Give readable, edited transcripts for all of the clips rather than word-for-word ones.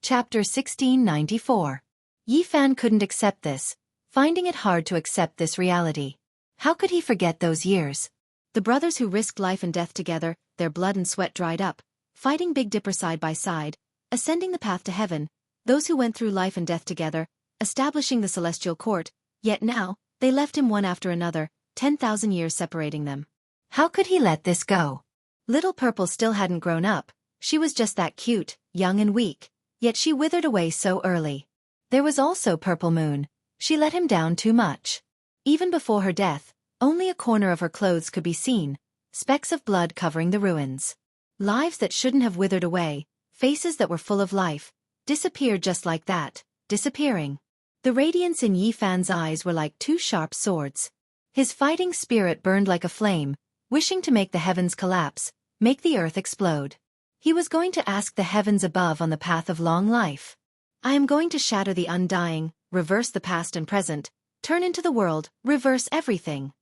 Chapter 1694. Yi Fan couldn't accept this, finding it hard to accept this reality. How could he forget those years? The brothers who risked life and death together, their blood and sweat dried up, fighting Big Dipper side by side, ascending the path to heaven, those who went through life and death together, establishing the celestial court, yet now, they left him one after another, 10,000 years separating them. How could he let this go? Little Purple still hadn't grown up, she was just that cute, young and weak, yet she withered away so early. There was also Purple Moon, she let him down too much. Even before her death, only a corner of her clothes could be seen, specks of blood covering the ruins. Lives that shouldn't have withered away, faces that were full of life, disappeared just like that, disappearing. The radiance in Yi Fan's eyes were like two sharp swords. His fighting spirit burned like a flame, wishing to make the heavens collapse, make the earth explode. He was going to ask the heavens above on the path of long life. I am going to shatter the undying, reverse the past and present, turn into the world, reverse everything.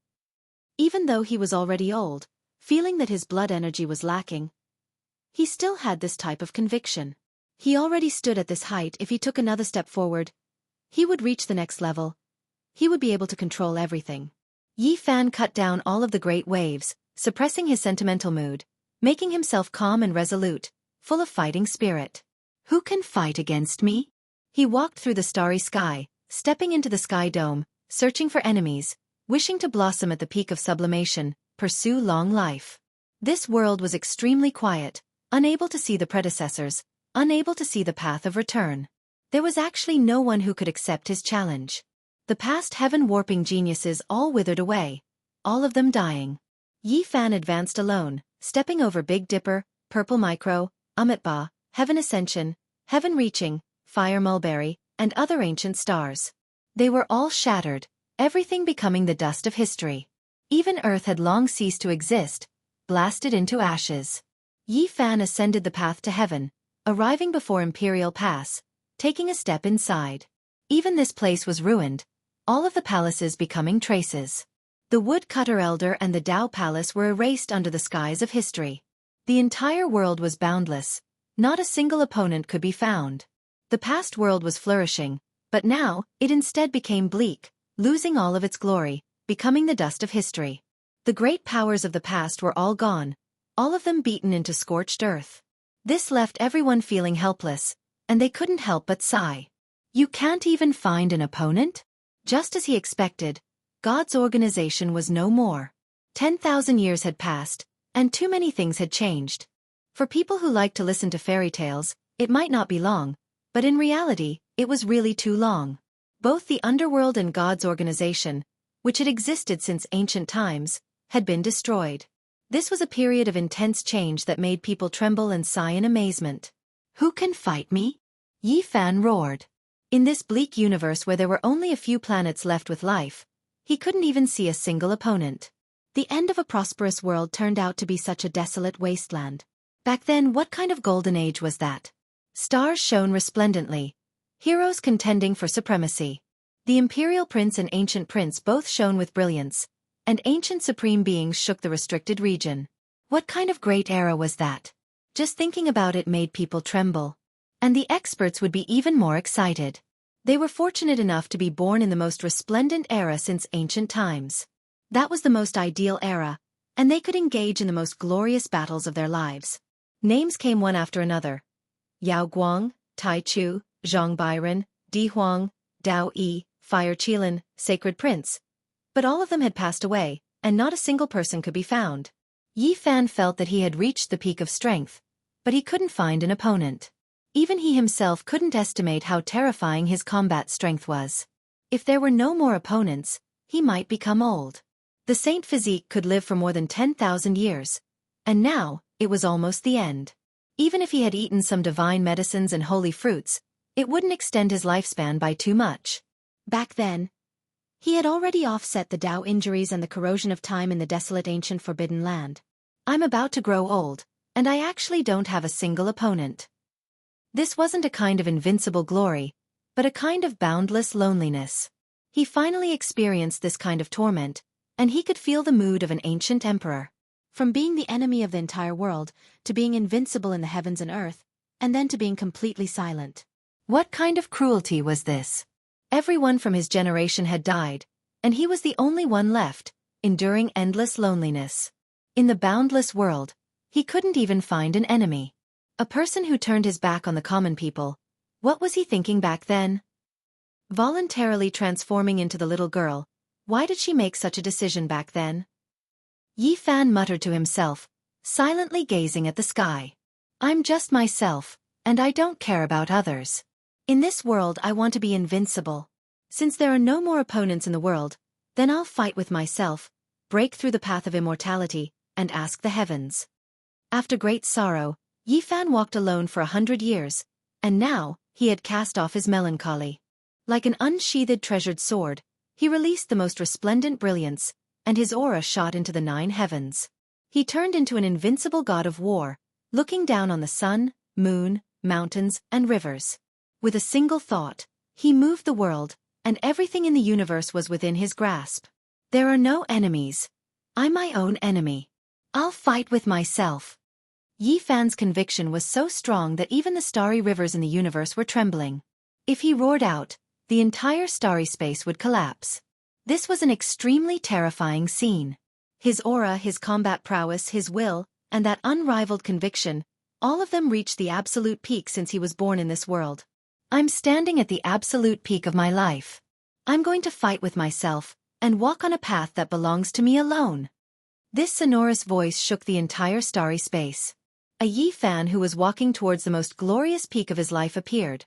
Even though he was already old, feeling that his blood energy was lacking, he still had this type of conviction. He already stood at this height. If he took another step forward, he would reach the next level. He would be able to control everything. Yi Fan cut down all of the great waves, suppressing his sentimental mood, making himself calm and resolute, full of fighting spirit. Who can fight against me? He walked through the starry sky, stepping into the sky dome, searching for enemies, wishing to blossom at the peak of sublimation, pursue long life. This world was extremely quiet, unable to see the predecessors, unable to see the path of return. There was actually no one who could accept his challenge. The past heaven-warping geniuses all withered away, all of them dying. Yi Fan advanced alone, stepping over Big Dipper, Purple Micro, Amitba, Heaven Ascension, Heaven Reaching, Fire Mulberry, and other ancient stars. They were all shattered, everything becoming the dust of history. Even Earth had long ceased to exist, blasted into ashes. Yi Fan ascended the path to heaven, arriving before Imperial Pass, taking a step inside. Even this place was ruined, all of the palaces becoming traces. The Woodcutter Elder and the Dao Palace were erased under the skies of history. The entire world was boundless, not a single opponent could be found. The past world was flourishing, but now, it instead became bleak, losing all of its glory, becoming the dust of history. The great powers of the past were all gone, all of them beaten into scorched earth. This left everyone feeling helpless, and they couldn't help but sigh. You can't even find an opponent? Just as he expected, God's organization was no more. 10,000 years had passed, and too many things had changed. For people who like to listen to fairy tales, it might not be long, but in reality, it was really too long. Both the underworld and God's organization, which had existed since ancient times, had been destroyed. This was a period of intense change that made people tremble and sigh in amazement. Who can fight me? Yi Fan roared. In this bleak universe where there were only a few planets left with life, he couldn't even see a single opponent. The end of a prosperous world turned out to be such a desolate wasteland. Back then, what kind of golden age was that? Stars shone resplendently, heroes contending for supremacy. The Imperial Prince and Ancient Prince both shone with brilliance, and ancient supreme beings shook the restricted region. What kind of great era was that? Just thinking about it made people tremble. And the experts would be even more excited. They were fortunate enough to be born in the most resplendent era since ancient times. That was the most ideal era, and they could engage in the most glorious battles of their lives. Names came one after another. Yao Guang, Tai Chu, Zhang Byron, Di Huang, Dao Yi, Fire Qilin, Sacred Prince. But all of them had passed away, and not a single person could be found. Yi Fan felt that he had reached the peak of strength, but he couldn't find an opponent. Even he himself couldn't estimate how terrifying his combat strength was. If there were no more opponents, he might become old. The Saint physique could live for more than 10,000 years. And now, it was almost the end. Even if he had eaten some divine medicines and holy fruits, it wouldn't extend his lifespan by too much. Back then, he had already offset the Dao injuries and the corrosion of time in the desolate ancient forbidden land. I'm about to grow old, and I actually don't have a single opponent. This wasn't a kind of invincible glory, but a kind of boundless loneliness. He finally experienced this kind of torment, and he could feel the mood of an ancient emperor. From being the enemy of the entire world, to being invincible in the heavens and earth, and then to being completely silent. What kind of cruelty was this? Everyone from his generation had died, and he was the only one left, enduring endless loneliness. In the boundless world, he couldn't even find an enemy. A person who turned his back on the common people. What was he thinking back then? Voluntarily transforming into the little girl, why did she make such a decision back then? Yi Fan muttered to himself, silently gazing at the sky. I'm just myself, and I don't care about others. In this world I want to be invincible. Since there are no more opponents in the world, then I'll fight with myself, break through the path of immortality, and ask the heavens. After great sorrow, Yi Fan walked alone for 100 years, and now, he had cast off his melancholy. Like an unsheathed treasured sword, he released the most resplendent brilliance, and his aura shot into the 9 heavens. He turned into an invincible god of war, looking down on the sun, moon, mountains, and rivers. With a single thought, he moved the world, and everything in the universe was within his grasp. There are no enemies. I'm my own enemy. I'll fight with myself. Yi Fan's conviction was so strong that even the starry rivers in the universe were trembling. If he roared out, the entire starry space would collapse. This was an extremely terrifying scene. His aura, his combat prowess, his will, and that unrivaled conviction, all of them reached the absolute peak since he was born in this world. I'm standing at the absolute peak of my life. I'm going to fight with myself, and walk on a path that belongs to me alone. This sonorous voice shook the entire starry space. A Yi Fan who was walking towards the most glorious peak of his life appeared,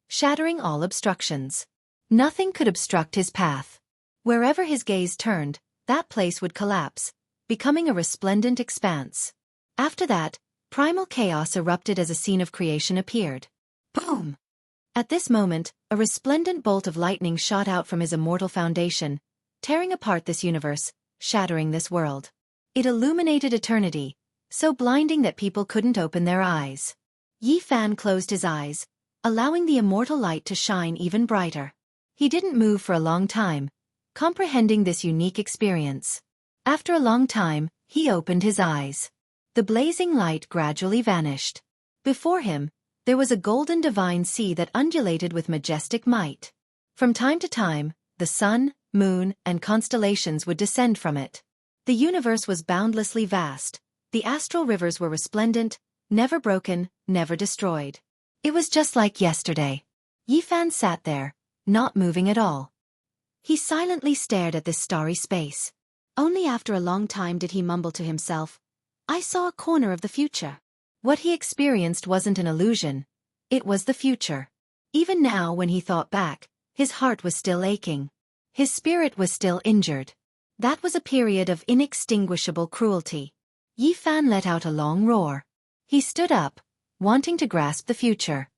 shattering all obstructions. Nothing could obstruct his path. Wherever his gaze turned, that place would collapse, becoming a resplendent expanse. After that, primal chaos erupted as a scene of creation appeared. Boom! At this moment, a resplendent bolt of lightning shot out from his immortal foundation, tearing apart this universe, shattering this world. It illuminated eternity, so blinding that people couldn't open their eyes. Yi Fan closed his eyes, allowing the immortal light to shine even brighter. He didn't move for a long time, comprehending this unique experience. After a long time, he opened his eyes. The blazing light gradually vanished. Before him, there was a golden divine sea that undulated with majestic might. From time to time, the sun, moon, and constellations would descend from it. The universe was boundlessly vast. The astral rivers were resplendent, never broken, never destroyed. It was just like yesterday. Yi Fan sat there, not moving at all. He silently stared at this starry space. Only after a long time did he mumble to himself, I saw a corner of the future. What he experienced wasn't an illusion. It was the future. Even now when he thought back, his heart was still aching. His spirit was still injured. That was a period of inextinguishable cruelty. Yi Fan let out a long roar. He stood up, wanting to grasp the future.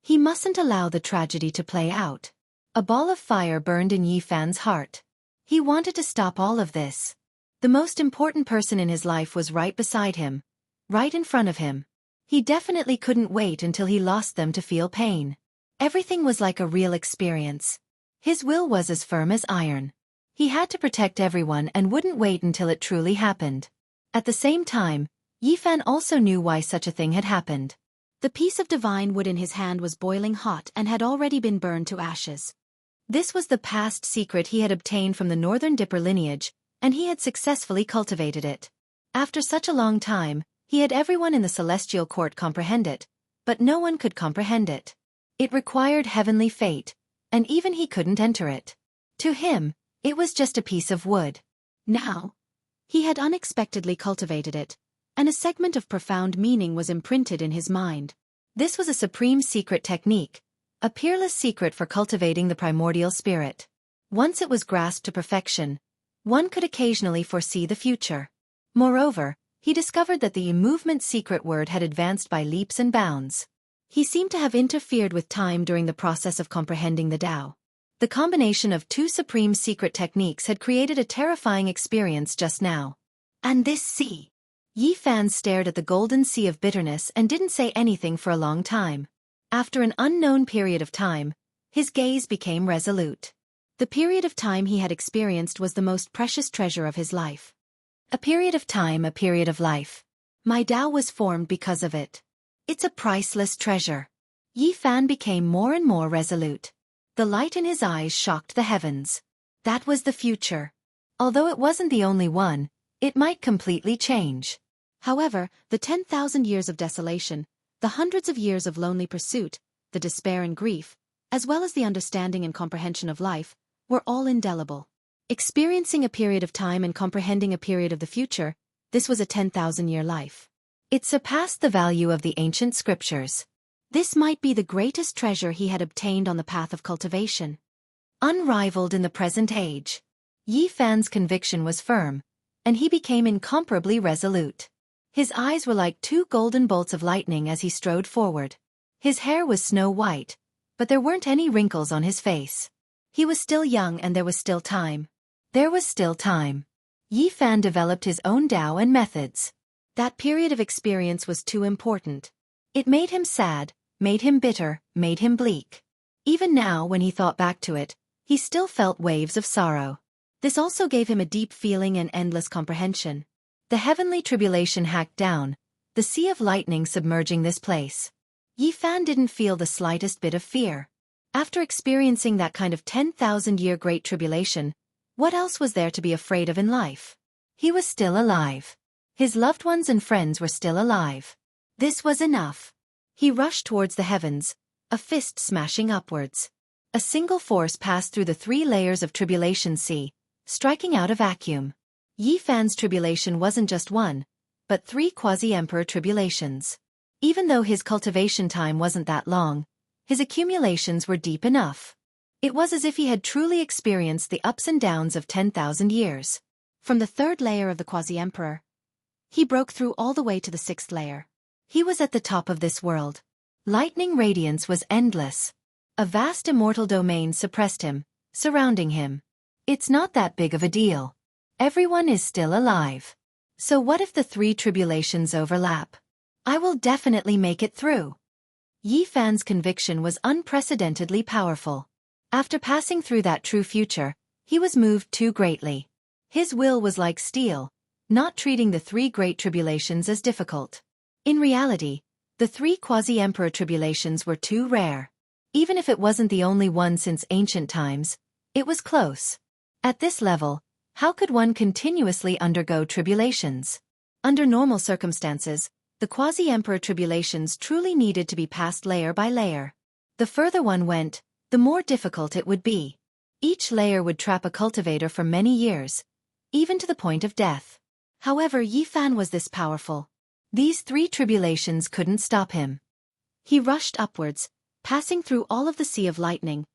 He mustn't allow the tragedy to play out. A ball of fire burned in Yi Fan's heart. He wanted to stop all of this. The most important person in his life was right beside him, right in front of him. He definitely couldn't wait until he lost them to feel pain. Everything was like a real experience. His will was as firm as iron. He had to protect everyone and wouldn't wait until it truly happened. At the same time, Yi Fan also knew why such a thing had happened. The piece of divine wood in his hand was boiling hot and had already been burned to ashes. This was the past secret he had obtained from the Northern Dipper lineage, and he had successfully cultivated it. After such a long time, he had everyone in the celestial court comprehend it, but no one could comprehend it. It required heavenly fate, and even he couldn't enter it. To him, it was just a piece of wood. Now, he had unexpectedly cultivated it, and a segment of profound meaning was imprinted in his mind. This was a supreme secret technique, a peerless secret for cultivating the primordial spirit. Once it was grasped to perfection, one could occasionally foresee the future. Moreover, he discovered that the movement secret word had advanced by leaps and bounds. He seemed to have interfered with time during the process of comprehending the Tao. The combination of two supreme secret techniques had created a terrifying experience just now. And this sea. Yi Fan stared at the golden sea of bitterness and didn't say anything for a long time. After an unknown period of time, his gaze became resolute. The period of time he had experienced was the most precious treasure of his life. A period of time, a period of life. My Tao was formed because of it. It's a priceless treasure. Yi Fan became more and more resolute. The light in his eyes shocked the heavens. That was the future. Although it wasn't the only one, it might completely change. However, the 10,000 years of desolation, the hundreds of years of lonely pursuit, the despair and grief, as well as the understanding and comprehension of life, were all indelible. Experiencing a period of time and comprehending a period of the future, this was a 10,000-year life. It surpassed the value of the ancient scriptures. This might be the greatest treasure he had obtained on the path of cultivation. Unrivaled in the present age. Yi Fan's conviction was firm, and he became incomparably resolute. His eyes were like two golden bolts of lightning as he strode forward. His hair was snow white, but there weren't any wrinkles on his face. He was still young and there was still time. There was still time. Yi Fan developed his own Tao and methods. That period of experience was too important. It made him sad, made him bitter, made him bleak. Even now, when he thought back to it, he still felt waves of sorrow. This also gave him a deep feeling and endless comprehension. The heavenly tribulation hacked down, the sea of lightning submerging this place. Yi Fan didn't feel the slightest bit of fear. After experiencing that kind of 10,000-year great tribulation, what else was there to be afraid of in life? He was still alive. His loved ones and friends were still alive. This was enough. He rushed towards the heavens, a fist smashing upwards. A single force passed through the 3 layers of tribulation sea, striking out a vacuum. Yi Fan's tribulation wasn't just one, but 3 quasi-emperor tribulations. Even though his cultivation time wasn't that long, his accumulations were deep enough. It was as if he had truly experienced the ups and downs of 10,000 years. From the 3rd layer of the quasi-emperor, he broke through all the way to the 6th layer. He was at the top of this world. Lightning radiance was endless. A vast immortal domain suppressed him, surrounding him. It's not that big of a deal. Everyone is still alive. So what if the 3 tribulations overlap? I will definitely make it through. Yi Fan's conviction was unprecedentedly powerful. After passing through that true future, he was moved too greatly. His will was like steel, not treating the 3 great tribulations as difficult. In reality, the 3 quasi-emperor tribulations were too rare. Even if it wasn't the only one since ancient times, it was close. At this level, how could one continuously undergo tribulations? Under normal circumstances, the quasi-emperor tribulations truly needed to be passed layer by layer. The further one went, the more difficult it would be. Each layer would trap a cultivator for many years, even to the point of death. However, Yi Fan was this powerful. These 3 tribulations couldn't stop him. He rushed upwards, passing through all of the sea of lightning,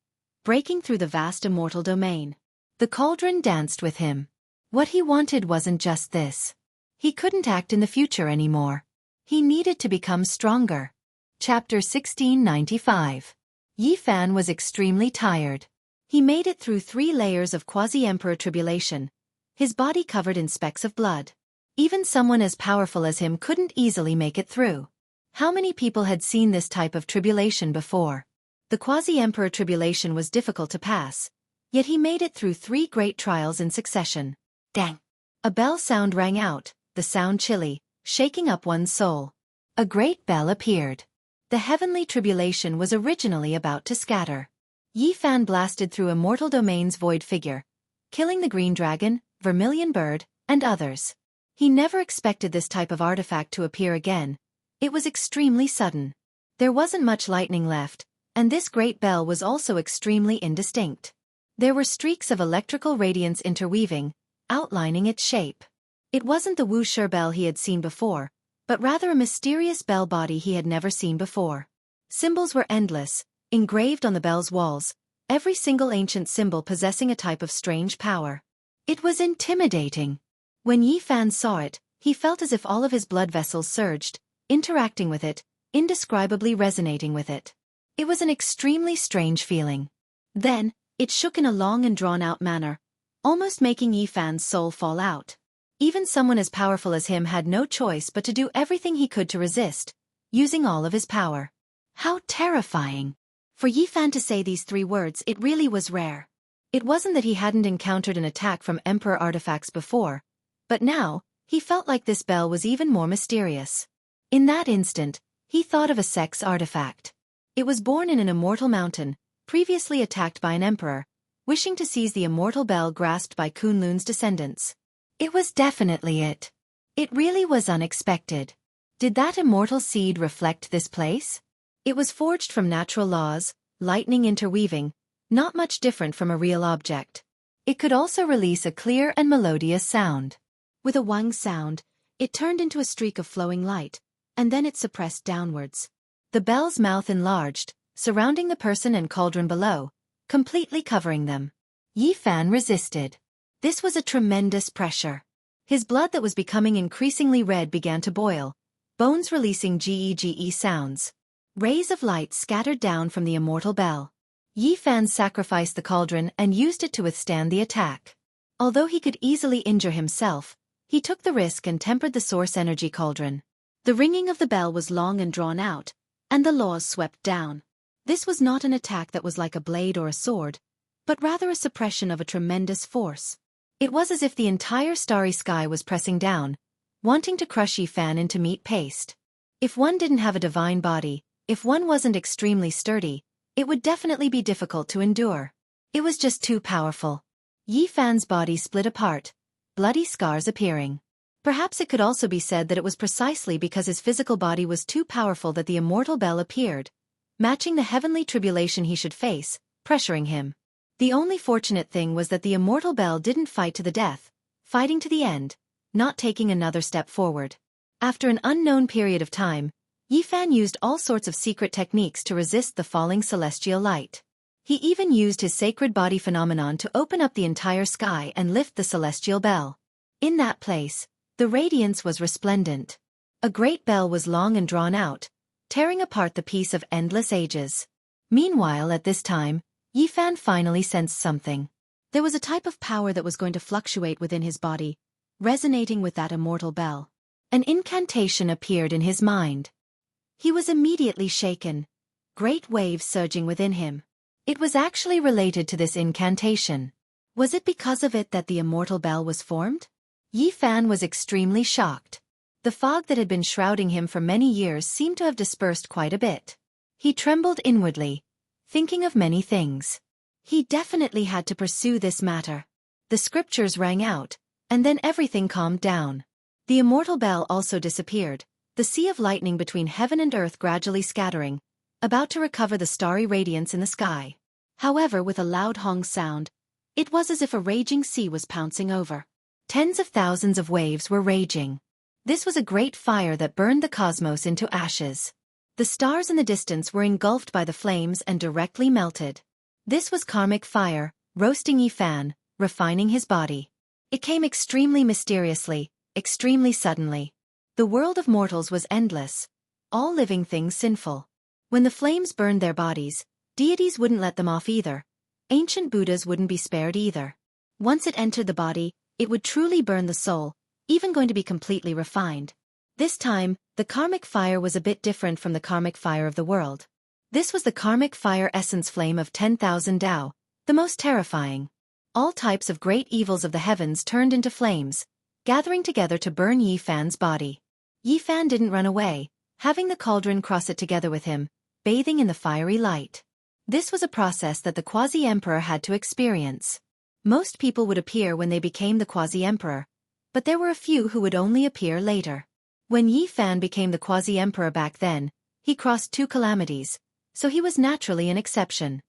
breaking through the vast immortal domain. The cauldron danced with him. What he wanted wasn't just this. He couldn't act in the future anymore. He needed to become stronger. Chapter 1695. Yi Fan was extremely tired. He made it through 3 layers of quasi-emperor tribulation, his body covered in specks of blood. Even someone as powerful as him couldn't easily make it through. How many people had seen this type of tribulation before? The quasi-emperor tribulation was difficult to pass, yet he made it through 3 great trials in succession. Dang! A bell sound rang out, the sound chilly, shaking up one's soul. A great bell appeared. The heavenly tribulation was originally about to scatter. Yi Fan blasted through immortal domain's void figure, killing the green dragon, vermilion bird, and others. He never expected this type of artifact to appear again. It was extremely sudden. There wasn't much lightning left, and this great bell was also extremely indistinct. There were streaks of electrical radiance interweaving, outlining its shape. It wasn't the Wuxia bell he had seen before, but rather a mysterious bell body he had never seen before. Symbols were endless, engraved on the bell's walls, every single ancient symbol possessing a type of strange power. It was intimidating. When Yi Fan saw it, he felt as if all of his blood vessels surged, interacting with it, indescribably resonating with it. It was an extremely strange feeling. Then, it shook in a long and drawn-out manner, almost making Yi Fan's soul fall out. Even someone as powerful as him had no choice but to do everything he could to resist, using all of his power. How terrifying! For Yi Fan to say these 3 words, it really was rare. It wasn't that he hadn't encountered an attack from Emperor artifacts before, but now, he felt like this bell was even more mysterious. In that instant, he thought of a sex artifact. It was born in an immortal mountain, previously attacked by an emperor, wishing to seize the immortal bell grasped by Kunlun's descendants. It was definitely it. It really was unexpected. Did that immortal seed reflect this place? It was forged from natural laws, lightning interweaving, not much different from a real object. It could also release a clear and melodious sound. With a wang sound, it turned into a streak of flowing light, and then it suppressed downwards. The bell's mouth enlarged, surrounding the person and cauldron below, completely covering them. Yi Fan resisted. This was a tremendous pressure. His blood that was becoming increasingly red began to boil, bones releasing gege sounds. Rays of light scattered down from the immortal bell. Yi Fan sacrificed the cauldron and used it to withstand the attack. Although he could easily injure himself, he took the risk and tempered the source energy cauldron. The ringing of the bell was long and drawn out, and the laws swept down. This was not an attack that was like a blade or a sword, but rather a suppression of a tremendous force. It was as if the entire starry sky was pressing down, wanting to crush Yi Fan into meat paste. If one didn't have a divine body, if one wasn't extremely sturdy, it would definitely be difficult to endure. It was just too powerful. Yi Fan's body split apart, bloody scars appearing. Perhaps it could also be said that it was precisely because his physical body was too powerful that the immortal bell appeared, matching the heavenly tribulation he should face, pressuring him. The only fortunate thing was that the immortal bell didn't fight to the death, fighting to the end, not taking another step forward. After an unknown period of time, Yi Fan used all sorts of secret techniques to resist the falling celestial light. He even used his sacred body phenomenon to open up the entire sky and lift the celestial bell. In that place, the radiance was resplendent. A great bell was long and drawn out, tearing apart the peace of endless ages. Meanwhile, at this time, Yi Fan finally sensed something. There was a type of power that was going to fluctuate within his body, resonating with that immortal bell. An incantation appeared in his mind. He was immediately shaken, great waves surging within him. It was actually related to this incantation. Was it because of it that the immortal bell was formed? Yi Fan was extremely shocked. The fog that had been shrouding him for many years seemed to have dispersed quite a bit. He trembled inwardly, thinking of many things. He definitely had to pursue this matter. The scriptures rang out, and then everything calmed down. The immortal bell also disappeared, the sea of lightning between heaven and earth gradually scattering, about to recover the starry radiance in the sky. However, with a loud hong sound, it was as if a raging sea was pouncing over. Tens of thousands of waves were raging. This was a great fire that burned the cosmos into ashes. The stars in the distance were engulfed by the flames and directly melted. This was karmic fire, roasting Yi Fan, refining his body. It came extremely mysteriously, extremely suddenly. The world of mortals was endless, all living things sinful. When the flames burned their bodies, deities wouldn't let them off either. Ancient Buddhas wouldn't be spared either. Once it entered the body, it would truly burn the soul, even going to be completely refined. This time, the karmic fire was a bit different from the karmic fire of the world. This was the karmic fire essence flame of 10,000 Tao, the most terrifying. All types of great evils of the heavens turned into flames, gathering together to burn Yi Fan's body. Yi Fan didn't run away, having the cauldron cross it together with him, bathing in the fiery light. This was a process that the quasi-emperor had to experience. Most people would appear when they became the quasi-emperor, but there were a few who would only appear later. When Yi Fan became the quasi-emperor back then, he crossed two calamities, so he was naturally an exception.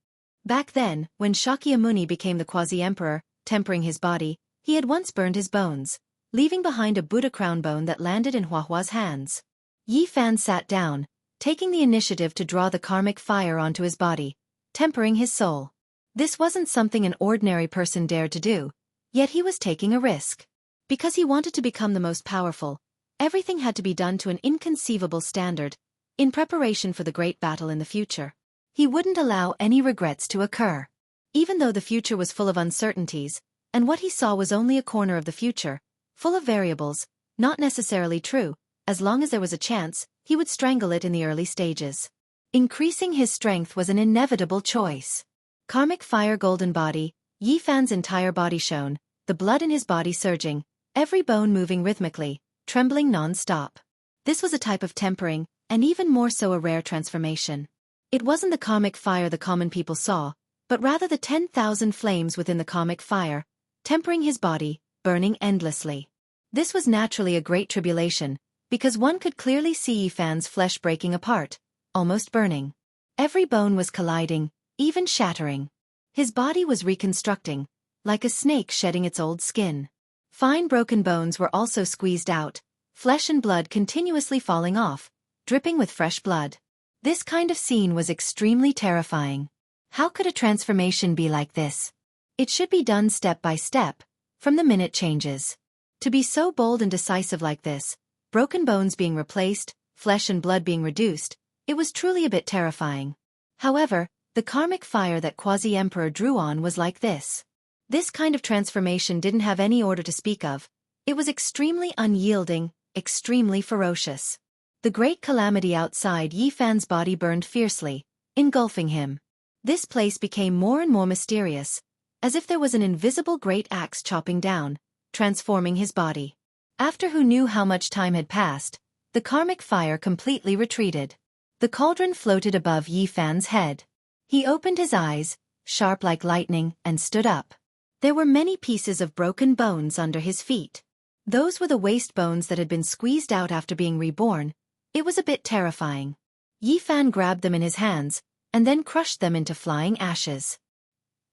Back then, when Shakyamuni became the quasi-emperor, tempering his body, he had once burned his bones, leaving behind a Buddha crown bone that landed in Huahua's hands. Yi Fan sat down, taking the initiative to draw the karmic fire onto his body, tempering his soul. This wasn't something an ordinary person dared to do, yet he was taking a risk. Because he wanted to become the most powerful, everything had to be done to an inconceivable standard, in preparation for the great battle in the future. He wouldn't allow any regrets to occur. Even though the future was full of uncertainties, and what he saw was only a corner of the future, full of variables, not necessarily true, as long as there was a chance, he would strangle it in the early stages. Increasing his strength was an inevitable choice. Karmic fire golden body, Yi Fan's entire body shone, the blood in his body surging, every bone moving rhythmically, trembling non-stop. This was a type of tempering, and even more so a rare transformation. It wasn't the karmic fire the common people saw, but rather the 10,000 flames within the karmic fire, tempering his body, burning endlessly. This was naturally a great tribulation, because one could clearly see Yifan's flesh breaking apart, almost burning. Every bone was colliding, even shattering. His body was reconstructing, like a snake shedding its old skin. Fine broken bones were also squeezed out, flesh and blood continuously falling off, dripping with fresh blood. This kind of scene was extremely terrifying. How could a transformation be like this? It should be done step by step, from the minute changes. To be so bold and decisive like this, broken bones being replaced, flesh and blood being reduced, it was truly a bit terrifying. However, the karmic fire that Quasi-Emperor drew on was like this. This kind of transformation didn't have any order to speak of. It was extremely unyielding, extremely ferocious. The great calamity outside Yifan's body burned fiercely, engulfing him. This place became more and more mysterious, as if there was an invisible great axe chopping down, transforming his body. After who knew how much time had passed, the karmic fire completely retreated. The cauldron floated above Yifan's head. He opened his eyes, sharp like lightning, and stood up. There were many pieces of broken bones under his feet. Those were the waste bones that had been squeezed out after being reborn. It was a bit terrifying. Yifan grabbed them in his hands, and then crushed them into flying ashes.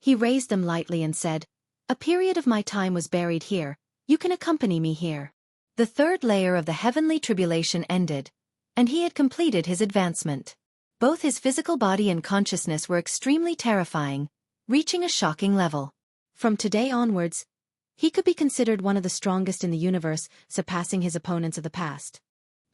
He raised them lightly and said, "A period of my time was buried here. You can accompany me here." The third layer of the heavenly tribulation ended, and he had completed his advancement. Both his physical body and consciousness were extremely terrifying, reaching a shocking level. From today onwards, he could be considered one of the strongest in the universe, surpassing his opponents of the past.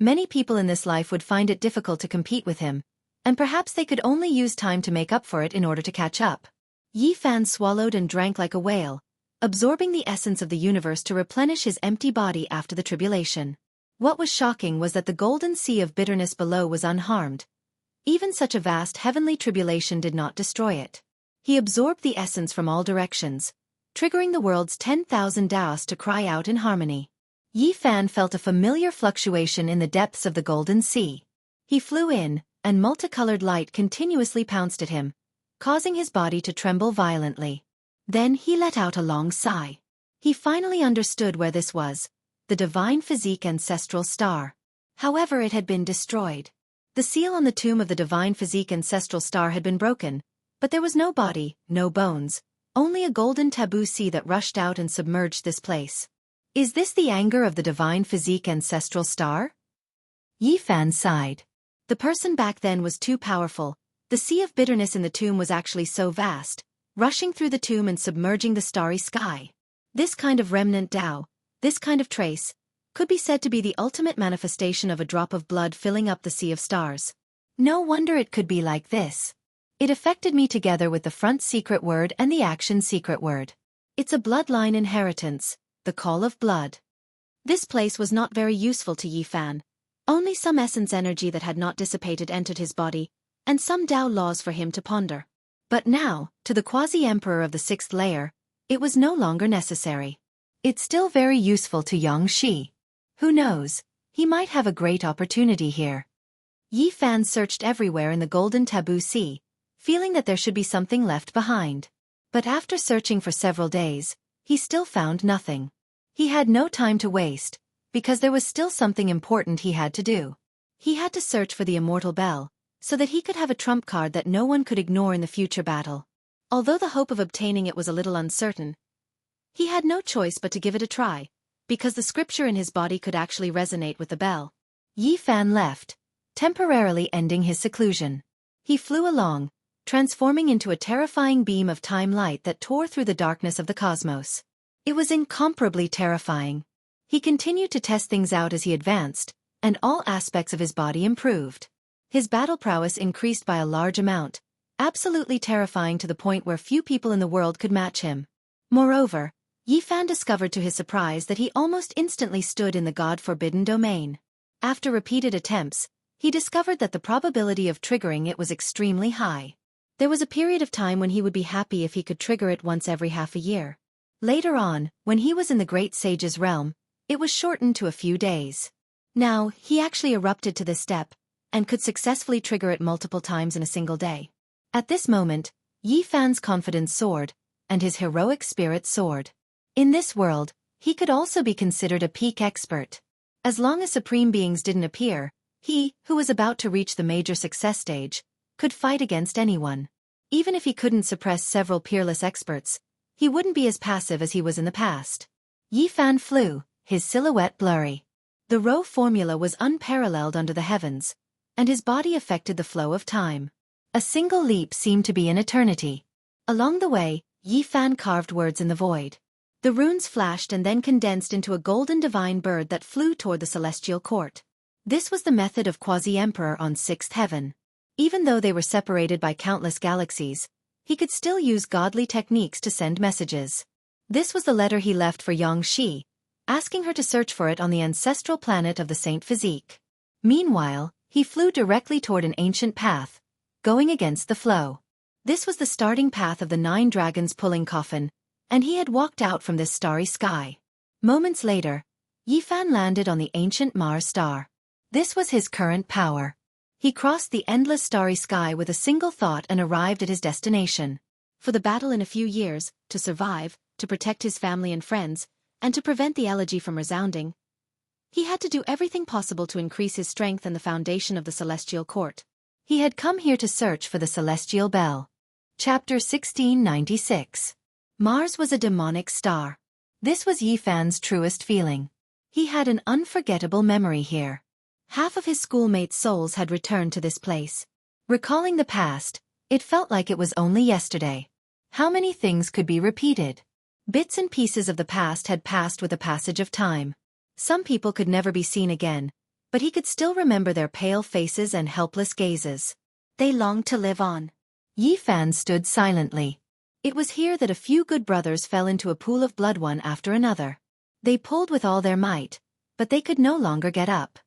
Many people in this life would find it difficult to compete with him, and perhaps they could only use time to make up for it in order to catch up. Yifan swallowed and drank like a whale, absorbing the essence of the universe to replenish his empty body after the tribulation. What was shocking was that the golden sea of bitterness below was unharmed. Even such a vast heavenly tribulation did not destroy it. He absorbed the essence from all directions, triggering the world's 10,000 Daos to cry out in harmony. Yifan felt a familiar fluctuation in the depths of the golden sea. He flew in, and multicolored light continuously pounced at him, causing his body to tremble violently. Then he let out a long sigh. He finally understood where this was, the divine physique ancestral star. However, it had been destroyed. The seal on the tomb of the divine physique ancestral star had been broken, but there was no body, no bones, only a golden taboo sea that rushed out and submerged this place. Is this the anger of the divine physique ancestral star? Yifan sighed. The person back then was too powerful. The sea of bitterness in the tomb was actually so vast, rushing through the tomb and submerging the starry sky. This kind of remnant Tao, this kind of trace, could be said to be the ultimate manifestation of a drop of blood filling up the sea of stars. No wonder it could be like this. It affected me together with the front secret word and the action secret word. It's a bloodline inheritance, the call of blood. This place was not very useful to Yifan. Only some essence energy that had not dissipated entered his body, and some Tao laws for him to ponder. But now, to the quasi-emperor of the sixth layer, it was no longer necessary. It's still very useful to Xianxia. Who knows, he might have a great opportunity here. Yifan searched everywhere in the golden taboo sea, feeling that there should be something left behind. But after searching for several days, he still found nothing. He had no time to waste, because there was still something important he had to do. He had to search for the immortal bell, so that he could have a trump card that no one could ignore in the future battle. Although the hope of obtaining it was a little uncertain, he had no choice but to give it a try, because the scripture in his body could actually resonate with the bell. Yifan left, temporarily ending his seclusion. He flew along, transforming into a terrifying beam of time light that tore through the darkness of the cosmos. It was incomparably terrifying. He continued to test things out as he advanced, and all aspects of his body improved. His battle prowess increased by a large amount, absolutely terrifying to the point where few people in the world could match him. Moreover, Yifan discovered to his surprise that he almost instantly stood in the God-forbidden domain. After repeated attempts, he discovered that the probability of triggering it was extremely high. There was a period of time when he would be happy if he could trigger it once every half a year. Later on, when he was in the great sage's realm, it was shortened to a few days. Now, he actually erupted to this step, and could successfully trigger it multiple times in a single day. At this moment, Yi Fan's confidence soared, and his heroic spirit soared. In this world, he could also be considered a peak expert. As long as supreme beings didn't appear, he, who was about to reach the major success stage, could fight against anyone. Even if he couldn't suppress several peerless experts, he wouldn't be as passive as he was in the past. Yi Fan flew, his silhouette blurry. The Rho formula was unparalleled under the heavens, and his body affected the flow of time. A single leap seemed to be an eternity. Along the way, Yi Fan carved words in the void. The runes flashed and then condensed into a golden divine bird that flew toward the celestial court. This was the method of Quasi-Emperor on sixth heaven. Even though they were separated by countless galaxies, he could still use godly techniques to send messages. This was the letter he left for Xianxia, asking her to search for it on the ancestral planet of the Saint Physique. Meanwhile, he flew directly toward an ancient path, going against the flow. This was the starting path of the 9 dragons pulling coffin, and he had walked out from this starry sky. Moments later, Yi Fan landed on the ancient Mars star. This was his current power. He crossed the endless starry sky with a single thought and arrived at his destination. For the battle in a few years, to survive, to protect his family and friends, and to prevent the elegy from resounding, he had to do everything possible to increase his strength and the foundation of the celestial court. He had come here to search for the celestial bell. Chapter 1696. Mars was a demonic star. This was Yi Fan's truest feeling. He had an unforgettable memory here. Half of his schoolmates' souls had returned to this place. Recalling the past, it felt like it was only yesterday. How many things could be repeated? Bits and pieces of the past had passed with the passage of time. Some people could never be seen again, but he could still remember their pale faces and helpless gazes. They longed to live on. Yi Fan stood silently. It was here that a few good brothers fell into a pool of blood one after another. They pulled with all their might, but they could no longer get up.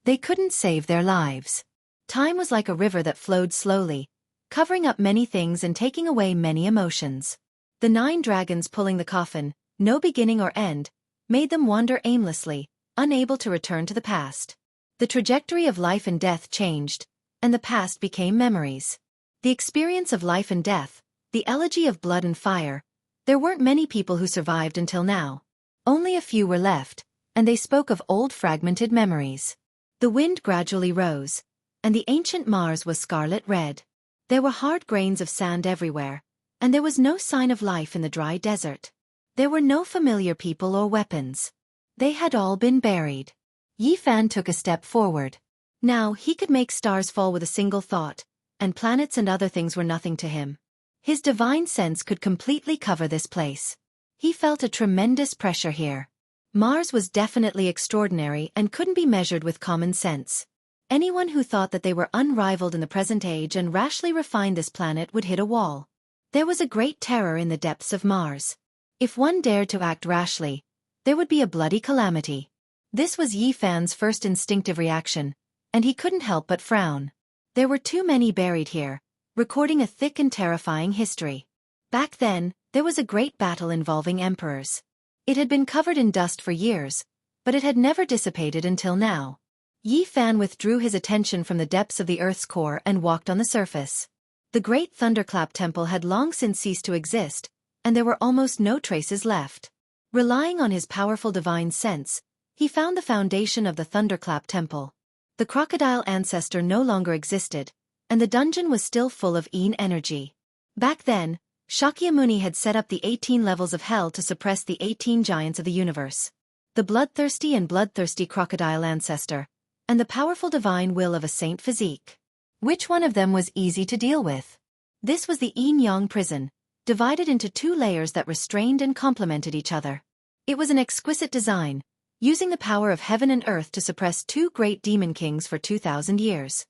They couldn't save their lives. Time was like a river that flowed slowly, covering up many things and taking away many emotions. The 9 dragons pulling the coffin, no beginning or end, made them wander aimlessly, unable to return to the past. The trajectory of life and death changed, and the past became memories. The experience of life and death, the elegy of blood and fire, there weren't many people who survived until now. Only a few were left, and they spoke of old fragmented memories. The wind gradually rose, and the ancient Mars was scarlet red. There were hard grains of sand everywhere, and there was no sign of life in the dry desert. There were no familiar people or weapons. They had all been buried. Yi Fan took a step forward. Now he could make stars fall with a single thought, and planets and other things were nothing to him. His divine sense could completely cover this place. He felt a tremendous pressure here. Mars was definitely extraordinary and couldn't be measured with common sense. Anyone who thought that they were unrivaled in the present age and rashly refined this planet would hit a wall. There was a great terror in the depths of Mars. If one dared to act rashly, there would be a bloody calamity. This was Yi Fan's first instinctive reaction, and he couldn't help but frown. There were too many buried here, recording a thick and terrifying history. Back then, there was a great battle involving emperors. It had been covered in dust for years, but it had never dissipated until now. Yi Fan withdrew his attention from the depths of the Earth's core and walked on the surface. The great Thunderclap Temple had long since ceased to exist, and there were almost no traces left. Relying on his powerful divine sense, he found the foundation of the Thunderclap Temple. The crocodile ancestor no longer existed, and the dungeon was still full of Yin energy. Back then, Shakyamuni had set up the 18 levels of hell to suppress the 18 giants of the universe. The bloodthirsty crocodile ancestor, and the powerful divine will of a Saint Physique. Which one of them was easy to deal with? This was the yin-yang prison, divided into 2 layers that restrained and complemented each other. It was an exquisite design, using the power of heaven and earth to suppress 2 great demon kings for 2,000 years.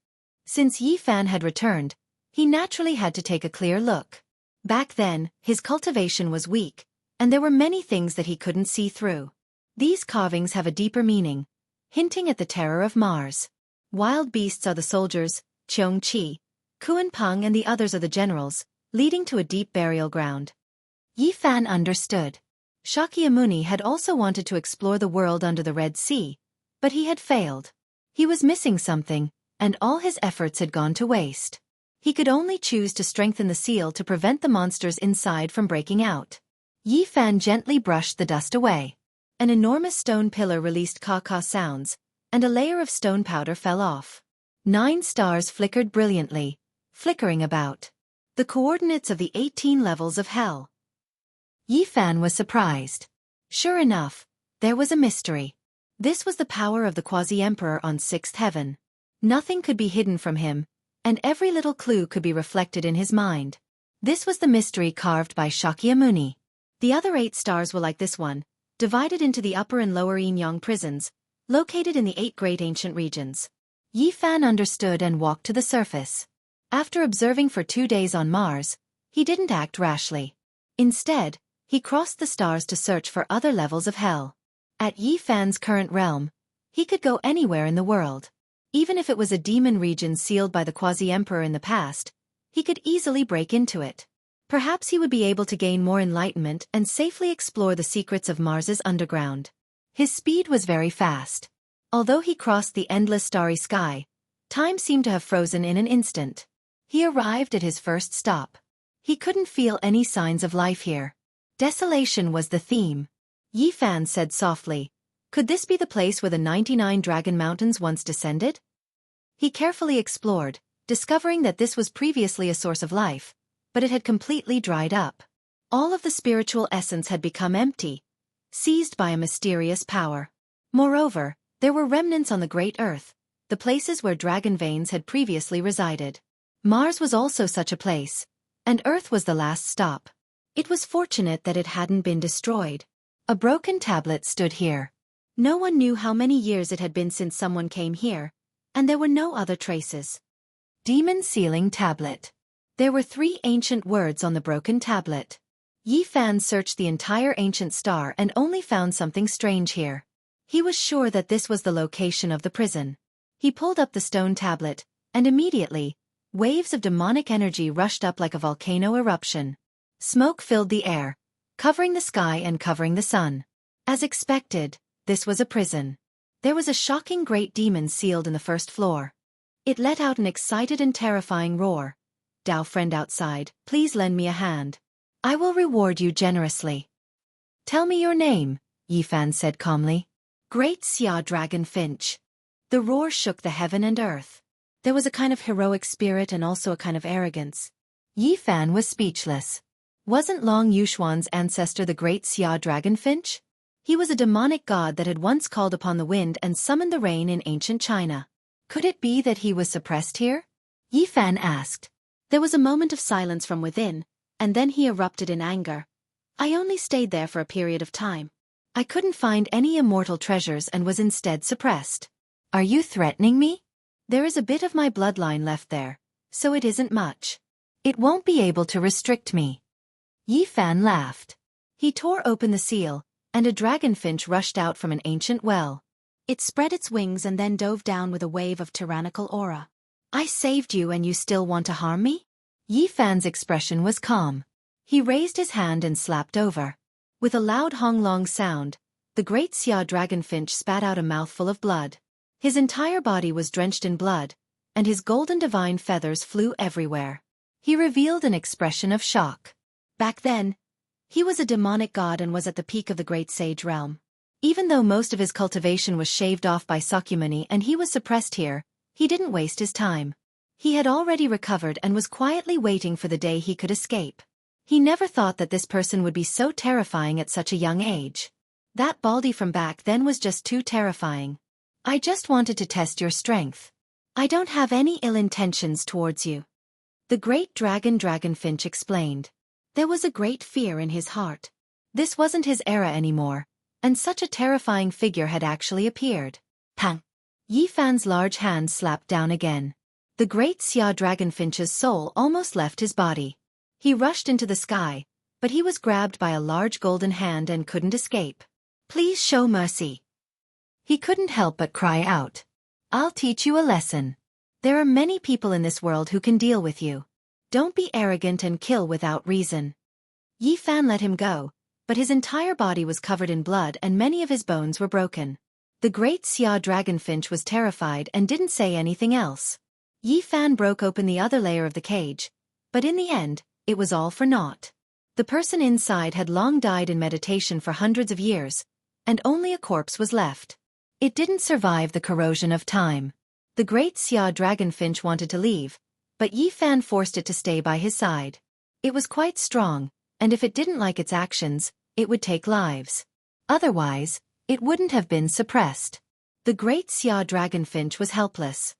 Since Yi Fan had returned, he naturally had to take a clear look. Back then, his cultivation was weak, and there were many things that he couldn't see through. These carvings have a deeper meaning, hinting at the terror of Mars. Wild beasts are the soldiers, Xianxia, Kuan-Peng and the others are the generals, leading to a deep burial ground. Yi Fan understood. Shakyamuni had also wanted to explore the world under the Red Sea, but he had failed. He was missing something, and all his efforts had gone to waste. He could only choose to strengthen the seal to prevent the monsters inside from breaking out. Yi Fan gently brushed the dust away. An enormous stone pillar released caw-caw sounds, and a layer of stone powder fell off. 9 stars flickered brilliantly, flickering about. The coordinates of the 18 levels of hell. Yi Fan was surprised. Sure enough, there was a mystery. This was the power of the quasi-emperor on 6th heaven. Nothing could be hidden from him, and every little clue could be reflected in his mind. This was the mystery carved by Shakyamuni. The other 8 stars were like this one, divided into the upper and lower yin-yang prisons, located in the 8 great ancient regions. Yi Fan understood and walked to the surface. After observing for 2 days on Mars, he didn't act rashly. Instead, he crossed the stars to search for other levels of hell. At Yi Fan's current realm, he could go anywhere in the world. Even if it was a demon region sealed by the quasi-emperor in the past, he could easily break into it. Perhaps he would be able to gain more enlightenment and safely explore the secrets of Mars's underground. His speed was very fast. Although he crossed the endless starry sky, time seemed to have frozen in an instant. He arrived at his first stop. He couldn't feel any signs of life here. Desolation was the theme. Yi Fan said softly, "Could this be the place where the 99 Dragon Mountains once descended?" He carefully explored, discovering that this was previously a source of life, but it had completely dried up. All of the spiritual essence had become empty, seized by a mysterious power. Moreover, there were remnants on the Great Earth, the places where dragon veins had previously resided. Mars was also such a place, and Earth was the last stop. It was fortunate that it hadn't been destroyed. A broken tablet stood here. No one knew how many years it had been since someone came here, and there were no other traces. Demon Sealing Tablet. There were 3 ancient words on the broken tablet. Yi Fan searched the entire ancient star and only found something strange here. He was sure that this was the location of the prison. He pulled up the stone tablet, and immediately, waves of demonic energy rushed up like a volcano eruption. Smoke filled the air, covering the sky and covering the sun. As expected, this was a prison. There was a shocking great demon sealed in the first floor. It let out an excited and terrifying roar. "Dao friend outside, please lend me a hand. I will reward you generously." "Tell me your name," Yi Fan said calmly. "Great Xia Dragon Finch." The roar shook the heaven and earth. There was a kind of heroic spirit and also a kind of arrogance. Yi Fan was speechless. Wasn't Long Yushuan's ancestor the great Xia Dragon Finch? He was a demonic god that had once called upon the wind and summoned the rain in ancient China. Could it be that he was suppressed here? Yi Fan asked. There was a moment of silence from within, and then he erupted in anger. "I only stayed there for a period of time. I couldn't find any immortal treasures and was instead suppressed." "Are you threatening me?" "There is a bit of my bloodline left there, so it isn't much. It won't be able to restrict me." Yi Fan laughed. He tore open the seal, and a dragonfinch rushed out from an ancient well. It spread its wings and then dove down with a wave of tyrannical aura. "I saved you and you still want to harm me?" Yi Fan's expression was calm. He raised his hand and slapped over. With a loud hong-long sound, the great Xia dragonfinch spat out a mouthful of blood. His entire body was drenched in blood, and his golden divine feathers flew everywhere. He revealed an expression of shock. Back then, he was a demonic god and was at the peak of the great sage realm. Even though most of his cultivation was shaved off by Sakyamuni and he was suppressed here, he didn't waste his time. He had already recovered and was quietly waiting for the day he could escape. He never thought that this person would be so terrifying at such a young age. That baldy from back then was just too terrifying. "I just wanted to test your strength. I don't have any ill intentions towards you," the great dragonfinch explained. There was a great fear in his heart. This wasn't his era anymore, and such a terrifying figure had actually appeared. Pang! Yi Fan's large hand slapped down again. The great Xia dragonfinch's soul almost left his body. He rushed into the sky, but he was grabbed by a large golden hand and couldn't escape. "Please show mercy." He couldn't help but cry out. "I'll teach you a lesson. There are many people in this world who can deal with you. Don't be arrogant and kill without reason." Yi Fan let him go, but his entire body was covered in blood and many of his bones were broken. The great Xia dragonfinch was terrified and didn't say anything else. Yi Fan broke open the other layer of the cage, but in the end, it was all for naught. The person inside had long died in meditation for hundreds of years, and only a corpse was left. It didn't survive the corrosion of time. The great Xia dragonfinch wanted to leave, but Yi Fan forced it to stay by his side. It was quite strong, and if it didn't like its actions, it would take lives. Otherwise, it wouldn't have been suppressed. The great Xia dragonfinch was helpless.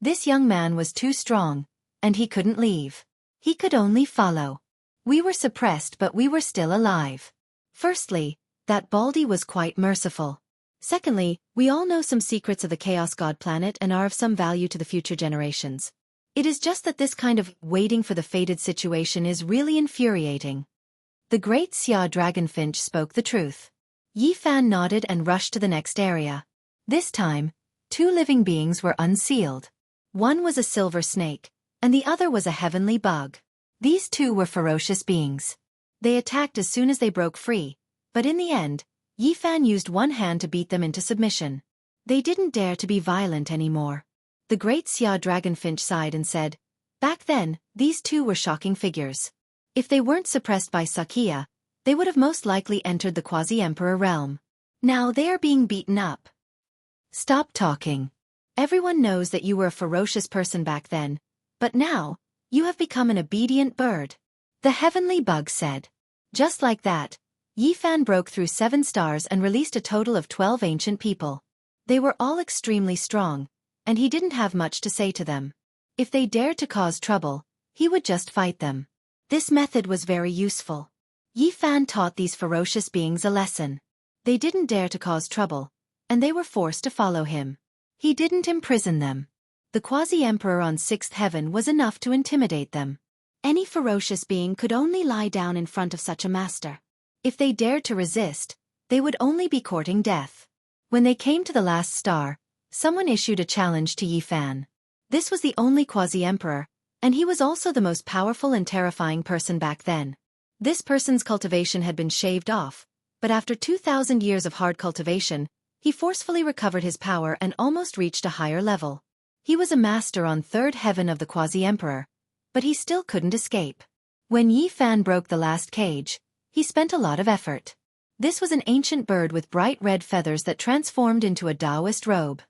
This young man was too strong, and he couldn't leave. He could only follow. We were suppressed, but we were still alive. Firstly, that Baldy was quite merciful. Secondly, we all know some secrets of the Chaos God planet and are of some value to the future generations. It is just that this kind of waiting for the fated situation is really infuriating. The great Xia dragonfinch spoke the truth. Yi Fan nodded and rushed to the next area. This time, 2 living beings were unsealed. One was a silver snake, and the other was a heavenly bug. These 2 were ferocious beings. They attacked as soon as they broke free, but in the end, Yi Fan used one hand to beat them into submission. They didn't dare to be violent anymore. The great Xia dragonfinch sighed and said, "Back then, these 2 were shocking figures. If they weren't suppressed by Xianxia, they would have most likely entered the quasi-emperor realm. Now they are being beaten up. Stop talking. Everyone knows that you were a ferocious person back then, but now, you have become an obedient bird," the heavenly bug said. Just like that, Yi Fan broke through 7 stars and released a total of 12 ancient people. They were all extremely strong, and he didn't have much to say to them. If they dared to cause trouble, he would just fight them. This method was very useful. Yi Fan taught these ferocious beings a lesson. They didn't dare to cause trouble, and they were forced to follow him. He didn't imprison them. The quasi-emperor on 6th heaven was enough to intimidate them. Any ferocious being could only lie down in front of such a master. If they dared to resist, they would only be courting death. When they came to the last star, someone issued a challenge to Yi Fan. This was the only quasi-emperor, and he was also the most powerful and terrifying person back then. This person's cultivation had been shaved off, but after 2,000 years of hard cultivation, he forcefully recovered his power and almost reached a higher level. He was a master on 3rd heaven of the quasi-emperor, but he still couldn't escape. When Yi Fan broke the last cage, he spent a lot of effort. This was an ancient bird with bright red feathers that transformed into a Taoist robe.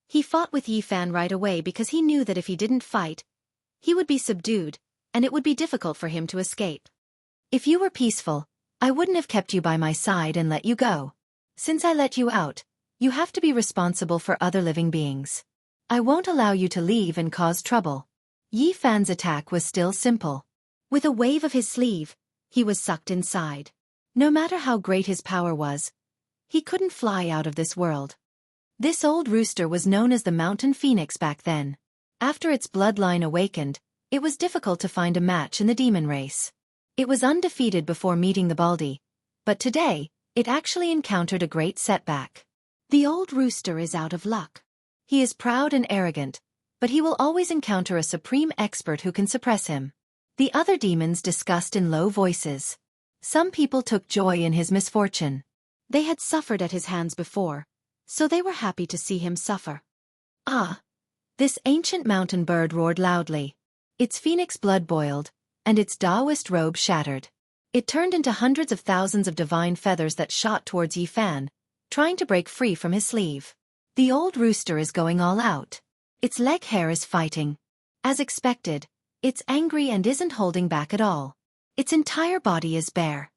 He fought with Yi Fan right away because he knew that if he didn't fight, he would be subdued, and it would be difficult for him to escape. "If you were peaceful, I wouldn't have kept you by my side and let you go. Since I let you out, you have to be responsible for other living beings. I won't allow you to leave and cause trouble." Yi Fan's attack was still simple. With a wave of his sleeve, he was sucked inside. No matter how great his power was, he couldn't fly out of this world. This old rooster was known as the mountain phoenix back then. After its bloodline awakened, it was difficult to find a match in the demon race. It was undefeated before meeting the Baldy, but today, it actually encountered a great setback. The old rooster is out of luck. He is proud and arrogant, but he will always encounter a supreme expert who can suppress him. The other demons discussed in low voices. Some people took joy in his misfortune. They had suffered at his hands before, so they were happy to see him suffer. "Ah!" This ancient mountain bird roared loudly. Its phoenix blood boiled, and its Taoist robe shattered. It turned into hundreds of thousands of divine feathers that shot towards Yi Fan, trying to break free from his sleeve. The old rooster is going all out. Its leg hair is fighting. As expected, it's angry and isn't holding back at all. Its entire body is bare.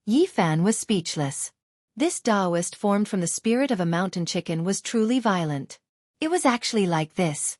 Yi Fan was speechless. This Taoist formed from the spirit of a mountain chicken was truly violent. It was actually like this.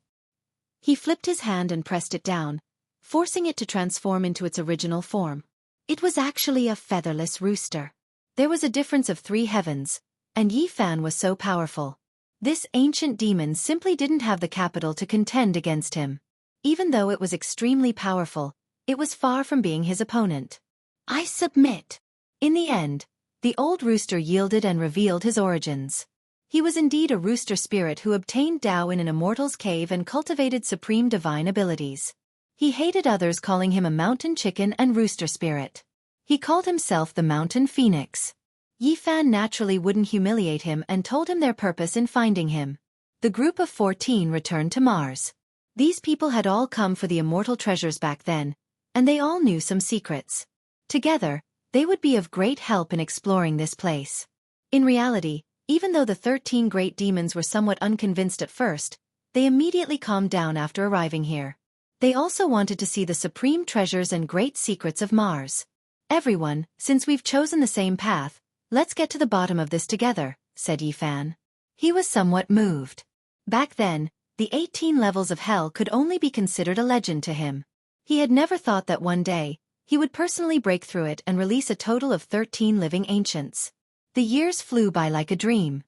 He flipped his hand and pressed it down, forcing it to transform into its original form. It was actually a featherless rooster. There was a difference of 3 heavens, and Yi Fan was so powerful. This ancient demon simply didn't have the capital to contend against him. Even though it was extremely powerful, it was far from being his opponent. "I submit." In the end, the old rooster yielded and revealed his origins. He was indeed a rooster spirit who obtained Tao in an immortal's cave and cultivated supreme divine abilities. He hated others calling him a mountain chicken and rooster spirit. He called himself the mountain phoenix. Yifan naturally wouldn't humiliate him and told him their purpose in finding him. The group of 14 returned to Mars. These people had all come for the immortal treasures back then, and they all knew some secrets. Together, they would be of great help in exploring this place. In reality, even though the 13 great demons were somewhat unconvinced at first, they immediately calmed down after arriving here. They also wanted to see the supreme treasures and great secrets of Mars. Everyone, since we've chosen the same path, let's get to the bottom of this together, said Yifan. He was somewhat moved. Back then, the 18 levels of hell could only be considered a legend to him. He had never thought that one day, he would personally break through it and release a total of 13 living ancients. The years flew by like a dream.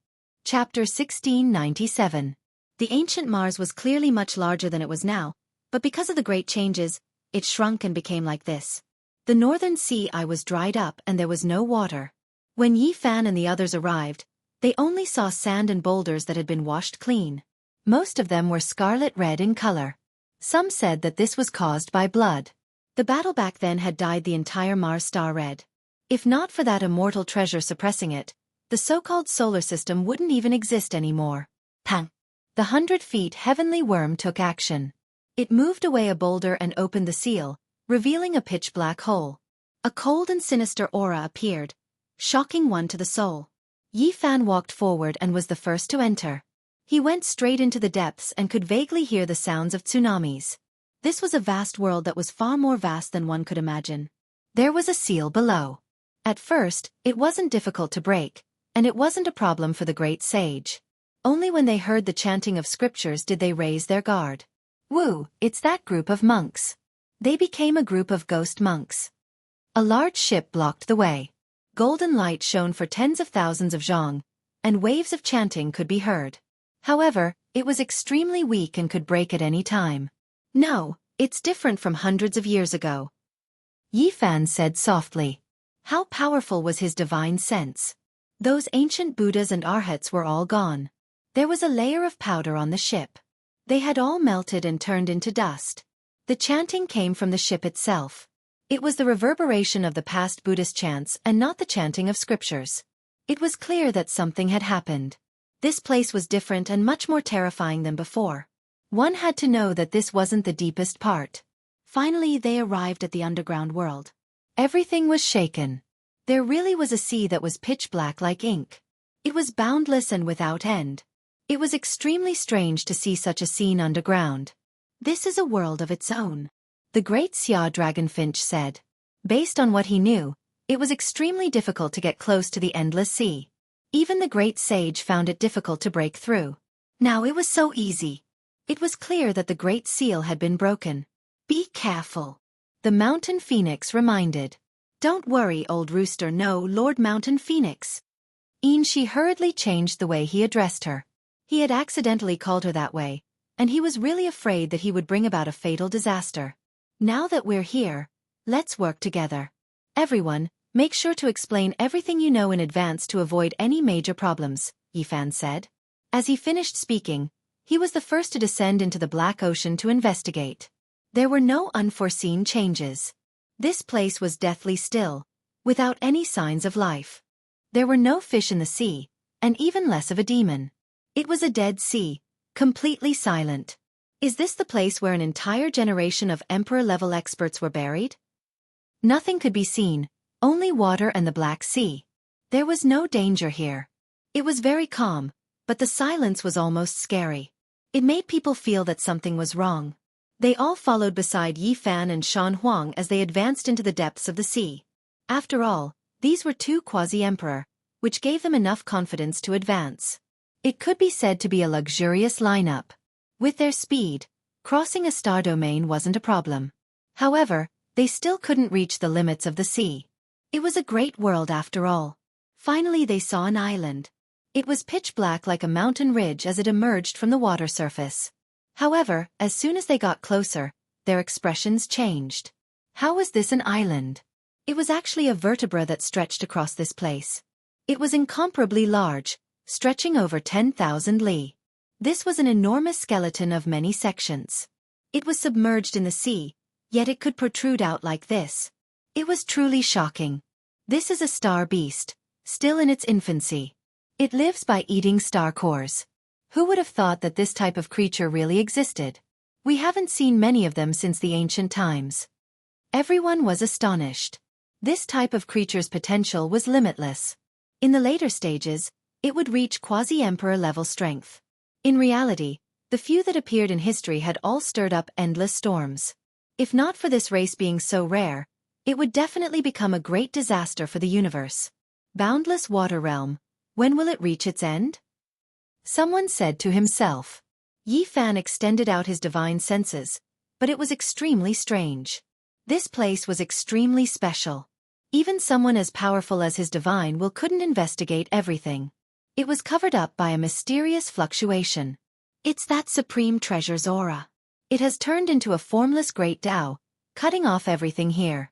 Chapter 1697. The ancient Mars was clearly much larger than it was now, but because of the great changes, it shrunk and became like this. The northern sea was dried up and there was no water. When Yifan and the others arrived, they only saw sand and boulders that had been washed clean. Most of them were scarlet red in color. Some said that this was caused by blood. The battle back then had dyed the entire Mars star red. If not for that immortal treasure suppressing it, the so-called solar system wouldn't even exist anymore. Pang! The 100-feet heavenly worm took action. It moved away a boulder and opened the seal, revealing a pitch-black hole. A cold and sinister aura appeared, shocking one to the soul. Yifan walked forward and was the first to enter. He went straight into the depths and could vaguely hear the sounds of tsunamis. This was a vast world that was far more vast than one could imagine. There was a seal below. At first, it wasn't difficult to break, and it wasn't a problem for the great sage. Only when they heard the chanting of scriptures did they raise their guard. Woo, it's that group of monks. They became a group of ghost monks. A large ship blocked the way. Golden light shone for tens of thousands of zhang, and waves of chanting could be heard. However, it was extremely weak and could break at any time. No, it's different from hundreds of years ago. Yifan said softly. How powerful was his divine sense? Those ancient Buddhas and Arhats were all gone. There was a layer of powder on the ship. They had all melted and turned into dust. The chanting came from the ship itself. It was the reverberation of the past Buddhist chants and not the chanting of scriptures. It was clear that something had happened. This place was different and much more terrifying than before. One had to know that this wasn't the deepest part. Finally, they arrived at the underground world. Everything was shaken. There really was a sea that was pitch black like ink. It was boundless and without end. It was extremely strange to see such a scene underground. This is a world of its own, the great Xia Dragonfinch said. Based on what he knew, it was extremely difficult to get close to the endless sea. Even the great sage found it difficult to break through. Now it was so easy. It was clear that the great seal had been broken. Be careful, the Mountain Phoenix reminded. Don't worry, old rooster. No, Lord Mountain Phoenix. Xianxia hurriedly changed the way he addressed her. He had accidentally called her that way, and he was really afraid that he would bring about a fatal disaster. Now that we're here, let's work together. Everyone, make sure to explain everything you know in advance to avoid any major problems, Yifan said. As he finished speaking, he was the first to descend into the Black Ocean to investigate. There were no unforeseen changes. This place was deathly still, without any signs of life. There were no fish in the sea, and even less of a demon. It was a dead sea, completely silent. Is this the place where an entire generation of Emperor-level experts were buried? Nothing could be seen, only water and the Black Sea. There was no danger here. It was very calm, but the silence was almost scary. It made people feel that something was wrong. They all followed beside Yifan and Shan Huang as they advanced into the depths of the sea. After all, these were two quasi-emperor, which gave them enough confidence to advance. It could be said to be a luxurious lineup. With their speed, crossing a star domain wasn't a problem. However, they still couldn't reach the limits of the sea. It was a great world after all. Finally they saw an island. It was pitch black like a mountain ridge as it emerged from the water surface. However, as soon as they got closer, their expressions changed. How was this an island? It was actually a vertebra that stretched across this place. It was incomparably large, stretching over 10,000 li. This was an enormous skeleton of many sections. It was submerged in the sea, yet it could protrude out like this. It was truly shocking. This is a star beast, still in its infancy. It lives by eating star cores. Who would have thought that this type of creature really existed? We haven't seen many of them since the ancient times. Everyone was astonished. This type of creature's potential was limitless. In the later stages, it would reach quasi-emperor level strength. In reality, the few that appeared in history had all stirred up endless storms. If not for this race being so rare, it would definitely become a great disaster for the universe. Boundless water realm, when will it reach its end? Someone said to himself. Yi Fan extended out his divine senses, but it was extremely strange. This place was extremely special. Even someone as powerful as his divine will couldn't investigate everything. It was covered up by a mysterious fluctuation. It's that supreme treasure's aura. It has turned into a formless great Tao, cutting off everything here.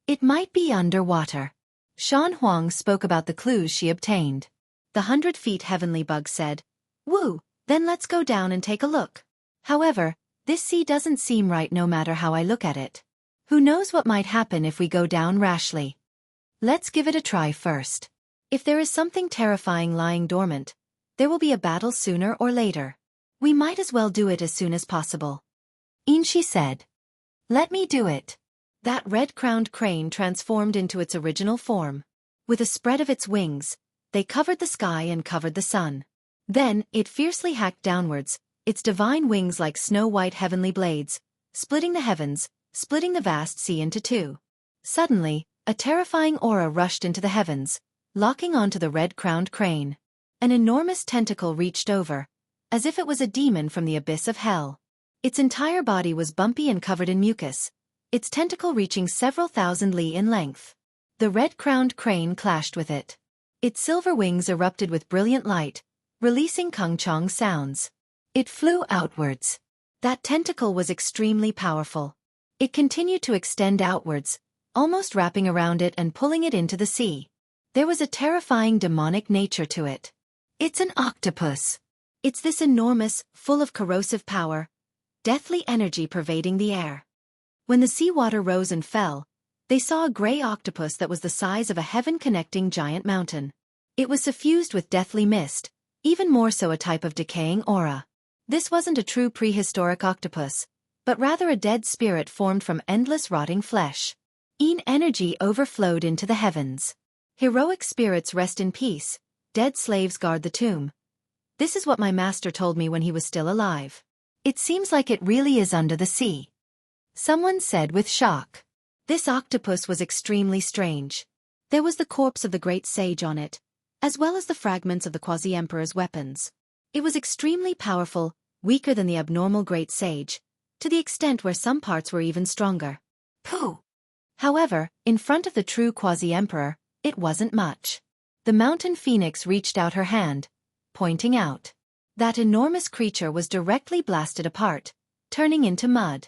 It might be underwater. Shan Huang spoke about the clues she obtained. The 100-feet heavenly bug said, "Woo, then let's go down and take a look. However, this sea doesn't seem right no matter how I look at it. Who knows what might happen if we go down rashly? Let's give it a try first. If there is something terrifying lying dormant, there will be a battle sooner or later. We might as well do it as soon as possible." Xianxia said. "Let me do it." That red-crowned crane transformed into its original form. With a spread of its wings, they covered the sky and covered the sun. Then, it fiercely hacked downwards, its divine wings like snow-white heavenly blades, splitting the heavens, splitting the vast sea into two. Suddenly, a terrifying aura rushed into the heavens, locking onto the red-crowned crane. An enormous tentacle reached over, as if it was a demon from the abyss of hell. Its entire body was bumpy and covered in mucus, its tentacle reaching several thousand li in length. The red-crowned crane clashed with it. Its silver wings erupted with brilliant light, releasing kung-chong sounds. It flew outwards. That tentacle was extremely powerful. It continued to extend outwards, almost wrapping around it and pulling it into the sea. There was a terrifying demonic nature to it. It's an octopus. It's this enormous, full of corrosive power, deathly energy pervading the air. When the seawater rose and fell, they saw a gray octopus that was the size of a heaven-connecting giant mountain. It was suffused with deathly mist, even more so a type of decaying aura. This wasn't a true prehistoric octopus, but rather a dead spirit formed from endless rotting flesh. Energy overflowed into the heavens. Heroic spirits rest in peace, dead slaves guard the tomb. This is what my master told me when he was still alive. It seems like it really is under the sea. Someone said with shock. This octopus was extremely strange. There was the corpse of the great sage on it, as well as the fragments of the quasi-emperor's weapons. It was extremely powerful, weaker than the abnormal great sage, to the extent where some parts were even stronger. Pooh! However, in front of the true quasi-emperor, it wasn't much. The mountain phoenix reached out her hand, pointing out. That enormous creature was directly blasted apart, turning into mud.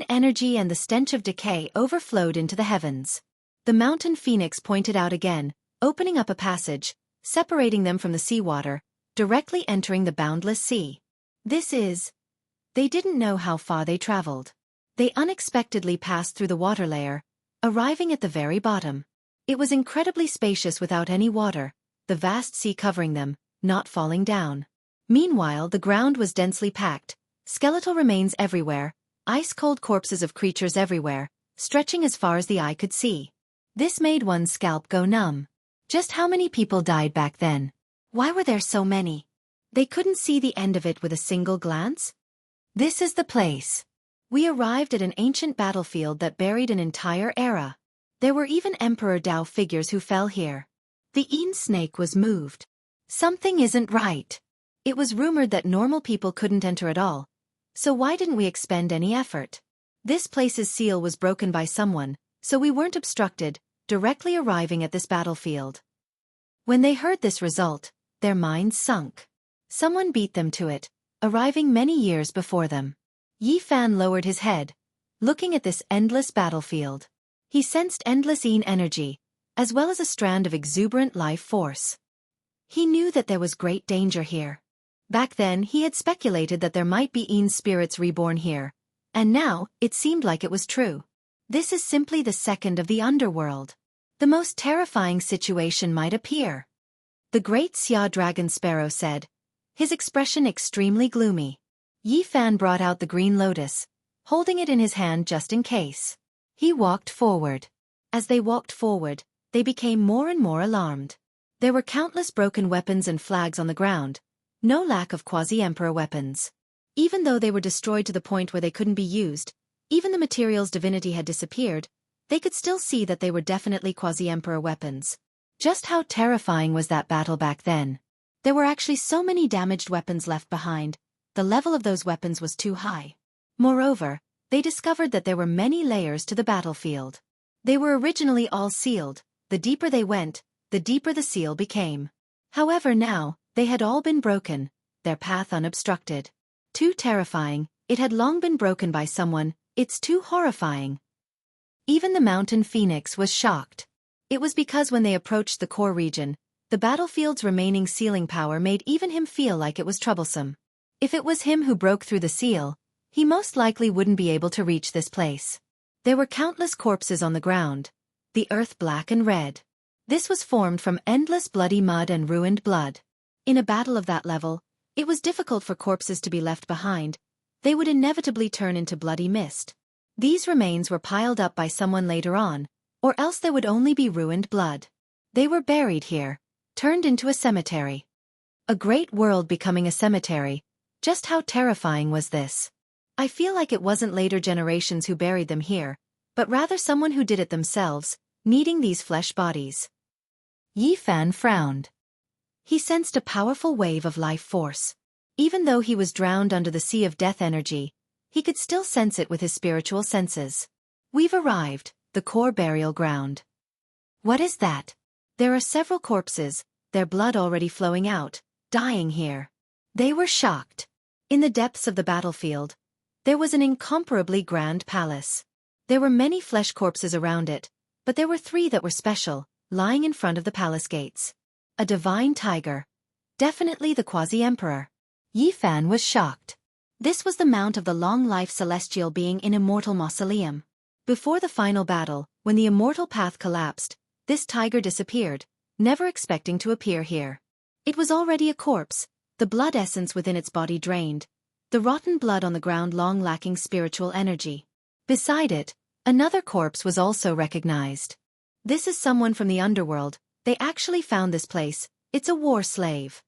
Energy and the stench of decay overflowed into the heavens. The mountain phoenix pointed out again, opening up a passage, separating them from the seawater, directly entering the boundless sea. They didn't know how far they traveled. They unexpectedly passed through the water layer, arriving at the very bottom. It was incredibly spacious without any water, the vast sea covering them, not falling down. Meanwhile, the ground was densely packed, skeletal remains everywhere, ice-cold corpses of creatures everywhere, stretching as far as the eye could see. This made one's scalp go numb. Just how many people died back then? Why were there so many? They couldn't see the end of it with a single glance? This is the place. We arrived at an ancient battlefield that buried an entire era. There were even Emperor Dao figures who fell here. The snake was moved. Something isn't right. It was rumored that normal people couldn't enter at all. So why didn't we expend any effort? This place's seal was broken by someone, so we weren't obstructed, directly arriving at this battlefield. When they heard this result, their minds sunk. Someone beat them to it, arriving many years before them. Yi Fan lowered his head, looking at this endless battlefield. He sensed endless energy, as well as a strand of exuberant life force. He knew that there was great danger here. Back then he had speculated that there might be spirits reborn here, and now it seemed like it was true. This is simply the second of the underworld. The most terrifying situation might appear. The great Xia dragon sparrow said, his expression extremely gloomy. Yi Fan brought out the green lotus, holding it in his hand just in case. He walked forward. As they walked forward, they became more and more alarmed. There were countless broken weapons and flags on the ground, no lack of quasi-emperor weapons. Even though they were destroyed to the point where they couldn't be used, even the material's divinity had disappeared, they could still see that they were definitely quasi-emperor weapons. Just how terrifying was that battle back then? There were actually so many damaged weapons left behind, the level of those weapons was too high. Moreover, they discovered that there were many layers to the battlefield. They were originally all sealed, the deeper they went, the deeper the seal became. However now, they had all been broken, their path unobstructed. Too terrifying, it had long been broken by someone, it's too horrifying. Even the mountain phoenix was shocked. It was because when they approached the core region, the battlefield's remaining sealing power made even him feel like it was troublesome. If it was him who broke through the seal, he most likely wouldn't be able to reach this place. There were countless corpses on the ground, the earth black and red. This was formed from endless bloody mud and ruined blood. In a battle of that level, it was difficult for corpses to be left behind. They would inevitably turn into bloody mist. These remains were piled up by someone later on, or else there would only be ruined blood. They were buried here, turned into a cemetery. A great world becoming a cemetery. Just how terrifying was this? I feel like it wasn't later generations who buried them here, but rather someone who did it themselves, needing these flesh bodies. Yi Fan frowned. He sensed a powerful wave of life force. Even though he was drowned under the sea of death energy, he could still sense it with his spiritual senses. We've arrived, the core burial ground. What is that? There are several corpses, their blood already flowing out, dying here. They were shocked. In the depths of the battlefield, there was an incomparably grand palace. There were many flesh corpses around it, but there were 3 that were special, lying in front of the palace gates. A divine tiger. Definitely the quasi-emperor. Yi Fan was shocked. This was the mount of the long-life celestial being in Immortal Mausoleum. Before the final battle, when the immortal path collapsed, this tiger disappeared, never expecting to appear here. It was already a corpse, the blood essence within its body drained, the rotten blood on the ground long lacking spiritual energy. Beside it, another corpse was also recognized. This is someone from the underworld. They actually found this place, it's a war slave.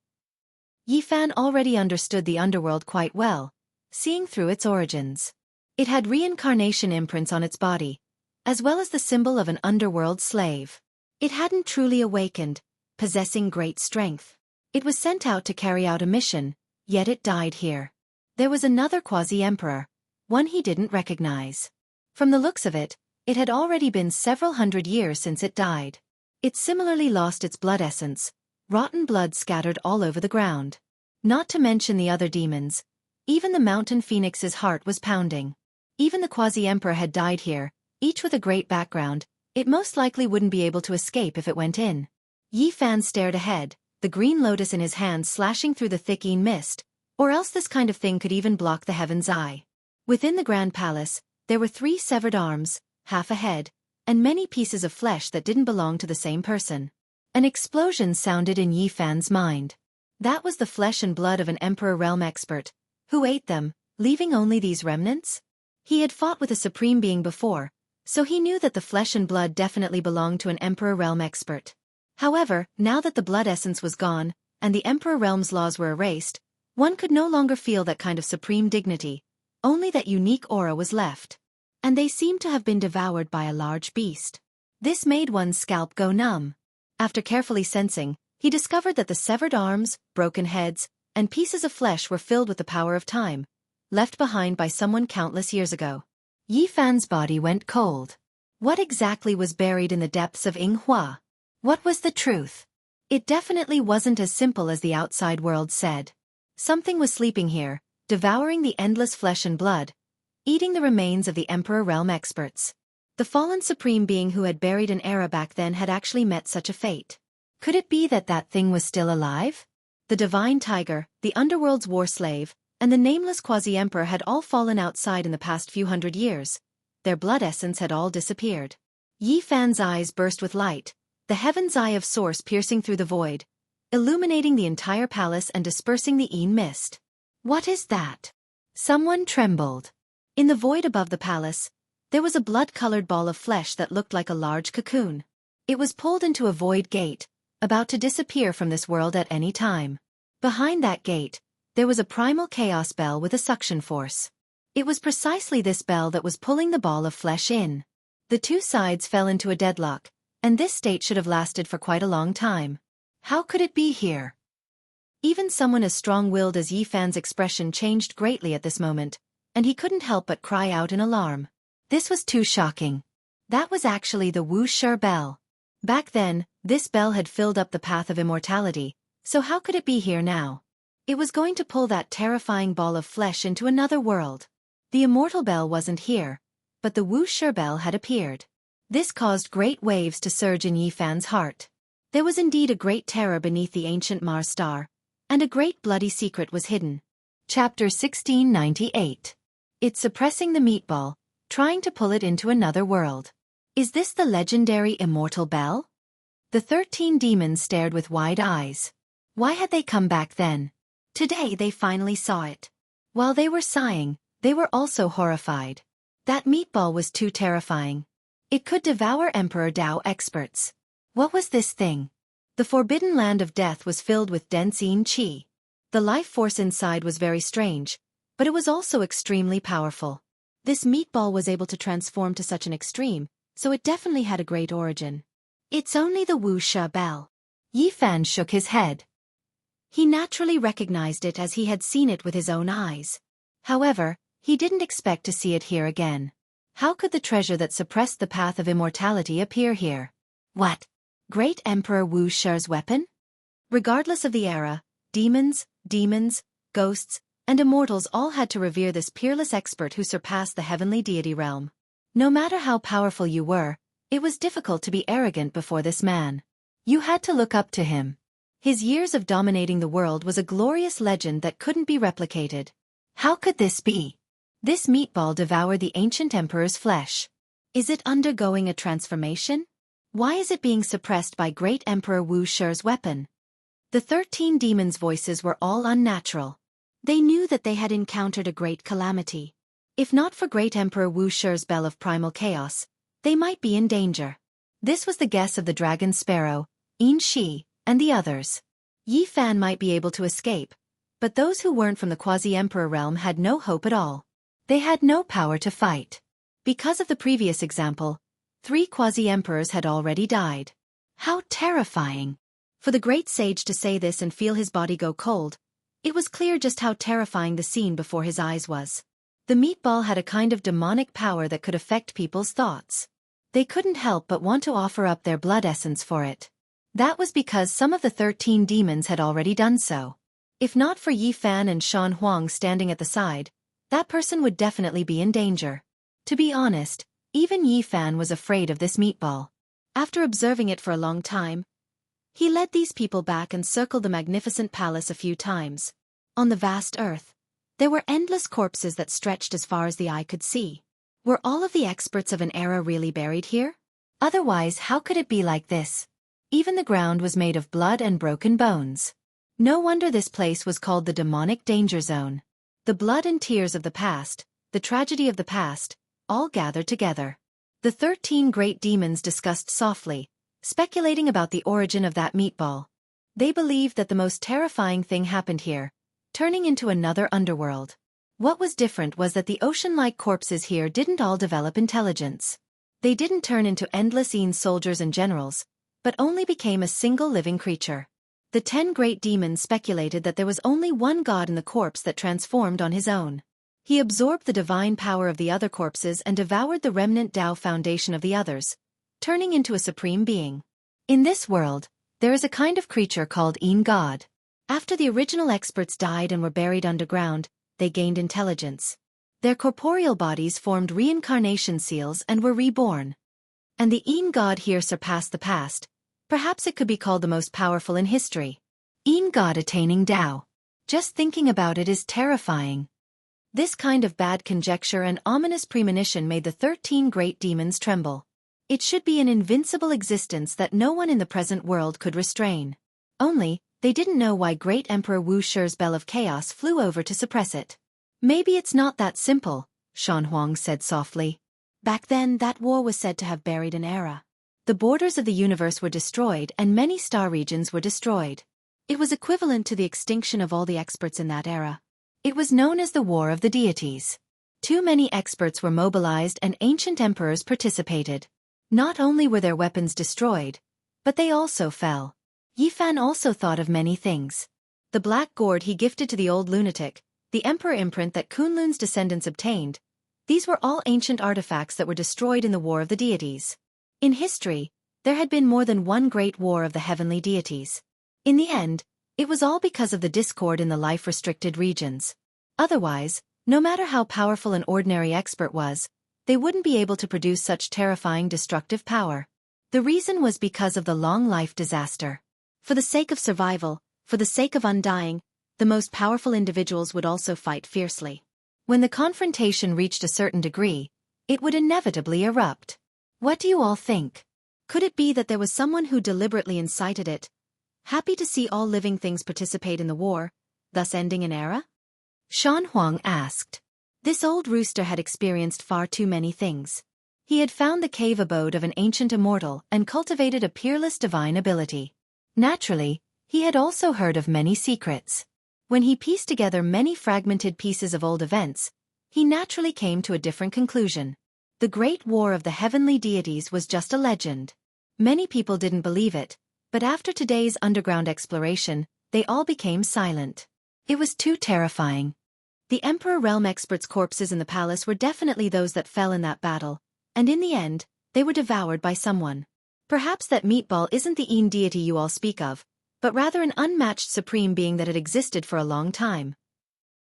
Yi Fan already understood the underworld quite well, seeing through its origins. It had reincarnation imprints on its body, as well as the symbol of an underworld slave. It hadn't truly awakened, possessing great strength. It was sent out to carry out a mission, yet it died here. There was another quasi-emperor, one he didn't recognize. From the looks of it, it had already been several hundred years since it died. It similarly lost its blood essence, rotten blood scattered all over the ground. Not to mention the other demons. Even the mountain phoenix's heart was pounding. Even the quasi-emperor had died here, each with a great background. It most likely wouldn't be able to escape if it went in. Yi Fan stared ahead, the green lotus in his hand slashing through the thick mist, or else this kind of thing could even block the heaven's eye. Within the grand palace, there were 3 severed arms, half a head, and many pieces of flesh that didn't belong to the same person. An explosion sounded in Yi Fan's mind. That was the flesh and blood of an Emperor Realm expert, who ate them, leaving only these remnants? He had fought with a supreme being before, so he knew that the flesh and blood definitely belonged to an Emperor Realm expert. However, now that the blood essence was gone, and the Emperor Realm's laws were erased, one could no longer feel that kind of supreme dignity, only that unique aura was left. And they seemed to have been devoured by a large beast. This made one's scalp go numb. After carefully sensing, he discovered that the severed arms, broken heads, and pieces of flesh were filled with the power of time, left behind by someone countless years ago. Yi Fan's body went cold. What exactly was buried in the depths of Yinghua? What was the truth? It definitely wasn't as simple as the outside world said. Something was sleeping here, devouring the endless flesh and blood, eating the remains of the Emperor Realm experts. The fallen supreme being who had buried an era back then had actually met such a fate. Could it be that that thing was still alive? The divine tiger, the underworld's war slave, and the nameless quasi-emperor had all fallen outside in the past few hundred years. Their blood essence had all disappeared. Yi Fan's eyes burst with light, the heaven's eye of source piercing through the void, illuminating the entire palace and dispersing the mist. What is that? Someone trembled. In the void above the palace, there was a blood-colored ball of flesh that looked like a large cocoon. It was pulled into a void gate, about to disappear from this world at any time. Behind that gate, there was a primal chaos bell with a suction force. It was precisely this bell that was pulling the ball of flesh in. The two sides fell into a deadlock, and this state should have lasted for quite a long time. How could it be here? Even someone as strong-willed as Yi Fan's expression changed greatly at this moment, and he couldn't help but cry out in alarm. This was too shocking. That was actually the Wuxia bell. Back then, this bell had filled up the path of immortality, so how could it be here now? It was going to pull that terrifying ball of flesh into another world. The immortal bell wasn't here, but the Wuxia bell had appeared. This caused great waves to surge in Yi Fan's heart. There was indeed a great terror beneath the ancient Mars star, and a great bloody secret was hidden. Chapter 1698. It's suppressing the meatball, trying to pull it into another world. Is this the legendary immortal bell? The 13 demons stared with wide eyes. Why had they come back then? Today they finally saw it. While they were sighing, they were also horrified. That meatball was too terrifying. It could devour Emperor Dao experts. What was this thing? The forbidden land of death was filled with dense qi. The life force inside was very strange, but it was also extremely powerful. This meatball was able to transform to such an extreme, so it definitely had a great origin. It's only the Wuxia bell. Yi Fan shook his head. He naturally recognized it as he had seen it with his own eyes. However, he didn't expect to see it here again. How could the treasure that suppressed the path of immortality appear here? What? Great Emperor Wuxia's weapon? Regardless of the era, demons, ghosts, and immortals all had to revere this peerless expert who surpassed the heavenly deity realm. No matter how powerful you were, it was difficult to be arrogant before this man. You had to look up to him. His years of dominating the world was a glorious legend that couldn't be replicated. How could this be? This meatball devoured the ancient emperor's flesh. Is it undergoing a transformation? Why is it being suppressed by great Emperor Wuxia's weapon? The 13 demons' voices were all unnatural. They knew that they had encountered a great calamity. If not for great Emperor Wuxia's bell of primal chaos, they might be in danger. This was the guess of the dragon sparrow, Xianxia, and the others. Yi Fan might be able to escape, but those who weren't from the quasi-emperor realm had no hope at all. They had no power to fight. Because of the previous example, 3 quasi-emperors had already died. How terrifying! For the great sage to say this and feel his body go cold, it was clear just how terrifying the scene before his eyes was. The meatball had a kind of demonic power that could affect people's thoughts. They couldn't help but want to offer up their blood essence for it. That was because some of the 13 demons had already done so. If not for Yi Fan and Shan Huang standing at the side, that person would definitely be in danger. To be honest, even Yi Fan was afraid of this meatball. After observing it for a long time, he led these people back and circled the magnificent palace a few times. On the vast earth, there were endless corpses that stretched as far as the eye could see. Were all of the experts of an era really buried here? Otherwise, how could it be like this? Even the ground was made of blood and broken bones. No wonder this place was called the demonic danger zone. The blood and tears of the past, the tragedy of the past, all gathered together. The 13 great demons discussed softly, speculating about the origin of that meatball. They believed that the most terrifying thing happened here, turning into another underworld. What was different was that the ocean-like corpses here didn't all develop intelligence. They didn't turn into endless soldiers and generals, but only became a single living creature. The 10 great demons speculated that there was only one god in the corpse that transformed on his own. He absorbed the divine power of the other corpses and devoured the remnant Tao foundation of the others, turning into a supreme being. In this world, there is a kind of creature called God. After the original experts died and were buried underground, they gained intelligence. Their corporeal bodies formed reincarnation seals and were reborn. And the God here surpassed the past. Perhaps it could be called the most powerful in history. God attaining Tao. Just thinking about it is terrifying. This kind of bad conjecture and ominous premonition made the 13 great demons tremble. It should be an invincible existence that no one in the present world could restrain. Only, they didn't know why Great Emperor Wuxia's bell of chaos flew over to suppress it. Maybe it's not that simple, Shan Huang said softly. Back then, that war was said to have buried an era. The borders of the universe were destroyed and many star regions were destroyed. It was equivalent to the extinction of all the experts in that era. It was known as the War of the Deities. Too many experts were mobilized and ancient emperors participated. Not only were their weapons destroyed, but they also fell. Yi Fan also thought of many things. The black gourd he gifted to the old lunatic, the emperor imprint that Kunlun's descendants obtained, these were all ancient artifacts that were destroyed in the War of the Deities. In history, there had been more than one great war of the heavenly deities. In the end, it was all because of the discord in the life-restricted regions. Otherwise, no matter how powerful an ordinary expert was, they wouldn't be able to produce such terrifying destructive power. The reason was because of the long life disaster. For the sake of survival, for the sake of undying, the most powerful individuals would also fight fiercely. When the confrontation reached a certain degree, it would inevitably erupt. What do you all think? Could it be that there was someone who deliberately incited it, happy to see all living things participate in the war, thus ending an era? Shan Huang asked. This old rooster had experienced far too many things. He had found the cave abode of an ancient immortal and cultivated a peerless divine ability. Naturally, he had also heard of many secrets. When he pieced together many fragmented pieces of old events, he naturally came to a different conclusion. The Great War of the Heavenly Deities was just a legend. Many people didn't believe it, but after today's underground exploration, they all became silent. It was too terrifying. The Emperor Realm experts' corpses in the palace were definitely those that fell in that battle, and in the end, they were devoured by someone. Perhaps that meatball isn't the Een deity you all speak of, but rather an unmatched supreme being that had existed for a long time.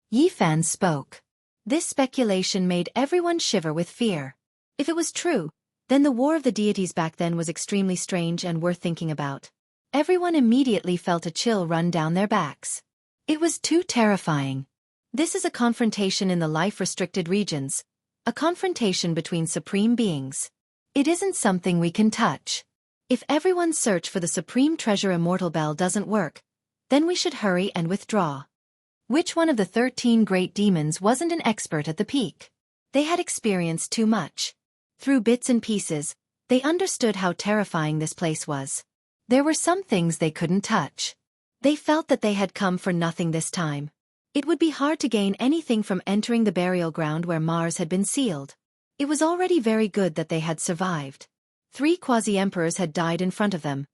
Yi Fan spoke. This speculation made everyone shiver with fear. If it was true, then the War of the Deities back then was extremely strange and worth thinking about. Everyone immediately felt a chill run down their backs. It was too terrifying. This is a confrontation in the life-restricted regions, a confrontation between supreme beings. It isn't something we can touch. If everyone's search for the supreme treasure immortal bell doesn't work, then we should hurry and withdraw. Which one of the 13 great demons wasn't an expert at the peak? They had experienced too much. Through bits and pieces, they understood how terrifying this place was. There were some things they couldn't touch. They felt that they had come for nothing this time. It would be hard to gain anything from entering the burial ground where Mars had been sealed. It was already very good that they had survived. 3 quasi-emperors had died in front of them,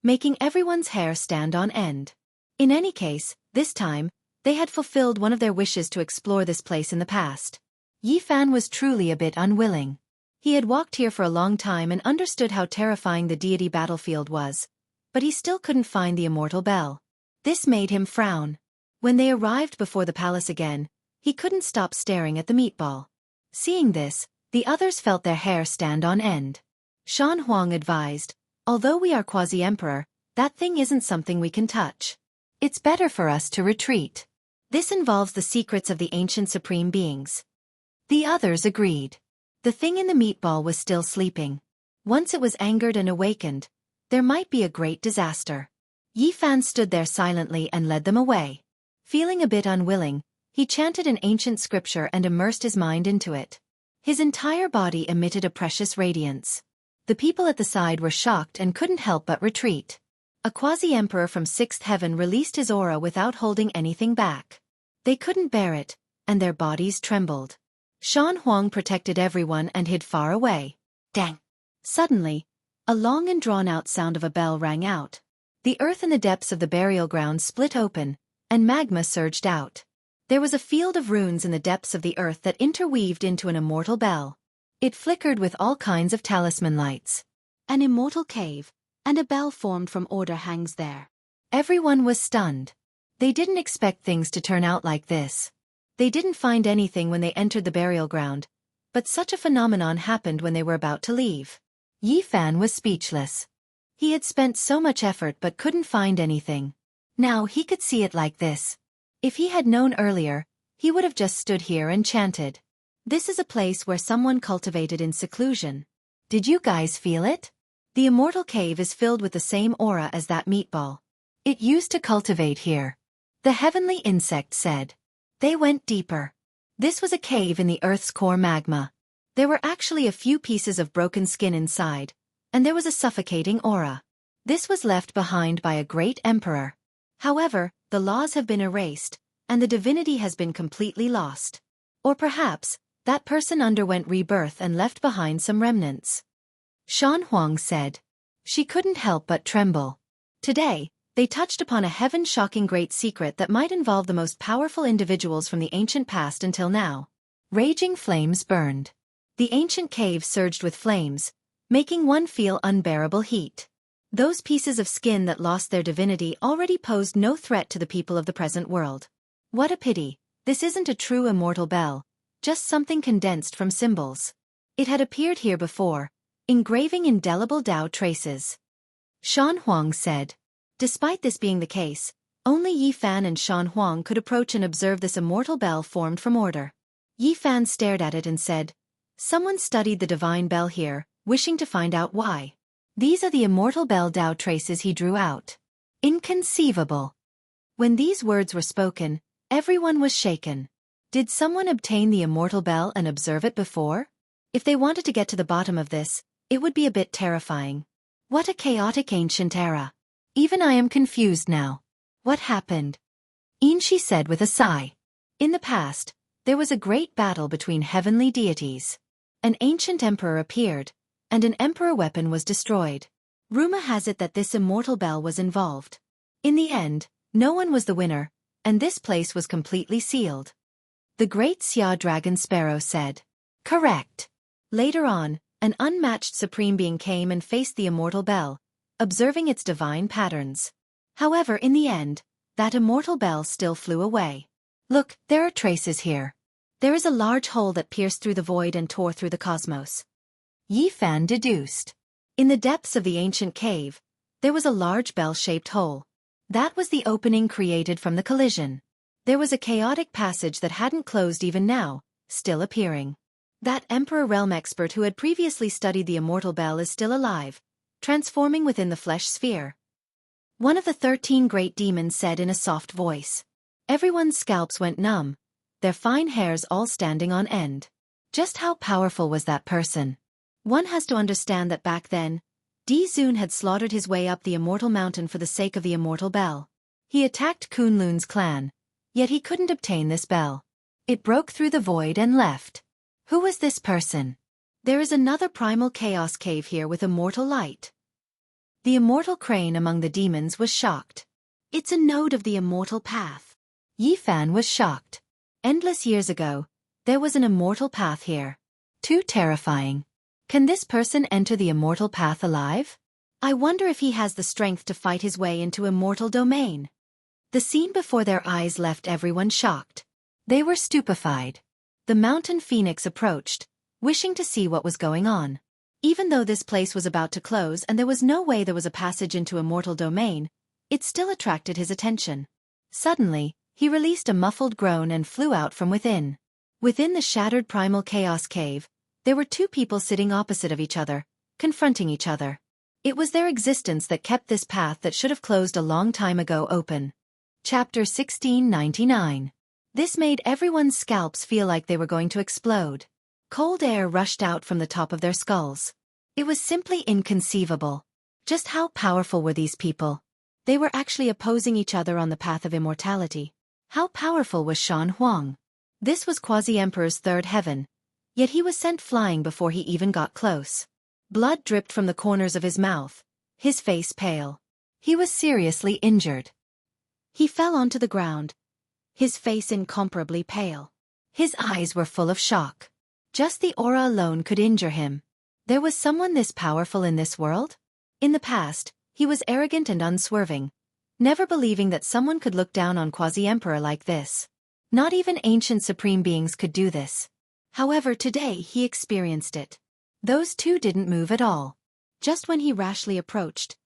making everyone's hair stand on end. In any case, this time, they had fulfilled one of their wishes to explore this place in the past. Yi Fan was truly a bit unwilling. He had walked here for a long time and understood how terrifying the deity battlefield was, but he still couldn't find the immortal bell. This made him frown. When they arrived before the palace again, he couldn't stop staring at the meatball. Seeing this, the others felt their hair stand on end. Shan Huang advised, although we are quasi-emperor, that thing isn't something we can touch. It's better for us to retreat. This involves the secrets of the ancient supreme beings. The others agreed. The thing in the meatball was still sleeping. Once it was angered and awakened, there might be a great disaster. Yi Fan stood there silently and led them away. Feeling a bit unwilling, he chanted an ancient scripture and immersed his mind into it. His entire body emitted a precious radiance. The people at the side were shocked and couldn't help but retreat. A quasi-emperor from 6th heaven released his aura without holding anything back. They couldn't bear it, and their bodies trembled. Shan Huang protected everyone and hid far away. Dang! Suddenly, a long and drawn-out sound of a bell rang out. The earth in the depths of the burial ground split open, and magma surged out. There was a field of runes in the depths of the earth that interweaved into an immortal bell. It flickered with all kinds of talisman lights. An immortal cave, and a bell formed from order hangs there. Everyone was stunned. They didn't expect things to turn out like this. They didn't find anything when they entered the burial ground, but such a phenomenon happened when they were about to leave. Yi Fan was speechless. He had spent so much effort but couldn't find anything. Now he could see it like this. If he had known earlier, he would have just stood here and chanted. This is a place where someone cultivated in seclusion. Did you guys feel it? The immortal cave is filled with the same aura as that meatball. It used to cultivate here. The heavenly insect said. They went deeper. This was a cave in the Earth's core magma. There were actually a few pieces of broken skin inside, and there was a suffocating aura. This was left behind by a great emperor. However, the laws have been erased, and the divinity has been completely lost. Or perhaps, that person underwent rebirth and left behind some remnants. Xianxia said. She couldn't help but tremble. Today, they touched upon a heaven-shocking great secret that might involve the most powerful individuals from the ancient past until now. Raging flames burned. The ancient cave surged with flames, making one feel unbearable heat. Those pieces of skin that lost their divinity already posed no threat to the people of the present world. What a pity, this isn't a true immortal bell, just something condensed from symbols. It had appeared here before, engraving indelible Tao traces. Xianxia said. Despite this being the case, only Yifan and Xianxia could approach and observe this immortal bell formed from order. Yifan stared at it and said, "Someone studied the divine bell here, wishing to find out why. These are the immortal bell Tao traces he drew out." Inconceivable. When these words were spoken, everyone was shaken. Did someone obtain the immortal bell and observe it before? If they wanted to get to the bottom of this, it would be a bit terrifying. What a chaotic ancient era. Even I am confused now. What happened? Xianxia said with a sigh. In the past, there was a great battle between heavenly deities. An ancient emperor appeared, and an emperor weapon was destroyed. Rumor has it that this immortal bell was involved. In the end, no one was the winner, and this place was completely sealed. The great Xia dragon sparrow said. Correct. Later on, an unmatched supreme being came and faced the immortal bell, observing its divine patterns. However, in the end, that immortal bell still flew away. Look, there are traces here. There is a large hole that pierced through the void and tore through the cosmos. Yifan deduced. In the depths of the ancient cave, there was a large bell-shaped hole. That was the opening created from the collision. There was a chaotic passage that hadn't closed even now, still appearing. That Emperor Realm expert who had previously studied the immortal bell is still alive, transforming within the flesh sphere. One of the 13 great demons said in a soft voice. Everyone's scalps went numb, their fine hairs all standing on end. Just how powerful was that person? One has to understand that back then, Di Zun had slaughtered his way up the immortal mountain for the sake of the immortal bell. He attacked Kunlun's clan, yet he couldn't obtain this bell. It broke through the void and left. Who was this person? There is another primal chaos cave here with immortal light. The immortal crane among the demons was shocked. It's a node of the immortal path. Yifan was shocked. Endless years ago, there was an immortal path here. Too terrifying. Can this person enter the immortal path alive? I wonder if he has the strength to fight his way into immortal domain. The scene before their eyes left everyone shocked. They were stupefied. The mountain phoenix approached, wishing to see what was going on. Even though this place was about to close and there was no way there was a passage into immortal domain, it still attracted his attention. Suddenly, he released a muffled groan and flew out from within. Within the shattered primal chaos cave, there were two people sitting opposite of each other, confronting each other. It was their existence that kept this path that should have closed a long time ago open. Chapter 1699. This made everyone's scalps feel like they were going to explode. Cold air rushed out from the top of their skulls. It was simply inconceivable. Just how powerful were these people? They were actually opposing each other on the path of immortality. How powerful was Xianxia? This was Quasi-Emperor's third heaven, yet he was sent flying before he even got close. Blood dripped from the corners of his mouth, his face pale. He was seriously injured. He fell onto the ground, his face incomparably pale. His eyes were full of shock. Just the aura alone could injure him. There was someone this powerful in this world? In the past, he was arrogant and unswerving, never believing that someone could look down on Quasi-Emperor like this. Not even ancient supreme beings could do this. However, today he experienced it. Those two didn't move at all. Just when he rashly approached,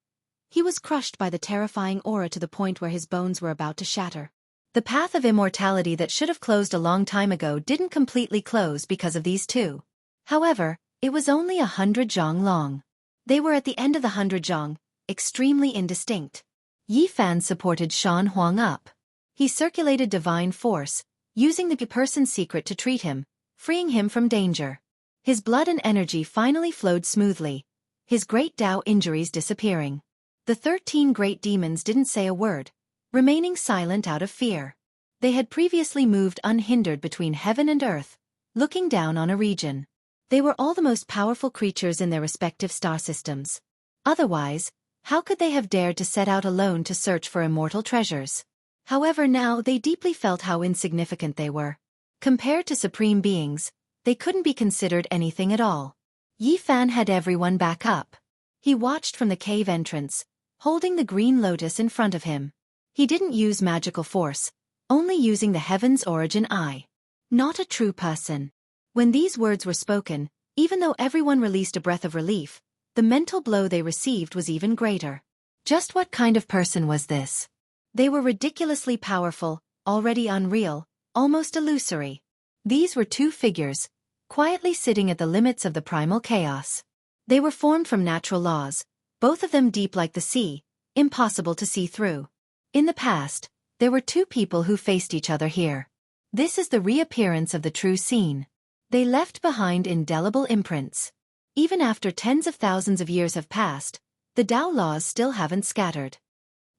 he was crushed by the terrifying aura to the point where his bones were about to shatter. The path of immortality that should have closed a long time ago didn't completely close because of these two. However, It was only 100 zhang long. They were at the end of the 100 zhang, extremely indistinct. Yi Fan supported Shan Huang up. He circulated divine force, using the person's secret to treat him, freeing him from danger. His blood and energy finally flowed smoothly, his great Tao injuries disappearing. The 13 great demons didn't say a word, remaining silent out of fear. They had previously moved unhindered between heaven and earth, looking down on a region. They were all the most powerful creatures in their respective star systems. Otherwise, how could they have dared to set out alone to search for immortal treasures? However, now they deeply felt how insignificant they were. Compared to supreme beings, they couldn't be considered anything at all. Yi Fan had everyone back up. He watched from the cave entrance, holding the green lotus in front of him. He didn't use magical force, only using the heaven's origin eye. Not a true person. When these words were spoken, even though everyone released a breath of relief, the mental blow they received was even greater. Just what kind of person was this? They were ridiculously powerful, already unreal, almost illusory. These were two figures, quietly sitting at the limits of the primal chaos. They were formed from natural laws, both of them deep like the sea, impossible to see through. In the past, there were two people who faced each other here. This is the reappearance of the true scene. They left behind indelible imprints. Even after tens of thousands of years have passed, the Tao laws still haven't scattered.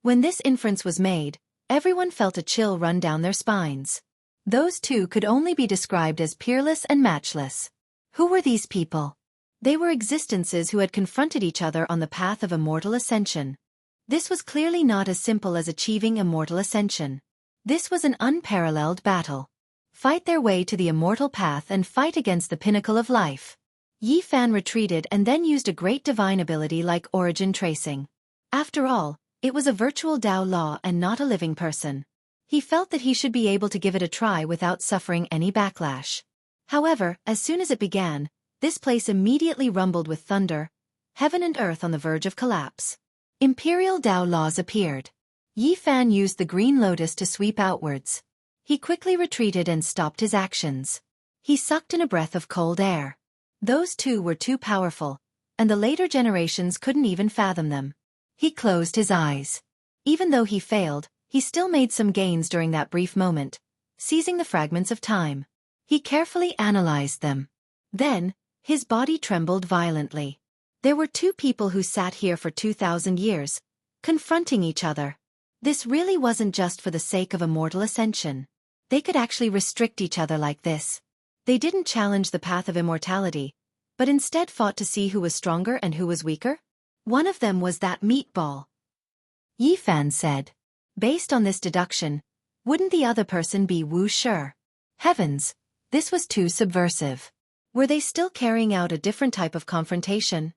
When this inference was made, everyone felt a chill run down their spines. Those two could only be described as peerless and matchless. Who were these people? They were existences who had confronted each other on the path of immortal ascension. This was clearly not as simple as achieving immortal ascension. This was an unparalleled battle. Fight their way to the immortal path and fight against the pinnacle of life. Yi Fan retreated and then used a great divine ability like origin tracing. After all, it was a virtual Tao law and not a living person. He felt that he should be able to give it a try without suffering any backlash. However, as soon as it began, this place immediately rumbled with thunder, heaven and earth on the verge of collapse. Imperial Tao laws appeared. Yi Fan used the green lotus to sweep outwards. He quickly retreated and stopped his actions. He sucked in a breath of cold air. Those two were too powerful, and the later generations couldn't even fathom them. He closed his eyes. Even though he failed, he still made some gains during that brief moment, seizing the fragments of time. He carefully analyzed them. Then, his body trembled violently. There were two people who sat here for 2,000 years, confronting each other. This really wasn't just for the sake of immortal ascension. They could actually restrict each other like this. They didn't challenge the path of immortality, but instead fought to see who was stronger and who was weaker. One of them was that meatball. Yi Fan said. Based on this deduction, wouldn't the other person be Wuxia? Heavens, this was too subversive. Were they still carrying out a different type of confrontation?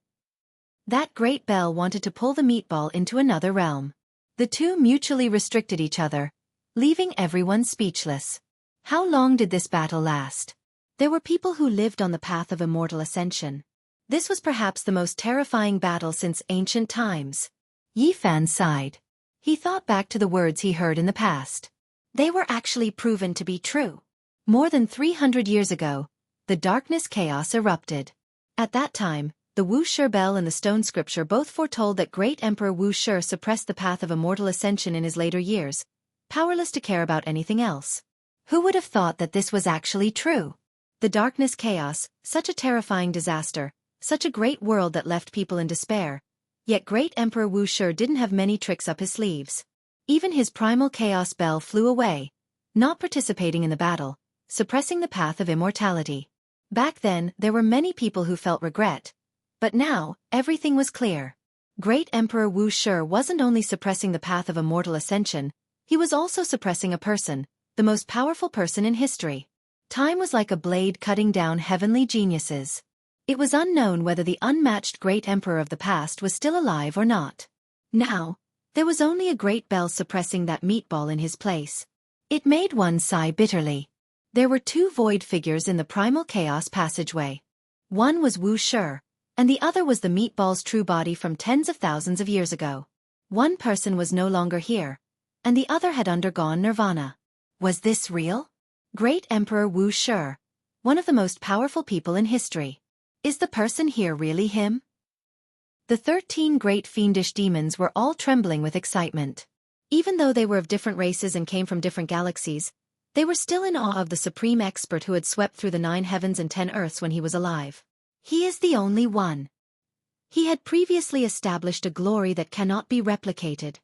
That great bell wanted to pull the meatball into another realm. The two mutually restricted each other, leaving everyone speechless. How long did this battle last? There were people who lived on the path of immortal ascension. This was perhaps the most terrifying battle since ancient times. Yi Fan sighed. He thought back to the words he heard in the past. They were actually proven to be true. More than 300 years ago, the darkness chaos erupted. At that time, the Wuxia bell and the stone scripture both foretold that great Emperor Wuxia suppressed the path of immortal ascension in his later years, powerless to care about anything else. Who would have thought that this was actually true? The darkness chaos, such a terrifying disaster, such a great world that left people in despair. Yet great Emperor Wuxia didn't have many tricks up his sleeves. Even his primal chaos bell flew away, not participating in the battle, suppressing the path of immortality. Back then, there were many people who felt regret. But now, everything was clear. Great Emperor Wuxia wasn't only suppressing the path of immortal ascension, he was also suppressing a person, the most powerful person in history. Time was like a blade cutting down heavenly geniuses. It was unknown whether the unmatched great emperor of the past was still alive or not. Now, there was only a great bell suppressing that meatball in his place. It made one sigh bitterly. There were two void figures in the primal chaos passageway. One was Wuxia, and the other was the meatball's true body from tens of thousands of years ago. One person was no longer here, and the other had undergone nirvana. Was this real? Great Emperor Wuxia, one of the most powerful people in history. Is the person here really him? The 13 great fiendish demons were all trembling with excitement. Even though they were of different races and came from different galaxies, they were still in awe of the supreme expert who had swept through the 9 heavens and 10 earths when he was alive. He is the only one. He had previously established a glory that cannot be replicated.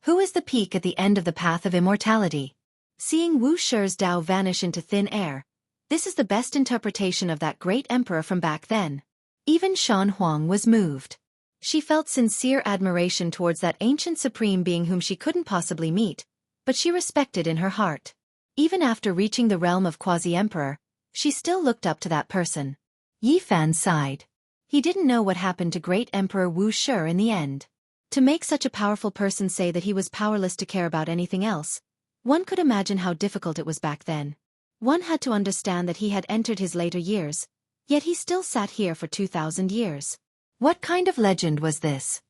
Who is the peak at the end of the path of immortality? Seeing Wu Shi's Tao vanish into thin air, this is the best interpretation of that great emperor from back then. Even Shan Huang was moved. She felt sincere admiration towards that ancient supreme being whom she couldn't possibly meet, but she respected in her heart. Even after reaching the realm of quasi-emperor, she still looked up to that person. Yi Fan sighed. He didn't know what happened to great Emperor Wu Shi in the end. To make such a powerful person say that he was powerless to care about anything else, one could imagine how difficult it was back then. One had to understand that he had entered his later years, yet he still sat here for 2,000 years. What kind of legend was this?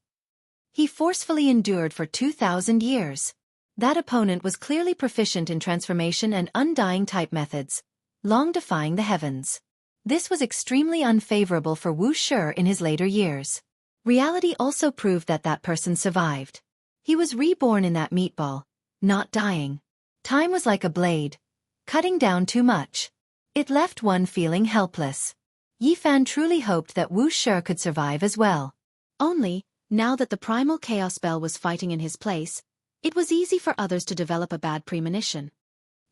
He forcefully endured for 2,000 years. That opponent was clearly proficient in transformation and undying type methods, long defying the heavens. This was extremely unfavorable for Wu Shi in his later years. Reality also proved that that person survived. He was reborn in that meatball, not dying. Time was like a blade, cutting down too much. It left one feeling helpless. Yi Fan truly hoped that Wu Shi could survive as well. Only, now that the primal chaos bell was fighting in his place, it was easy for others to develop a bad premonition.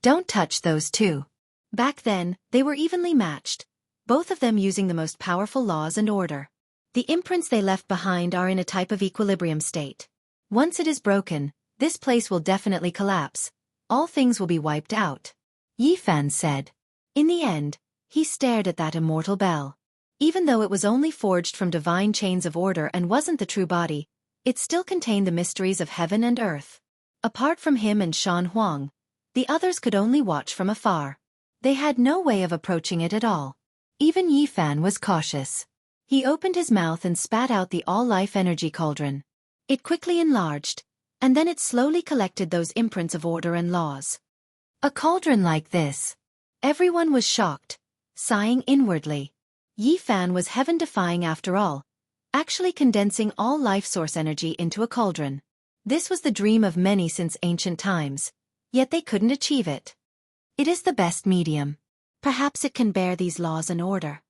Don't touch those two. Back then, they were evenly matched, both of them using the most powerful laws and order. The imprints they left behind are in a type of equilibrium state. Once it is broken, this place will definitely collapse. All things will be wiped out. Yi Fan said. In the end, he stared at that immortal bell. Even though it was only forged from divine chains of order and wasn't the true body, it still contained the mysteries of heaven and earth. Apart from him and Shan Huang, the others could only watch from afar. They had no way of approaching it at all. Even Yi Fan was cautious. He opened his mouth and spat out the all-life energy cauldron. It quickly enlarged, and then it slowly collected those imprints of order and laws. A cauldron like this. Everyone was shocked, sighing inwardly. Yi Fan was heaven-defying after all, actually condensing all life source energy into a cauldron. This was the dream of many since ancient times, yet they couldn't achieve it. It is the best medium. Perhaps it can bear these laws and order.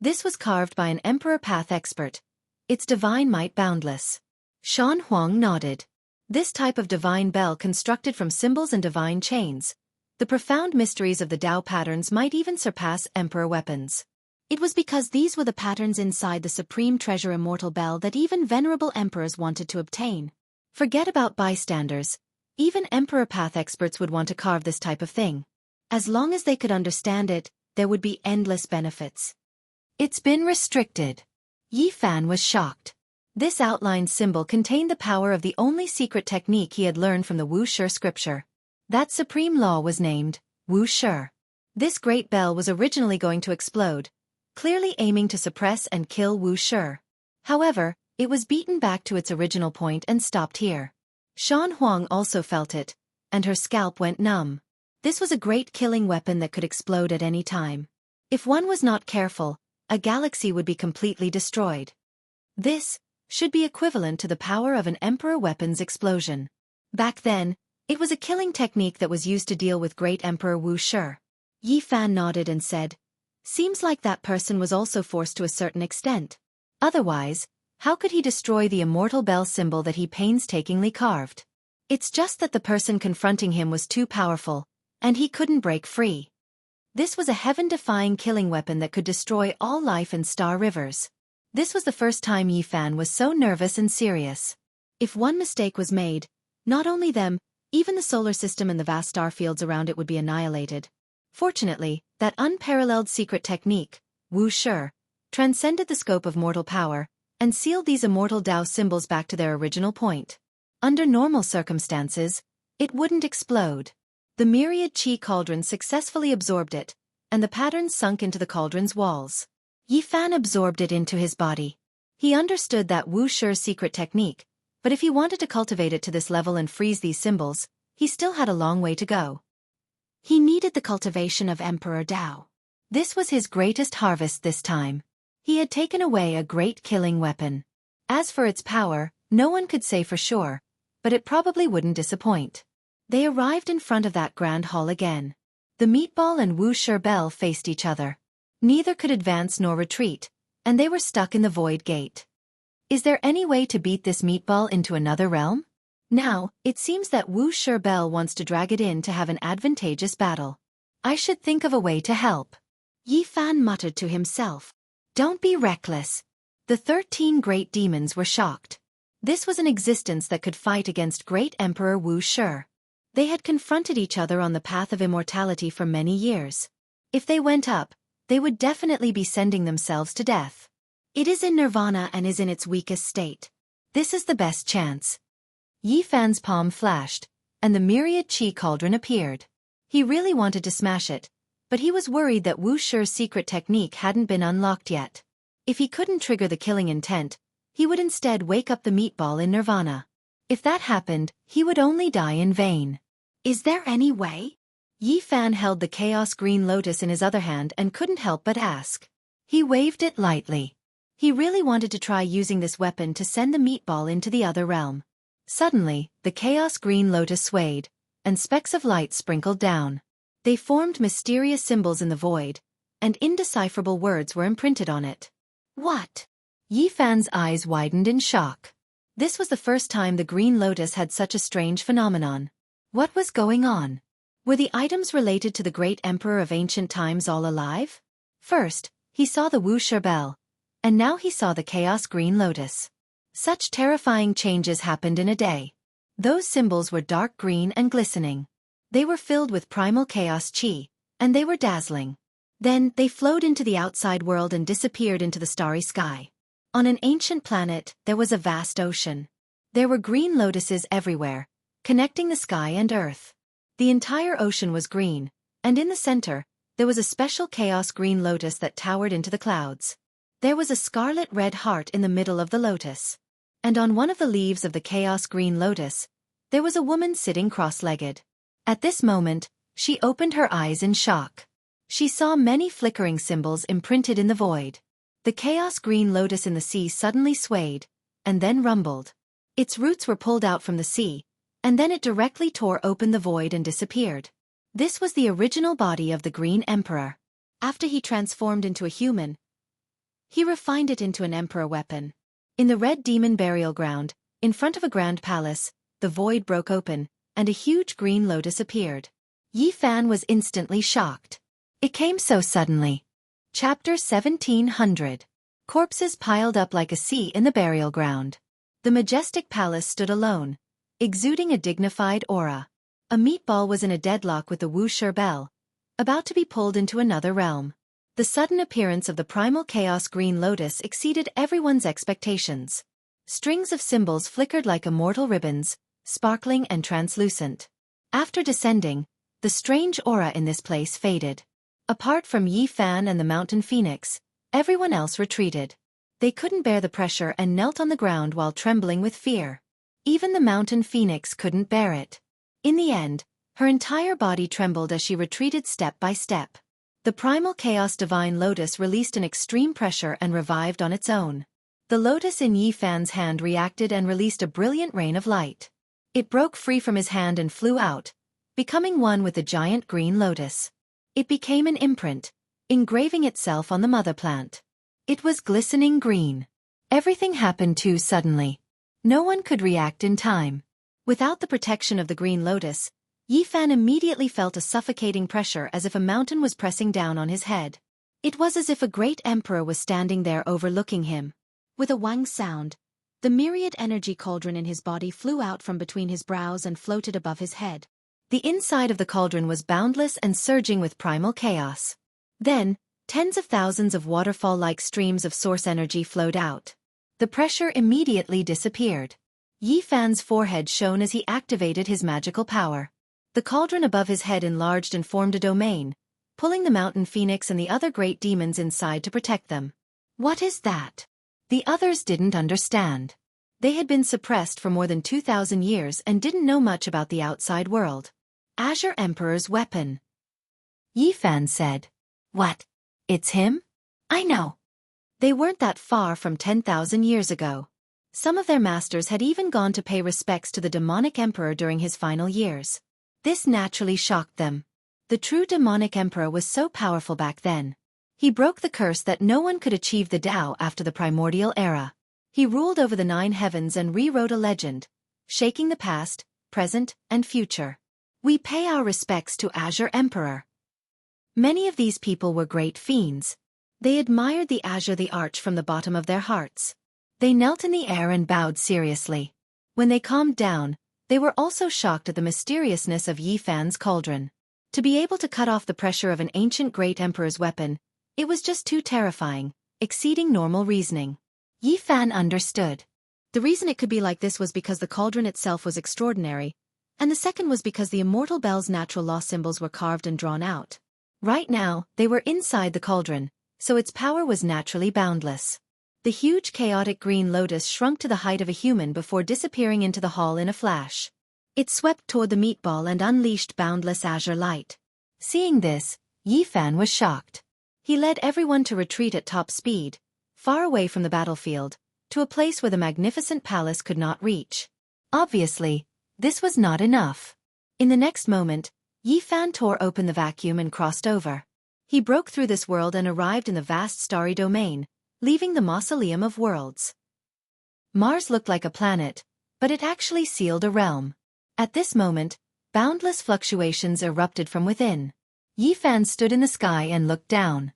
This was carved by an Emperor Path expert, its divine might boundless. Shan Huang nodded. This type of divine bell constructed from symbols and divine chains. The profound mysteries of the Tao patterns might even surpass Emperor weapons. It was because these were the patterns inside the supreme treasure immortal bell that even venerable emperors wanted to obtain. Forget about bystanders. Even Emperor Path experts would want to carve this type of thing. As long as they could understand it, there would be endless benefits. It's been restricted. Yi Fan was shocked. This outlined symbol contained the power of the only secret technique he had learned from the Wu Shi scripture. That supreme law was named Wu Shi. This great bell was originally going to explode, clearly aiming to suppress and kill Wu Shi. However, it was beaten back to its original point and stopped here. Shan Huang also felt it, and her scalp went numb. This was a great killing weapon that could explode at any time. If one was not careful, a galaxy would be completely destroyed. This should be equivalent to the power of an Emperor weapon's explosion. Back then, it was a killing technique that was used to deal with great Emperor Wu Shi. Yi Fan nodded and said, "Seems like that person was also forced to a certain extent. Otherwise, how could he destroy the immortal bell symbol that he painstakingly carved? It's just that the person confronting him was too powerful, and he couldn't break free. This was a heaven-defying killing weapon that could destroy all life and star rivers." This was the first time Yi Fan was so nervous and serious. If one mistake was made, not only them, even the solar system and the vast star fields around it would be annihilated. Fortunately, that unparalleled secret technique, Wu Shi, transcended the scope of mortal power, and sealed these immortal Tao symbols back to their original point. Under normal circumstances, it wouldn't explode. The myriad qi cauldron successfully absorbed it, and the patterns sunk into the cauldron's walls. Yi Fan absorbed it into his body. He understood that Wu Shi's secret technique, but if he wanted to cultivate it to this level and freeze these symbols, he still had a long way to go. He needed the cultivation of Emperor Tao. This was his greatest harvest this time. He had taken away a great killing weapon. As for its power, no one could say for sure, but it probably wouldn't disappoint. They arrived in front of that grand hall again. The meatball and Wuxia faced each other. Neither could advance nor retreat, and they were stuck in the void gate. Is there any way to beat this meatball into another realm? Now, it seems that Wuxia wants to drag it in to have an advantageous battle. I should think of a way to help. Yi Fan muttered to himself. Don't be reckless. The 13 great demons were shocked. This was an existence that could fight against great Emperor Wuxia. They had confronted each other on the path of immortality for many years. If they went up, they would definitely be sending themselves to death. It is in nirvana and is in its weakest state. This is the best chance. Yi Fan's palm flashed, and the myriad chi cauldron appeared. He really wanted to smash it, but he was worried that Wuxia's secret technique hadn't been unlocked yet. If he couldn't trigger the killing intent, he would instead wake up the meatball in nirvana. If that happened, he would only die in vain. Is there any way? Yi Fan held the Chaos Green Lotus in his other hand and couldn't help but ask. He waved it lightly. He really wanted to try using this weapon to send the meatball into the other realm. Suddenly, the Chaos Green Lotus swayed, and specks of light sprinkled down. They formed mysterious symbols in the void, and indecipherable words were imprinted on it. What? Yi Fan's eyes widened in shock. This was the first time the Green Lotus had such a strange phenomenon. What was going on? Were the items related to the great emperor of ancient times all alive? First, he saw the Wuxia, and now he saw the Chaos Green Lotus. Such terrifying changes happened in a day. Those symbols were dark green and glistening. They were filled with primal chaos chi, and they were dazzling. Then, they flowed into the outside world and disappeared into the starry sky. On an ancient planet, there was a vast ocean. There were green lotuses everywhere, connecting the sky and earth. The entire ocean was green, and in the center, there was a special chaos green lotus that towered into the clouds. There was a scarlet-red heart in the middle of the lotus. And on one of the leaves of the chaos green lotus, there was a woman sitting cross-legged. At this moment, she opened her eyes in shock. She saw many flickering symbols imprinted in the void. The chaos green lotus in the sea suddenly swayed, and then rumbled. Its roots were pulled out from the sea, and then it directly tore open the void and disappeared. This was the original body of the Green Emperor. After he transformed into a human, he refined it into an emperor weapon. In the red demon burial ground, in front of a grand palace, the void broke open, and a huge green lotus appeared. Yi Fan was instantly shocked. It came so suddenly. Chapter 1700. Corpses piled up like a sea in the burial ground. The majestic palace stood alone, exuding a dignified aura. A meatball was in a deadlock with the Wuxia, about to be pulled into another realm. The sudden appearance of the primal chaos green lotus exceeded everyone's expectations. Strings of symbols flickered like immortal ribbons, sparkling and translucent. After descending, the strange aura in this place faded. Apart from Yi Fan and the mountain phoenix, everyone else retreated. They couldn't bear the pressure and knelt on the ground while trembling with fear. Even the mountain phoenix couldn't bear it. In the end, her entire body trembled as she retreated step by step. The primal chaos divine lotus released an extreme pressure and revived on its own. The lotus in Yi Fan's hand reacted and released a brilliant rain of light. It broke free from his hand and flew out, becoming one with the giant green lotus. It became an imprint, engraving itself on the mother plant. It was glistening green. Everything happened too suddenly. No one could react in time. Without the protection of the green lotus, Yi Fan immediately felt a suffocating pressure as if a mountain was pressing down on his head. It was as if a great emperor was standing there overlooking him. With a wang sound, the myriad energy cauldron in his body flew out from between his brows and floated above his head. The inside of the cauldron was boundless and surging with primal chaos. Then, tens of thousands of waterfall-like streams of source energy flowed out. The pressure immediately disappeared. Yi Fan's forehead shone as he activated his magical power. The cauldron above his head enlarged and formed a domain, pulling the mountain phoenix and the other great demons inside to protect them. What is that? The others didn't understand. They had been suppressed for more than 2,000 years and didn't know much about the outside world. Azure Emperor's weapon. Yi Fan said. What? It's him? I know. They weren't that far from 10,000 years ago. Some of their masters had even gone to pay respects to the demonic emperor during his final years. This naturally shocked them. The true demonic emperor was so powerful back then. He broke the curse that no one could achieve the Tao after the primordial era. He ruled over the 9 heavens and rewrote a legend, shaking the past, present, and future. We pay our respects to Azure Emperor. Many of these people were great fiends. They admired the Azure the Arch from the bottom of their hearts. They knelt in the air and bowed seriously. When they calmed down, they were also shocked at the mysteriousness of Yi Fan's cauldron. To be able to cut off the pressure of an ancient great emperor's weapon, it was just too terrifying, exceeding normal reasoning. Yi Fan understood. The reason it could be like this was because the cauldron itself was extraordinary, and the second was because the immortal bell's natural law symbols were carved and drawn out. Right now, they were inside the cauldron, so its power was naturally boundless. The huge chaotic green lotus shrunk to the height of a human before disappearing into the hall in a flash. It swept toward the meatball and unleashed boundless azure light. Seeing this, Yi Fan was shocked. He led everyone to retreat at top speed, far away from the battlefield, to a place where the magnificent palace could not reach. Obviously, this was not enough. In the next moment, Yi Fan tore open the vacuum and crossed over. He broke through this world and arrived in the vast starry domain, leaving the Mausoleum of Worlds. Mars looked like a planet, but it actually sealed a realm. At this moment, boundless fluctuations erupted from within. Yi Fan stood in the sky and looked down.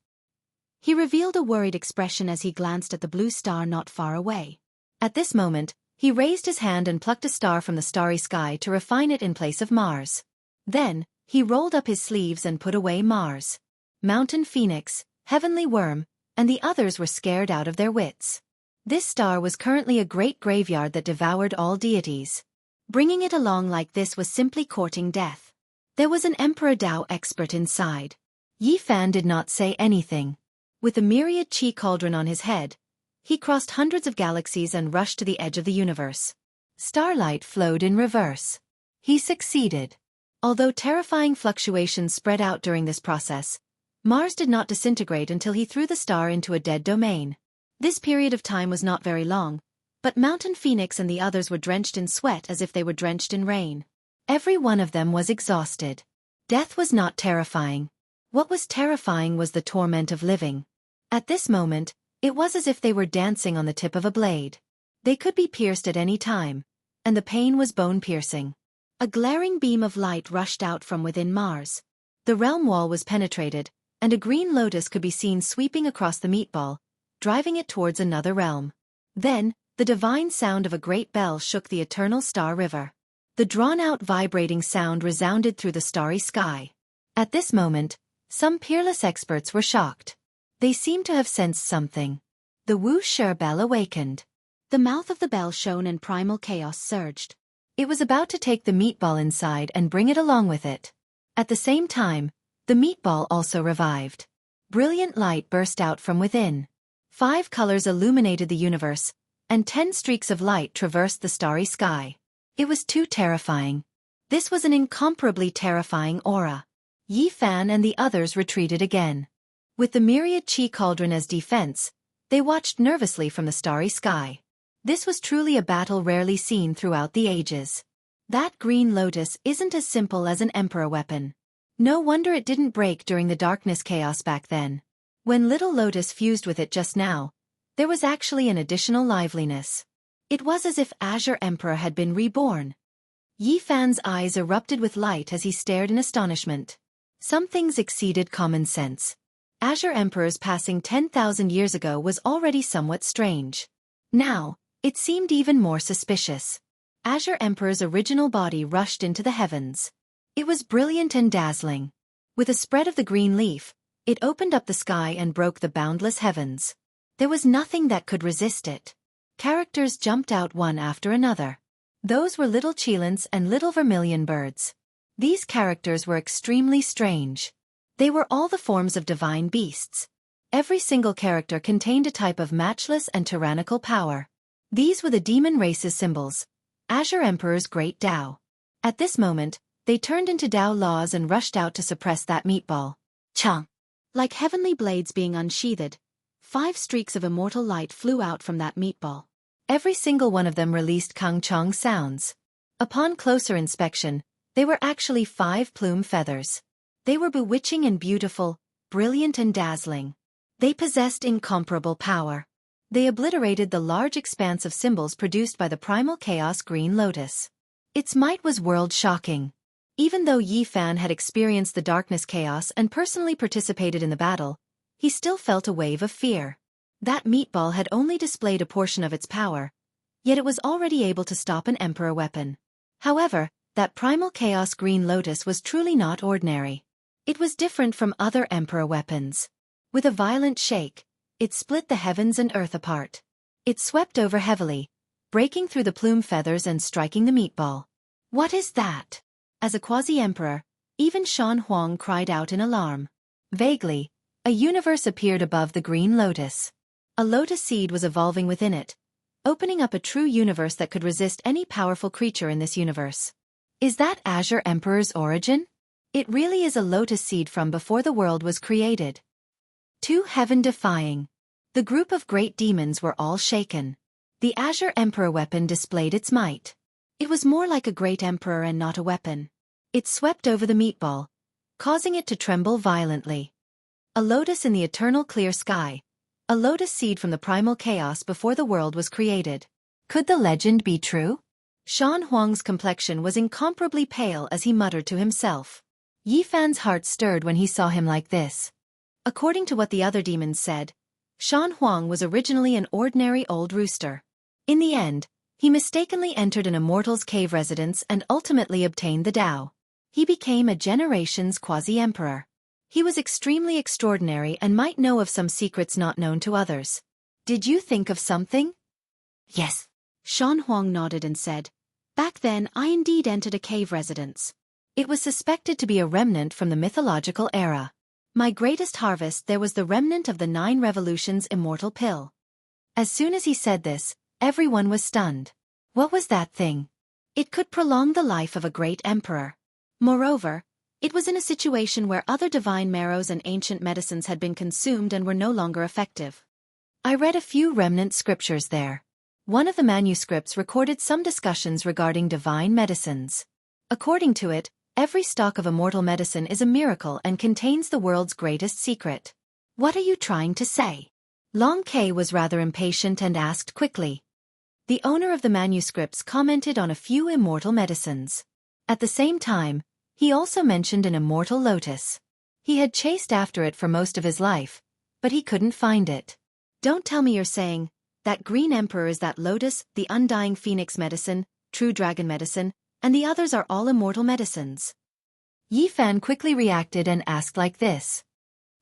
He revealed a worried expression as he glanced at the blue star not far away. At this moment, he raised his hand and plucked a star from the starry sky to refine it in place of Mars. Then, he rolled up his sleeves and put away Mars. Mountain Phoenix, Heavenly Worm, and the others were scared out of their wits. This star was currently a great graveyard that devoured all deities. Bringing it along like this was simply courting death. There was an Emperor Dao expert inside. Yi Fan did not say anything. With a myriad chi cauldron on his head, he crossed hundreds of galaxies and rushed to the edge of the universe. Starlight flowed in reverse. He succeeded. Although terrifying fluctuations spread out during this process, Mars did not disintegrate until he threw the star into a dead domain. This period of time was not very long, but Mountain Phoenix and the others were drenched in sweat as if they were drenched in rain. Every one of them was exhausted. Death was not terrifying. What was terrifying was the torment of living. At this moment, it was as if they were dancing on the tip of a blade. They could be pierced at any time, and the pain was bone-piercing. A glaring beam of light rushed out from within Mars. The realm wall was penetrated, and a green lotus could be seen sweeping across the meatball, driving it towards another realm. Then, the divine sound of a great bell shook the eternal star river. The drawn-out vibrating sound resounded through the starry sky. At this moment, some peerless experts were shocked. They seemed to have sensed something. The Wuxia bell awakened. The mouth of the bell shone and primal chaos surged. It was about to take the meatball inside and bring it along with it. At the same time, the meatball also revived. Brilliant light burst out from within. 5 colors illuminated the universe, and 10 streaks of light traversed the starry sky. It was too terrifying. This was an incomparably terrifying aura. Yi Fan and the others retreated again. With the myriad chi cauldron as defense, they watched nervously from the starry sky. This was truly a battle rarely seen throughout the ages. That green lotus isn't as simple as an emperor weapon. No wonder it didn't break during the darkness chaos back then. When Little Lotus fused with it just now, there was actually an additional liveliness. It was as if Azure Emperor had been reborn. Yi Fan's eyes erupted with light as he stared in astonishment. Some things exceeded common sense. Azure Emperor's passing 10,000 years ago was already somewhat strange. Now, it seemed even more suspicious. Azure Emperor's original body rushed into the heavens. It was brilliant and dazzling. With a spread of the green leaf, it opened up the sky and broke the boundless heavens. There was nothing that could resist it. Characters jumped out one after another. Those were little cheilants and little vermilion birds. These characters were extremely strange. They were all the forms of divine beasts. Every single character contained a type of matchless and tyrannical power. These were the demon race's symbols, Azure Emperor's great Tao. At this moment, they turned into Tao laws and rushed out to suppress that meatball. Chang! Like heavenly blades being unsheathed, 5 streaks of immortal light flew out from that meatball. Every single one of them released kang-chong sounds. Upon closer inspection, they were actually 5 plume feathers. They were bewitching and beautiful, brilliant and dazzling. They possessed incomparable power. They obliterated the large expanse of symbols produced by the primal chaos green lotus. Its might was world-shocking. Even though Yi Fan had experienced the darkness chaos and personally participated in the battle, he still felt a wave of fear. That meatball had only displayed a portion of its power, yet it was already able to stop an emperor weapon. However, that primal chaos green lotus was truly not ordinary. It was different from other emperor weapons. With a violent shake, it split the heavens and earth apart. It swept over heavily, breaking through the plume feathers and striking the meatball. What is that? As a quasi-emperor, even Shan Huang cried out in alarm. Vaguely, a universe appeared above the green lotus. A lotus seed was evolving within it, opening up a true universe that could resist any powerful creature in this universe. Is that Azure Emperor's origin? It really is a lotus seed from before the world was created. Too heaven-defying. The group of great demons were all shaken. The Azure Emperor weapon displayed its might. It was more like a great emperor and not a weapon. It swept over the meatball, causing it to tremble violently. A lotus in the eternal clear sky. A lotus seed from the primal chaos before the world was created. Could the legend be true? Shan Huang's complexion was incomparably pale as he muttered to himself. Yi Fan's heart stirred when he saw him like this. According to what the other demons said, Shan Huang was originally an ordinary old rooster. In the end, he mistakenly entered an immortal's cave residence and ultimately obtained the Tao. He became a generation's quasi-emperor. He was extremely extraordinary and might know of some secrets not known to others. Did you think of something? Yes. Shan Huang nodded and said, back then I indeed entered a cave residence. It was suspected to be a remnant from the mythological era. My greatest harvest there was the remnant of the 9 revolutions immortal pill. As soon as he said this, everyone was stunned. What was that thing? It could prolong the life of a great emperor. Moreover, it was in a situation where other divine marrows and ancient medicines had been consumed and were no longer effective. I read a few remnant scriptures there. One of the manuscripts recorded some discussions regarding divine medicines. According to it, every stock of immortal medicine is a miracle and contains the world's greatest secret. What are you trying to say? Long K was rather impatient and asked quickly. The owner of the manuscripts commented on a few immortal medicines. At the same time, he also mentioned an immortal lotus. He had chased after it for most of his life, but he couldn't find it. Don't tell me you're saying, that green emperor is that lotus, the undying phoenix medicine, true dragon medicine, and the others are all immortal medicines. Yi Fan quickly reacted and asked like this.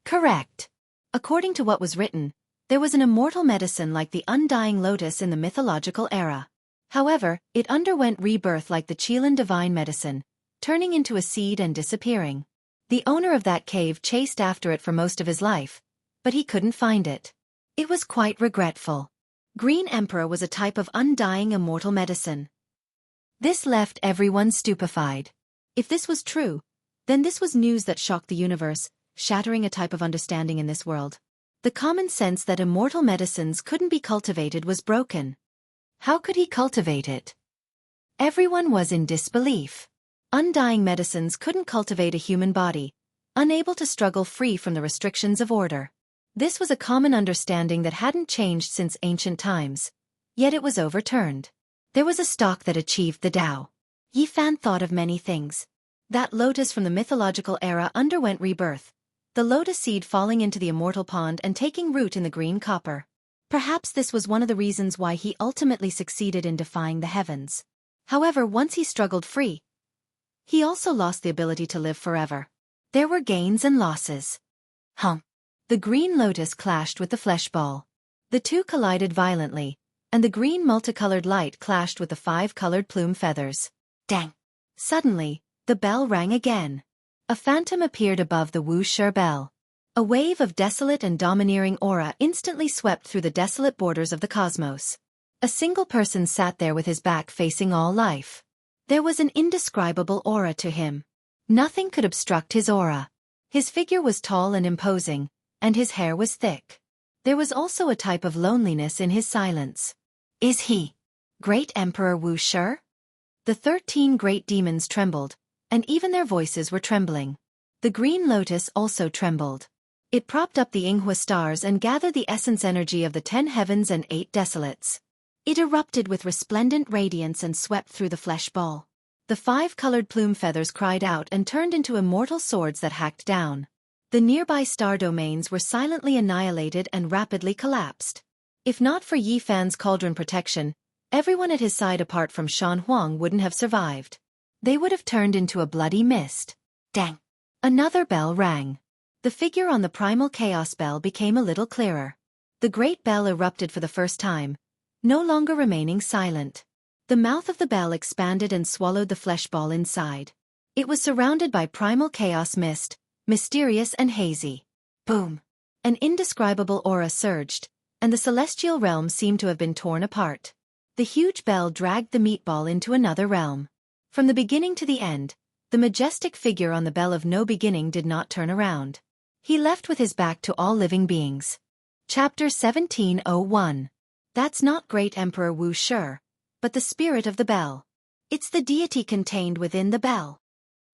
Correct. According to what was written, there was an immortal medicine like the undying lotus in the mythological era. However, it underwent rebirth like the Qilin divine medicine, turning into a seed and disappearing. The owner of that cave chased after it for most of his life, but he couldn't find it. It was quite regretful. Green Emperor was a type of undying immortal medicine. This left everyone stupefied. If this was true, then this was news that shocked the universe, shattering a type of understanding in this world. The common sense that immortal medicines couldn't be cultivated was broken. How could he cultivate it? Everyone was in disbelief. Undying medicines couldn't cultivate a human body, unable to struggle free from the restrictions of order. This was a common understanding that hadn't changed since ancient times, yet it was overturned. There was a stock that achieved the Tao. Yi Fan thought of many things. That lotus from the mythological era underwent rebirth, the lotus seed falling into the immortal pond and taking root in the green copper. Perhaps this was one of the reasons why he ultimately succeeded in defying the heavens. However, once he struggled free, he also lost the ability to live forever. There were gains and losses. The green lotus clashed with the flesh ball. The two collided violently, and the green multicolored light clashed with the 5 colored plume feathers. Dang! Suddenly, the bell rang again. A phantom appeared above the Wuxia bell. A wave of desolate and domineering aura instantly swept through the desolate borders of the cosmos. A single person sat there with his back facing all life. There was an indescribable aura to him. Nothing could obstruct his aura. His figure was tall and imposing, and his hair was thick. There was also a type of loneliness in his silence. Is he Great Emperor Wuxia? The 13 great demons trembled, and even their voices were trembling. The green lotus also trembled. It propped up the Yinghua stars and gathered the essence energy of the 10 heavens and 8 desolates. It erupted with resplendent radiance and swept through the flesh ball. The 5-colored plume feathers cried out and turned into immortal swords that hacked down. The nearby star domains were silently annihilated and rapidly collapsed. If not for Yi Fan's cauldron protection, everyone at his side apart from Shan Huang wouldn't have survived. They would have turned into a bloody mist. Dang! Another bell rang. The figure on the primal chaos bell became a little clearer. The great bell erupted for the first time, no longer remaining silent. The mouth of the bell expanded and swallowed the flesh ball inside. It was surrounded by primal chaos mist, mysterious and hazy. Boom! An indescribable aura surged, and the celestial realm seemed to have been torn apart. The huge bell dragged the meatball into another realm. From the beginning to the end, the majestic figure on the bell of no beginning did not turn around. He left with his back to all living beings. Chapter 1701. That's not Great Emperor Wuxia, but the spirit of the bell. It's the deity contained within the bell.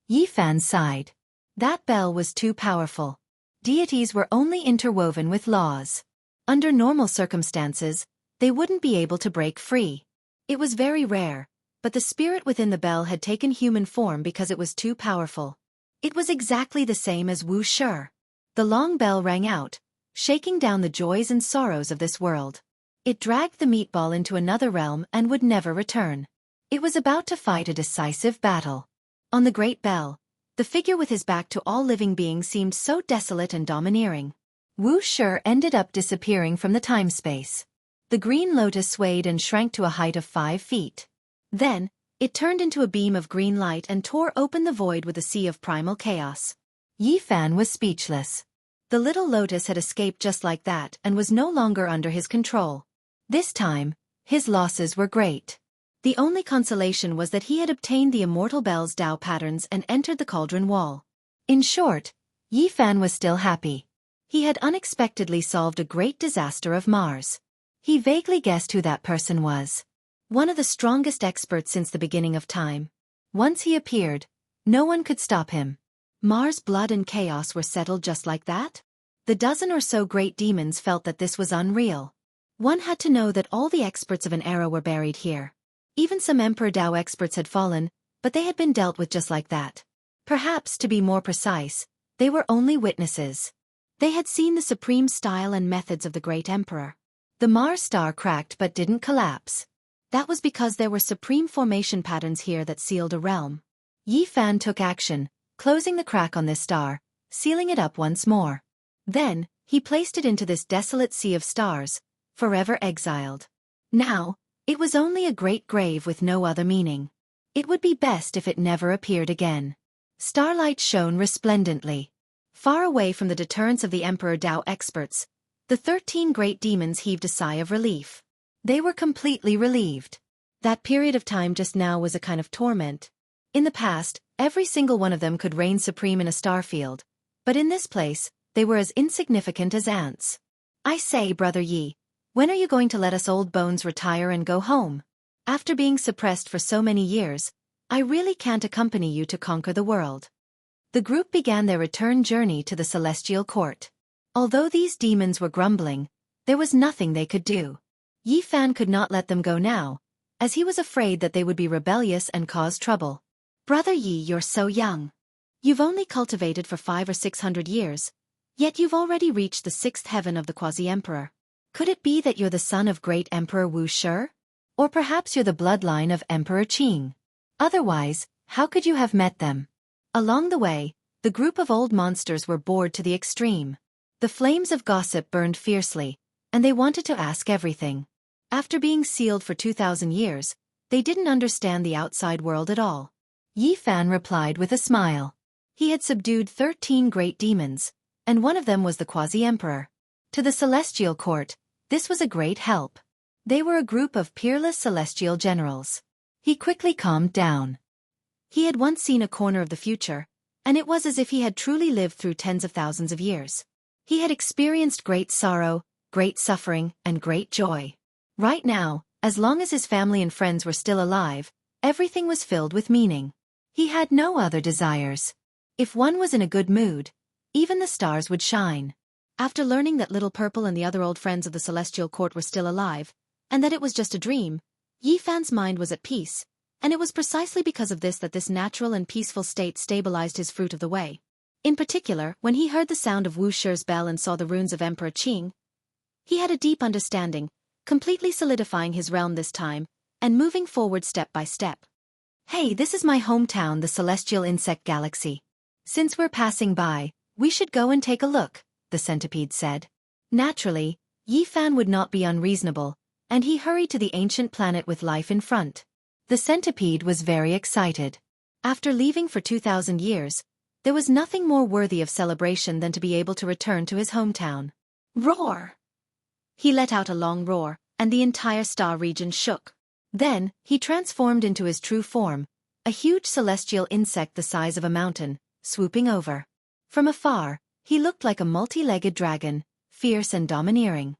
Yi Fan sighed. That bell was too powerful. Deities were only interwoven with laws. Under normal circumstances, they wouldn't be able to break free. It was very rare, but the spirit within the bell had taken human form because it was too powerful. It was exactly the same as Wuxia. The long bell rang out, shaking down the joys and sorrows of this world. It dragged the meatball into another realm and would never return. It was about to fight a decisive battle. On the great bell, the figure with his back to all living beings seemed so desolate and domineering. Wuxia ended up disappearing from the time-space. The green lotus swayed and shrank to a height of 5 feet. Then, it turned into a beam of green light and tore open the void with a sea of primal chaos. Yi Fan was speechless. The little lotus had escaped just like that and was no longer under his control. This time, his losses were great. The only consolation was that he had obtained the immortal bell's Tao patterns and entered the cauldron wall. In short, Yi Fan was still happy. He had unexpectedly solved a great disaster of Mars. He vaguely guessed who that person was. One of the strongest experts since the beginning of time. Once he appeared, no one could stop him. Mars' blood and chaos were settled just like that? The dozen or so great demons felt that this was unreal. One had to know that all the experts of an era were buried here. Even some Emperor Tao experts had fallen, but they had been dealt with just like that. Perhaps, to be more precise, they were only witnesses. They had seen the supreme style and methods of the great emperor. The Mars star cracked but didn't collapse. That was because there were supreme formation patterns here that sealed a realm. Yi Fan took action, closing the crack on this star, sealing it up once more. Then, he placed it into this desolate sea of stars, forever exiled. Now, it was only a great grave with no other meaning. It would be best if it never appeared again. Starlight shone resplendently. Far away from the deterrence of the Emperor Tao experts, the 13 great demons heaved a sigh of relief. They were completely relieved. That period of time just now was a kind of torment. In the past, every single one of them could reign supreme in a star field, but in this place, they were as insignificant as ants. I say, Brother Yi, when are you going to let us old bones retire and go home? After being suppressed for so many years, I really can't accompany you to conquer the world. The group began their return journey to the celestial court. Although these demons were grumbling, there was nothing they could do. Yi Fan could not let them go now, as he was afraid that they would be rebellious and cause trouble. Brother Yi, you're so young. You've only cultivated for 500 or 600 years, yet you've already reached the 6th heaven of the quasi-emperor. Could it be that you're the son of great Emperor Wuxia? Or perhaps you're the bloodline of Emperor Qing? Otherwise, how could you have met them? Along the way, the group of old monsters were bored to the extreme. The flames of gossip burned fiercely, and they wanted to ask everything. After being sealed for 2,000 years, they didn't understand the outside world at all. Yi Fan replied with a smile. He had subdued 13 great demons, and one of them was the quasi-emperor. To the celestial court, this was a great help. They were a group of peerless celestial generals. He quickly calmed down. He had once seen a corner of the future, and it was as if he had truly lived through tens of thousands of years. He had experienced great sorrow, great suffering, and great joy. Right now, as long as his family and friends were still alive, everything was filled with meaning. He had no other desires. If one was in a good mood, even the stars would shine. After learning that Little Purple and the other old friends of the Celestial Court were still alive, and that it was just a dream, Yi Fan's mind was at peace, and it was precisely because of this that this natural and peaceful state stabilized his fruit of the way. In particular, when he heard the sound of Wuxia's bell and saw the runes of Emperor Qing, he had a deep understanding, completely solidifying his realm this time, and moving forward step by step. Hey, this is my hometown, the Celestial Insect Galaxy. Since we're passing by, we should go and take a look, the centipede said. Naturally, Yi Fan would not be unreasonable, and he hurried to the ancient planet with life in front. The centipede was very excited. After leaving for 2,000 years, there was nothing more worthy of celebration than to be able to return to his hometown. Roar! He let out a long roar, and the entire star region shook. Then, he transformed into his true form, a huge celestial insect the size of a mountain, swooping over. From afar, he looked like a multi-legged dragon, fierce and domineering.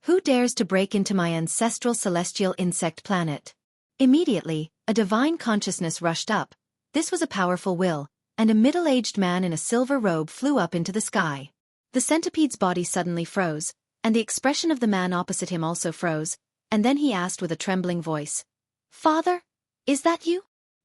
Who dares to break into my ancestral celestial insect planet? Immediately, a divine consciousness rushed up. This was a powerful will, and a middle-aged man in a silver robe flew up into the sky. The centipede's body suddenly froze, and the expression of the man opposite him also froze, and then he asked with a trembling voice, "Father, is that you?"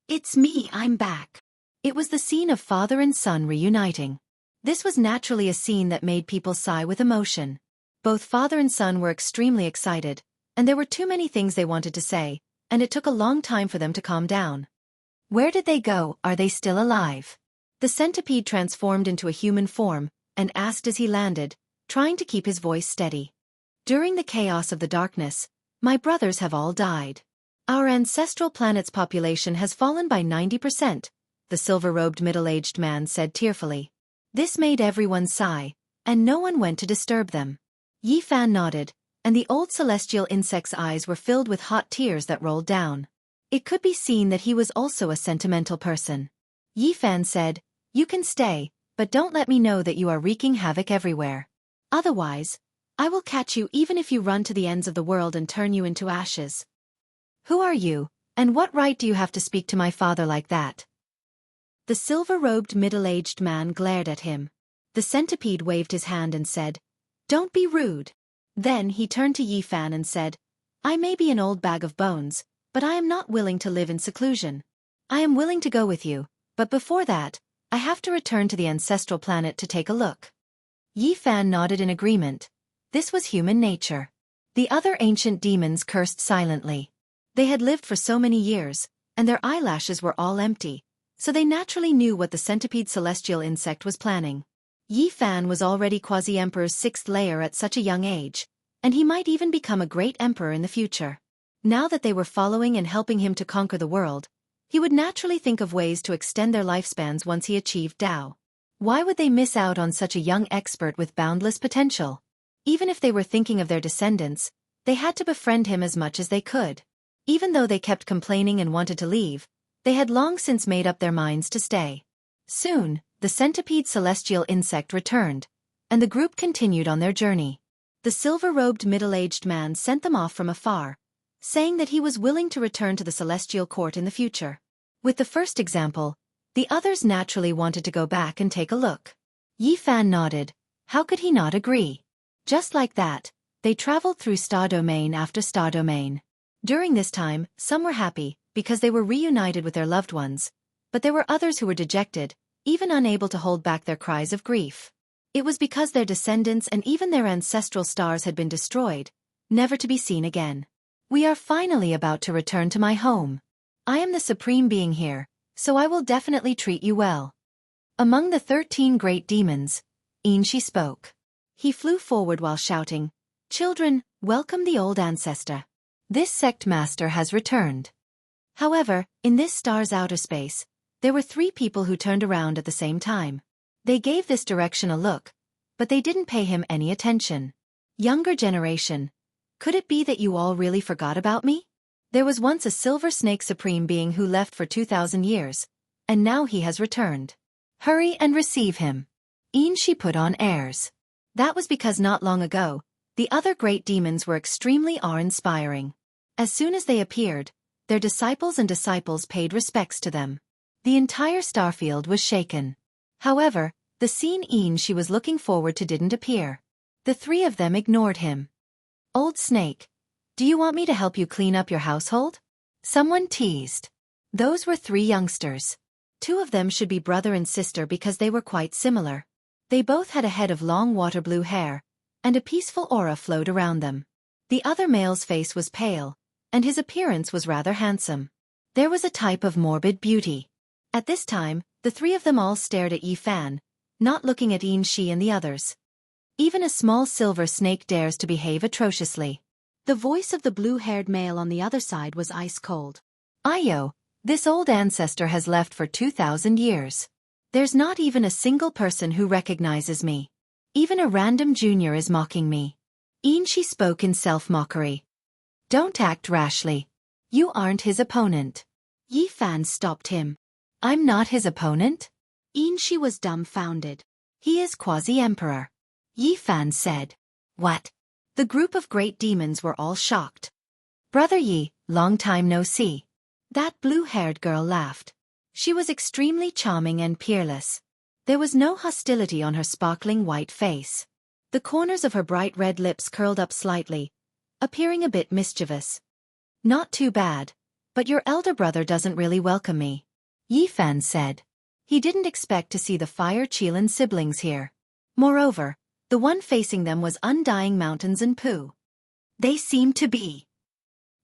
"It's me, I'm back." It was the scene of father and son reuniting. This was naturally a scene that made people sigh with emotion. Both father and son were extremely excited, and there were too many things they wanted to say, and it took a long time for them to calm down. Where did they go? Are they still alive? The centipede transformed into a human form, and asked as he landed, trying to keep his voice steady. During the chaos of the darkness, my brothers have all died. Our ancestral planet's population has fallen by 90%, the silver-robed middle-aged man said tearfully. This made everyone sigh, and no one went to disturb them. Yi Fan nodded, and the old celestial insect's eyes were filled with hot tears that rolled down. It could be seen that he was also a sentimental person. Yi Fan said, "You can stay, but don't let me know that you are wreaking havoc everywhere. Otherwise, I will catch you even if you run to the ends of the world and turn you into ashes." "Who are you, and what right do you have to speak to my father like that?" The silver-robed middle-aged man glared at him. The centipede waved his hand and said, "Don't be rude." Then he turned to Yi Fan and said, "I may be an old bag of bones, but I am not willing to live in seclusion. I am willing to go with you, but before that, I have to return to the ancestral planet to take a look." Yi Fan nodded in agreement. This was human nature. The other ancient demons cursed silently. They had lived for so many years, and their eyelashes were all empty, so they naturally knew what the centipede celestial insect was planning. Yi Fan was already Quasi-Emperor's 6th layer at such a young age, and he might even become a great emperor in the future. Now that they were following and helping him to conquer the world, he would naturally think of ways to extend their lifespans once he achieved Tao. Why would they miss out on such a young expert with boundless potential? Even if they were thinking of their descendants, they had to befriend him as much as they could. Even though they kept complaining and wanted to leave, they had long since made up their minds to stay. Soon, the centipede celestial insect returned, and the group continued on their journey. The silver-robed middle-aged man sent them off from afar, saying that he was willing to return to the celestial court in the future. With the first example, the others naturally wanted to go back and take a look. Yi Fan nodded. How could he not agree? Just like that, they traveled through star domain after star domain. During this time, some were happy, because they were reunited with their loved ones, but there were others who were dejected, even unable to hold back their cries of grief. It was because their descendants and even their ancestral stars had been destroyed, never to be seen again. "We are finally about to return to my home. I am the supreme being here, so I will definitely treat you well." Among the 13 great demons, Xianxia spoke. He flew forward while shouting, "Children, welcome the old ancestor. This sect master has returned." However, in this star's outer space, there were 3 people who turned around at the same time. They gave this direction a look, but they didn't pay him any attention. "Younger generation, could it be that you all really forgot about me? There was once a silver snake supreme being who left for 2,000 years, and now he has returned. Hurry and receive him." Xianxia put on airs. That was because not long ago, The other great demons were extremely awe-inspiring. As soon as they appeared, their disciples paid respects to them. The entire starfield was shaken. However, the scene she was looking forward to didn't appear. The three of them ignored him. "Old snake, do you want me to help you clean up your household?" someone teased. Those were three youngsters. Two of them should be brother and sister because they were quite similar. They both had a head of long water blue hair, and a peaceful aura flowed around them. The other male's face was pale, and his appearance was rather handsome. There was a type of morbid beauty. At this time, the three of them all stared at Yi Fan, not looking at Xianxia and the others. Even a small silver snake dares to behave atrociously. The voice of the blue-haired male on the other side was ice-cold. "Ayo, this old ancestor has left for 2,000 years. There's not even a single person who recognizes me. Even a random junior is mocking me." Xianxia spoke in self-mockery. "Don't act rashly. You aren't his opponent." Yi Fan stopped him. "I'm not his opponent?" Xianxia was dumbfounded. "He is quasi-emperor." Yi Fan said. "What?" The group of great demons were all shocked. "Brother Yi, long time no see." That blue-haired girl laughed. She was extremely charming and peerless. There was no hostility on her sparkling white face. The corners of her bright red lips curled up slightly, appearing a bit mischievous. "Not too bad, but your elder brother doesn't really welcome me," Yi Fan said. He didn't expect to see the Fire Qilin siblings here. Moreover, the one facing them was Undying Mountains and Pooh. They seemed to be.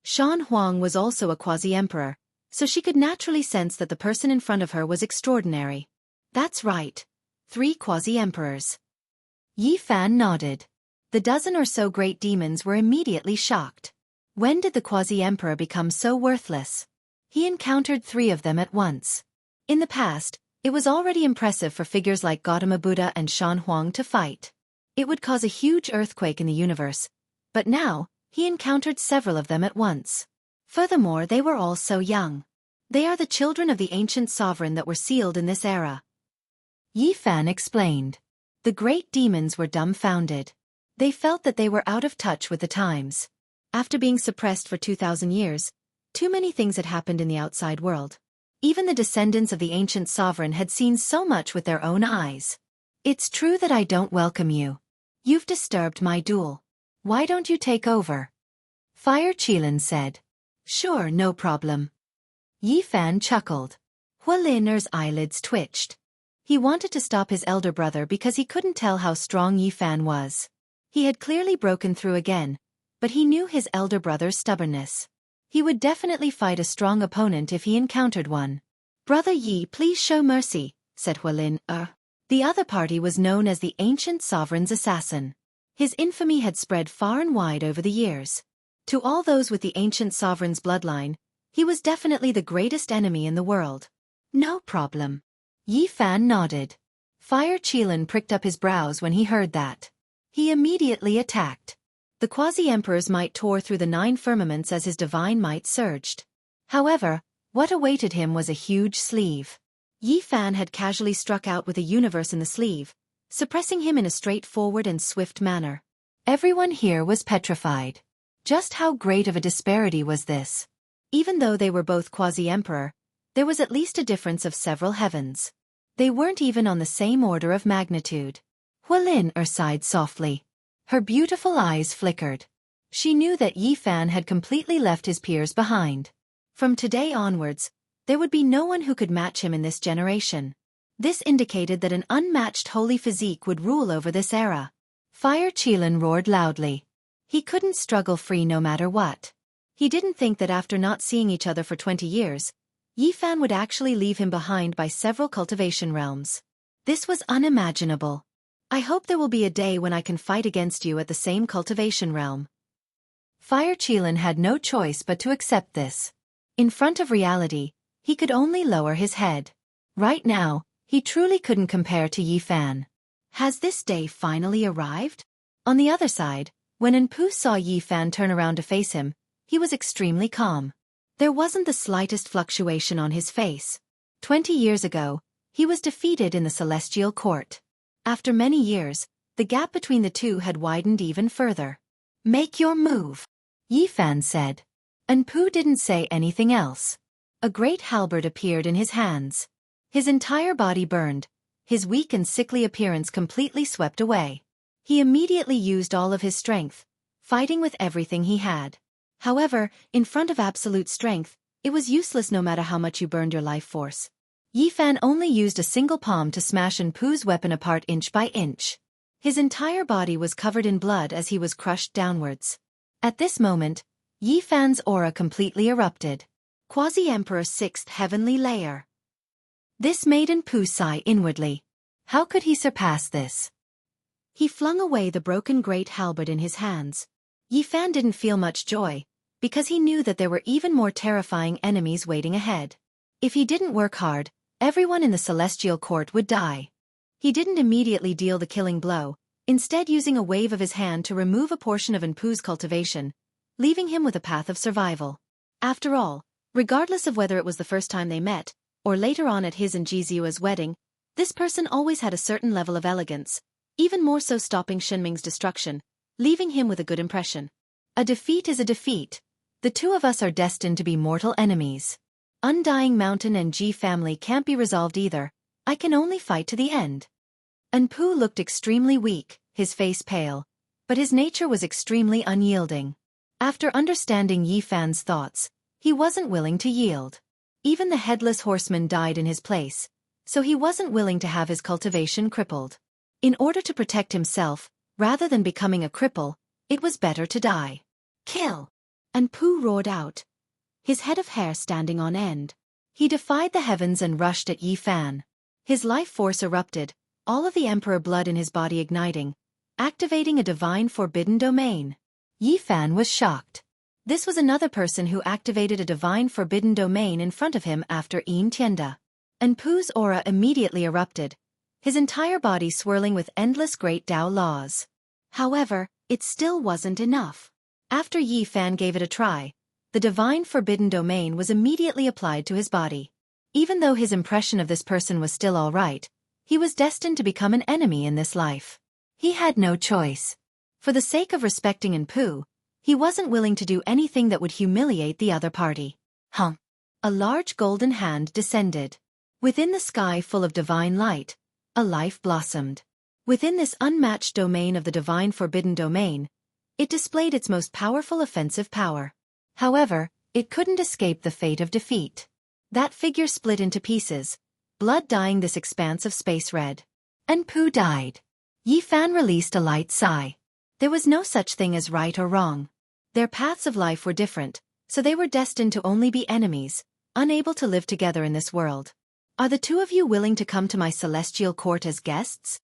Shan Huang was also a quasi-emperor, so she could naturally sense that the person in front of her was extraordinary. "That's right. 3 quasi-emperors." Yi Fan nodded. The dozen or so great demons were immediately shocked. When did the quasi-emperor become so worthless? He encountered 3 of them at once. In the past, it was already impressive for figures like Gautama Buddha and Shan Huang to fight. It would cause a huge earthquake in the universe, but now, he encountered several of them at once. Furthermore, they were all so young. They are the children of the ancient sovereign that were sealed in this era. Yi Fan explained. The great demons were dumbfounded. They felt that they were out of touch with the times. After being suppressed for 2,000 years, too many things had happened in the outside world. Even the descendants of the ancient sovereign had seen so much with their own eyes. "It's true that I don't welcome you. You've disturbed my duel. Why don't you take over?" Fire Qilin said. "Sure, no problem." Yi Fan chuckled. Hualin's eyelids twitched. He wanted to stop his elder brother because he couldn't tell how strong Yi Fan was. He had clearly broken through again, but he knew his elder brother's stubbornness. He would definitely fight a strong opponent if he encountered one. "Brother Yi, please show mercy," said Hualin. The other party was known as the ancient sovereign's assassin. His infamy had spread far and wide over the years. To all those with the ancient sovereign's bloodline, he was definitely the greatest enemy in the world. "No problem." Yi Fan nodded. Fire Qilin pricked up his brows when he heard that. He immediately attacked. The quasi-emperor's might tore through the 9 firmaments as his divine might surged. However, what awaited him was a huge sleeve. Yi Fan had casually struck out with a universe in the sleeve, suppressing him in a straightforward and swift manner. Everyone here was petrified. Just how great of a disparity was this? Even though they were both quasi-emperor, there was at least a difference of several heavens. They weren't even on the same order of magnitude. Hualin sighed softly. Her beautiful eyes flickered. She knew that Yi Fan had completely left his peers behind. From today onwards, there would be no one who could match him in this generation. This indicated that an unmatched holy physique would rule over this era. Fire Qilin roared loudly. He couldn't struggle free no matter what. He didn't think that after not seeing each other for 20 years, Yi Fan would actually leave him behind by several cultivation realms. This was unimaginable. "I hope there will be a day when I can fight against you at the same cultivation realm." Fire Qilin had no choice but to accept this. In front of reality, he could only lower his head. Right now, he truly couldn't compare to Yi Fan. Has this day finally arrived? On the other side, when Anpu saw Yi Fan turn around to face him, he was extremely calm. There wasn't the slightest fluctuation on his face. 20 years ago, he was defeated in the Celestial Court. After many years, the gap between the two had widened even further. Make your move, Yi Fan said. And Pooh didn't say anything else. A great halberd appeared in his hands. His entire body burned, his weak and sickly appearance completely swept away. He immediately used all of his strength, fighting with everything he had. However, in front of absolute strength, it was useless no matter how much you burned your life force. Yi Fan only used a single palm to smash Pooh's weapon apart inch by inch. His entire body was covered in blood as he was crushed downwards. At this moment, Yi Fan's aura completely erupted. Quasi-Emperor 6th Heavenly Layer. This made Pooh sigh inwardly. How could he surpass this? He flung away the broken great halberd in his hands. Yi Fan didn't feel much joy, because he knew that there were even more terrifying enemies waiting ahead. If he didn't work hard, everyone in the celestial court would die. He didn't immediately deal the killing blow, instead using a wave of his hand to remove a portion of Pooh's cultivation, leaving him with a path of survival. After all, regardless of whether it was the first time they met, or later on at his and Jizua's wedding, this person always had a certain level of elegance, even more so stopping Shenming's destruction, leaving him with a good impression. A defeat is a defeat. The two of us are destined to be mortal enemies. Undying Mountain and Ji family can't be resolved either. I can only fight to the end. Pooh looked extremely weak, his face pale, but his nature was extremely unyielding. After understanding Yi Fan's thoughts, he wasn't willing to yield. Even the headless horseman died in his place, so he wasn't willing to have his cultivation crippled. In order to protect himself, rather than becoming a cripple, it was better to die. Kill! Pooh roared out, his head of hair standing on end. He defied the heavens and rushed at Yi Fan. His life force erupted, all of the emperor blood in his body igniting, activating a divine forbidden domain. Yi Fan was shocked. This was another person who activated a divine forbidden domain in front of him after Yin Tianda. Pooh's aura immediately erupted, his entire body swirling with endless great Tao laws. However, it still wasn't enough. After Yi Fan gave it a try, the divine forbidden domain was immediately applied to his body. Even though his impression of this person was still all right, he was destined to become an enemy in this life. He had no choice. For the sake of respecting Pooh, he wasn't willing to do anything that would humiliate the other party. A large golden hand descended. Within the sky full of divine light, a life blossomed. Within this unmatched domain of the divine forbidden domain, it displayed its most powerful offensive power. However, it couldn't escape the fate of defeat. That figure split into pieces, blood dyeing this expanse of space red. Pooh died. Yi Fan released a light sigh. There was no such thing as right or wrong. Their paths of life were different, so they were destined to only be enemies, unable to live together in this world. Are the two of you willing to come to my celestial court as guests?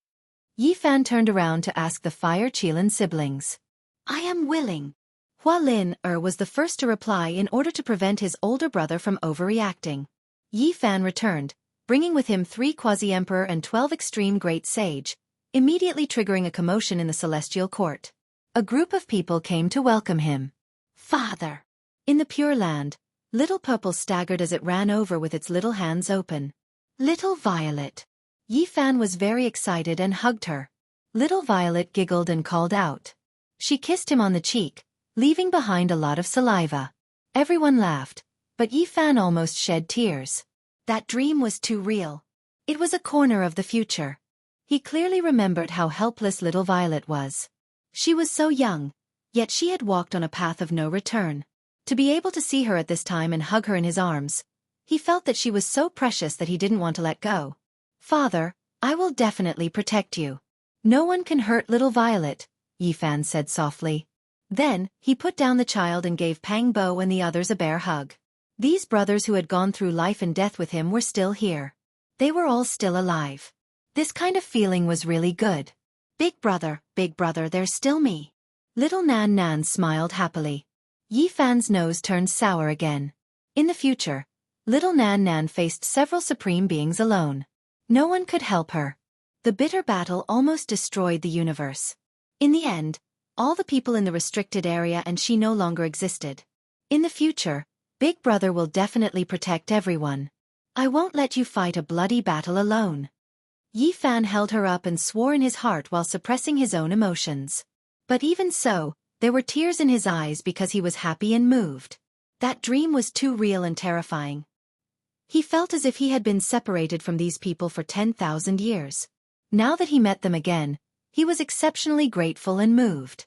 Yi Fan turned around to ask the Fire Qilin siblings. I am willing. Hua Lin was the first to reply in order to prevent his older brother from overreacting. Yi Fan returned, bringing with him 3 quasi-emperor and 12 extreme great sage, immediately triggering a commotion in the celestial court. A group of people came to welcome him. Father! In the Pure Land, Little Purple staggered as it ran over with its little hands open. Little Violet! Yi Fan was very excited and hugged her. Little Violet giggled and called out. She kissed him on the cheek, leaving behind a lot of saliva. Everyone laughed, but Yi Fan almost shed tears. That dream was too real. It was a corner of the future. He clearly remembered how helpless little Violet was. She was so young, yet she had walked on a path of no return. To be able to see her at this time and hug her in his arms, he felt that she was so precious that he didn't want to let go. Father, I will definitely protect you. No one can hurt little Violet, Yi Fan said softly. Then, he put down the child and gave Pang Bo and the others a bear hug. These brothers who had gone through life and death with him were still here. They were all still alive. This kind of feeling was really good. Big brother, there's still me. Little Nan Nan smiled happily. Yi Fan's nose turned sour again. In the future, little Nan Nan faced several supreme beings alone. No one could help her. The bitter battle almost destroyed the universe. In the end, all the people in the restricted area and she no longer existed. In the future, Big Brother will definitely protect everyone. I won't let you fight a bloody battle alone. Yi Fan held her up and swore in his heart while suppressing his own emotions. But even so, There were tears in his eyes because he was happy and moved. That dream was too real and terrifying. He felt as if he had been separated from these people for 10,000 years. Now that he met them again, he was exceptionally grateful and moved.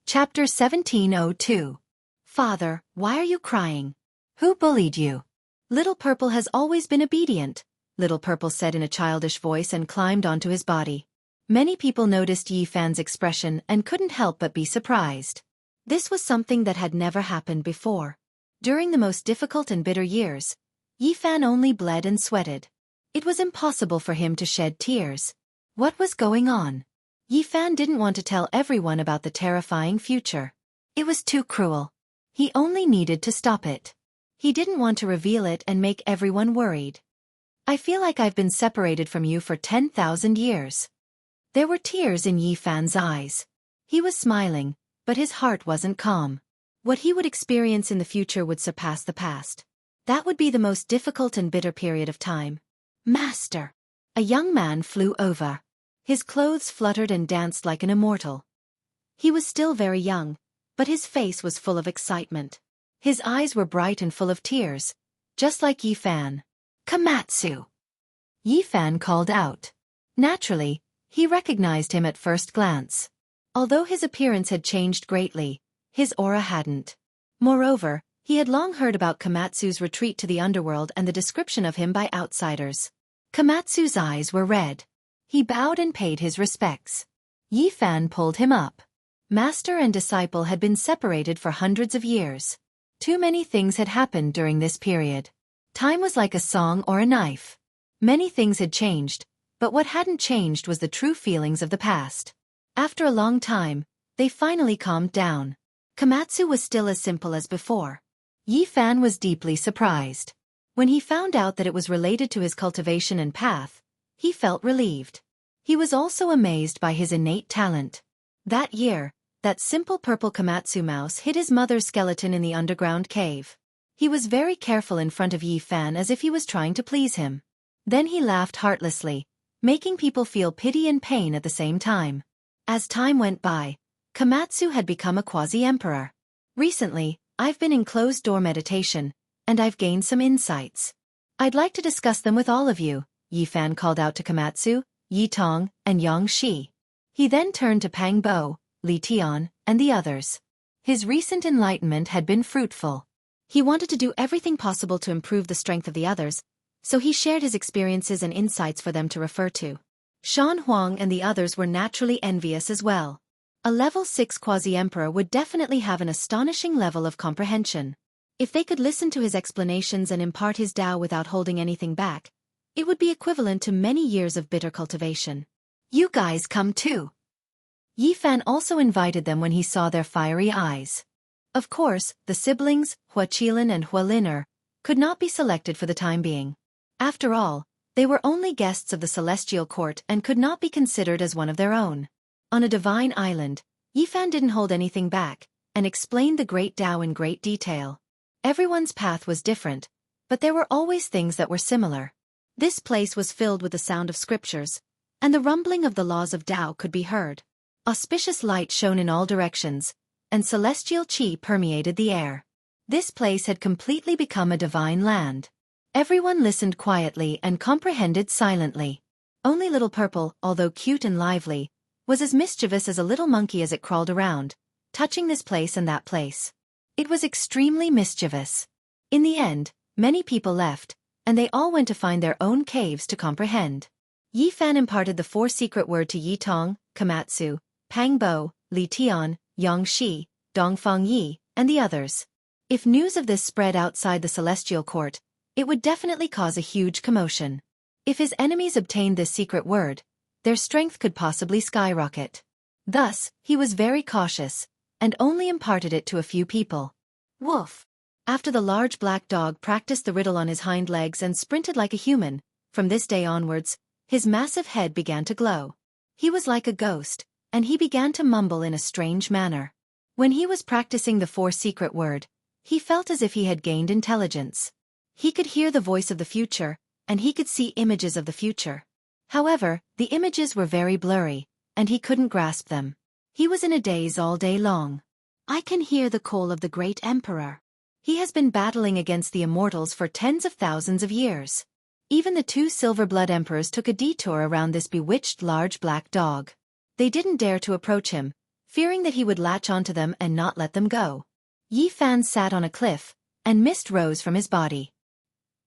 Chapter 1702. Father, why are you crying? Who bullied you? Little Purple has always been obedient, Little Purple said in a childish voice and climbed onto his body. Many people noticed Yi Fan's expression and couldn't help but be surprised. This was something that had never happened before. During the most difficult and bitter years, Yi Fan only bled and sweated. It was impossible for him to shed tears. What was going on? Yi Fan didn't want to tell everyone about the terrifying future. It was too cruel. He only needed to stop it. He didn't want to reveal it and make everyone worried. I feel like I've been separated from you for 10,000 years. There were tears in Yi Fan's eyes. He was smiling, but his heart wasn't calm. What he would experience in the future would surpass the past. That would be the most difficult and bitter period of time. Master! A young man flew over. His clothes fluttered and danced like an immortal. He was still very young, but his face was full of excitement. His eyes were bright and full of tears, just like Yi Fan. Komatsu! Yi Fan called out. Naturally, he recognized him at first glance. Although his appearance had changed greatly, his aura hadn't. Moreover, he had long heard about Komatsu's retreat to the underworld and the description of him by outsiders. Komatsu's eyes were red. He bowed and paid his respects. Yi Fan pulled him up. Master and disciple had been separated for hundreds of years. Too many things had happened during this period. Time was like a song or a knife. Many things had changed, but what hadn't changed was the true feelings of the past. After a long time, they finally calmed down. Komatsu was still as simple as before. Yi Fan was deeply surprised. When he found out that it was related to his cultivation and path, he felt relieved. He was also amazed by his innate talent. That year, that simple purple Komatsu mouse hid his mother's skeleton in the underground cave. He was very careful in front of Yi Fan as if he was trying to please him. Then he laughed heartlessly, making people feel pity and pain at the same time. As time went by, Komatsu had become a quasi-emperor. Recently, I've been in closed-door meditation, and I've gained some insights. I'd like to discuss them with all of you, Yi Fan called out to Komatsu, Yi Tong, and Xianxia. He then turned to Pang Bo, Li Tian, and the others. His recent enlightenment had been fruitful. He wanted to do everything possible to improve the strength of the others, so he shared his experiences and insights for them to refer to. Shan Huang and the others were naturally envious as well. A level 6 quasi-emperor would definitely have an astonishing level of comprehension. If they could listen to his explanations and impart his Tao without holding anything back, it would be equivalent to many years of bitter cultivation. You guys come too. Yi Fan also invited them when he saw their fiery eyes. Of course, the siblings, Hua Qilin and Hua Liner, could not be selected for the time being. After all, they were only guests of the celestial court and could not be considered as one of their own. On a divine island, Yi Fan didn't hold anything back, and explained the great Tao in great detail. Everyone's path was different, but there were always things that were similar. This place was filled with the sound of scriptures, and the rumbling of the laws of Tao could be heard. Auspicious light shone in all directions, and celestial qi permeated the air. This place had completely become a divine land. Everyone listened quietly and comprehended silently. Only Little Purple, although cute and lively, was as mischievous as a little monkey as it crawled around, touching this place and that place. It was extremely mischievous. In the end, many people left, and they all went to find their own caves to comprehend. Yi Fan imparted the 4 secret word to Yi Tong, Komatsu, Pang Bo, Li Tian, Xianxia, Dongfang Yi, and the others. If news of this spread outside the celestial court, it would definitely cause a huge commotion. If his enemies obtained this secret word, their strength could possibly skyrocket. Thus, he was very cautious, and only imparted it to a few people. Woof! After the large black dog practiced the riddle on his hind legs and sprinted like a human, from this day onwards, his massive head began to glow. He was like a ghost, and he began to mumble in a strange manner. When he was practicing the 4 secret word, he felt as if he had gained intelligence. He could hear the voice of the future, and he could see images of the future. However, the images were very blurry, and he couldn't grasp them. He was in a daze all day long. I can hear the call of the great emperor. He has been battling against the immortals for tens of thousands of years. Even the two silver-blood emperors took a detour around this bewitched large black dog. They didn't dare to approach him, fearing that he would latch onto them and not let them go. Yi Fan sat on a cliff, and mist rose from his body.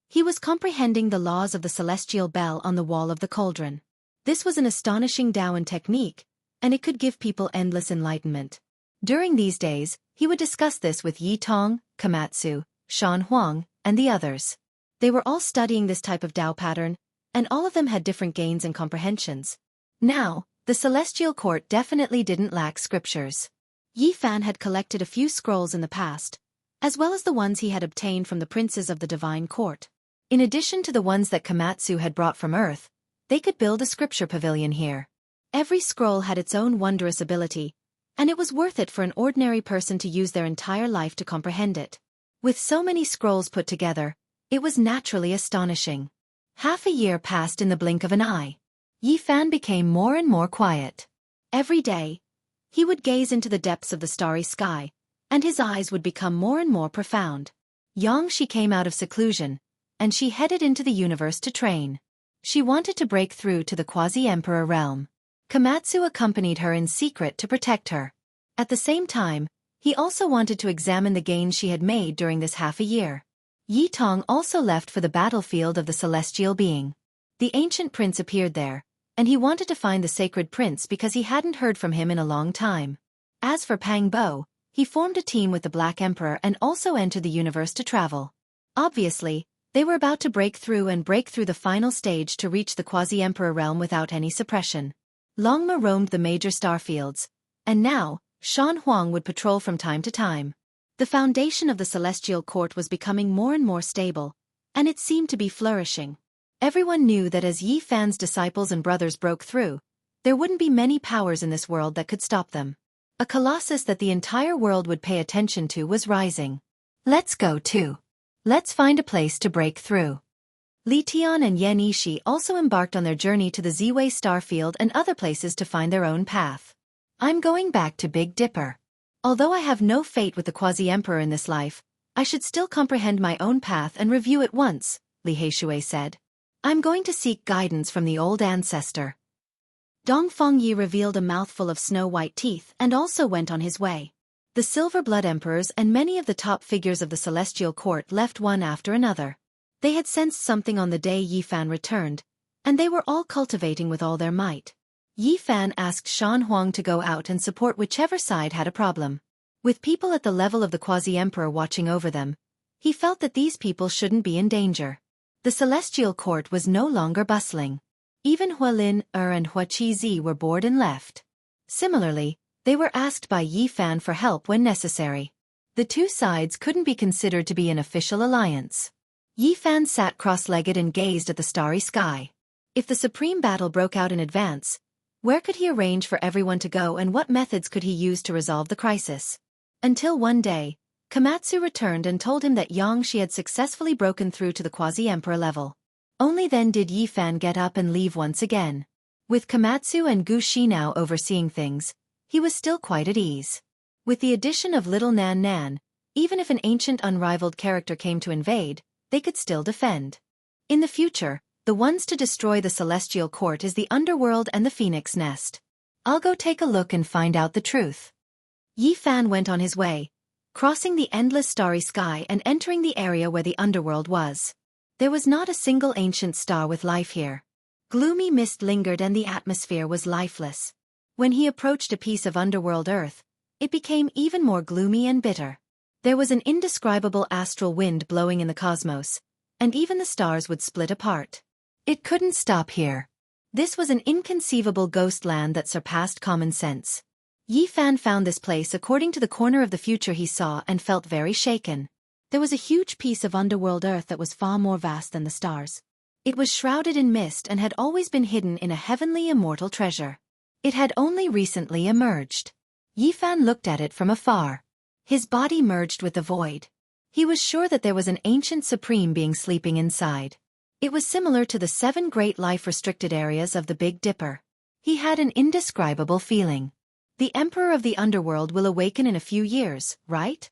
He was comprehending the laws of the celestial bell on the wall of the cauldron. This was an astonishing Daoan technique, and it could give people endless enlightenment. During these days, he would discuss this with Yi Tong, Komatsu, Shan Huang, and the others. They were all studying this type of Dao pattern, and all of them had different gains and comprehensions. Now, the celestial court definitely didn't lack scriptures. Yi Fan had collected a few scrolls in the past, as well as the ones he had obtained from the princes of the divine court. In addition to the ones that Komatsu had brought from Earth, they could build a scripture pavilion here. Every scroll had its own wondrous ability, and it was worth it for an ordinary person to use their entire life to comprehend it. With so many scrolls put together, it was naturally astonishing. Half a year passed in the blink of an eye. Yi Fan became more and more quiet. Every day, he would gaze into the depths of the starry sky, and his eyes would become more and more profound. Xianxia came out of seclusion, and she headed into the universe to train. She wanted to break through to the quasi-emperor realm. Komatsu accompanied her in secret to protect her. At the same time, he also wanted to examine the gains she had made during this half a year. Yi Tong also left for the battlefield of the celestial being. The ancient prince appeared there, and he wanted to find the sacred prince because he hadn't heard from him in a long time. As for Pang Bo, he formed a team with the Black Emperor and also entered the universe to travel. Obviously, they were about to break through the final stage to reach the quasi-emperor realm without any suppression. Longma roamed the major starfields, and now, Shan Huang would patrol from time to time. The foundation of the celestial court was becoming more and more stable, and it seemed to be flourishing. Everyone knew that as Yi Fan's disciples and brothers broke through, there wouldn't be many powers in this world that could stop them. A colossus that the entire world would pay attention to was rising. Let's go too. Let's find a place to break through. Li Tian and Yan Yishi also embarked on their journey to the Ziwei Starfield and other places to find their own path. I'm going back to Big Dipper. Although I have no fate with the quasi-emperor in this life, I should still comprehend my own path and review it once, Li Heishui said. I'm going to seek guidance from the old ancestor. Dong Fengyi revealed a mouthful of snow-white teeth and also went on his way. The Silver Blood Emperors and many of the top figures of the Celestial Court left one after another. They had sensed something on the day Yi Fan returned, and they were all cultivating with all their might. Yi Fan asked Shan Huang to go out and support whichever side had a problem. With people at the level of the quasi-emperor watching over them, he felt that these people shouldn't be in danger. The Celestial Court was no longer bustling. Even Hualin, and Hua Qizi were bored and left. Similarly, they were asked by Yi Fan for help when necessary. The two sides couldn't be considered to be an official alliance. Yi Fan sat cross-legged and gazed at the starry sky. If the supreme battle broke out in advance, where could he arrange for everyone to go and what methods could he use to resolve the crisis? Until one day, Komatsu returned and told him that Xianxia had successfully broken through to the quasi-emperor level. Only then did Yi Fan get up and leave once again. With Komatsu and Gu Xinao overseeing things, he was still quite at ease. With the addition of little Nan Nan, even if an ancient unrivaled character came to invade, they could still defend. In the future, the ones to destroy the Celestial Court is the Underworld and the Phoenix Nest. I'll go take a look and find out the truth. Yi Fan went on his way, crossing the endless starry sky and entering the area where the Underworld was. There was not a single ancient star with life here. Gloomy mist lingered and the atmosphere was lifeless. When he approached a piece of underworld earth, it became even more gloomy and bitter. There was an indescribable astral wind blowing in the cosmos, and even the stars would split apart. It couldn't stop here. This was an inconceivable ghost land that surpassed common sense. Yi Fan found this place according to the corner of the future he saw and felt very shaken. There was a huge piece of underworld earth that was far more vast than the stars. It was shrouded in mist and had always been hidden in a heavenly immortal treasure. It had only recently emerged. Yi Fan looked at it from afar. His body merged with the void. He was sure that there was an ancient supreme being sleeping inside. It was similar to the 7 great life-restricted areas of the Big Dipper. He had an indescribable feeling. The Emperor of the Underworld will awaken in a few years, right?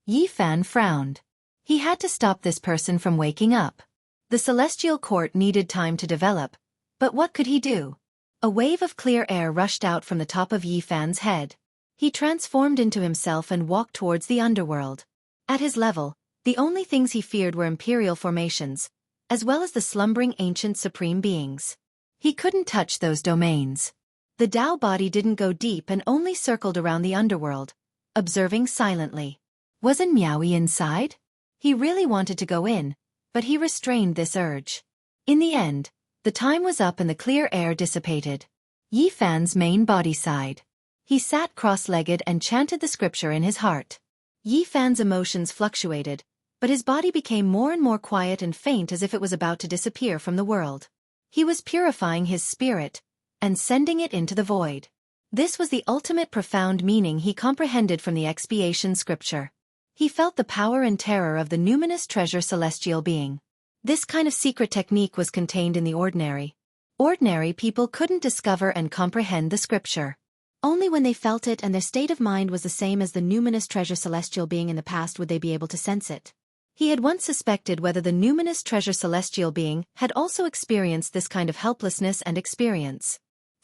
Yi Fan frowned. He had to stop this person from waking up. The celestial court needed time to develop, but what could he do? A wave of clear air rushed out from the top of Yi Fan's head. He transformed into himself and walked towards the underworld. At his level, the only things he feared were imperial formations, as well as the slumbering ancient supreme beings. He couldn't touch those domains. The Tao body didn't go deep and only circled around the underworld, observing silently. Wasn't Miaoyi inside? He really wanted to go in, but he restrained this urge. In the end, the time was up and the clear air dissipated. Yi Fan's main body sighed. He sat cross-legged and chanted the scripture in his heart. Yi Fan's emotions fluctuated, but his body became more and more quiet and faint as if it was about to disappear from the world. He was purifying his spirit and sending it into the void. This was the ultimate profound meaning he comprehended from the expiation scripture. He felt the power and terror of the numinous treasure celestial being. This kind of secret technique was contained in the ordinary. Ordinary people couldn't discover and comprehend the scripture. Only when they felt it and their state of mind was the same as the numinous treasure celestial being in the past would they be able to sense it. He had once suspected whether the numinous treasure celestial being had also experienced this kind of helplessness and experience.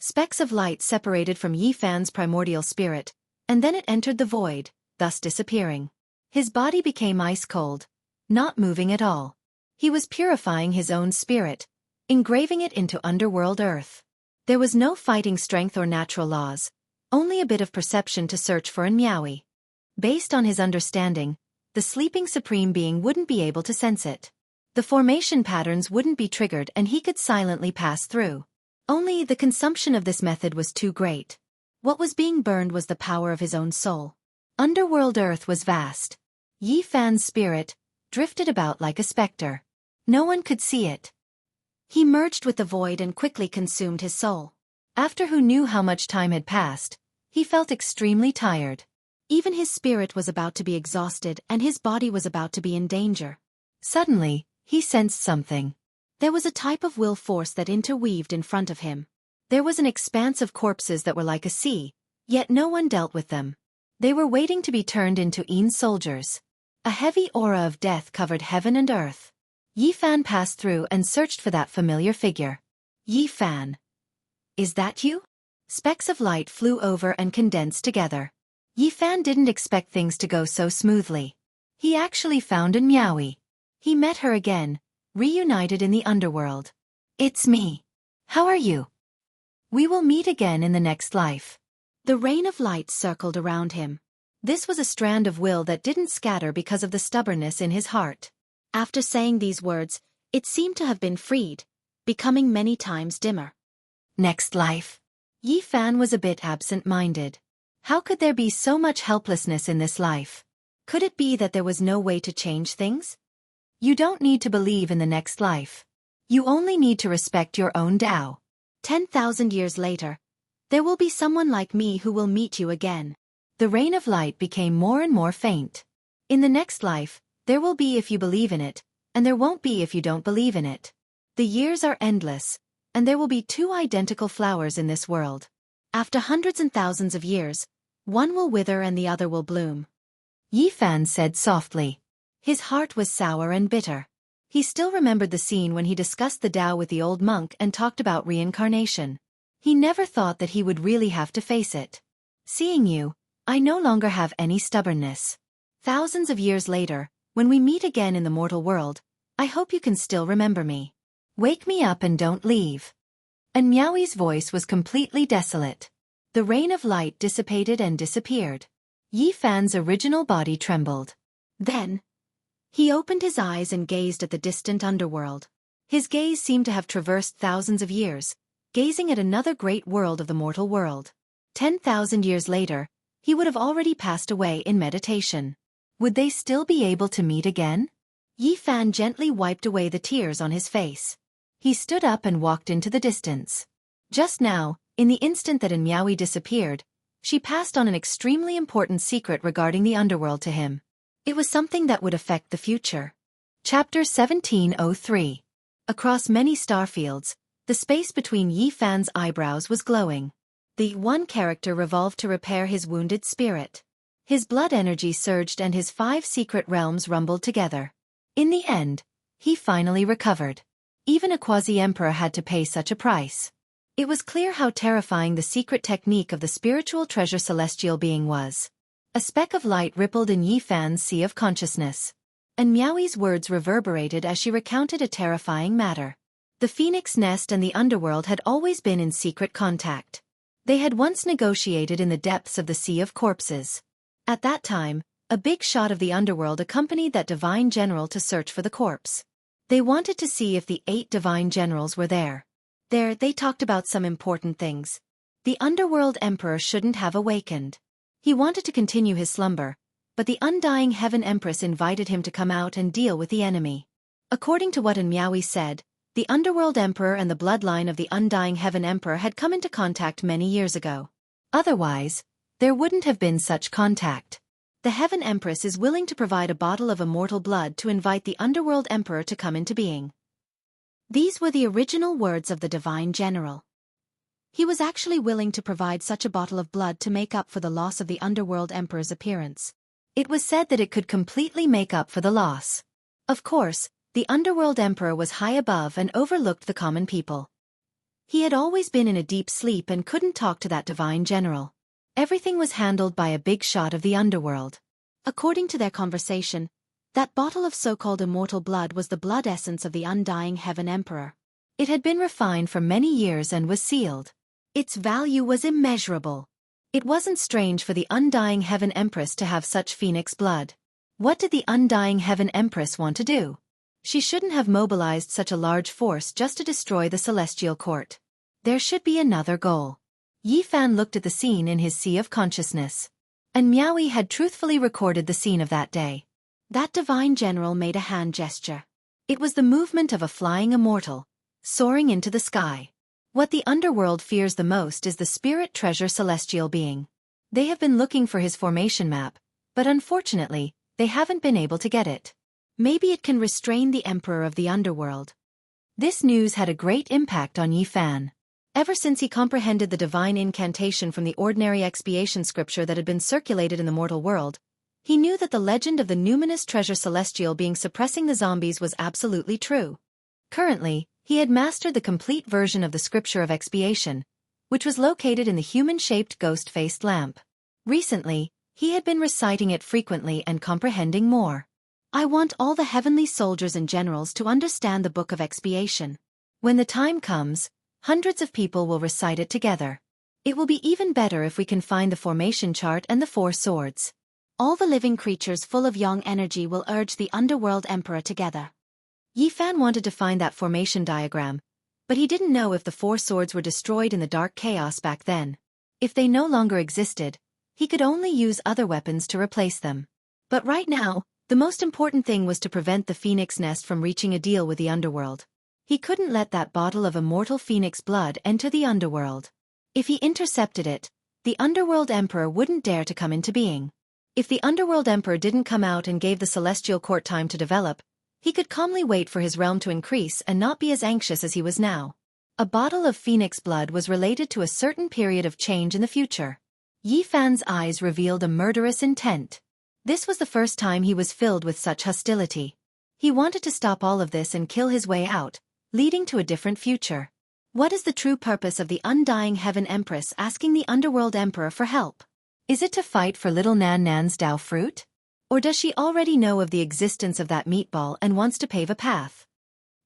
Specks of light separated from Yi Fan's primordial spirit, and then it entered the void, thus disappearing. His body became ice-cold, not moving at all. He was purifying his own spirit, engraving it into underworld earth. There was no fighting strength or natural laws, only a bit of perception to search for in Miaoyi. Based on his understanding, the sleeping supreme being wouldn't be able to sense it. The formation patterns wouldn't be triggered and he could silently pass through. Only the consumption of this method was too great. What was being burned was the power of his own soul. Underworld earth was vast. Yi Fan's spirit drifted about like a specter. No one could see it. He merged with the void and quickly consumed his soul. After who knew how much time had passed, he felt extremely tired. Even his spirit was about to be exhausted and his body was about to be in danger. Suddenly, he sensed something. There was a type of will force that interweaved in front of him. There was an expanse of corpses that were like a sea, yet no one dealt with them. They were waiting to be turned into soldiers. A heavy aura of death covered heaven and earth. Yi Fan passed through and searched for that familiar figure. Yi Fan. Is that you? Specks of light flew over and condensed together. Yi Fan didn't expect things to go so smoothly. He actually found in Miaoyi. He met her again, reunited in the underworld. It's me. How are you? We will meet again in the next life. The rain of light circled around him. This was a strand of will that didn't scatter because of the stubbornness in his heart. After saying these words, it seemed to have been freed, becoming many times dimmer. Next life. Yi Fan was a bit absent-minded. How could there be so much helplessness in this life? Could it be that there was no way to change things? You don't need to believe in the next life. You only need to respect your own Tao. 10,000 years later, there will be someone like me who will meet you again. The rain of light became more and more faint. In the next life, there will be if you believe in it, and there won't be if you don't believe in it. The years are endless, and there will be two identical flowers in this world. After hundreds and thousands of years, one will wither and the other will bloom. Yi Fan said softly. His heart was sour and bitter. He still remembered the scene when he discussed the Tao with the old monk and talked about reincarnation. He never thought that he would really have to face it. Seeing you, I no longer have any stubbornness. Thousands of years later, when we meet again in the mortal world, I hope you can still remember me. Wake me up and don't leave. And Miaoyi's voice was completely desolate. The rain of light dissipated and disappeared. Yi Fan's original body trembled. Then, he opened his eyes and gazed at the distant underworld. His gaze seemed to have traversed thousands of years, gazing at another great world of the mortal world. 10,000 years later, he would have already passed away in meditation. Would they still be able to meet again? Yi Fan gently wiped away the tears on his face. He stood up and walked into the distance. Just now, in the instant that Miaoyi disappeared, she passed on an extremely important secret regarding the underworld to him. It was something that would affect the future. Chapter 1703. Across many starfields, the space between Yi Fan's eyebrows was glowing. The one character revolved to repair his wounded spirit. His blood energy surged and his 5 secret realms rumbled together. In the end, he finally recovered. Even a quasi-emperor had to pay such a price. It was clear how terrifying the secret technique of the spiritual treasure celestial being was. A speck of light rippled in Yi Fan's sea of consciousness. And Miaoi's words reverberated as she recounted a terrifying matter. The Phoenix Nest and the underworld had always been in secret contact. They had once negotiated in the depths of the Sea of Corpses. At that time, a big shot of the underworld accompanied that divine general to search for the corpse. They wanted to see if the 8 divine generals were there. There, they talked about some important things. The underworld emperor shouldn't have awakened. He wanted to continue his slumber, but the undying heaven empress invited him to come out and deal with the enemy. According to what Miaoi said, the underworld emperor and the bloodline of the undying heaven emperor had come into contact many years ago. Otherwise, there wouldn't have been such contact. The heaven empress is willing to provide a bottle of immortal blood to invite the underworld emperor to come into being. These were the original words of the divine general. He was actually willing to provide such a bottle of blood to make up for the loss of the underworld emperor's appearance. It was said that it could completely make up for the loss. Of course, the underworld emperor was high above and overlooked the common people. He had always been in a deep sleep and couldn't talk to that divine general. Everything was handled by a big shot of the underworld. According to their conversation, that bottle of so-called immortal blood was the blood essence of the undying heaven emperor. It had been refined for many years and was sealed. Its value was immeasurable. It wasn't strange for the undying heaven empress to have such phoenix blood. What did the undying heaven empress want to do? She shouldn't have mobilized such a large force just to destroy the celestial court. There should be another goal. Yi Fan looked at the scene in his sea of consciousness. And Miaoi had truthfully recorded the scene of that day. That divine general made a hand gesture. It was the movement of a flying immortal, soaring into the sky. What the underworld fears the most is the spirit treasure celestial being. They have been looking for his formation map, but unfortunately, they haven't been able to get it. Maybe it can restrain the emperor of the underworld. This news had a great impact on Yi Fan. Ever since he comprehended the divine incantation from the ordinary expiation scripture that had been circulated in the mortal world, he knew that the legend of the numinous treasure celestial being suppressing the zombies was absolutely true. Currently, he had mastered the complete version of the scripture of expiation, which was located in the human-shaped ghost-faced lamp. Recently, he had been reciting it frequently and comprehending more. I want all the heavenly soldiers and generals to understand the book of expiation. When the time comes, hundreds of people will recite it together. It will be even better if we can find the formation chart and the 4 swords. All the living creatures full of yang energy will urge the underworld emperor together. Yi Fan wanted to find that formation diagram, but he didn't know if the 4 swords were destroyed in the dark chaos back then. If they no longer existed, he could only use other weapons to replace them. But right now, the most important thing was to prevent the Phoenix Nest from reaching a deal with the underworld. He couldn't let that bottle of immortal phoenix blood enter the underworld. If he intercepted it, the underworld emperor wouldn't dare to come into being. If the underworld emperor didn't come out and gave the celestial court time to develop, he could calmly wait for his realm to increase and not be as anxious as he was now. A bottle of phoenix blood was related to a certain period of change in the future. Yi Fan's eyes revealed a murderous intent. This was the first time he was filled with such hostility. He wanted to stop all of this and kill his way out, leading to a different future. What is the true purpose of the undying heaven empress asking the underworld emperor for help? Is it to fight for little Nan Nan's Dao fruit? Or does she already know of the existence of that meatball and wants to pave a path?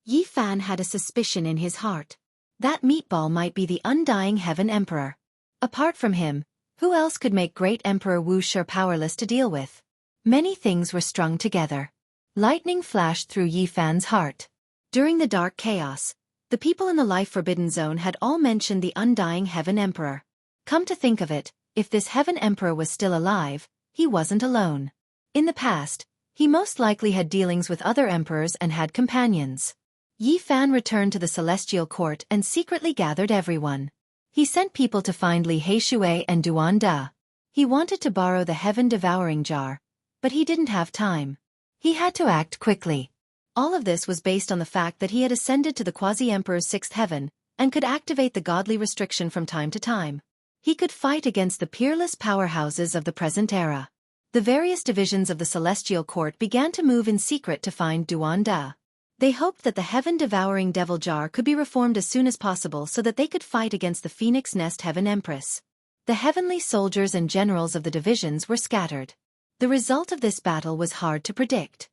Yi Fan had a suspicion in his heart. That meatball might be the undying heaven emperor. Apart from him, who else could make great Emperor Wuxia powerless to deal with? Many things were strung together. Lightning flashed through Yi Fan's heart. During the dark chaos, the people in the Life Forbidden Zone had all mentioned the undying Heaven Emperor. Come to think of it, if this Heaven Emperor was still alive, he wasn't alone. In the past, he most likely had dealings with other emperors and had companions. Yi Fan returned to the Celestial Court and secretly gathered everyone. He sent people to find Li Heishui and Duan Da. He wanted to borrow the Heaven-Devouring Jar, but he didn't have time. He had to act quickly. All of this was based on the fact that he had ascended to the Quasi-Emperor's 6th heaven, and could activate the godly restriction from time to time. He could fight against the peerless powerhouses of the present era. The various divisions of the Celestial Court began to move in secret to find Duan Da. They hoped that the heaven-devouring devil jar could be reformed as soon as possible so that they could fight against the Phoenix Nest Heaven Empress. The heavenly soldiers and generals of the divisions were scattered. The result of this battle was hard to predict.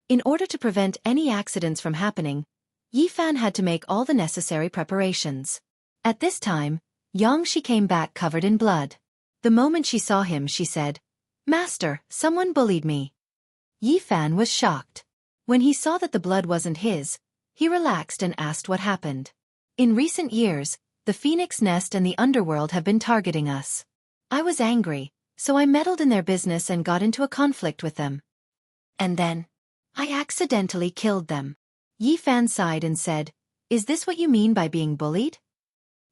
In order to prevent any accidents from happening, Yi Fan had to make all the necessary preparations. At this time, Xianxia came back covered in blood. The moment she saw him, she said, "Master, someone bullied me." Yi Fan was shocked. When he saw that the blood wasn't his, he relaxed and asked what happened. "In recent years, the Phoenix Nest and the underworld have been targeting us. I was angry, so I meddled in their business and got into a conflict with them. And then, I accidentally killed them." Yi Fan sighed and said, "Is this what you mean by being bullied?"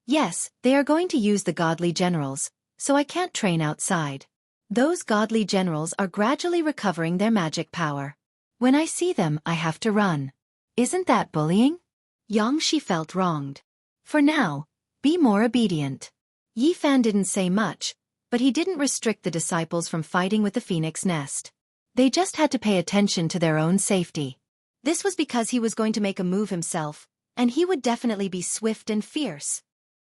"Yes, they are going to use the godly generals, so I can't train outside. Those godly generals are gradually recovering their magic power. When I see them, I have to run. Isn't that bullying?" Xianxia felt wronged. "For now, be more obedient." Yi Fan didn't say much, but he didn't restrict the disciples from fighting with the Phoenix Nest. They just had to pay attention to their own safety. This was because he was going to make a move himself, and he would definitely be swift and fierce.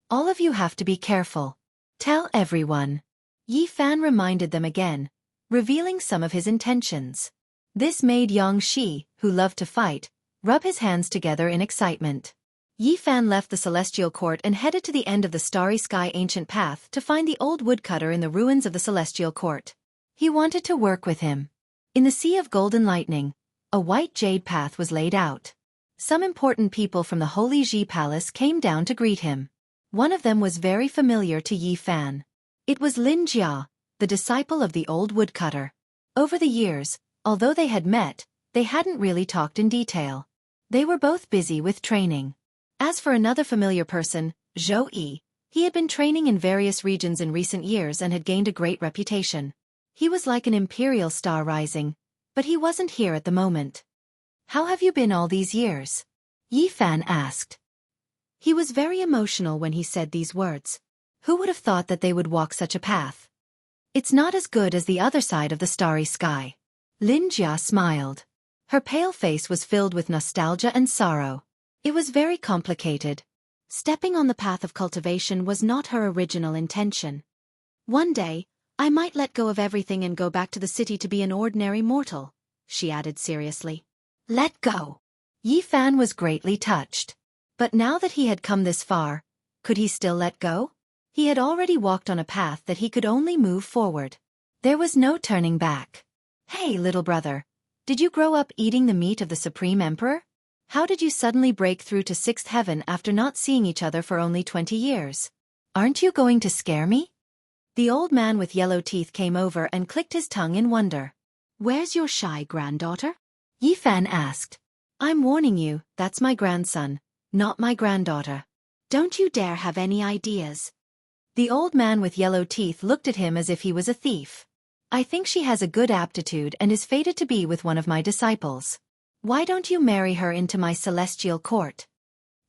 "All of you have to be careful. Tell everyone." Yi Fan reminded them again, revealing some of his intentions. This made Xianxia, who loved to fight, rub his hands together in excitement. Yi Fan left the Celestial Court and headed to the end of the Starry Sky ancient path to find the old woodcutter in the ruins of the Celestial Court. He wanted to work with him. In the Sea of Golden Lightning, a white jade path was laid out. Some important people from the Holy Ji Palace came down to greet him. One of them was very familiar to Yi Fan. It was Lin Jia, the disciple of the old woodcutter. Over the years, although they had met, they hadn't really talked in detail. They were both busy with training. As for another familiar person, Zhou Yi, he had been training in various regions in recent years and had gained a great reputation. He was like an imperial star rising, but he wasn't here at the moment. "How have you been all these years?" Yi Fan asked. He was very emotional when he said these words. Who would have thought that they would walk such a path? "It's not as good as the other side of the starry sky." Lin Jia smiled. Her pale face was filled with nostalgia and sorrow. It was very complicated. Stepping on the path of cultivation was not her original intention. "One day, I might let go of everything and go back to the city to be an ordinary mortal," she added seriously. "Let go." Yi Fan was greatly touched. But now that he had come this far, could he still let go? He had already walked on a path that he could only move forward. There was no turning back. "Hey, little brother, did you grow up eating the meat of the Supreme Emperor? How did you suddenly break through to sixth heaven after not seeing each other for only 20 years? Aren't you going to scare me?" The old man with yellow teeth came over and clicked his tongue in wonder. "Where's your shy granddaughter?" Yi Fan asked. "I'm warning you, that's my grandson, not my granddaughter. Don't you dare have any ideas." The old man with yellow teeth looked at him as if he was a thief. "I think she has a good aptitude and is fated to be with one of my disciples. Why don't you marry her into my celestial court?"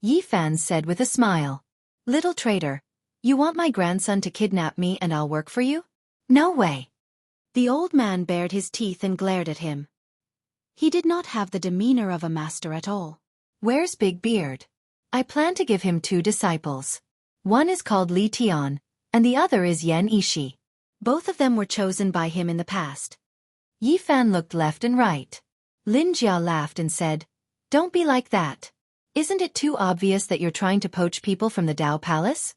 Yi Fan said with a smile. "Little traitor, you want my grandson to kidnap me and I'll work for you? No way." The old man bared his teeth and glared at him. He did not have the demeanor of a master at all. "Where's Big Beard? I plan to give him 2 disciples. One is called Li Tian, and the other is Yan Ishi. Both of them were chosen by him in the past." Yi Fan looked left and right. Lin Jia laughed and said, "Don't be like that. Isn't it too obvious that you're trying to poach people from the Dao Palace?"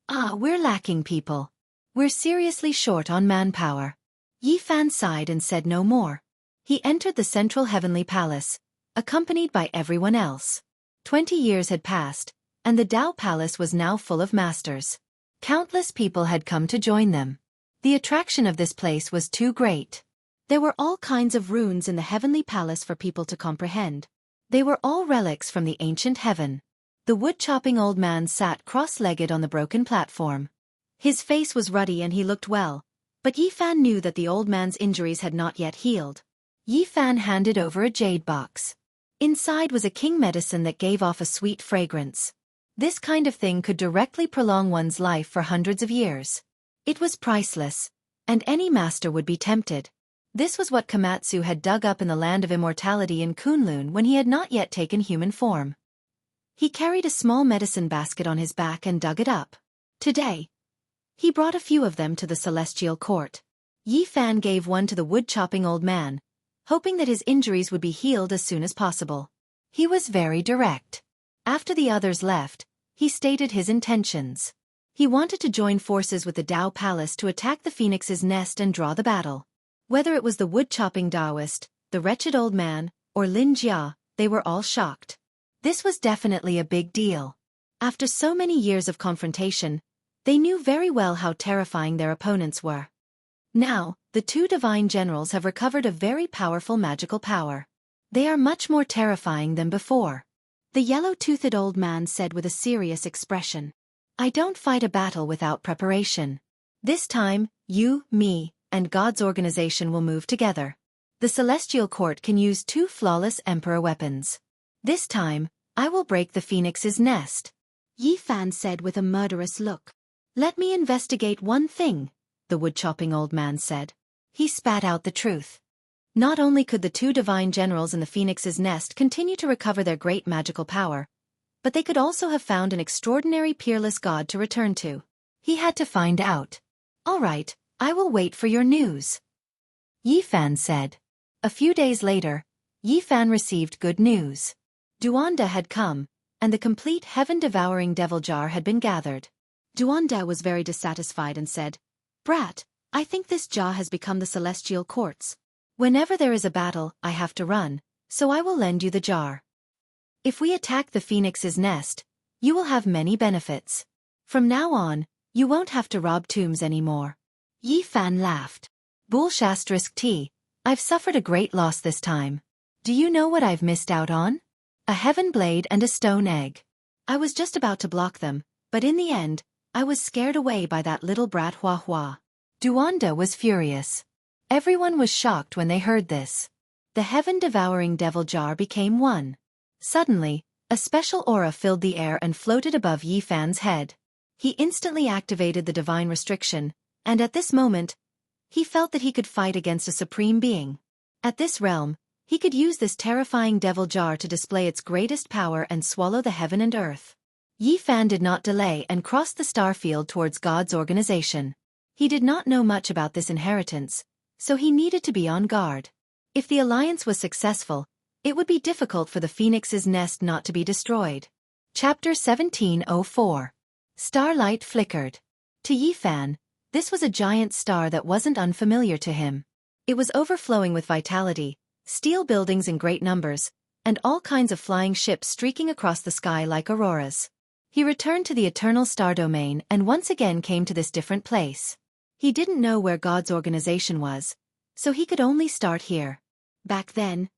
We're lacking people. We're seriously short on manpower." Yi Fan sighed and said no more. He entered the central heavenly palace, accompanied by everyone else. 20 years had passed, and the Dao Palace was now full of masters. Countless people had come to join them. The attraction of this place was too great. There were all kinds of runes in the heavenly palace for people to comprehend. They were all relics from the ancient heaven. The wood-chopping old man sat cross-legged on the broken platform. His face was ruddy and he looked well, but Yi Fan knew that the old man's injuries had not yet healed. Yi Fan handed over a jade box. Inside was a king medicine that gave off a sweet fragrance. This kind of thing could directly prolong one's life for hundreds of years. It was priceless, and any master would be tempted. This was what Komatsu had dug up in the land of immortality in Kunlun when he had not yet taken human form. He carried a small medicine basket on his back and dug it up. Today, he brought a few of them to the celestial court. Yi Fan gave one to the wood-chopping old man, hoping that his injuries would be healed as soon as possible. He was very direct. After the others left, he stated his intentions. He wanted to join forces with the Dao Palace to attack the Phoenix's nest and draw the battle. Whether it was the wood-chopping Taoist, the wretched old man, or Lin Jia, they were all shocked. This was definitely a big deal. After so many years of confrontation, they knew very well how terrifying their opponents were. Now, the two divine generals have recovered a very powerful magical power. They are much more terrifying than before. The yellow-toothed old man said with a serious expression. I don't fight a battle without preparation. This time, you, me, and God's organization will move together. The celestial court can use 2 flawless emperor weapons. This time, I will break the Phoenix's nest. Yi Fan said with a murderous look. Let me investigate one thing, the wood-chopping old man said. He spat out the truth. Not only could the 2 divine generals in the Phoenix's nest continue to recover their great magical power, but they could also have found an extraordinary peerless god to return to. He had to find out. All right, I will wait for your news. Yi Fan said. A few days later, Yi Fan received good news. Duanda had come, and the complete heaven-devouring devil jar had been gathered. Duanda was very dissatisfied and said, Brat, I think this jar has become the celestial court's. Whenever there is a battle, I have to run, so I will lend you the jar. If we attack the Phoenix's nest, you will have many benefits. From now on, you won't have to rob tombs anymore. Yi Fan laughed. Bull*T, I've suffered a great loss this time. Do you know what I've missed out on? A heaven blade and a stone egg. I was just about to block them, but in the end, I was scared away by that little brat Hua Hua. Duanda was furious. Everyone was shocked when they heard this. The heaven-devouring devil jar became one. Suddenly, a special aura filled the air and floated above Yi Fan's head. He instantly activated the divine restriction, and at this moment, he felt that he could fight against a supreme being. At this realm, he could use this terrifying devil jar to display its greatest power and swallow the heaven and earth. Yi Fan did not delay and crossed the star field towards God's organization. He did not know much about this inheritance, so he needed to be on guard. If the alliance was successful, it would be difficult for the Phoenix's nest not to be destroyed. Chapter 1704. Starlight flickered. To Yi Fan, this was a giant star that wasn't unfamiliar to him. It was overflowing with vitality, steel buildings in great numbers, and all kinds of flying ships streaking across the sky like auroras. He returned to the eternal star domain and once again came to this different place. He didn't know where God's organization was, so he could only start here. Back then,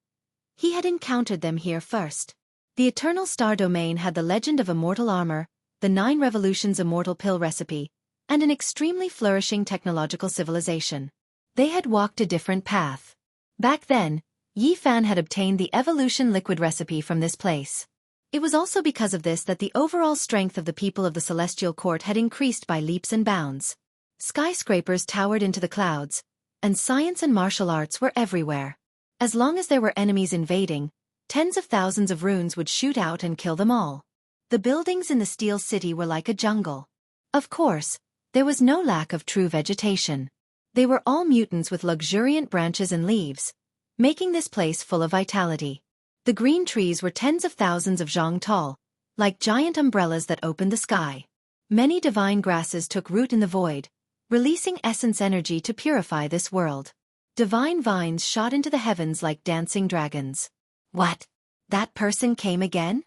he had encountered them here first. The eternal star domain had the legend of immortal armor, the 9 revolutions immortal pill recipe, and an extremely flourishing technological civilization. They had walked a different path. Back then, Yi Fan had obtained the evolution liquid recipe from this place. It was also because of this that the overall strength of the people of the Celestial Court had increased by leaps and bounds. Skyscrapers towered into the clouds, and science and martial arts were everywhere. As long as there were enemies invading, tens of thousands of runes would shoot out and kill them all. The buildings in the Steel City were like a jungle. Of course, there was no lack of true vegetation. They were all mutants with luxuriant branches and leaves, making this place full of vitality. The green trees were tens of thousands of zhang tall, like giant umbrellas that opened the sky. Many divine grasses took root in the void, releasing essence energy to purify this world. Divine vines shot into the heavens like dancing dragons. What? That person came again?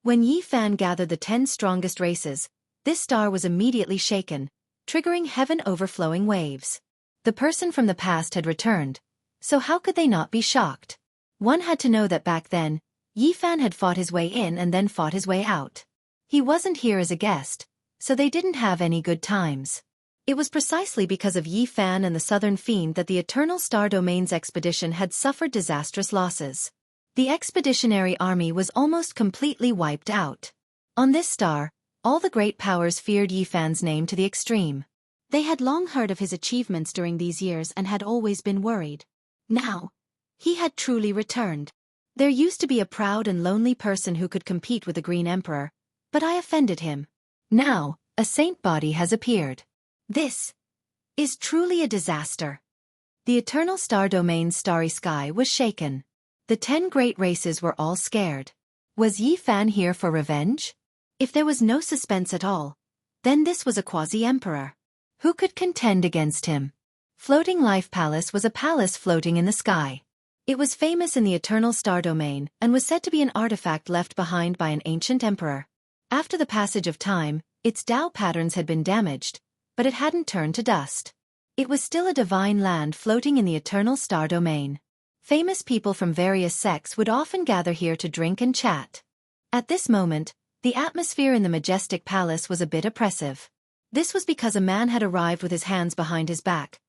When Yi Fan gathered the 10 strongest races, this star was immediately shaken, triggering heaven-overflowing waves. The person from the past had returned, so how could they not be shocked? One had to know that back then, Yi Fan had fought his way in and then fought his way out. He wasn't here as a guest, so they didn't have any good times. It was precisely because of Yi Fan and the Southern Fiend that the Eternal Star Domain's expedition had suffered disastrous losses. The expeditionary army was almost completely wiped out. On this star, all the great powers feared Yi Fan's name to the extreme. They had long heard of his achievements during these years and had always been worried. Now, he had truly returned. There used to be a proud and lonely person who could compete with the Green Emperor, but I offended him. Now, a saint body has appeared. This is truly a disaster. The eternal star domain's starry sky was shaken. The 10 great races were all scared. Was Yi Fan here for revenge? If there was no suspense at all, then this was a quasi-emperor. Who could contend against him? Floating Life Palace was a palace floating in the sky. It was famous in the eternal star domain and was said to be an artifact left behind by an ancient emperor. After the passage of time, its Tao patterns had been damaged, but it hadn't turned to dust. It was still a divine land floating in the eternal star domain. Famous people from various sects would often gather here to drink and chat. At this moment, the atmosphere in the majestic palace was a bit oppressive. This was because a man had arrived with his hands behind his back,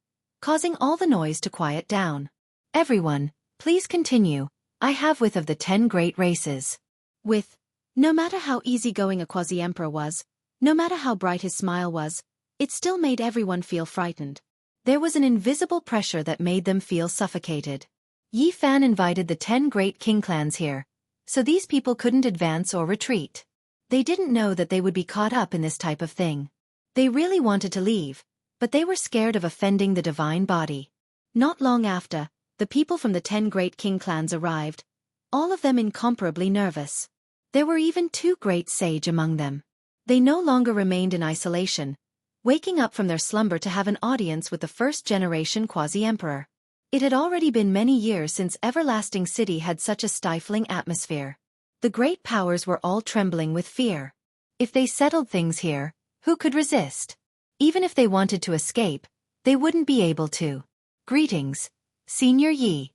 causing all the noise to quiet down. Everyone, please continue. I have with of the 10 great races. With, no matter how easygoing a quasi-emperor was, no matter how bright his smile was, it still made everyone feel frightened. There was an invisible pressure that made them feel suffocated. Yi Fan invited the 10 great king clans here, so these people couldn't advance or retreat. They didn't know that they would be caught up in this type of thing. They really wanted to leave, but they were scared of offending the divine body. Not long after, the people from the 10 great king clans arrived, all of them incomparably nervous. There were even 2 great sage among them. They no longer remained in isolation, waking up from their slumber to have an audience with the first-generation quasi-emperor. It had already been many years since Everlasting City had such a stifling atmosphere. The great powers were all trembling with fear. If they settled things here, who could resist? Even if they wanted to escape, they wouldn't be able to. Greetings, Senior Yi.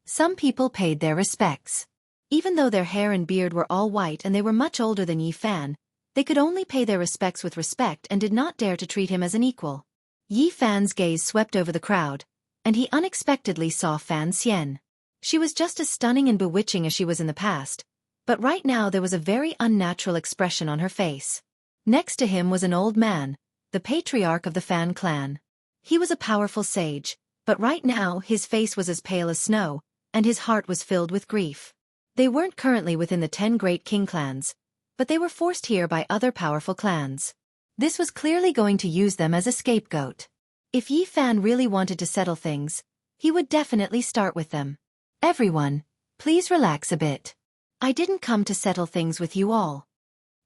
Some people paid their respects. Even though their hair and beard were all white and they were much older than Yi Fan, they could only pay their respects with respect and did not dare to treat him as an equal. Yi Fan's gaze swept over the crowd, and he unexpectedly saw Fan Xian. She was just as stunning and bewitching as she was in the past, but right now there was a very unnatural expression on her face. Next to him was an old man, the patriarch of the Fan clan. He was a powerful sage, but right now his face was as pale as snow, and his heart was filled with grief. They weren't currently within the 10 great king clans, but they were forced here by other powerful clans. This was clearly going to use them as a scapegoat. If Yi Fan really wanted to settle things, he would definitely start with them. Everyone, please relax a bit. I didn't come to settle things with you all.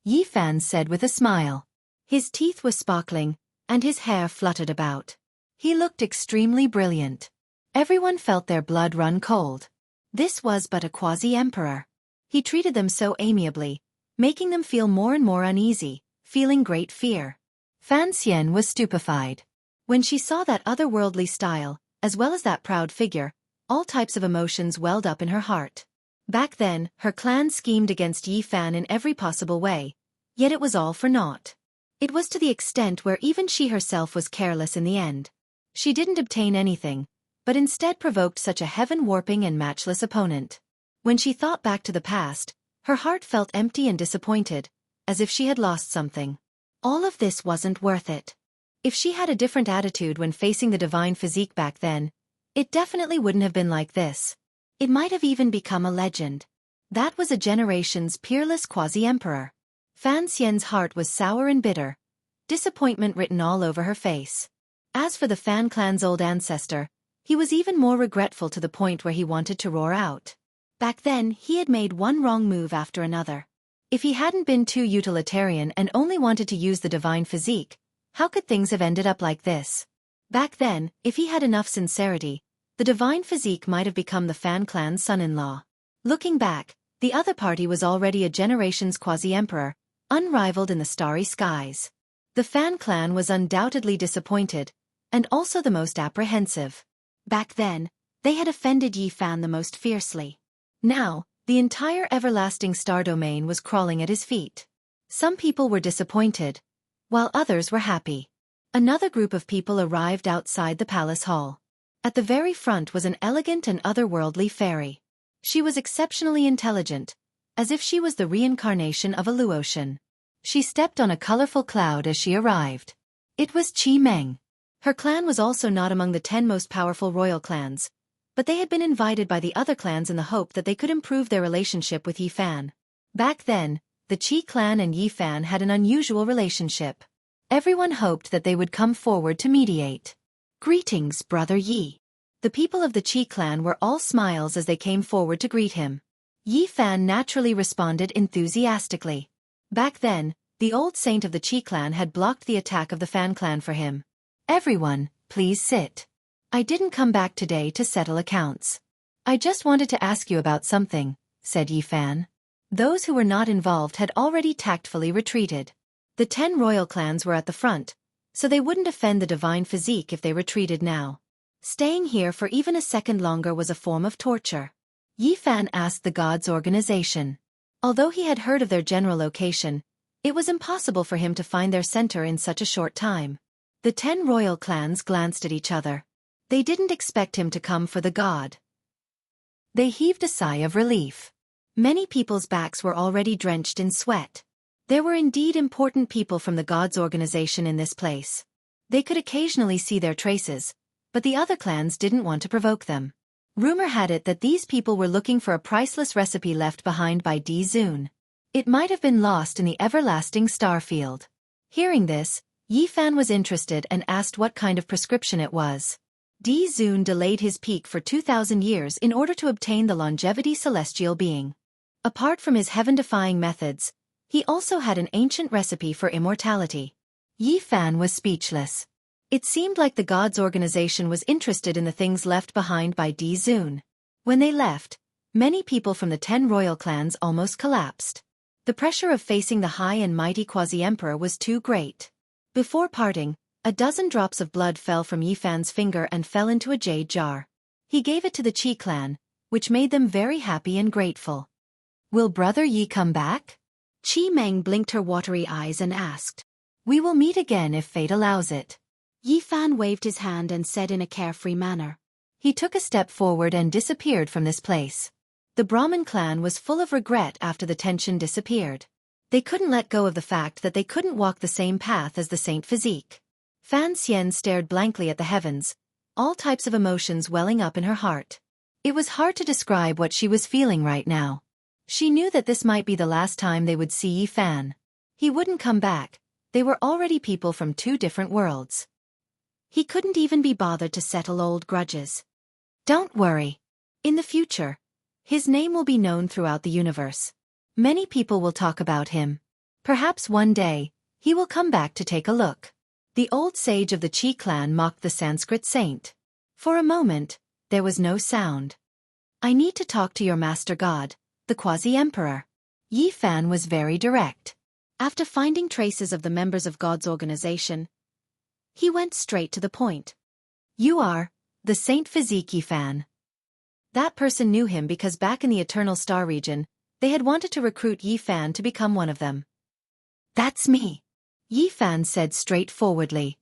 Yi Fan said with a smile. His teeth were sparkling, and his hair fluttered about. He looked extremely brilliant. Everyone felt their blood run cold. This was but a quasi-emperor. He treated them so amiably, making them feel more and more uneasy, feeling great fear. Fan Xian was stupefied. When she saw that otherworldly style, as well as that proud figure, all types of emotions welled up in her heart. Back then, her clan schemed against Yi Fan in every possible way, yet it was all for naught. It was to the extent where even she herself was careless in the end. She didn't obtain anything, but instead provoked such a heaven-warping and matchless opponent. When she thought back to the past, her heart felt empty and disappointed, as if she had lost something. All of this wasn't worth it. If she had a different attitude when facing the divine physique back then, it definitely wouldn't have been like this. It might have even become a legend. That was a generation's peerless quasi-emperor. Fan Xian's heart was sour and bitter, disappointment written all over her face. As for the Fan clan's old ancestor, he was even more regretful to the point where he wanted to roar out. Back then, he had made one wrong move after another. If he hadn't been too utilitarian and only wanted to use the divine physique, how could things have ended up like this? Back then, if he had enough sincerity, the divine physique might have become the Fan clan's son-in-law. Looking back, the other party was already a generation's quasi-emperor, unrivaled in the starry skies. The Fan clan was undoubtedly disappointed, and also the most apprehensive. Back then, they had offended Yi Fan the most fiercely. Now, the entire everlasting star domain was crawling at his feet. Some people were disappointed, while others were happy. Another group of people arrived outside the palace hall. At the very front was an elegant and otherworldly fairy. She was exceptionally intelligent, as if she was the reincarnation of a Luotian. She stepped on a colorful cloud as she arrived. It was Qi Meng. Her clan was also not among the 10 most powerful royal clans, but they had been invited by the other clans in the hope that they could improve their relationship with Yi Fan. Back then, the Qi clan and Yi Fan had an unusual relationship. Everyone hoped that they would come forward to mediate. "Greetings, Brother Yi." The people of the Qi clan were all smiles as they came forward to greet him. Yi Fan naturally responded enthusiastically. Back then, the old saint of the Qi clan had blocked the attack of the Fan clan for him. "Everyone, please sit. I didn't come back today to settle accounts. I just wanted to ask you about something," said Yi Fan. Those who were not involved had already tactfully retreated. The 10 royal clans were at the front, so they wouldn't offend the divine physique if they retreated now. Staying here for even a second longer was a form of torture. Yi Fan asked the gods' organization. Although he had heard of their general location, it was impossible for him to find their center in such a short time. The 10 royal clans glanced at each other. They didn't expect him to come for the god. They heaved a sigh of relief. Many people's backs were already drenched in sweat. There were indeed important people from the gods' organization in this place. They could occasionally see their traces, but the other clans didn't want to provoke them. Rumor had it that these people were looking for a priceless recipe left behind by Di Zun. It might have been lost in the everlasting starfield. Hearing this, Yi Fan was interested and asked what kind of prescription it was. Di Zun delayed his peak for 2,000 years in order to obtain the longevity celestial being. Apart from his heaven-defying methods, he also had an ancient recipe for immortality. Yi Fan was speechless. It seemed like the gods' organization was interested in the things left behind by Di Zun. When they left, many people from the 10 royal clans almost collapsed. The pressure of facing the high and mighty quasi-emperor was too great. Before parting, a dozen drops of blood fell from Yi Fan's finger and fell into a jade jar. He gave it to the Qi clan, which made them very happy and grateful. "Will Brother Yi come back?" Qi Meng blinked her watery eyes and asked. "We will meet again if fate allows it." Yi Fan waved his hand and said in a carefree manner. He took a step forward and disappeared from this place. The Brahmin clan was full of regret after the tension disappeared. They couldn't let go of the fact that they couldn't walk the same path as the Saint Physique. Fan Xian stared blankly at the heavens, all types of emotions welling up in her heart. It was hard to describe what she was feeling right now. She knew that this might be the last time they would see Yi Fan. He wouldn't come back. They were already people from 2 different worlds. He couldn't even be bothered to settle old grudges. Don't worry. In the future, his name will be known throughout the universe. Many people will talk about him. Perhaps one day, he will come back to take a look. The old sage of the Qi clan mocked the Sanskrit saint. For a moment, there was no sound. "I need to talk to your master god, the quasi-emperor." Yi Fan was very direct. After finding traces of the members of God's organization, he went straight to the point. "You are the Saint Physique Yi Fan." That person knew him because back in the Eternal Star region, they had wanted to recruit Yi Fan to become one of them. "That's me," Yi Fan said straightforwardly.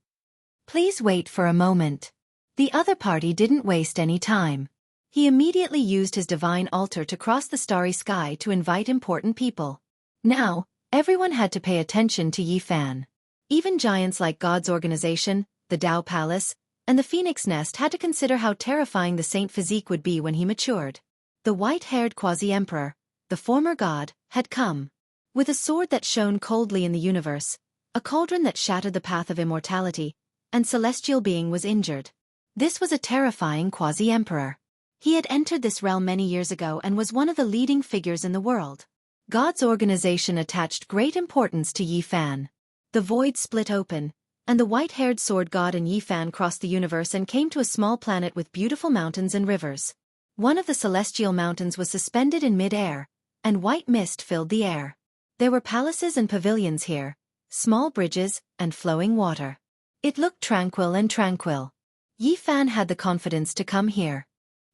"Please wait for a moment." The other party didn't waste any time. He immediately used his divine altar to cross the starry sky to invite important people. Now, everyone had to pay attention to Yi Fan. Even giants like God's organization, the Tao Palace, and the Phoenix Nest had to consider how terrifying the Saint Physique would be when he matured. The white-haired quasi-emperor, the former god, had come. With a sword that shone coldly in the universe, a cauldron that shattered the path of immortality, and celestial being was injured. This was a terrifying quasi-emperor. He had entered this realm many years ago and was one of the leading figures in the world. God's organization attached great importance to Yi Fan. The void split open, and the white-haired sword god and Yi Fan crossed the universe and came to a small planet with beautiful mountains and rivers. One of the celestial mountains was suspended in mid-air, and white mist filled the air. There were palaces and pavilions here, small bridges, and flowing water. It looked tranquil and tranquil. Yi Fan had the confidence to come here.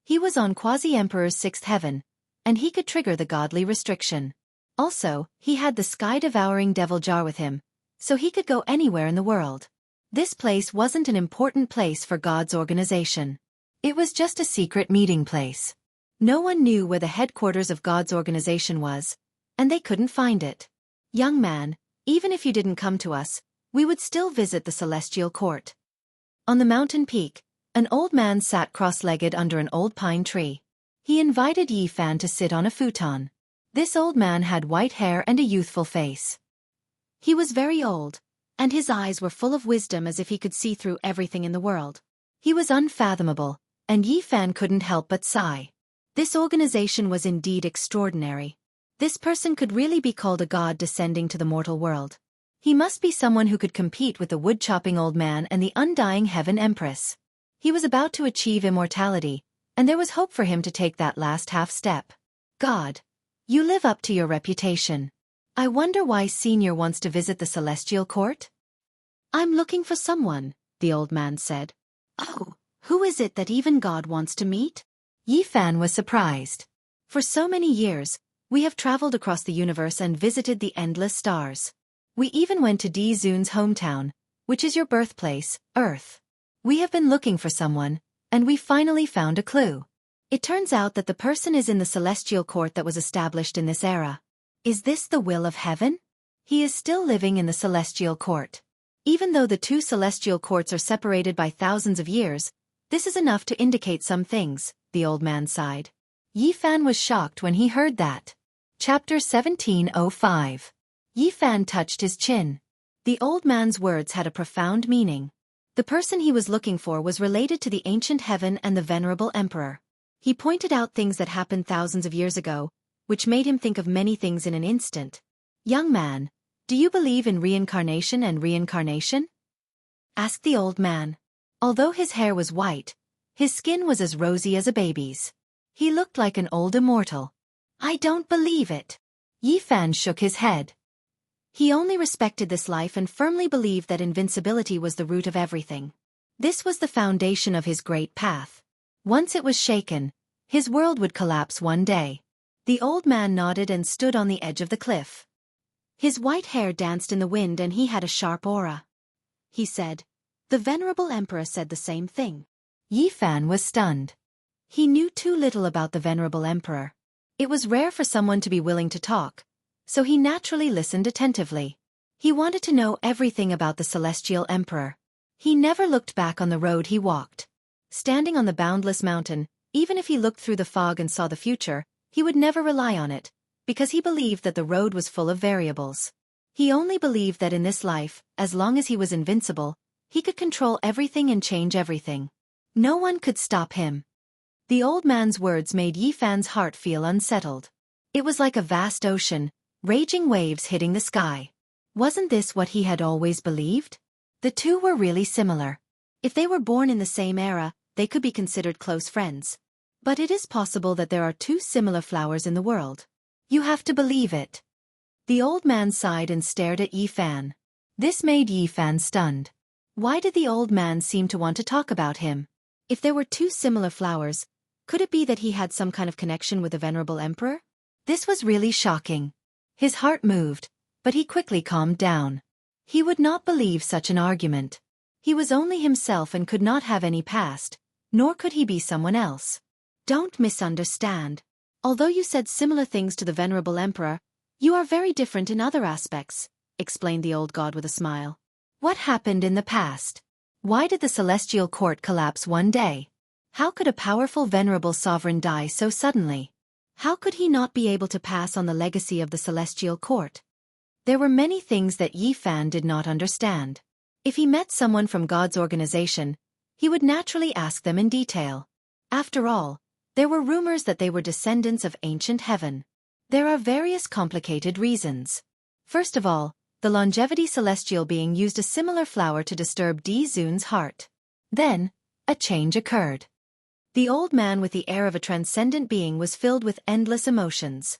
He was on Quasi-Emperor's 6th heaven, and he could trigger the godly restriction. Also, he had the sky-devouring devil jar with him, so he could go anywhere in the world. This place wasn't an important place for God's organization. It was just a secret meeting place. No one knew where the headquarters of God's organization was, and they couldn't find it. Young man, even if you didn't come to us, we would still visit the celestial court. On the mountain peak, an old man sat cross-legged under an old pine tree. He invited Yi Fan to sit on a futon. This old man had white hair and a youthful face. He was very old, and his eyes were full of wisdom as if he could see through everything in the world. He was unfathomable, and Yi Fan couldn't help but sigh. This organization was indeed extraordinary. This person could really be called a god descending to the mortal world. He must be someone who could compete with the wood-chopping old man and the undying heaven empress. He was about to achieve immortality, and there was hope for him to take that last half-step. God, you live up to your reputation. I wonder why Senior wants to visit the celestial court? I'm looking for someone, the old man said. Oh, who is it that even God wants to meet? Yi Fan was surprised. For so many years, we have traveled across the universe and visited the endless stars. We even went to Di Zun's hometown, which is your birthplace, Earth. We have been looking for someone, and we finally found a clue. It turns out that the person is in the celestial court that was established in this era. Is this the will of heaven? He is still living in the celestial court. Even though the two celestial courts are separated by thousands of years, this is enough to indicate some things, the old man sighed. Yi Fan was shocked when he heard that. Chapter 1705. Yi Fan touched his chin. The old man's words had a profound meaning. The person he was looking for was related to the ancient heaven and the venerable emperor. He pointed out things that happened thousands of years ago, which made him think of many things in an instant. Young man, do you believe in reincarnation and reincarnation? Asked the old man. Although his hair was white, his skin was as rosy as a baby's. He looked like an old immortal. I don't believe it. Yi Fan shook his head. He only respected this life and firmly believed that invincibility was the root of everything. This was the foundation of his great path. Once it was shaken, his world would collapse one day. The old man nodded and stood on the edge of the cliff. His white hair danced in the wind and he had a sharp aura. He said, "The venerable emperor said the same thing." Yi Fan was stunned. He knew too little about the venerable emperor. It was rare for someone to be willing to talk, so he naturally listened attentively. He wanted to know everything about the celestial emperor. He never looked back on the road he walked. Standing on the boundless mountain, even if he looked through the fog and saw the future, he would never rely on it, because he believed that the road was full of variables. He only believed that in this life, as long as he was invincible, he could control everything and change everything. No one could stop him. The old man's words made Yi Fan's heart feel unsettled. It was like a vast ocean, raging waves hitting the sky. Wasn't this what he had always believed? The two were really similar. If they were born in the same era, they could be considered close friends. But it is possible that there are two similar flowers in the world. You have to believe it. The old man sighed and stared at Yi Fan. This made Yi Fan stunned. Why did the old man seem to want to talk about him? If there were two similar flowers, could it be that he had some kind of connection with the venerable emperor? This was really shocking. His heart moved, but he quickly calmed down. He would not believe such an argument. He was only himself and could not have any past, nor could he be someone else. Don't misunderstand. Although you said similar things to the venerable emperor, you are very different in other aspects, explained the old god with a smile. What happened in the past? Why did the celestial court collapse one day? How could a powerful venerable sovereign die so suddenly? How could he not be able to pass on the legacy of the celestial court? There were many things that Yi Fan did not understand. If he met someone from God's organization, he would naturally ask them in detail. After all, there were rumors that they were descendants of ancient heaven. There are various complicated reasons. First of all, the longevity celestial being used a similar flower to disturb Di Zun's heart. Then, a change occurred. The old man with the air of a transcendent being was filled with endless emotions.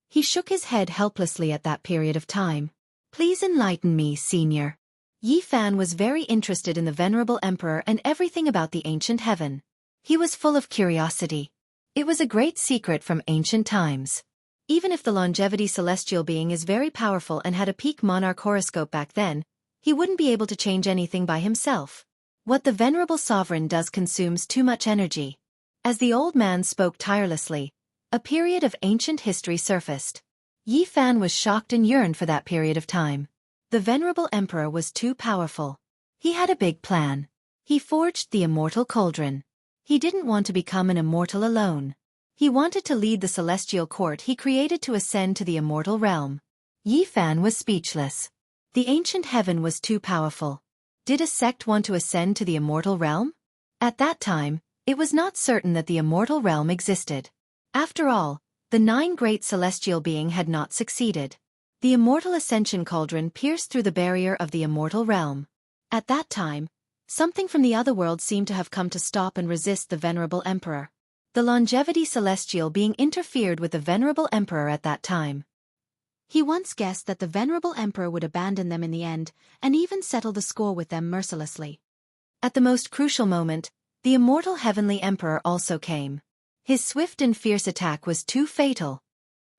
He shook his head helplessly at that period of time. Please enlighten me, Senior. Yi Fan was very interested in the venerable emperor and everything about the ancient heaven. He was full of curiosity. It was a great secret from ancient times. Even if the longevity celestial being is very powerful and had a peak monarch horoscope back then, he wouldn't be able to change anything by himself. What the venerable sovereign does consumes too much energy. As the old man spoke tirelessly, a period of ancient history surfaced. Yi Fan was shocked and yearned for that period of time. The venerable emperor was too powerful. He had a big plan. He forged the immortal cauldron. He didn't want to become an immortal alone. He wanted to lead the celestial court he created to ascend to the immortal realm. Yi Fan was speechless. The ancient heaven was too powerful. Did a sect want to ascend to the immortal realm? At that time, it was not certain that the immortal realm existed. After all, the 9 great celestial beings had not succeeded. The immortal ascension cauldron pierced through the barrier of the immortal realm. At that time, something from the other world seemed to have come to stop and resist the venerable emperor. The longevity celestial being interfered with the venerable emperor at that time. He once guessed that the venerable emperor would abandon them in the end, and even settle the score with them mercilessly. At the most crucial moment, the immortal heavenly emperor also came. His swift and fierce attack was too fatal.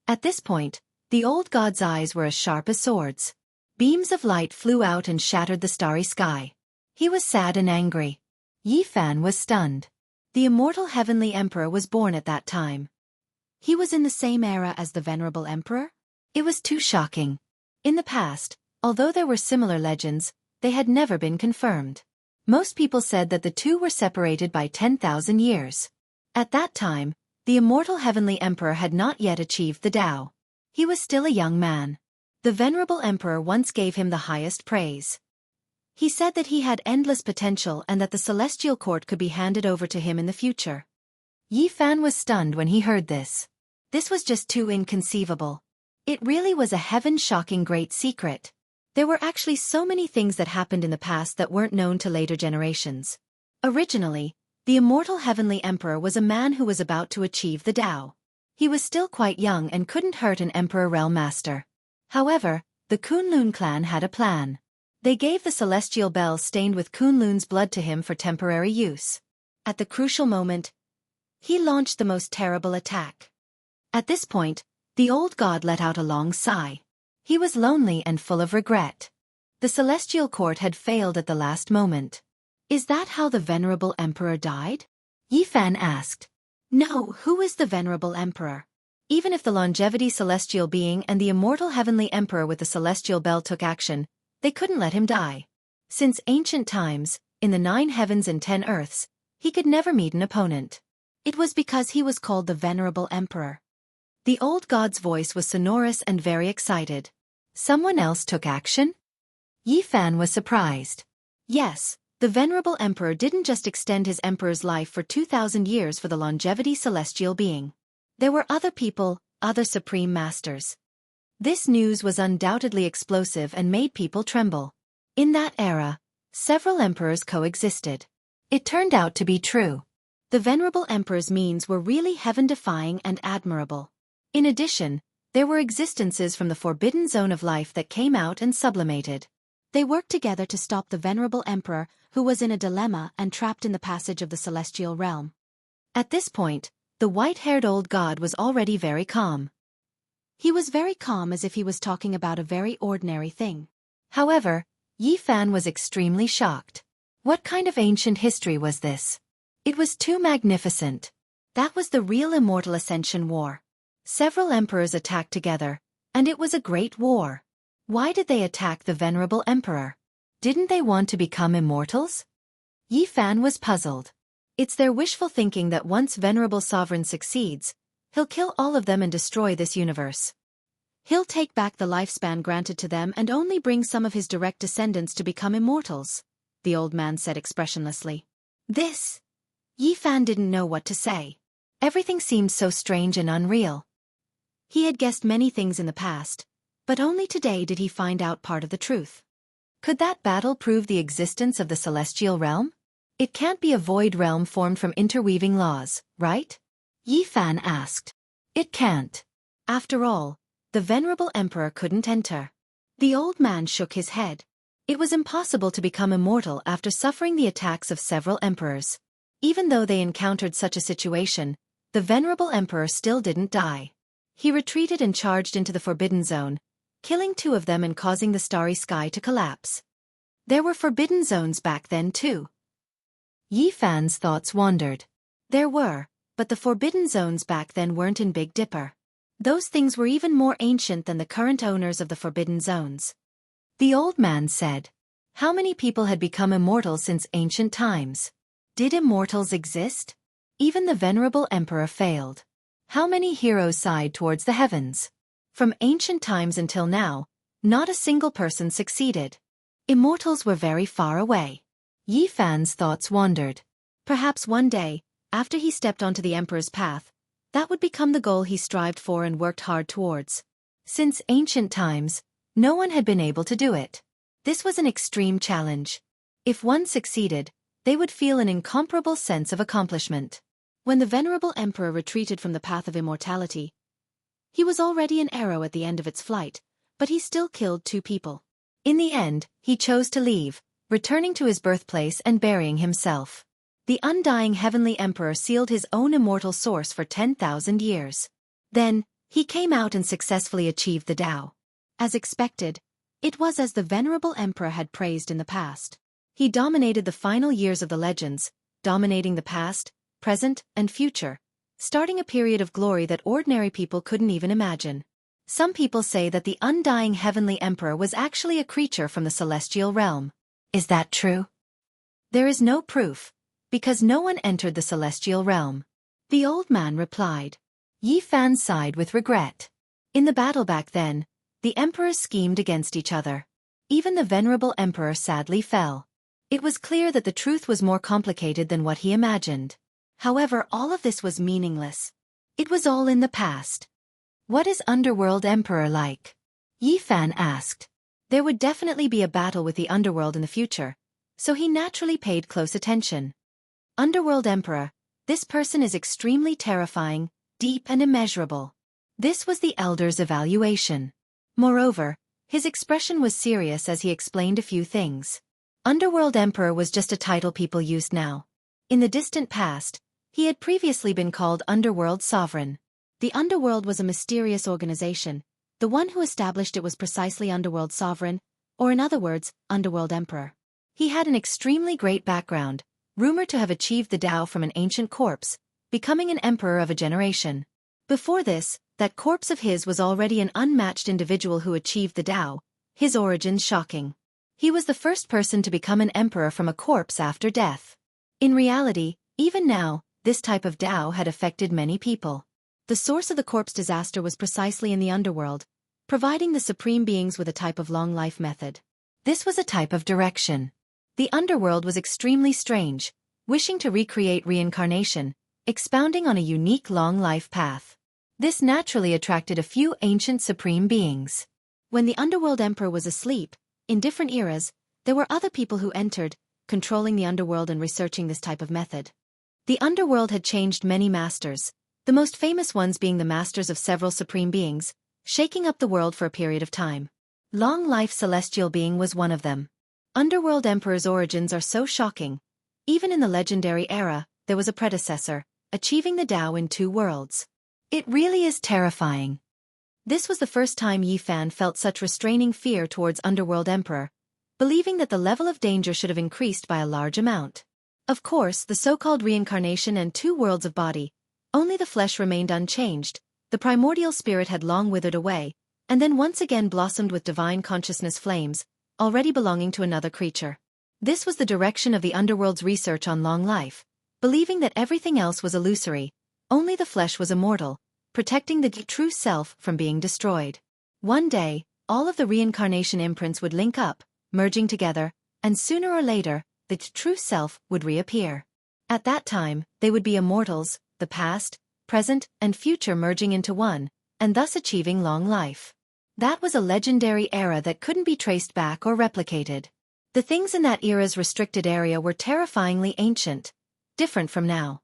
At this point, the old god's eyes were as sharp as swords. Beams of light flew out and shattered the starry sky. He was sad and angry. Yi Fan was stunned. The immortal heavenly emperor was born at that time. He was in the same era as the venerable emperor? It was too shocking. In the past, although there were similar legends, they had never been confirmed. Most people said that the two were separated by 10,000 years. At that time, the immortal heavenly emperor had not yet achieved the Tao. He was still a young man. The venerable emperor once gave him the highest praise. He said that he had endless potential and that the celestial court could be handed over to him in the future. Yi Fan was stunned when he heard this. This was just too inconceivable. It really was a heaven-shocking great secret. There were actually so many things that happened in the past that weren't known to later generations. Originally, the immortal heavenly emperor was a man who was about to achieve the Tao. He was still quite young and couldn't hurt an emperor realm master. However, the Kunlun clan had a plan. They gave the celestial bell stained with Kunlun's blood to him for temporary use. At the crucial moment, he launched the most terrible attack. At this point, the old god let out a long sigh. He was lonely and full of regret. The celestial court had failed at the last moment. Is that how the venerable emperor died? Yi Fan asked. No, who is the venerable emperor? Even if the longevity celestial being and the immortal heavenly emperor with the celestial bell took action, they couldn't let him die. Since ancient times, in the 9 heavens and 10 earths, he could never meet an opponent. It was because he was called the venerable emperor. The old god's voice was sonorous and very excited. Someone else took action? Yi Fan was surprised. Yes. The venerable emperor didn't just extend his emperor's life for 2,000 years for the longevity celestial being. There were other people, other supreme masters. This news was undoubtedly explosive and made people tremble. In that era, several emperors coexisted. It turned out to be true. The venerable emperor's means were really heaven-defying and admirable. In addition, there were existences from the forbidden zone of life that came out and sublimated. They worked together to stop the venerable emperor, who was in a dilemma and trapped in the passage of the celestial realm. At this point, the white-haired old god was already very calm. He was very calm as if he was talking about a very ordinary thing. However, Yi Fan was extremely shocked. What kind of ancient history was this? It was too magnificent. That was the real Immortal Ascension War. Several emperors attacked together, and it was a great war. Why did they attack the venerable emperor? Didn't they want to become immortals? Yi Fan was puzzled. It's their wishful thinking that once venerable sovereign succeeds, he'll kill all of them and destroy this universe. He'll take back the lifespan granted to them and only bring some of his direct descendants to become immortals, the old man said expressionlessly. Yi Fan didn't know what to say. Everything seemed so strange and unreal. He had guessed many things in the past, but only today did he find out part of the truth. Could that battle prove the existence of the celestial realm? It can't be a void realm formed from interweaving laws, right? Yi Fan asked. It can't. After all, the venerable emperor couldn't enter. The old man shook his head. It was impossible to become immortal after suffering the attacks of several emperors. Even though they encountered such a situation, the venerable emperor still didn't die. He retreated and charged into the forbidden zone, killing 2 of them and causing the starry sky to collapse. There were forbidden zones back then too. Yi Fan's thoughts wandered. There were, but the forbidden zones back then weren't in Big Dipper. Those things were even more ancient than the current owners of the Forbidden Zones. The old man said. How many people had become immortal since ancient times? Did immortals exist? Even the venerable emperor failed. How many heroes sighed towards the heavens? From ancient times until now, not a single person succeeded. Immortals were very far away. Yi Fan's thoughts wandered. Perhaps one day, after he stepped onto the emperor's path, that would become the goal he strived for and worked hard towards. Since ancient times, no one had been able to do it. This was an extreme challenge. If one succeeded, they would feel an incomparable sense of accomplishment. When the venerable emperor retreated from the path of immortality, he was already an arrow at the end of its flight, but he still killed 2 people. In the end, he chose to leave, returning to his birthplace and burying himself. The undying heavenly emperor sealed his own immortal source for 10,000 years. Then, he came out and successfully achieved the Tao. As expected, it was as the venerable emperor had praised in the past. He dominated the final years of the legends, dominating the past, present, and future, starting a period of glory that ordinary people couldn't even imagine. Some people say that the undying heavenly emperor was actually a creature from the celestial realm. Is that true? There is no proof, because no one entered the celestial realm. The old man replied. Yi Fan sighed with regret. In the battle back then, the emperors schemed against each other. Even the venerable emperor sadly fell. It was clear that the truth was more complicated than what he imagined. However, all of this was meaningless. It was all in the past. What is Underworld Emperor like? Yi Fan asked. There would definitely be a battle with the Underworld in the future, so he naturally paid close attention. Underworld Emperor, this person is extremely terrifying, deep and immeasurable. This was the elder's evaluation. Moreover, his expression was serious as he explained a few things. Underworld Emperor was just a title people used now. In the distant past, he had previously been called Underworld Sovereign. The Underworld was a mysterious organization. The one who established it was precisely Underworld Sovereign, or in other words, Underworld Emperor. He had an extremely great background, rumored to have achieved the Tao from an ancient corpse, becoming an emperor of a generation. Before this, that corpse of his was already an unmatched individual who achieved the Tao, his origins shocking. He was the first person to become an emperor from a corpse after death. In reality, even now, this type of Tao had affected many people. The source of the corpse disaster was precisely in the underworld, providing the supreme beings with a type of long life method. This was a type of direction. The underworld was extremely strange, wishing to recreate reincarnation, expounding on a unique long life path. This naturally attracted a few ancient supreme beings. When the underworld emperor was asleep, in different eras, there were other people who entered, controlling the underworld and researching this type of method. The underworld had changed many masters, the most famous ones being the masters of several supreme beings, shaking up the world for a period of time. Long Life Celestial Being was one of them. Underworld Emperor's origins are so shocking. Even in the legendary era, there was a predecessor, achieving the Tao in 2 worlds. It really is terrifying. This was the first time Yi Fan felt such restraining fear towards Underworld Emperor, believing that the level of danger should have increased by a large amount. Of course, the so-called reincarnation and 2 worlds of body, only the flesh remained unchanged, the primordial spirit had long withered away, and then once again blossomed with divine consciousness flames, already belonging to another creature. This was the direction of the underworld's research on long life, believing that everything else was illusory, only the flesh was immortal, protecting the true self from being destroyed. One day, all of the reincarnation imprints would link up, merging together, and sooner or later, the true self would reappear. At that time, they would be immortals, the past, present, and future merging into one, and thus achieving long life. That was a legendary era that couldn't be traced back or replicated. The things in that era's restricted area were terrifyingly ancient, different from now.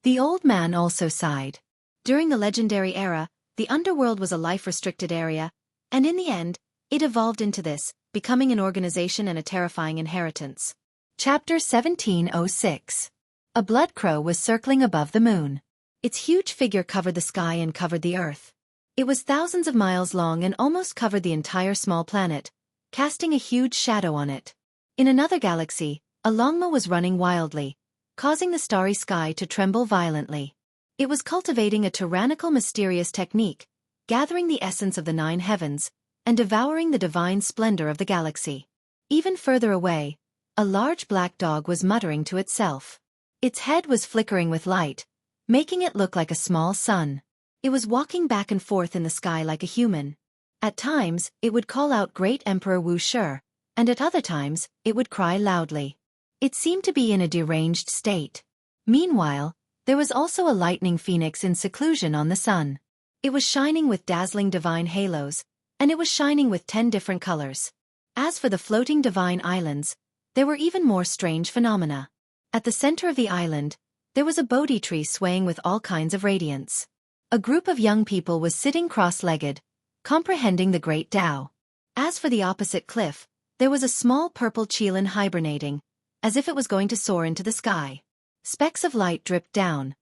The old man also sighed. During the legendary era, the underworld was a life-restricted area, and in the end, it evolved into this, becoming an organization and a terrifying inheritance. Chapter 1706. A blood crow was circling above the moon. Its huge figure covered the sky and covered the earth. It was thousands of miles long and almost covered the entire small planet, casting a huge shadow on it. In another galaxy, a longma was running wildly, causing the starry sky to tremble violently. It was cultivating a tyrannical mysterious technique, gathering the essence of the 9 heavens, and devouring the divine splendor of the galaxy. Even further away, a large black dog was muttering to itself. Its head was flickering with light, making it look like a small sun. It was walking back and forth in the sky like a human. At times, it would call out Great Emperor Wuxia, and at other times, it would cry loudly. It seemed to be in a deranged state. Meanwhile, there was also a lightning phoenix in seclusion on the sun. It was shining with dazzling divine halos, and it was shining with 10 different colors. As for the floating divine islands, there were even more strange phenomena. At the center of the island, there was a Bodhi tree swaying with all kinds of radiance. A group of young people was sitting cross-legged, comprehending the great Tao. As for the opposite cliff, there was a small purple qilin hibernating, as if it was going to soar into the sky. Specks of light dripped down.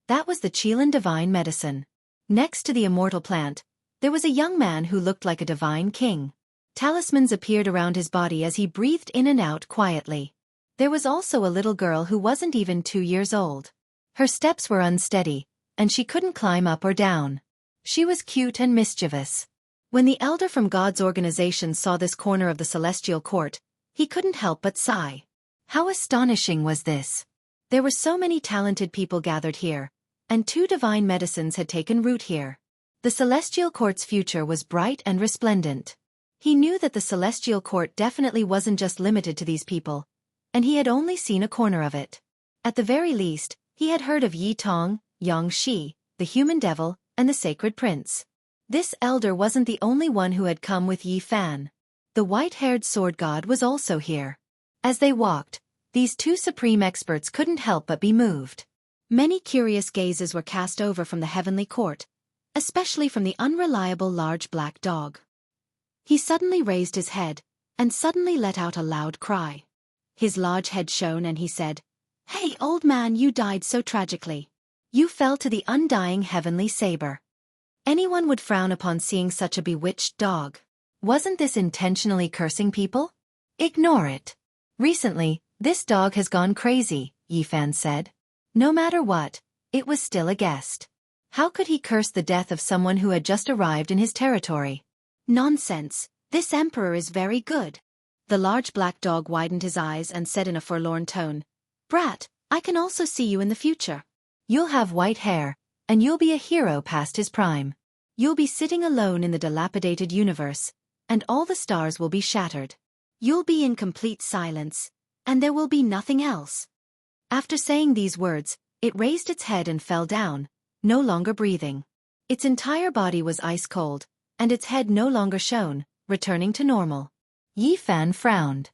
That was the qilin divine medicine. Next to the immortal plant, there was a young man who looked like a divine king. Talismans appeared around his body as he breathed in and out quietly. There was also a little girl who wasn't even 2 years old. Her steps were unsteady, and she couldn't climb up or down. She was cute and mischievous. When the elder from God's organization saw this corner of the celestial court, he couldn't help but sigh. How astonishing was this! There were so many talented people gathered here, and 2 divine medicines had taken root here. The celestial court's future was bright and resplendent. He knew that the celestial court definitely wasn't just limited to these people, and he had only seen a corner of it. At the very least, he had heard of Yi Tong, Yang Shi, the human devil, and the sacred prince. This elder wasn't the only one who had come with Yi Fan. The white-haired sword god was also here. As they walked, these 2 supreme experts couldn't help but be moved. Many curious gazes were cast over from the heavenly court, especially from the unreliable large black dog. He suddenly raised his head, and suddenly let out a loud cry. His large head shone and he said, "Hey, old man, you died so tragically. You fell to the undying heavenly saber." Anyone would frown upon seeing such a bewitched dog. Wasn't this intentionally cursing people? Ignore it. Recently, this dog has gone crazy, Yifan said. No matter what, it was still a guest. How could he curse the death of someone who had just arrived in his territory? Nonsense, this emperor is very good. The large black dog widened his eyes and said in a forlorn tone, "Brat, I can also see you in the future. You'll have white hair, and you'll be a hero past his prime. You'll be sitting alone in the dilapidated universe, and all the stars will be shattered. You'll be in complete silence, and there will be nothing else." After saying these words, it raised its head and fell down, no longer breathing. Its entire body was ice cold, and its head no longer shone, returning to normal. Yi Fan frowned.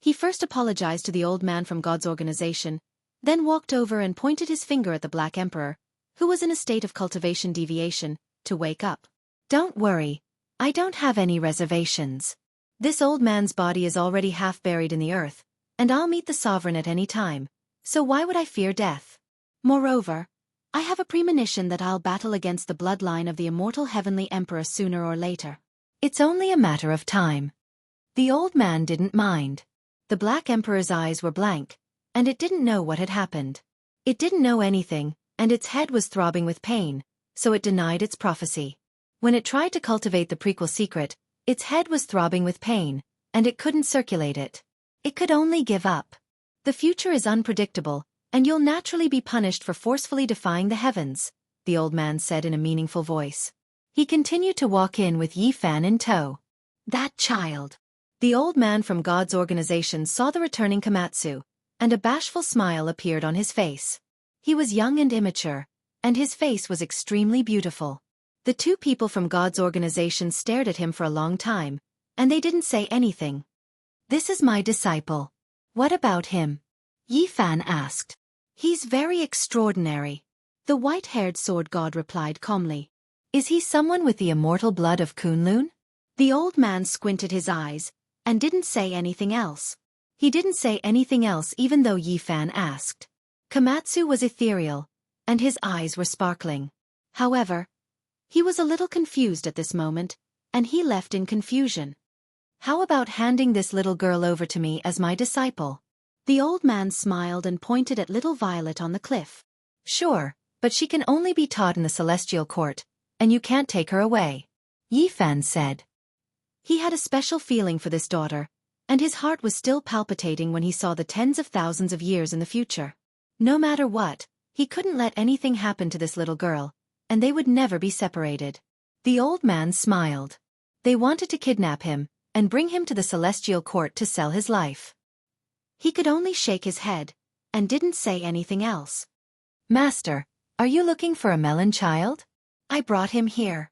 He first apologized to the old man from God's organization, then walked over and pointed his finger at the Black Emperor, who was in a state of cultivation deviation, to wake up. "Don't worry, I don't have any reservations. This old man's body is already half buried in the earth, and I'll meet the sovereign at any time, so why would I fear death? Moreover, I have a premonition that I'll battle against the bloodline of the immortal heavenly emperor sooner or later. It's only a matter of time." The old man didn't mind. The Black Emperor's eyes were blank, and it didn't know what had happened. It didn't know anything, and its head was throbbing with pain, so it denied its prophecy. When it tried to cultivate the prequel secret, its head was throbbing with pain, and it couldn't circulate it. It could only give up. "The future is unpredictable, and you'll naturally be punished for forcefully defying the heavens," the old man said in a meaningful voice. He continued to walk in with Yi Fan in tow. "That child." The old man from God's organization saw the returning Komatsu, and a bashful smile appeared on his face. He was young and immature, and his face was extremely beautiful. The 2 people from God's organization stared at him for a long time, and they didn't say anything. "This is my disciple. What about him?" Yi Fan asked. "He's very extraordinary," the white-haired sword god replied calmly. "Is he someone with the immortal blood of Kunlun?" The old man squinted his eyes, and didn't say anything else. He didn't say anything else even though Yi Fan asked. Komatsu was ethereal, and his eyes were sparkling. However, he was a little confused at this moment, and he left in confusion. "How about handing this little girl over to me as my disciple?" The old man smiled and pointed at little Violet on the cliff. "Sure, but she can only be taught in the celestial court, and you can't take her away," Yi Fan said. He had a special feeling for this daughter, and his heart was still palpitating when he saw the tens of thousands of years in the future. No matter what, he couldn't let anything happen to this little girl, and they would never be separated. The old man smiled. They wanted to kidnap him and bring him to the celestial court to sell his life. He could only shake his head and didn't say anything else. "Master, are you looking for a melon child? I brought him here."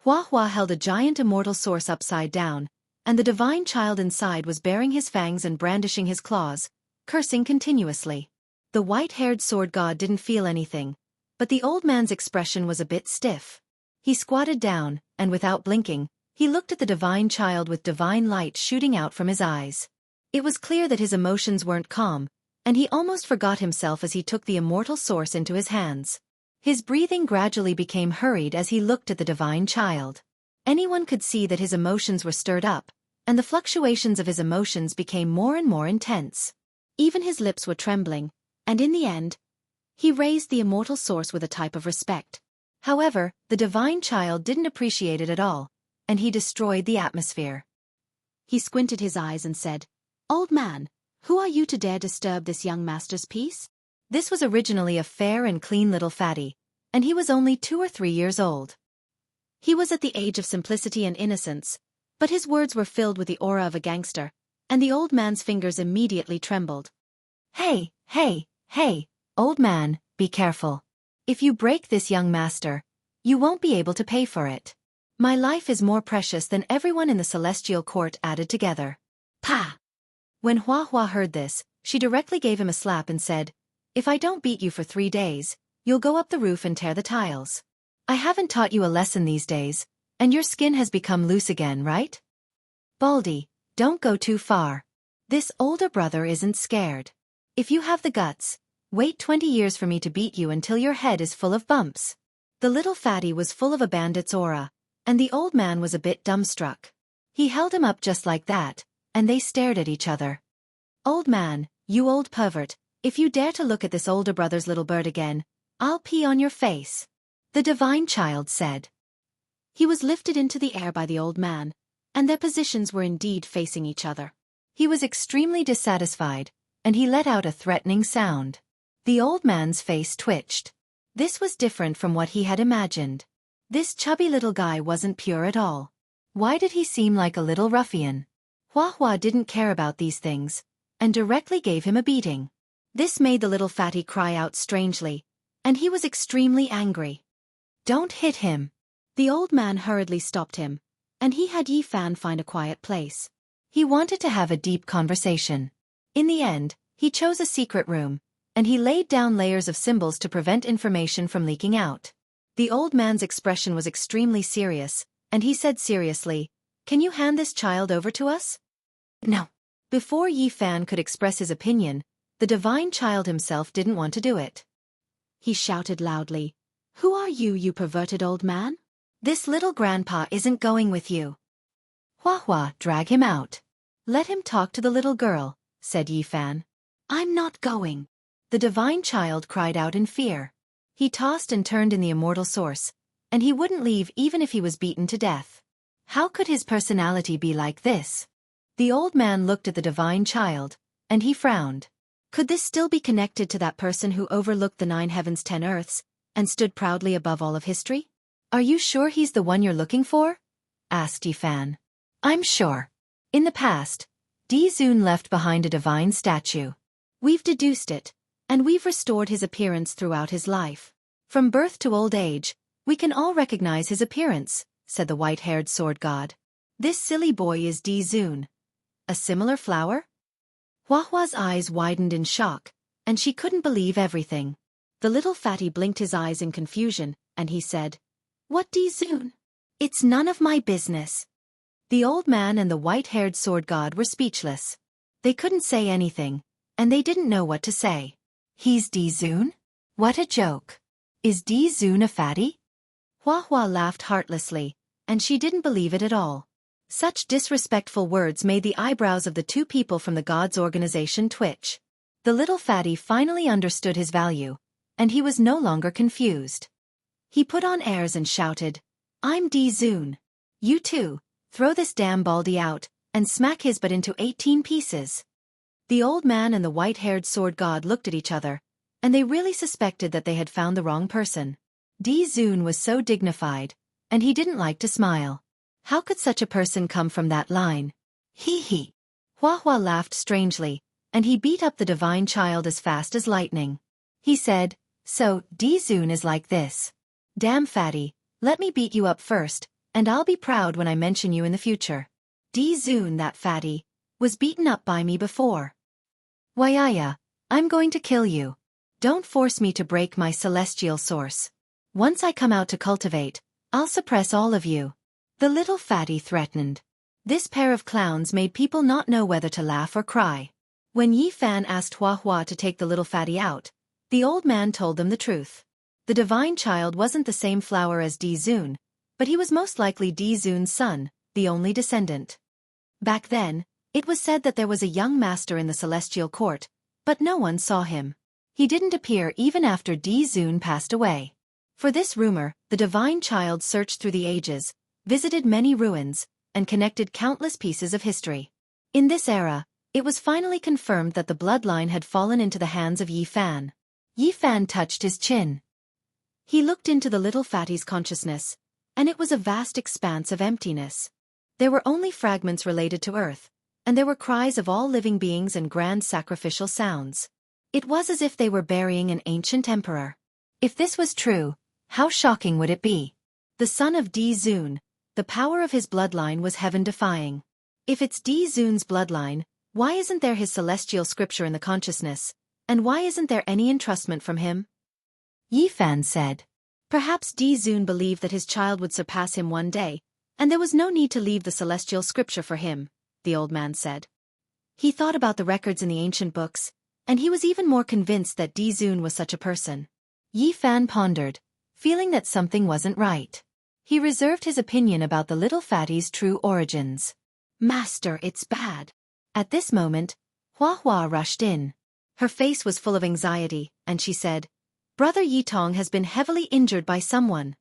Hua Hua held a giant immortal source upside down, and the divine child inside was baring his fangs and brandishing his claws, cursing continuously. The white-haired sword god didn't feel anything, but the old man's expression was a bit stiff. He squatted down, and without blinking, he looked at the divine child with divine light shooting out from his eyes. It was clear that his emotions weren't calm, and he almost forgot himself as he took the immortal source into his hands. His breathing gradually became hurried as he looked at the divine child. Anyone could see that his emotions were stirred up, and the fluctuations of his emotions became more and more intense. Even his lips were trembling, and in the end, he raised the immortal source with a type of respect. However, the divine child didn't appreciate it at all, and he destroyed the atmosphere. He squinted his eyes and said, "Old man, who are you to dare disturb this young master's peace?" This was originally a fair and clean little fatty, and he was only 2 or 3 years old. He was at the age of simplicity and innocence, but his words were filled with the aura of a gangster, and the old man's fingers immediately trembled. "Hey, hey, hey, old man, be careful. If you break this young master, you won't be able to pay for it. My life is more precious than everyone in the celestial court added together." "Pah!" When Hua Hua heard this, she directly gave him a slap and said, "If I don't beat you for 3 days, you'll go up the roof and tear the tiles. I haven't taught you a lesson these days, and your skin has become loose again, right? Baldy, don't go too far. This older brother isn't scared. If you have the guts, wait 20 years for me to beat you until your head is full of bumps." The little fatty was full of a bandit's aura, and the old man was a bit dumbstruck. He held him up just like that, and they stared at each other. "Old man, you old pervert, if you dare to look at this older brother's little bird again, I'll pee on your face," the divine child said. He was lifted into the air by the old man, and their positions were indeed facing each other. He was extremely dissatisfied, and he let out a threatening sound. The old man's face twitched. This was different from what he had imagined. This chubby little guy wasn't pure at all. Why did he seem like a little ruffian? Hua Hua didn't care about these things, and directly gave him a beating. This made the little fatty cry out strangely, and he was extremely angry. "Don't hit him." The old man hurriedly stopped him, and he had Yi Fan find a quiet place. He wanted to have a deep conversation. In the end, he chose a secret room, and he laid down layers of symbols to prevent information from leaking out. The old man's expression was extremely serious, and he said seriously, "Can you hand this child over to us?" "No." Before Yi Fan could express his opinion, the divine child himself didn't want to do it. He shouted loudly, "Who are you, you perverted old man? This little grandpa isn't going with you. Hua Hua, drag him out. Let him talk to the little girl," said Yi Fan. "I'm not going." The divine child cried out in fear. He tossed and turned in the immortal source, and he wouldn't leave even if he was beaten to death. How could his personality be like this? The old man looked at the divine child, and he frowned. Could this still be connected to that person who overlooked the 9 heavens 10 earths, and stood proudly above all of history? "Are you sure he's the one you're looking for?" asked Yi Fan. "I'm sure. In the past, Di Zun left behind a divine statue. We've deduced it, and we've restored his appearance throughout his life. From birth to old age, we can all recognize his appearance," said the white-haired sword god. "This silly boy is Di Zun. A similar flower?" Hua Hua's eyes widened in shock, and she couldn't believe everything. The little fatty blinked his eyes in confusion, and he said, "What Di Zun? It's none of my business." The old man and the white-haired sword god were speechless. They couldn't say anything, and they didn't know what to say. "He's Di Zun? What a joke. Is Di Zun a fatty?" Hua Hua laughed heartlessly, and she didn't believe it at all. Such disrespectful words made the eyebrows of the 2 people from the gods' organization twitch. The little fatty finally understood his value, and he was no longer confused. He put on airs and shouted, "I'm Di Zun. You too, throw this damn baldy out, and smack his butt into 18 pieces." The old man and the white-haired sword god looked at each other, and they really suspected that they had found the wrong person. Di Zun was so dignified, and he didn't like to smile. How could such a person come from that line? Hee hee. Hua Hua laughed strangely, and he beat up the divine child as fast as lightning. He said, "So, Di Zun is like this. Damn fatty, let me beat you up first, and I'll be proud when I mention you in the future. Di Zun, that fatty, was beaten up by me before. Whyaya, I'm going to kill you. Don't force me to break my celestial source. Once I come out to cultivate, I'll suppress all of you." The little fatty threatened. This pair of clowns made people not know whether to laugh or cry. When Yi Fan asked Hua Hua to take the little fatty out, the old man told them the truth. The divine child wasn't the same flower as Di Zun, but he was most likely Di Zun's son, the only descendant. Back then, it was said that there was a young master in the celestial court, but no one saw him. He didn't appear even after Di Zun passed away. For this rumor, the divine child searched through the ages, visited many ruins, and connected countless pieces of history. In this era, it was finally confirmed that the bloodline had fallen into the hands of Yi Fan. Yi Fan touched his chin. He looked into the little fatty's consciousness, and it was a vast expanse of emptiness. There were only fragments related to Earth, and there were cries of all living beings and grand sacrificial sounds. It was as if they were burying an ancient emperor. If this was true, how shocking would it be? The son of Di Zun, the power of his bloodline was heaven-defying. If it's Di Zun's bloodline, why isn't there his celestial scripture in the consciousness, and why isn't there any entrustment from him? Yi Fan said. Perhaps Di Zun believed that his child would surpass him one day, and there was no need to leave the celestial scripture for him, the old man said. He thought about the records in the ancient books, and he was even more convinced that Di Zun was such a person. Yi Fan pondered, feeling that something wasn't right. He reserved his opinion about the little fatty's true origins. "Master, it's bad." At this moment, Hua Hua rushed in. Her face was full of anxiety, and she said, "Brother Yi Tong has been heavily injured by someone."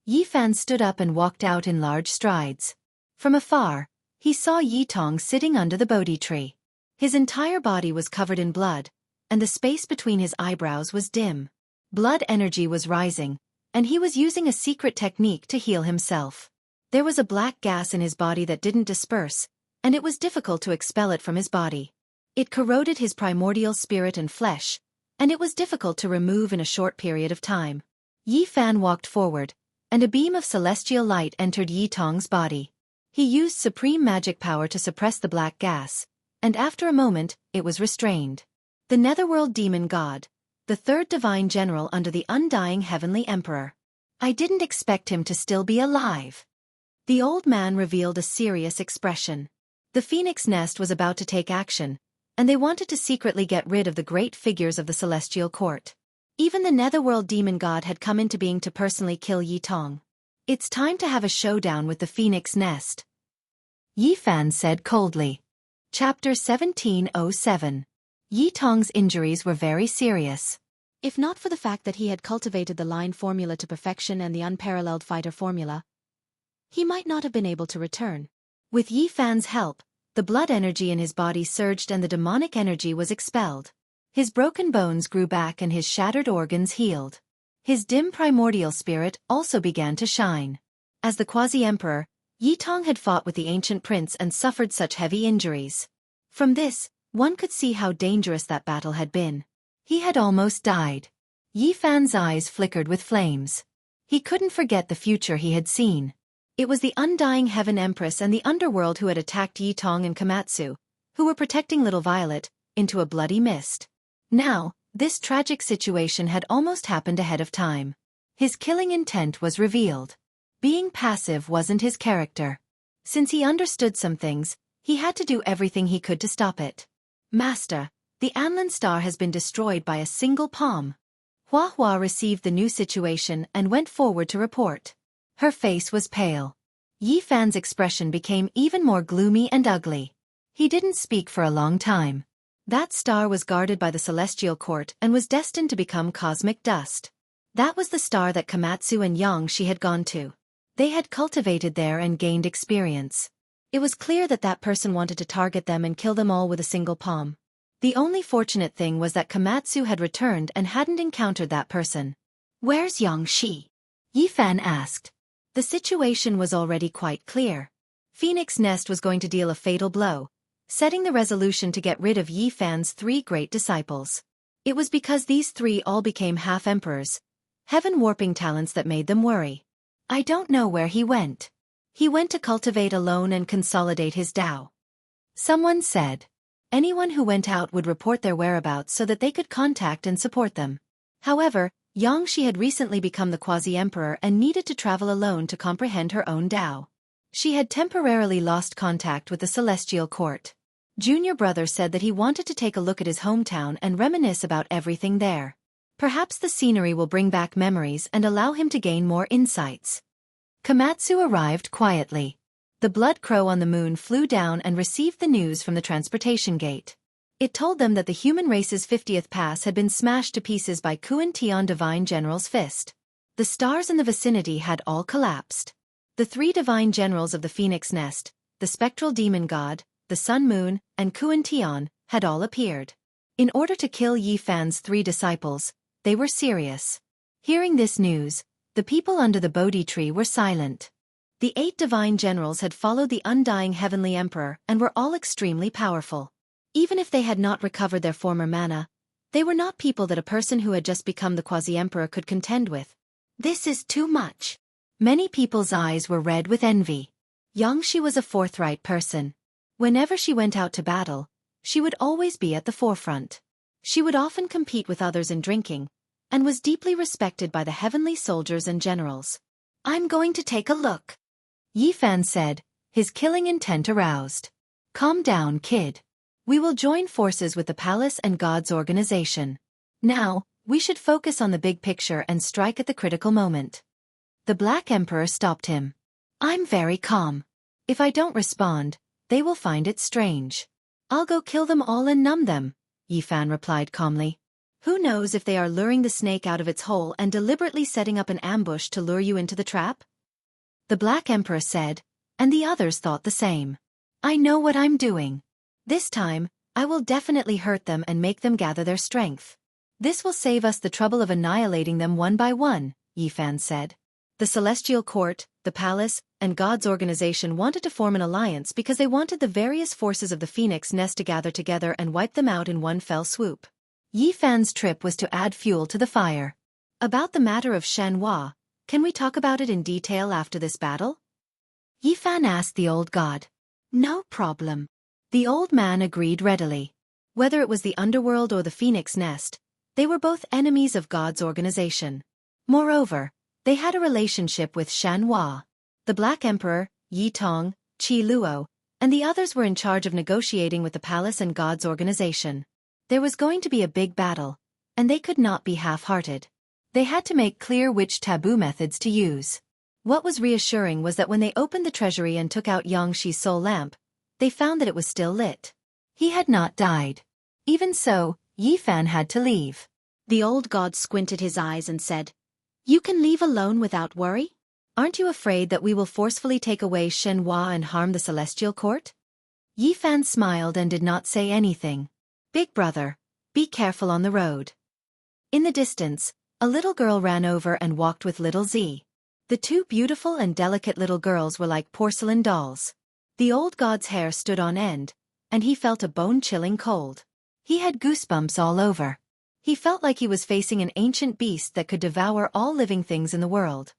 Yi Fan stood up and walked out in large strides. From afar, he saw Yi Tong sitting under the Bodhi tree. His entire body was covered in blood, and the space between his eyebrows was dim. Blood energy was rising, and he was using a secret technique to heal himself. There was a black gas in his body that didn't disperse, and it was difficult to expel it from his body. It corroded his primordial spirit and flesh, and it was difficult to remove in a short period of time. Yi Fan walked forward, and a beam of celestial light entered Yi Tong's body. He used supreme magic power to suppress the black gas, and after a moment, it was restrained. The Netherworld Demon God, the third divine general under the undying heavenly emperor. I didn't expect him to still be alive. The old man revealed a serious expression. The phoenix nest was about to take action, and they wanted to secretly get rid of the great figures of the celestial court. Even the Netherworld Demon God had come into being to personally kill Yi Tong. "It's time to have a showdown with the phoenix nest," Yi Fan said coldly. Chapter 1707. Yi Tong's injuries were very serious. If not for the fact that he had cultivated the line formula to perfection and the unparalleled fighter formula, he might not have been able to return. With Yi Fan's help, the blood energy in his body surged and the demonic energy was expelled. His broken bones grew back and his shattered organs healed. His dim primordial spirit also began to shine. As the quasi-emperor, Yi Tong had fought with the ancient prince and suffered such heavy injuries. From this, one could see how dangerous that battle had been. He had almost died. Yi Fan's eyes flickered with flames. He couldn't forget the future he had seen. It was the undying Heaven Empress and the underworld who had attacked Yi Tong and Komatsu, who were protecting little Violet, into a bloody mist. Now, this tragic situation had almost happened ahead of time. His killing intent was revealed. Being passive wasn't his character. Since he understood some things, he had to do everything he could to stop it. "Master, the Anlin star has been destroyed by a single palm." Hua Hua received the new situation and went forward to report. Her face was pale. Yi Fan's expression became even more gloomy and ugly. He didn't speak for a long time. That star was guarded by the celestial court and was destined to become cosmic dust. That was the star that Komatsu and Xianxia had gone to. They had cultivated there and gained experience. It was clear that that person wanted to target them and kill them all with a single palm. The only fortunate thing was that Komatsu had returned and hadn't encountered that person. "Where's Xianxia?" Yifan asked. The situation was already quite clear. Phoenix Nest was going to deal a fatal blow, setting the resolution to get rid of Yifan's 3 great disciples. It was because these 3 all became half-emperors, heaven-warping talents that made them worry. "I don't know where he went. He went to cultivate alone and consolidate his Tao," someone said. Anyone who went out would report their whereabouts so that they could contact and support them. However, Xianxia had recently become the quasi-emperor and needed to travel alone to comprehend her own Tao. She had temporarily lost contact with the celestial court. Junior brother said that he wanted to take a look at his hometown and reminisce about everything there. Perhaps the scenery will bring back memories and allow him to gain more insights. Komatsu arrived quietly. The blood crow on the moon flew down and received the news from the transportation gate. It told them that the human race's 50th pass had been smashed to pieces by Kuan Tian Divine General's fist. The stars in the vicinity had all collapsed. The 3 divine generals of the Phoenix Nest, the spectral demon god, the Sun Moon, and Kuan Tian, had all appeared. In order to kill Yifan's 3 disciples, they were serious. Hearing this news, the people under the Bodhi tree were silent. The 8 divine generals had followed the undying heavenly emperor and were all extremely powerful. Even if they had not recovered their former mana, they were not people that a person who had just become the quasi-emperor could contend with. This is too much. Many people's eyes were red with envy. Xianxia was a forthright person. Whenever she went out to battle, she would always be at the forefront. She would often compete with others in drinking, and was deeply respected by the heavenly soldiers and generals. "I'm going to take a look," Yifan said, his killing intent aroused. "Calm down, kid. We will join forces with the palace and God's organization. Now, we should focus on the big picture and strike at the critical moment." The Black Emperor stopped him. "I'm very calm. If I don't respond, they will find it strange. I'll go kill them all and numb them," Yifan replied calmly. "Who knows if they are luring the snake out of its hole and deliberately setting up an ambush to lure you into the trap?" The Black Emperor said, and the others thought the same. "I know what I'm doing. This time, I will definitely hurt them and make them gather their strength. This will save us the trouble of annihilating them one by one," Yifan said. The Celestial Court, the Palace, and God's organization wanted to form an alliance because they wanted the various forces of the Phoenix Nest to gather together and wipe them out in one fell swoop. Yifan's trip was to add fuel to the fire. "About the matter of Xianxia, can we talk about it in detail after this battle?" Yifan asked the old god. "No problem." The old man agreed readily. Whether it was the underworld or the Phoenix Nest, they were both enemies of God's organization. Moreover, they had a relationship with Xianxia. The Black Emperor, Yi Tong, Qi Luo, and the others were in charge of negotiating with the palace and God's organization. There was going to be a big battle, and they could not be half-hearted. They had to make clear which taboo methods to use. What was reassuring was that when they opened the treasury and took out Xianxi's soul lamp, they found that it was still lit. He had not died. Even so, Yifan had to leave. The old god squinted his eyes and said, "You can leave alone without worry? Aren't you afraid that we will forcefully take away Xianxia and harm the Celestial Court?" Yifan smiled and did not say anything. "Big brother, be careful on the road." In the distance, a little girl ran over and walked with little Z. The 2 beautiful and delicate little girls were like porcelain dolls. The old god's hair stood on end, and he felt a bone-chilling cold. He had goosebumps all over. He felt like he was facing an ancient beast that could devour all living things in the world.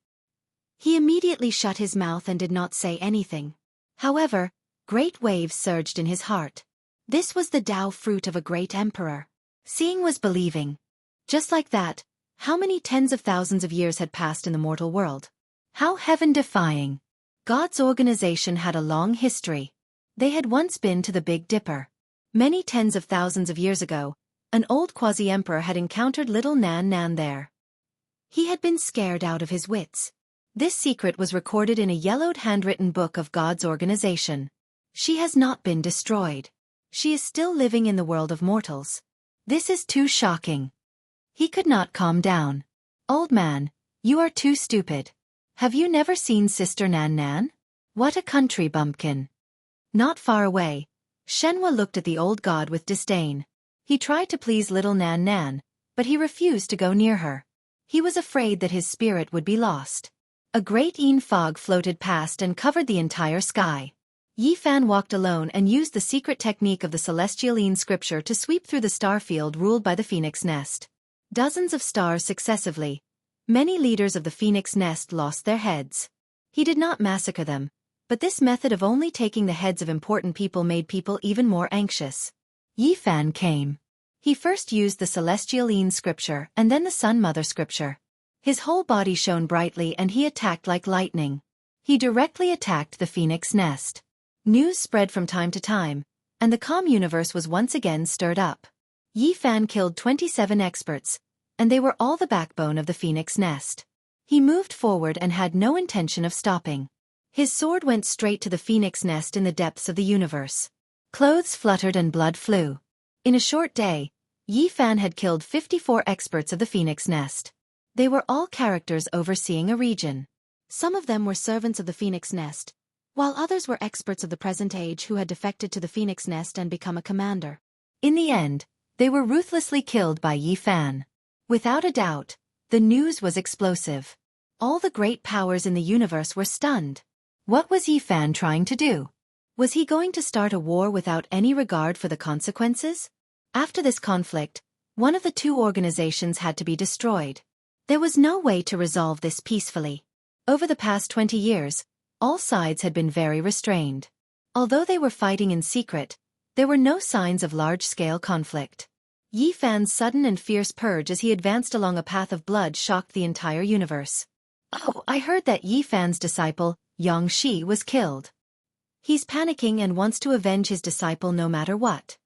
He immediately shut his mouth and did not say anything. However, great waves surged in his heart. This was the Tao fruit of a great emperor. Seeing was believing. Just like that, how many tens of thousands of years had passed in the mortal world? How heaven-defying! God's organization had a long history. They had once been to the Big Dipper. Many tens of thousands of years ago, an old quasi-emperor had encountered little Nan Nan there. He had been scared out of his wits. This secret was recorded in a yellowed handwritten book of God's organization. She has not been destroyed. She is still living in the world of mortals. This is too shocking. He could not calm down. Old man, you are too stupid. Have you never seen Sister Nan Nan? What a country bumpkin. Not far away, Shenhua looked at the old god with disdain. He tried to please little Nan Nan, but he refused to go near her. He was afraid that his spirit would be lost. A great yin fog floated past and covered the entire sky. Yi Fan walked alone and used the secret technique of the celestial yin scripture to sweep through the star field ruled by the phoenix nest. Dozens of stars successively. Many leaders of the phoenix nest lost their heads. He did not massacre them, but this method of only taking the heads of important people made people even more anxious. Yi Fan came. He first used the celestial yin scripture and then the Sun Mother scripture. His whole body shone brightly and he attacked like lightning. He directly attacked the phoenix nest. News spread from time to time, and the calm universe was once again stirred up. Yi Fan killed 27 experts, and they were all the backbone of the phoenix nest. He moved forward and had no intention of stopping. His sword went straight to the phoenix nest in the depths of the universe. Clothes fluttered and blood flew. In a short day, Yi Fan had killed 54 experts of the phoenix nest. They were all characters overseeing a region. Some of them were servants of the phoenix nest, while others were experts of the present age who had defected to the phoenix nest and become a commander. In the end, they were ruthlessly killed by Yi Fan. Without a doubt, the news was explosive. All the great powers in the universe were stunned. What was Yi Fan trying to do? Was he going to start a war without any regard for the consequences? After this conflict, one of the two organizations had to be destroyed. There was no way to resolve this peacefully. Over the past 20 years, all sides had been very restrained. Although they were fighting in secret, there were no signs of large-scale conflict. Yi Fan's sudden and fierce purge as he advanced along a path of blood shocked the entire universe. Oh, I heard that Yi Fan's disciple, Xianxia, was killed. He's panicking and wants to avenge his disciple no matter what.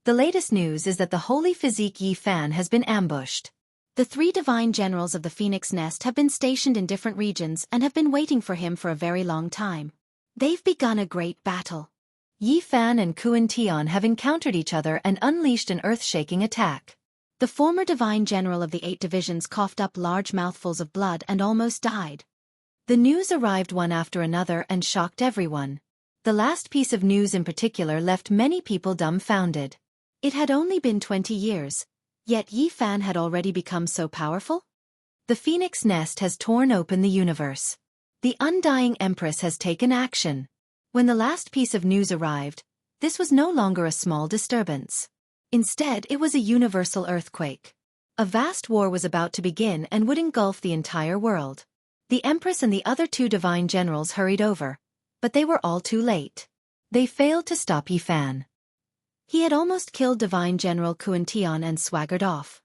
The latest news is that the holy physique Yi Fan has been ambushed. The 3 divine generals of the phoenix nest have been stationed in different regions and have been waiting for him for a very long time. They've begun a great battle. Yi Fan and Kuan Tian have encountered each other and unleashed an earth-shaking attack. The former divine general of the 8 divisions coughed up large mouthfuls of blood and almost died. The news arrived one after another and shocked everyone. The last piece of news in particular left many people dumbfounded. It had only been 20 years, yet Yi Fan had already become so powerful? The phoenix nest has torn open the universe. The undying empress has taken action. When the last piece of news arrived, this was no longer a small disturbance. Instead, it was a universal earthquake. A vast war was about to begin and would engulf the entire world. The empress and the other 2 divine generals hurried over, but they were all too late. They failed to stop Yi Fan. He had almost killed divine general Kuan Tian and swaggered off.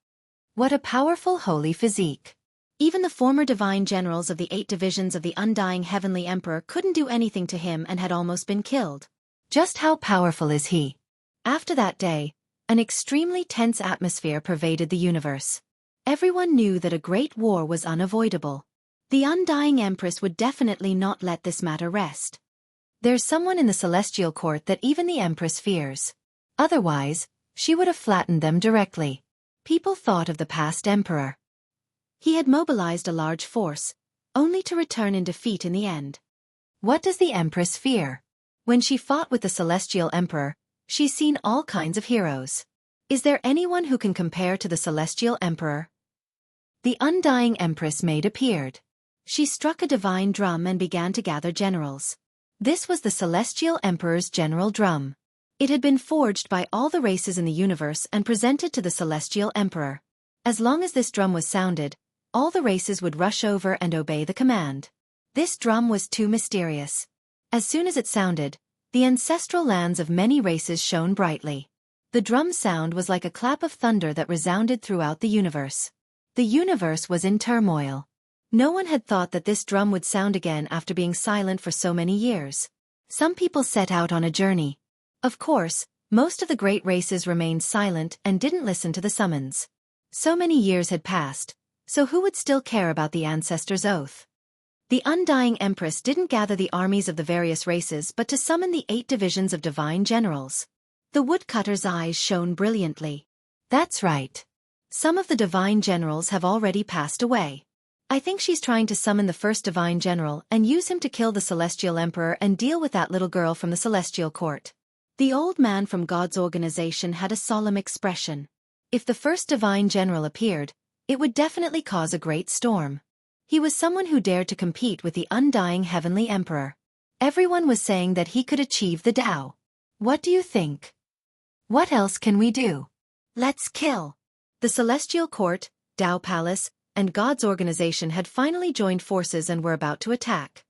What a powerful holy physique. Even the former divine generals of the 8 divisions of the undying heavenly emperor couldn't do anything to him and had almost been killed. Just how powerful is he? After that day, an extremely tense atmosphere pervaded the universe. Everyone knew that a great war was unavoidable. The undying empress would definitely not let this matter rest. There's someone in the celestial court that even the empress fears. Otherwise, she would have flattened them directly. People thought of the past emperor. He had mobilized a large force, only to return in defeat in the end. What does the empress fear? When she fought with the celestial emperor, she's seen all kinds of heroes. Is there anyone who can compare to the celestial emperor? The undying empress maid appeared. She struck a divine drum and began to gather generals. This was the celestial emperor's general drum. It had been forged by all the races in the universe and presented to the celestial emperor. As long as this drum was sounded, all the races would rush over and obey the command. This drum was too mysterious. As soon as it sounded, the ancestral lands of many races shone brightly. The drum sound was like a clap of thunder that resounded throughout the universe. The universe was in turmoil. No one had thought that this drum would sound again after being silent for so many years. Some people set out on a journey. Of course, most of the great races remained silent and didn't listen to the summons. So many years had passed, so who would still care about the ancestors' oath? The undying empress didn't gather the armies of the various races but to summon the 8 divisions of divine generals. The woodcutter's eyes shone brilliantly. That's right. Some of the divine generals have already passed away. I think she's trying to summon the first divine general and use him to kill the celestial emperor and deal with that little girl from the celestial court. The old man from God's organization had a solemn expression. If the first divine general appeared, it would definitely cause a great storm. He was someone who dared to compete with the undying heavenly emperor. Everyone was saying that he could achieve the Tao. What do you think? What else can we do? Let's kill. The celestial court, Tao Palace, and God's organization had finally joined forces and were about to attack.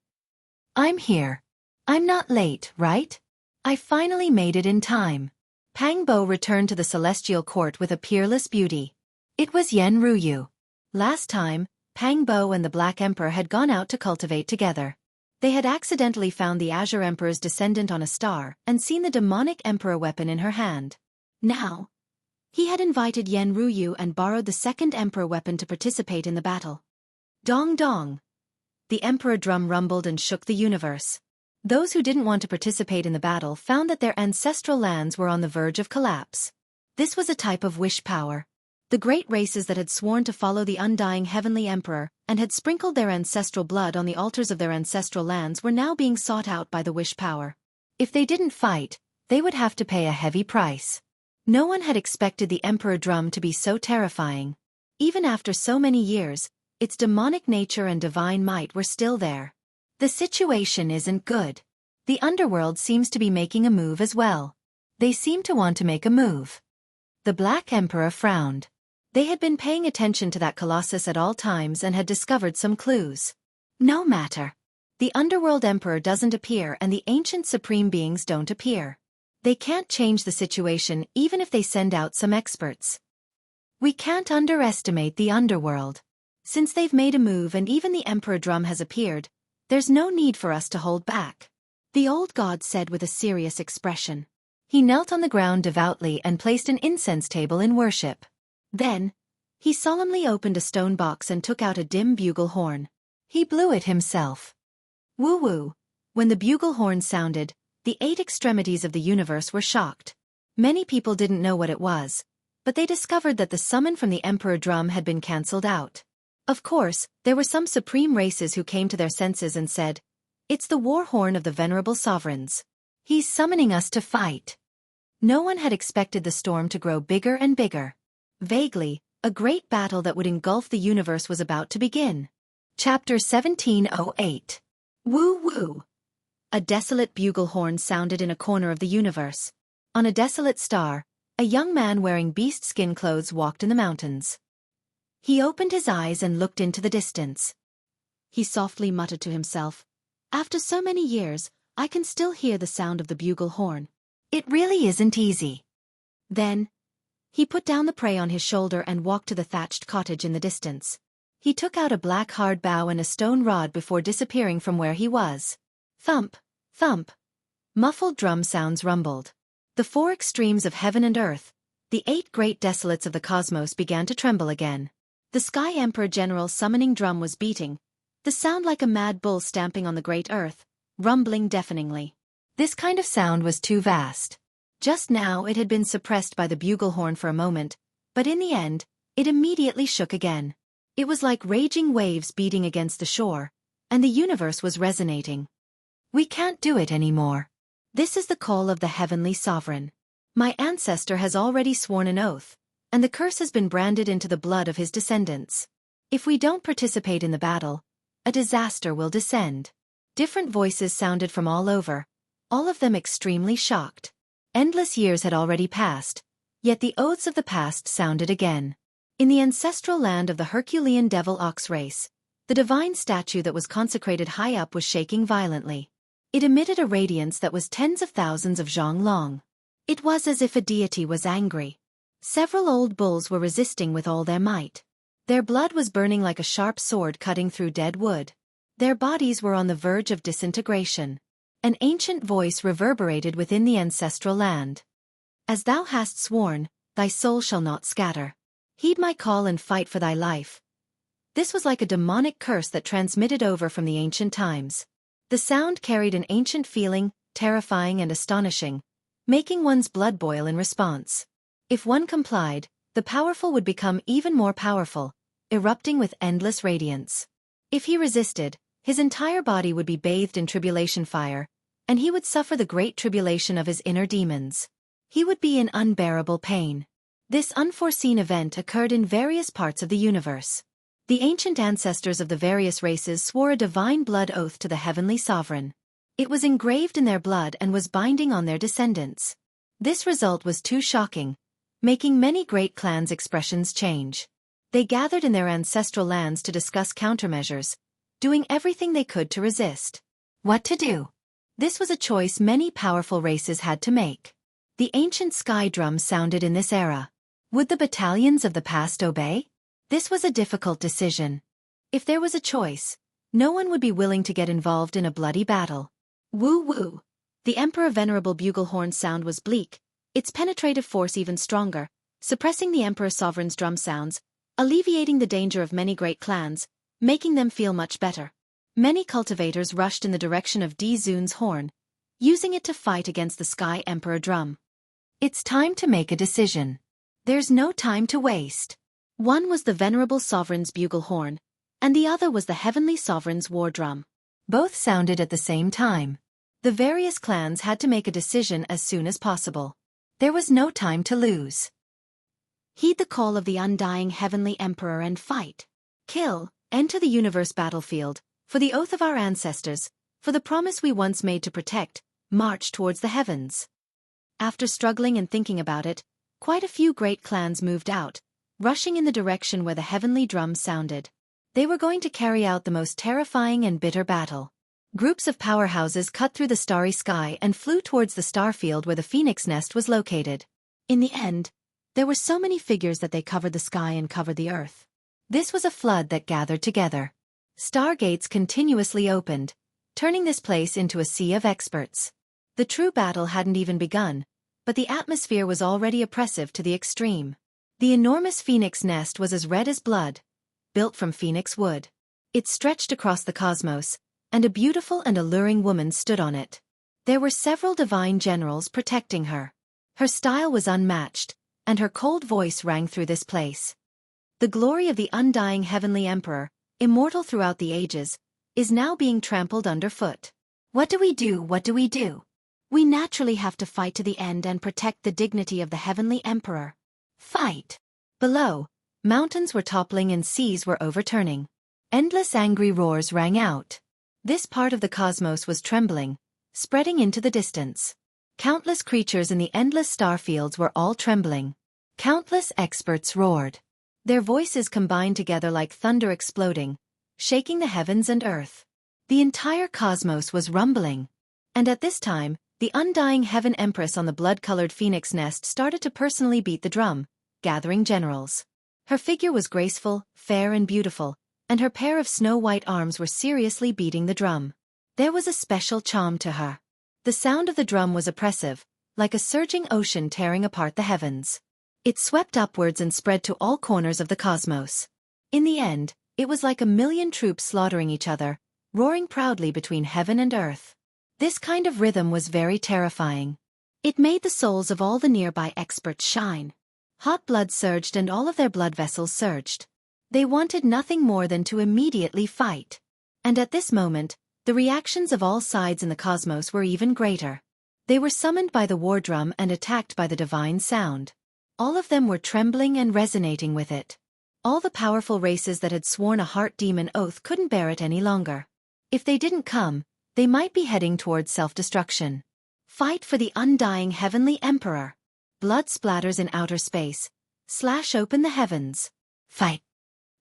I'm here. I'm not late, right? I finally made it in time. Pang Bo returned to the celestial court with a peerless beauty. It was Yen Ruyu. Last time, Pang Bo and the Black Emperor had gone out to cultivate together. They had accidentally found the Azure Emperor's descendant on a star and seen the demonic emperor weapon in her hand. Now, he had invited Yen Ruyu and borrowed the second emperor weapon to participate in the battle. Dong dong. The emperor drum rumbled and shook the universe. Those who didn't want to participate in the battle found that their ancestral lands were on the verge of collapse. This was a type of wish power. The great races that had sworn to follow the undying heavenly emperor and had sprinkled their ancestral blood on the altars of their ancestral lands were now being sought out by the wish power. If they didn't fight, they would have to pay a heavy price. No one had expected the emperor drum to be so terrifying. Even after so many years, its demonic nature and divine might were still there. The situation isn't good. The underworld seems to be making a move as well. They seem to want to make a move. The Black Emperor frowned. They had been paying attention to that colossus at all times and had discovered some clues. No matter. The underworld emperor doesn't appear and the ancient supreme beings don't appear. They can't change the situation even if they send out some experts. We can't underestimate the underworld. Since they've made a move and even the emperor drum has appeared, there's no need for us to hold back. The old god said with a serious expression. He knelt on the ground devoutly and placed an incense table in worship. Then, he solemnly opened a stone box and took out a dim bugle horn. He blew it himself. Woo-woo. When the bugle horn sounded, the 8 extremities of the universe were shocked. Many people didn't know what it was, but they discovered that the summon from the emperor drum had been cancelled out. Of course, there were some supreme races who came to their senses and said, "It's the war horn of the venerable sovereigns. He's summoning us to fight." No one had expected the storm to grow bigger and bigger. Vaguely, a great battle that would engulf the universe was about to begin. Chapter 1708. Woo-woo. A desolate bugle horn sounded in a corner of the universe. On a desolate star, a young man wearing beast skin clothes walked in the mountains. He opened his eyes and looked into the distance. He softly muttered to himself, "After so many years, I can still hear the sound of the bugle horn. It really isn't easy." Then, he put down the prey on his shoulder and walked to the thatched cottage in the distance. He took out a black hard bow and a stone rod before disappearing from where he was. Thump, thump. Muffled drum sounds rumbled. The 4 extremes of heaven and earth, the 8 great desolates of the cosmos began to tremble again. The Sky Emperor General's summoning drum was beating, the sound like a mad bull stamping on the great earth, rumbling deafeningly. This kind of sound was too vast. Just now it had been suppressed by the bugle horn for a moment, but in the end, it immediately shook again. It was like raging waves beating against the shore, and the universe was resonating. We can't do it anymore. This is the call of the heavenly sovereign. My ancestor has already sworn an oath, and the curse has been branded into the blood of his descendants. If we don't participate in the battle, a disaster will descend. Different voices sounded from all over, all of them extremely shocked. Endless years had already passed, yet the oaths of the past sounded again. In the ancestral land of the Herculean devil ox race, the divine statue that was consecrated high up was shaking violently. It emitted a radiance that was tens of thousands of zhang long. It was as if a deity was angry. Several old bulls were resisting with all their might. Their blood was burning like a sharp sword cutting through dead wood. Their bodies were on the verge of disintegration. An ancient voice reverberated within the ancestral land. As thou hast sworn, thy soul shall not scatter. Heed my call and fight for thy life. This was like a demonic curse that transmitted over from the ancient times. The sound carried an ancient feeling, terrifying and astonishing, making one's blood boil in response. If one complied, The powerful would become even more powerful, erupting with endless radiance. If he resisted, his entire body would be bathed in tribulation fire, and he would suffer the great tribulation of his inner demons. He would be in unbearable pain. This unforeseen event occurred in various parts of the universe. The ancient ancestors of the various races swore a divine blood oath to the heavenly sovereign. It was engraved in their blood and was binding on their descendants. This result was too shocking, making many great clans' expressions change. They gathered in their ancestral lands to discuss countermeasures, doing everything they could to resist. What to do? This was a choice many powerful races had to make. The ancient sky drum sounded in this era. Would the battalions of the past obey? This was a difficult decision. If there was a choice, no one would be willing to get involved in a bloody battle. Woo-woo! The Emperor Venerable Buglehorn's sound was bleak, its penetrative force even stronger, suppressing the Emperor Sovereign's drum sounds, alleviating the danger of many great clans, making them feel much better. Many cultivators rushed in the direction of Di Zun's horn, using it to fight against the Sky Emperor drum. It's time to make a decision. There's no time to waste. One was the Venerable Sovereign's bugle horn, and the other was the Heavenly Sovereign's war drum. Both sounded at the same time. The various clans had to make a decision as soon as possible. There was no time to lose. Heed the call of the undying Heavenly Emperor and fight. Kill, enter the universe battlefield, for the oath of our ancestors, for the promise we once made to protect, march towards the heavens. After struggling and thinking about it, quite a few great clans moved out, rushing in the direction where the heavenly drum sounded. They were going to carry out the most terrifying and bitter battle. Groups of powerhouses cut through the starry sky and flew towards the starfield where the phoenix nest was located. In the end, there were so many figures that they covered the sky and covered the earth. This was a flood that gathered together. Stargates continuously opened, turning this place into a sea of experts. The true battle hadn't even begun, but the atmosphere was already oppressive to the extreme. The enormous phoenix nest was as red as blood, built from phoenix wood. It stretched across the cosmos, and a beautiful and alluring woman stood on it. There were several divine generals protecting her. Her style was unmatched, and her cold voice rang through this place. The glory of the undying heavenly emperor, immortal throughout the ages, is now being trampled underfoot. What do we do? What do we do? We naturally have to fight to the end and protect the dignity of the heavenly emperor. Fight! Below, mountains were toppling and seas were overturning. Endless angry roars rang out. This part of the cosmos was trembling, spreading into the distance. Countless creatures in the endless starfields were all trembling. Countless experts roared. Their voices combined together like thunder exploding, shaking the heavens and earth. The entire cosmos was rumbling. And at this time, the undying heaven empress on the blood-colored phoenix nest started to personally beat the drum, gathering generals. Her figure was graceful, fair and beautiful, and her pair of snow-white arms were seriously beating the drum. There was a special charm to her. The sound of the drum was oppressive, like a surging ocean tearing apart the heavens. It swept upwards and spread to all corners of the cosmos. In the end, it was like a million troops slaughtering each other, roaring proudly between heaven and earth. This kind of rhythm was very terrifying. It made the souls of all the nearby experts shine. Hot blood surged and all of their blood vessels surged. They wanted nothing more than to immediately fight. And at this moment, the reactions of all sides in the cosmos were even greater. They were summoned by the war drum and attacked by the divine sound. All of them were trembling and resonating with it. All the powerful races that had sworn a heart demon oath couldn't bear it any longer. If they didn't come, they might be heading towards self-destruction. Fight for the undying heavenly emperor. Blood splatters in outer space. Slash open the heavens. Fight.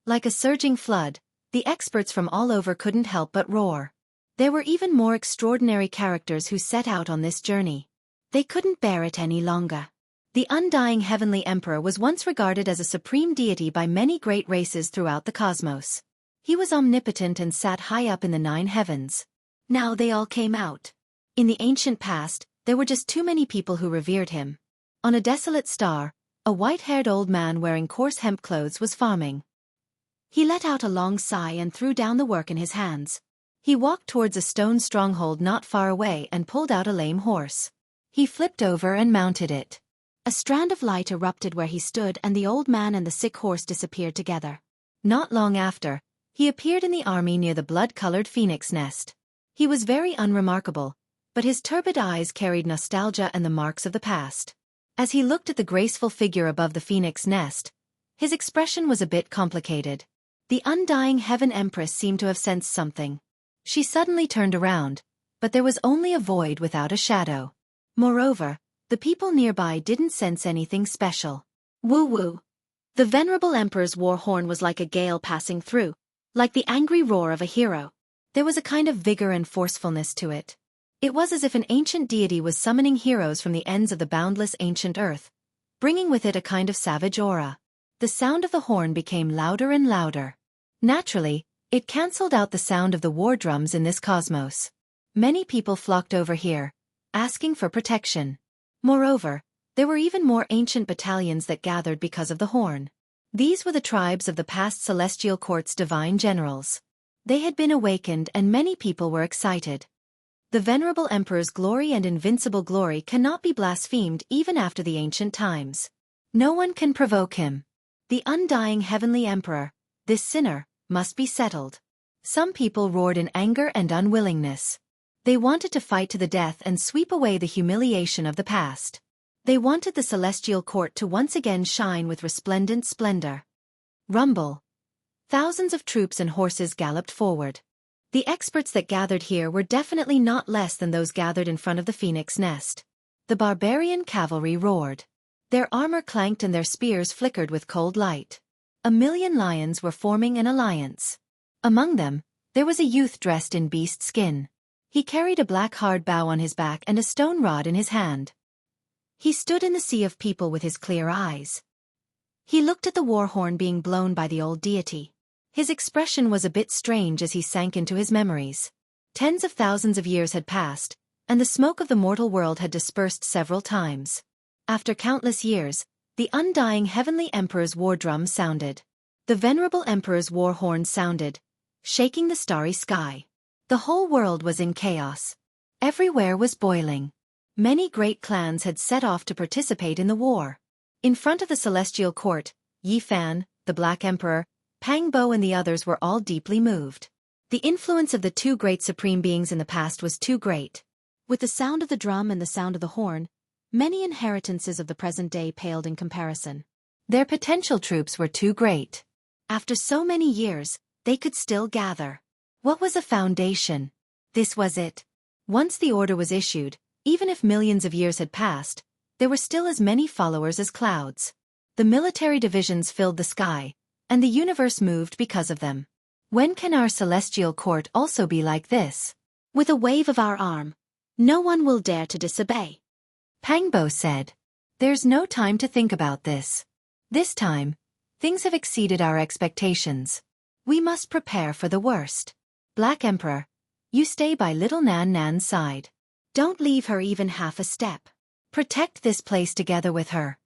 Like a surging flood, the experts from all over couldn't help but roar. There were even more extraordinary characters who set out on this journey. They couldn't bear it any longer. The undying heavenly emperor was once regarded as a supreme deity by many great races throughout the cosmos. He was omnipotent and sat high up in the 9 heavens. Now they all came out. In the ancient past, there were just too many people who revered him. On a desolate star, a white-haired old man wearing coarse hemp clothes was farming. He let out a long sigh and threw down the work in his hands. He walked towards a stone stronghold not far away and pulled out a lame horse. He flipped over and mounted it. A strand of light erupted where he stood, and the old man and the sick horse disappeared together. Not long after, he appeared in the army near the blood-colored phoenix nest. He was very unremarkable, but his turbid eyes carried nostalgia and the marks of the past. As he looked at the graceful figure above the phoenix nest, his expression was a bit complicated. The undying Heaven Empress seemed to have sensed something. She suddenly turned around, but there was only a void without a shadow. Moreover, the people nearby didn't sense anything special. Woo-woo. The venerable emperor's war horn was like a gale passing through, like the angry roar of a hero. There was a kind of vigor and forcefulness to it. It was as if an ancient deity was summoning heroes from the ends of the boundless ancient earth, bringing with it a kind of savage aura. The sound of the horn became louder and louder. Naturally, it cancelled out the sound of the war drums in this cosmos. Many people flocked over here, asking for protection. Moreover, there were even more ancient battalions that gathered because of the horn. These were the tribes of the past celestial court's divine generals. They had been awakened, and many people were excited. The venerable emperor's glory and invincible glory cannot be blasphemed even after the ancient times. No one can provoke him. The undying heavenly emperor, this sinner, must be settled. Some people roared in anger and unwillingness. They wanted to fight to the death and sweep away the humiliation of the past. They wanted the celestial court to once again shine with resplendent splendor. Rumble. Thousands of troops and horses galloped forward. The experts that gathered here were definitely not less than those gathered in front of the phoenix nest. The barbarian cavalry roared. Their armor clanked and their spears flickered with cold light. 1,000,000 lions were forming an alliance. Among them, there was a youth dressed in beast skin. He carried a black hard bow on his back and a stone rod in his hand. He stood in the sea of people with his clear eyes. He looked at the war horn being blown by the old deity. His expression was a bit strange as he sank into his memories. Tens of thousands of years had passed, and the smoke of the mortal world had dispersed several times. After countless years, the undying heavenly emperor's war drum sounded. The venerable emperor's war horn sounded, shaking the starry sky. The whole world was in chaos. Everywhere was boiling. Many great clans had set off to participate in the war. In front of the celestial court, Yi Fan, the Black Emperor, Pang Bo and the others were all deeply moved. The influence of the two great supreme beings in the past was too great. With the sound of the drum and the sound of the horn, many inheritances of the present day paled in comparison. Their potential troops were too great. After so many years, they could still gather. What was a foundation? This was it. Once the order was issued, even if millions of years had passed, there were still as many followers as clouds. The military divisions filled the sky, and the universe moved because of them. When can our celestial court also be like this? With a wave of our arm, no one will dare to disobey. Pangbo said. There's no time to think about this. This time, things have exceeded our expectations. We must prepare for the worst. Black Emperor, you stay by little Nan Nan's side. Don't leave her even half a step. Protect this place together with her.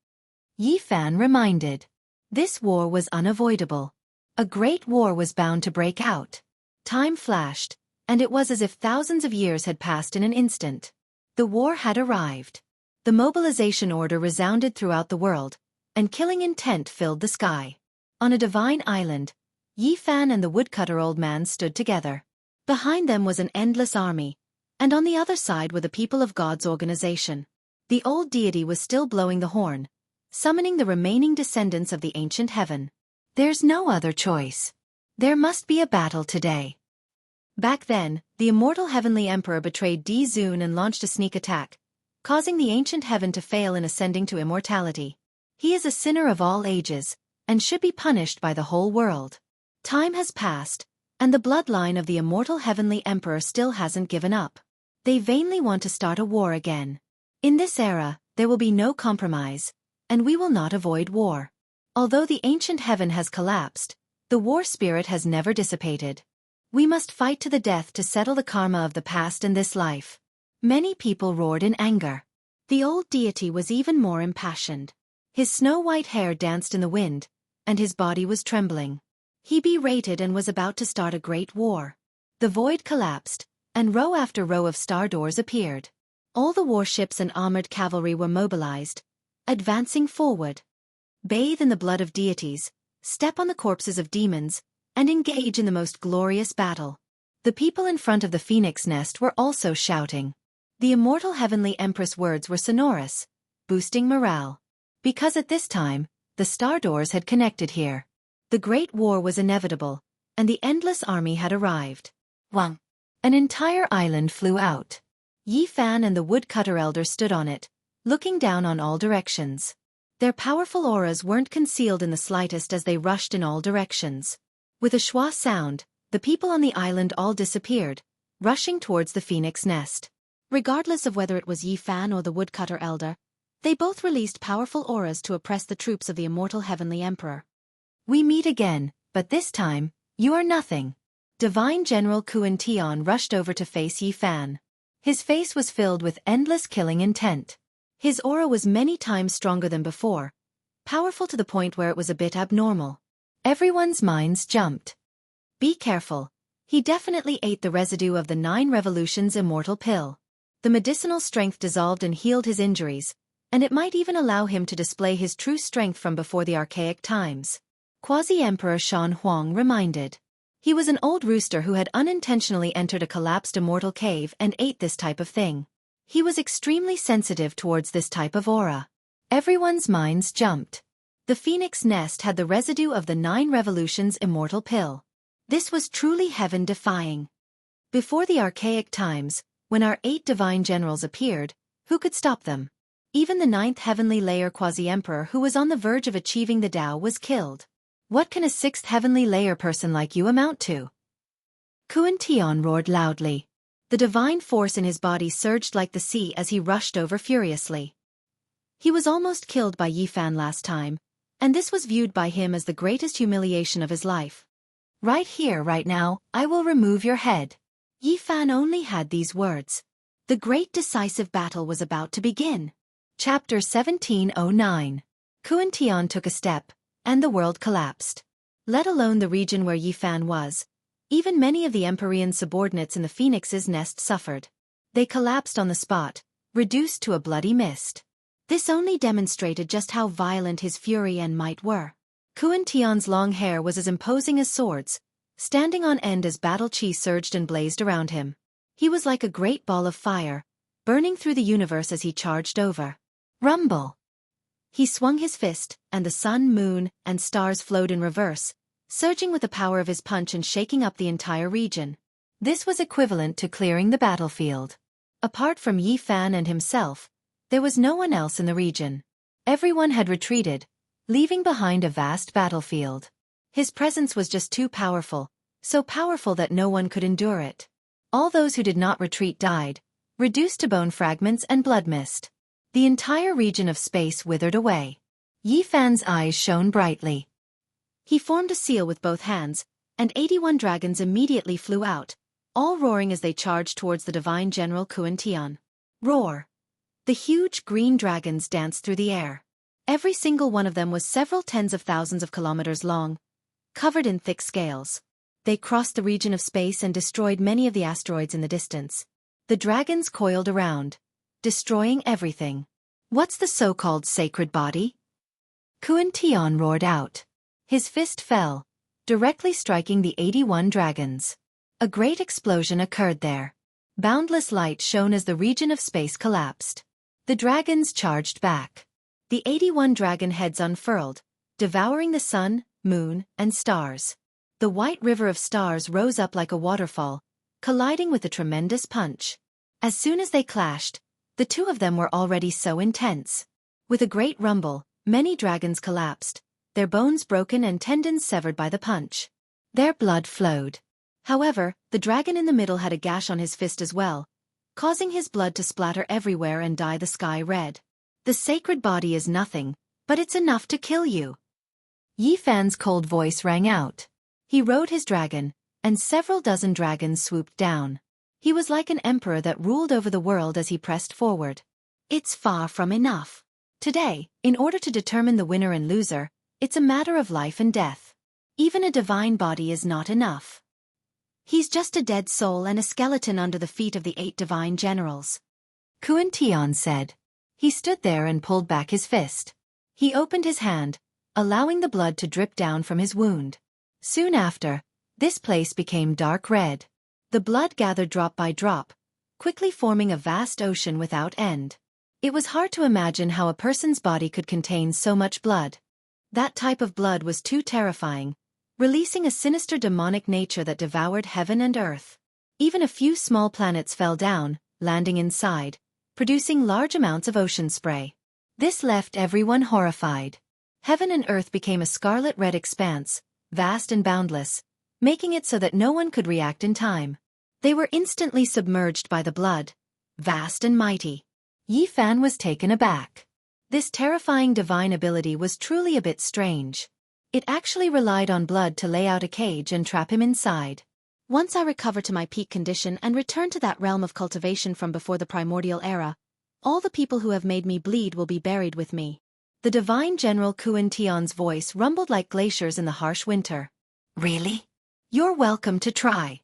Yi Fan reminded. This war was unavoidable. A great war was bound to break out. Time flashed, and it was as if thousands of years had passed in an instant. The war had arrived. The mobilization order resounded throughout the world, and killing intent filled the sky. On a divine island, Yi Fan and the woodcutter old man stood together. Behind them was an endless army, and on the other side were the people of God's organization. The old deity was still blowing the horn, summoning the remaining descendants of the ancient heaven. There's no other choice. There must be a battle today. Back then, the immortal heavenly emperor betrayed Di Zun and launched a sneak attack, causing the ancient heaven to fail in ascending to immortality. He is a sinner of all ages, and should be punished by the whole world. Time has passed, and the bloodline of the immortal heavenly emperor still hasn't given up. They vainly want to start a war again. In this era, there will be no compromise, and we will not avoid war. Although the ancient heaven has collapsed, the war spirit has never dissipated. We must fight to the death to settle the karma of the past and this life. Many people roared in anger. The old deity was even more impassioned. His snow-white hair danced in the wind, and his body was trembling. He berated and was about to start a great war. The void collapsed, and row after row of star doors appeared. All the warships and armored cavalry were mobilized, advancing forward. Bathe in the blood of deities, step on the corpses of demons, and engage in the most glorious battle. The people in front of the phoenix nest were also shouting. The immortal heavenly empress words were sonorous, boosting morale. Because at this time, the star doors had connected here. The Great War was inevitable, and the endless army had arrived. Wang. An entire island flew out. Yi Fan and the woodcutter elder stood on it, looking down on all directions. Their powerful auras weren't concealed in the slightest as they rushed in all directions. With a schwa sound, the people on the island all disappeared, rushing towards the phoenix nest. Regardless of whether it was Yi Fan or the woodcutter elder, they both released powerful auras to oppress the troops of the immortal heavenly emperor. We meet again, but this time, you are nothing. Divine General Kuan Tian rushed over to face Yi Fan. His face was filled with endless killing intent. His aura was many times stronger than before, powerful to the point where it was a bit abnormal. Everyone's minds jumped. Be careful. He definitely ate the residue of the 9 Revolutions immortal pill. The medicinal strength dissolved and healed his injuries, and it might even allow him to display his true strength from before the archaic times. Quasi-Emperor Shan Huang reminded. He was an old rooster who had unintentionally entered a collapsed immortal cave and ate this type of thing. He was extremely sensitive towards this type of aura. Everyone's minds jumped. The phoenix nest had the residue of the 9 Revolutions immortal pill. This was truly heaven-defying. Before the archaic times, when our 8 divine generals appeared, who could stop them? Even the 9th heavenly layer quasi-emperor who was on the verge of achieving the Tao was killed. What can a 6th heavenly layer person like you amount to? Kuan Tian roared loudly. The divine force in his body surged like the sea as he rushed over furiously. He was almost killed by Yi Fan last time, and this was viewed by him as the greatest humiliation of his life. Right here, right now, I will remove your head. Yi Fan only had these words. The great decisive battle was about to begin. Chapter 1709. Kuan Tian took a step, and the world collapsed. Let alone the region where Yi Fan was. Even many of the Empyrean subordinates in the Phoenix's nest suffered. They collapsed on the spot, reduced to a bloody mist. This only demonstrated just how violent his fury and might were. Kuan Tian's long hair was as imposing as swords, standing on end as battle chi surged and blazed around him. He was like a great ball of fire, burning through the universe as he charged over. Rumble! He swung his fist, and the sun, moon, and stars flowed in reverse, surging with the power of his punch and shaking up the entire region. This was equivalent to clearing the battlefield. Apart from Yi Fan and himself, there was no one else in the region. Everyone had retreated, leaving behind a vast battlefield. His presence was just too powerful, so powerful that no one could endure it. All those who did not retreat died, reduced to bone fragments and blood mist. The entire region of space withered away. Yi Fan's eyes shone brightly. He formed a seal with both hands, and 81 dragons immediately flew out, all roaring as they charged towards the divine general Kuan Tian. Roar! The huge green dragons danced through the air. Every single one of them was several tens of thousands of kilometers long, covered in thick scales. They crossed the region of space and destroyed many of the asteroids in the distance. The dragons coiled around, destroying everything. What's the so-called sacred body? Kuan Tian roared out. His fist fell, directly striking the 81 dragons. A great explosion occurred there. Boundless light shone as the region of space collapsed. The dragons charged back. The 81 dragon heads unfurled, devouring the sun, moon, and stars. The white river of stars rose up like a waterfall, colliding with a tremendous punch. As soon as they clashed, the two of them were already so intense. With a great rumble, many dragons collapsed, their bones broken and tendons severed by the punch. Their blood flowed. However, the dragon in the middle had a gash on his fist as well, causing his blood to splatter everywhere and dye the sky red. The sacred body is nothing, but it's enough to kill you. Yi Fan's cold voice rang out. He rode his dragon, and several dozen dragons swooped down. He was like an emperor that ruled over the world as he pressed forward. It's far from enough. Today, in order to determine the winner and loser, it's a matter of life and death. Even a divine body is not enough. He's just a dead soul and a skeleton under the feet of the 8 divine generals. Kuan Tian said. He stood there and pulled back his fist. He opened his hand, allowing the blood to drip down from his wound. Soon after, this place became dark red. The blood gathered drop by drop, quickly forming a vast ocean without end. It was hard to imagine how a person's body could contain so much blood. That type of blood was too terrifying, releasing a sinister demonic nature that devoured heaven and earth. Even a few small planets fell down, landing inside, producing large amounts of ocean spray. This left everyone horrified. Heaven and earth became a scarlet-red expanse, vast and boundless, making it so that no one could react in time. They were instantly submerged by the blood, vast and mighty. Yi Fan was taken aback. This terrifying divine ability was truly a bit strange. It actually relied on blood to lay out a cage and trap him inside. Once I recover to my peak condition and return to that realm of cultivation from before the primordial era, all the people who have made me bleed will be buried with me. The divine general Kuan Tian's voice rumbled like glaciers in the harsh winter. Really? You're welcome to try,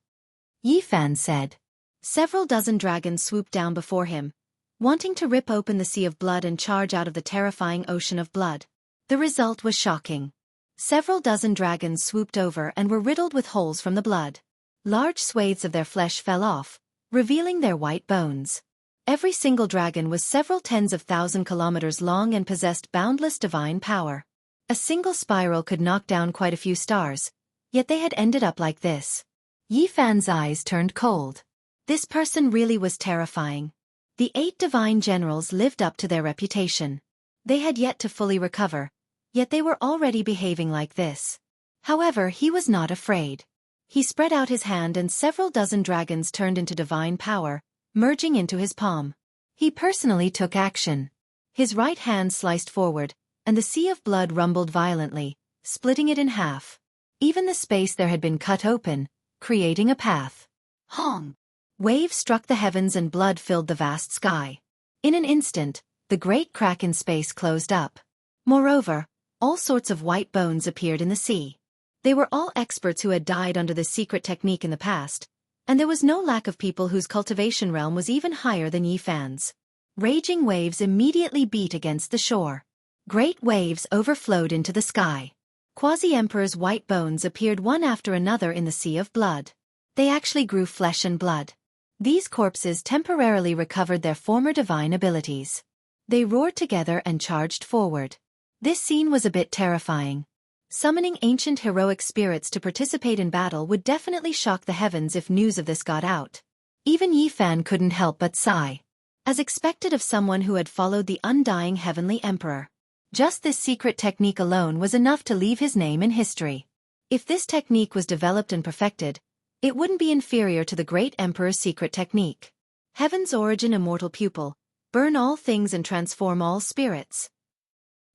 Yi Fan said. Several dozen dragons swooped down before him, wanting to rip open the sea of blood and charge out of the terrifying ocean of blood. The result was shocking. Several dozen dragons swooped over and were riddled with holes from the blood. Large swathes of their flesh fell off, revealing their white bones. Every single dragon was several tens of thousand kilometers long and possessed boundless divine power. A single spiral could knock down quite a few stars, yet they had ended up like this. Yi Fan's eyes turned cold. This person really was terrifying. The 8 divine generals lived up to their reputation. They had yet to fully recover, yet they were already behaving like this. However, he was not afraid. He spread out his hand and several dozen dragons turned into divine power, merging into his palm. He personally took action. His right hand sliced forward, and the sea of blood rumbled violently, splitting it in half. Even the space there had been cut open, creating a path. Hong! Waves struck the heavens and blood filled the vast sky. In an instant, the great crack in space closed up. Moreover, all sorts of white bones appeared in the sea. They were all experts who had died under this secret technique in the past, and there was no lack of people whose cultivation realm was even higher than Yi Fan's. Raging waves immediately beat against the shore. Great waves overflowed into the sky. Quasi-Emperor's white bones appeared one after another in the sea of blood. They actually grew flesh and blood. These corpses temporarily recovered their former divine abilities. They roared together and charged forward. This scene was a bit terrifying. Summoning ancient heroic spirits to participate in battle would definitely shock the heavens if news of this got out. Even Yi Fan couldn't help but sigh. As expected of someone who had followed the undying heavenly emperor. Just this secret technique alone was enough to leave his name in history. If this technique was developed and perfected, it wouldn't be inferior to the great emperor's secret technique. Heaven's origin immortal pupil, burn all things and transform all spirits.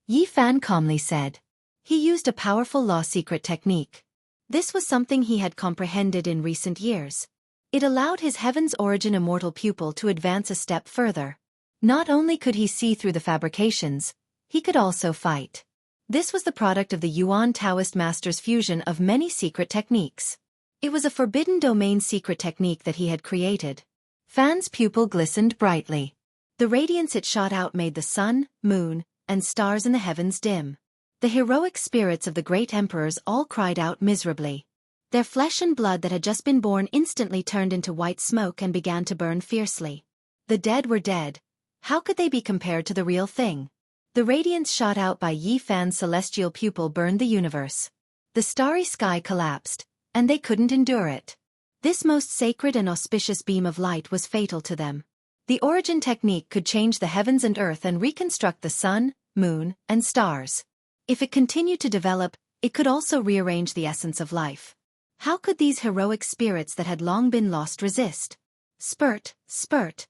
Yi Fan calmly said. He used a powerful law secret technique. This was something he had comprehended in recent years. It allowed his Heaven's Origin immortal pupil to advance a step further. Not only could he see through the fabrications, he could also fight. This was the product of the Yuan Taoist master's fusion of many secret techniques. It was a forbidden domain secret technique that he had created. Fan's pupil glistened brightly. The radiance it shot out made the sun, moon, and stars in the heavens dim. The heroic spirits of the great emperors all cried out miserably. Their flesh and blood that had just been born instantly turned into white smoke and began to burn fiercely. The dead were dead. How could they be compared to the real thing? The radiance shot out by Yi Fan's celestial pupil burned the universe. The starry sky collapsed, and they couldn't endure it. This most sacred and auspicious beam of light was fatal to them. The origin technique could change the heavens and earth and reconstruct the sun, moon, and stars. If it continued to develop, it could also rearrange the essence of life. How could these heroic spirits that had long been lost resist? Spurt, spurt.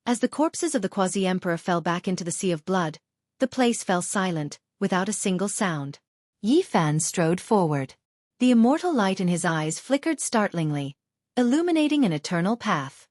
As the corpses of the quasi-emperor fell back into the sea of blood, the place fell silent, without a single sound. Yi Fan strode forward. The immortal light in his eyes flickered startlingly, illuminating an eternal path.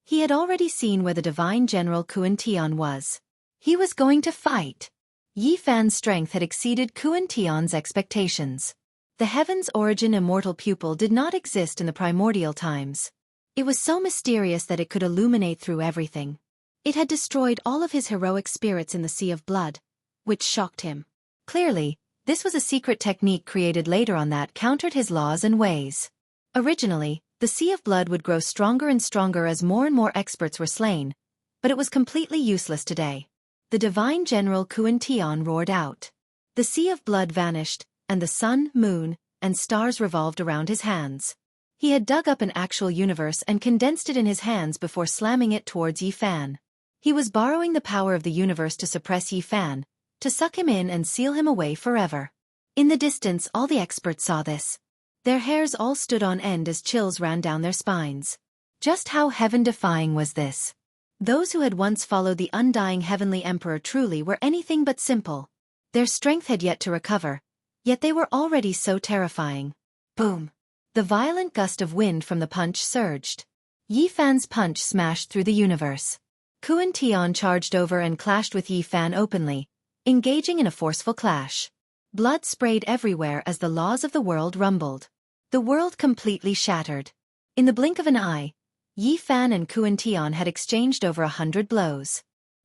He had already seen where the divine general Kuan Tian was. He was going to fight. Yi Fan's strength had exceeded Kuan Tian's expectations. The Heaven's Origin immortal pupil did not exist in the primordial times. It was so mysterious that it could illuminate through everything. It had destroyed all of his heroic spirits in the Sea of Blood, which shocked him. Clearly, this was a secret technique created later on that countered his laws and ways. Originally, the Sea of Blood would grow stronger and stronger as more and more experts were slain, but it was completely useless today. The divine general Kuan Tian roared out. The Sea of Blood vanished, and the sun, moon, and stars revolved around his hands. He had dug up an actual universe and condensed it in his hands before slamming it towards Yi Fan. He was borrowing the power of the universe to suppress Yi Fan, to suck him in and seal him away forever. In the distance, all the experts saw this. Their hairs all stood on end as chills ran down their spines. Just how heaven-defying was this? Those who had once followed the undying heavenly emperor truly were anything but simple. Their strength had yet to recover, yet they were already so terrifying. Boom! The violent gust of wind from the punch surged. Yi Fan's punch smashed through the universe. Kuan Tian charged over and clashed with Yi Fan openly, engaging in a forceful clash. Blood sprayed everywhere as the laws of the world rumbled. The world completely shattered. In the blink of an eye, Yi Fan and Kuan Tian had exchanged over 100 blows.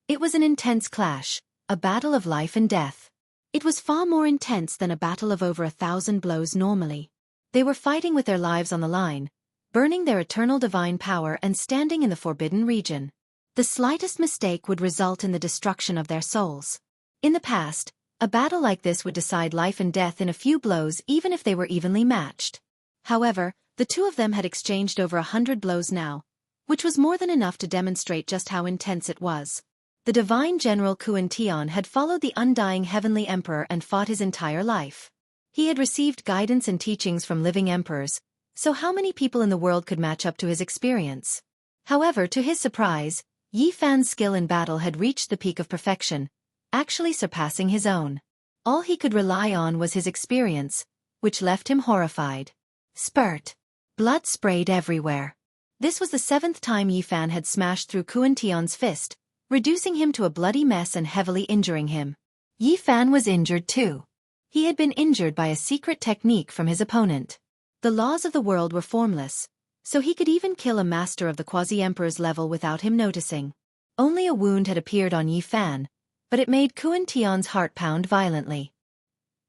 It was an intense clash, a battle of life and death. It was far more intense than a battle of over 1,000 blows normally. They were fighting with their lives on the line, burning their eternal divine power and standing in the forbidden region. The slightest mistake would result in the destruction of their souls. In the past, a battle like this would decide life and death in a few blows even if they were evenly matched. However, the two of them had exchanged over 100 blows now, which was more than enough to demonstrate just how intense it was. The divine general Kuan Tian had followed the undying heavenly emperor and fought his entire life. He had received guidance and teachings from living emperors, so how many people in the world could match up to his experience? However, to his surprise, Yi Fan's skill in battle had reached the peak of perfection, actually surpassing his own. All he could rely on was his experience, which left him horrified. Spurt. Blood sprayed everywhere. This was the 7th time Yi Fan had smashed through Kuan Tian's fist, reducing him to a bloody mess and heavily injuring him. Yi Fan was injured too. He had been injured by a secret technique from his opponent. The laws of the world were formless, so he could even kill a master of the quasi-emperor's level without him noticing. Only a wound had appeared on Yi Fan, but it made Kuan Tian's heart pound violently.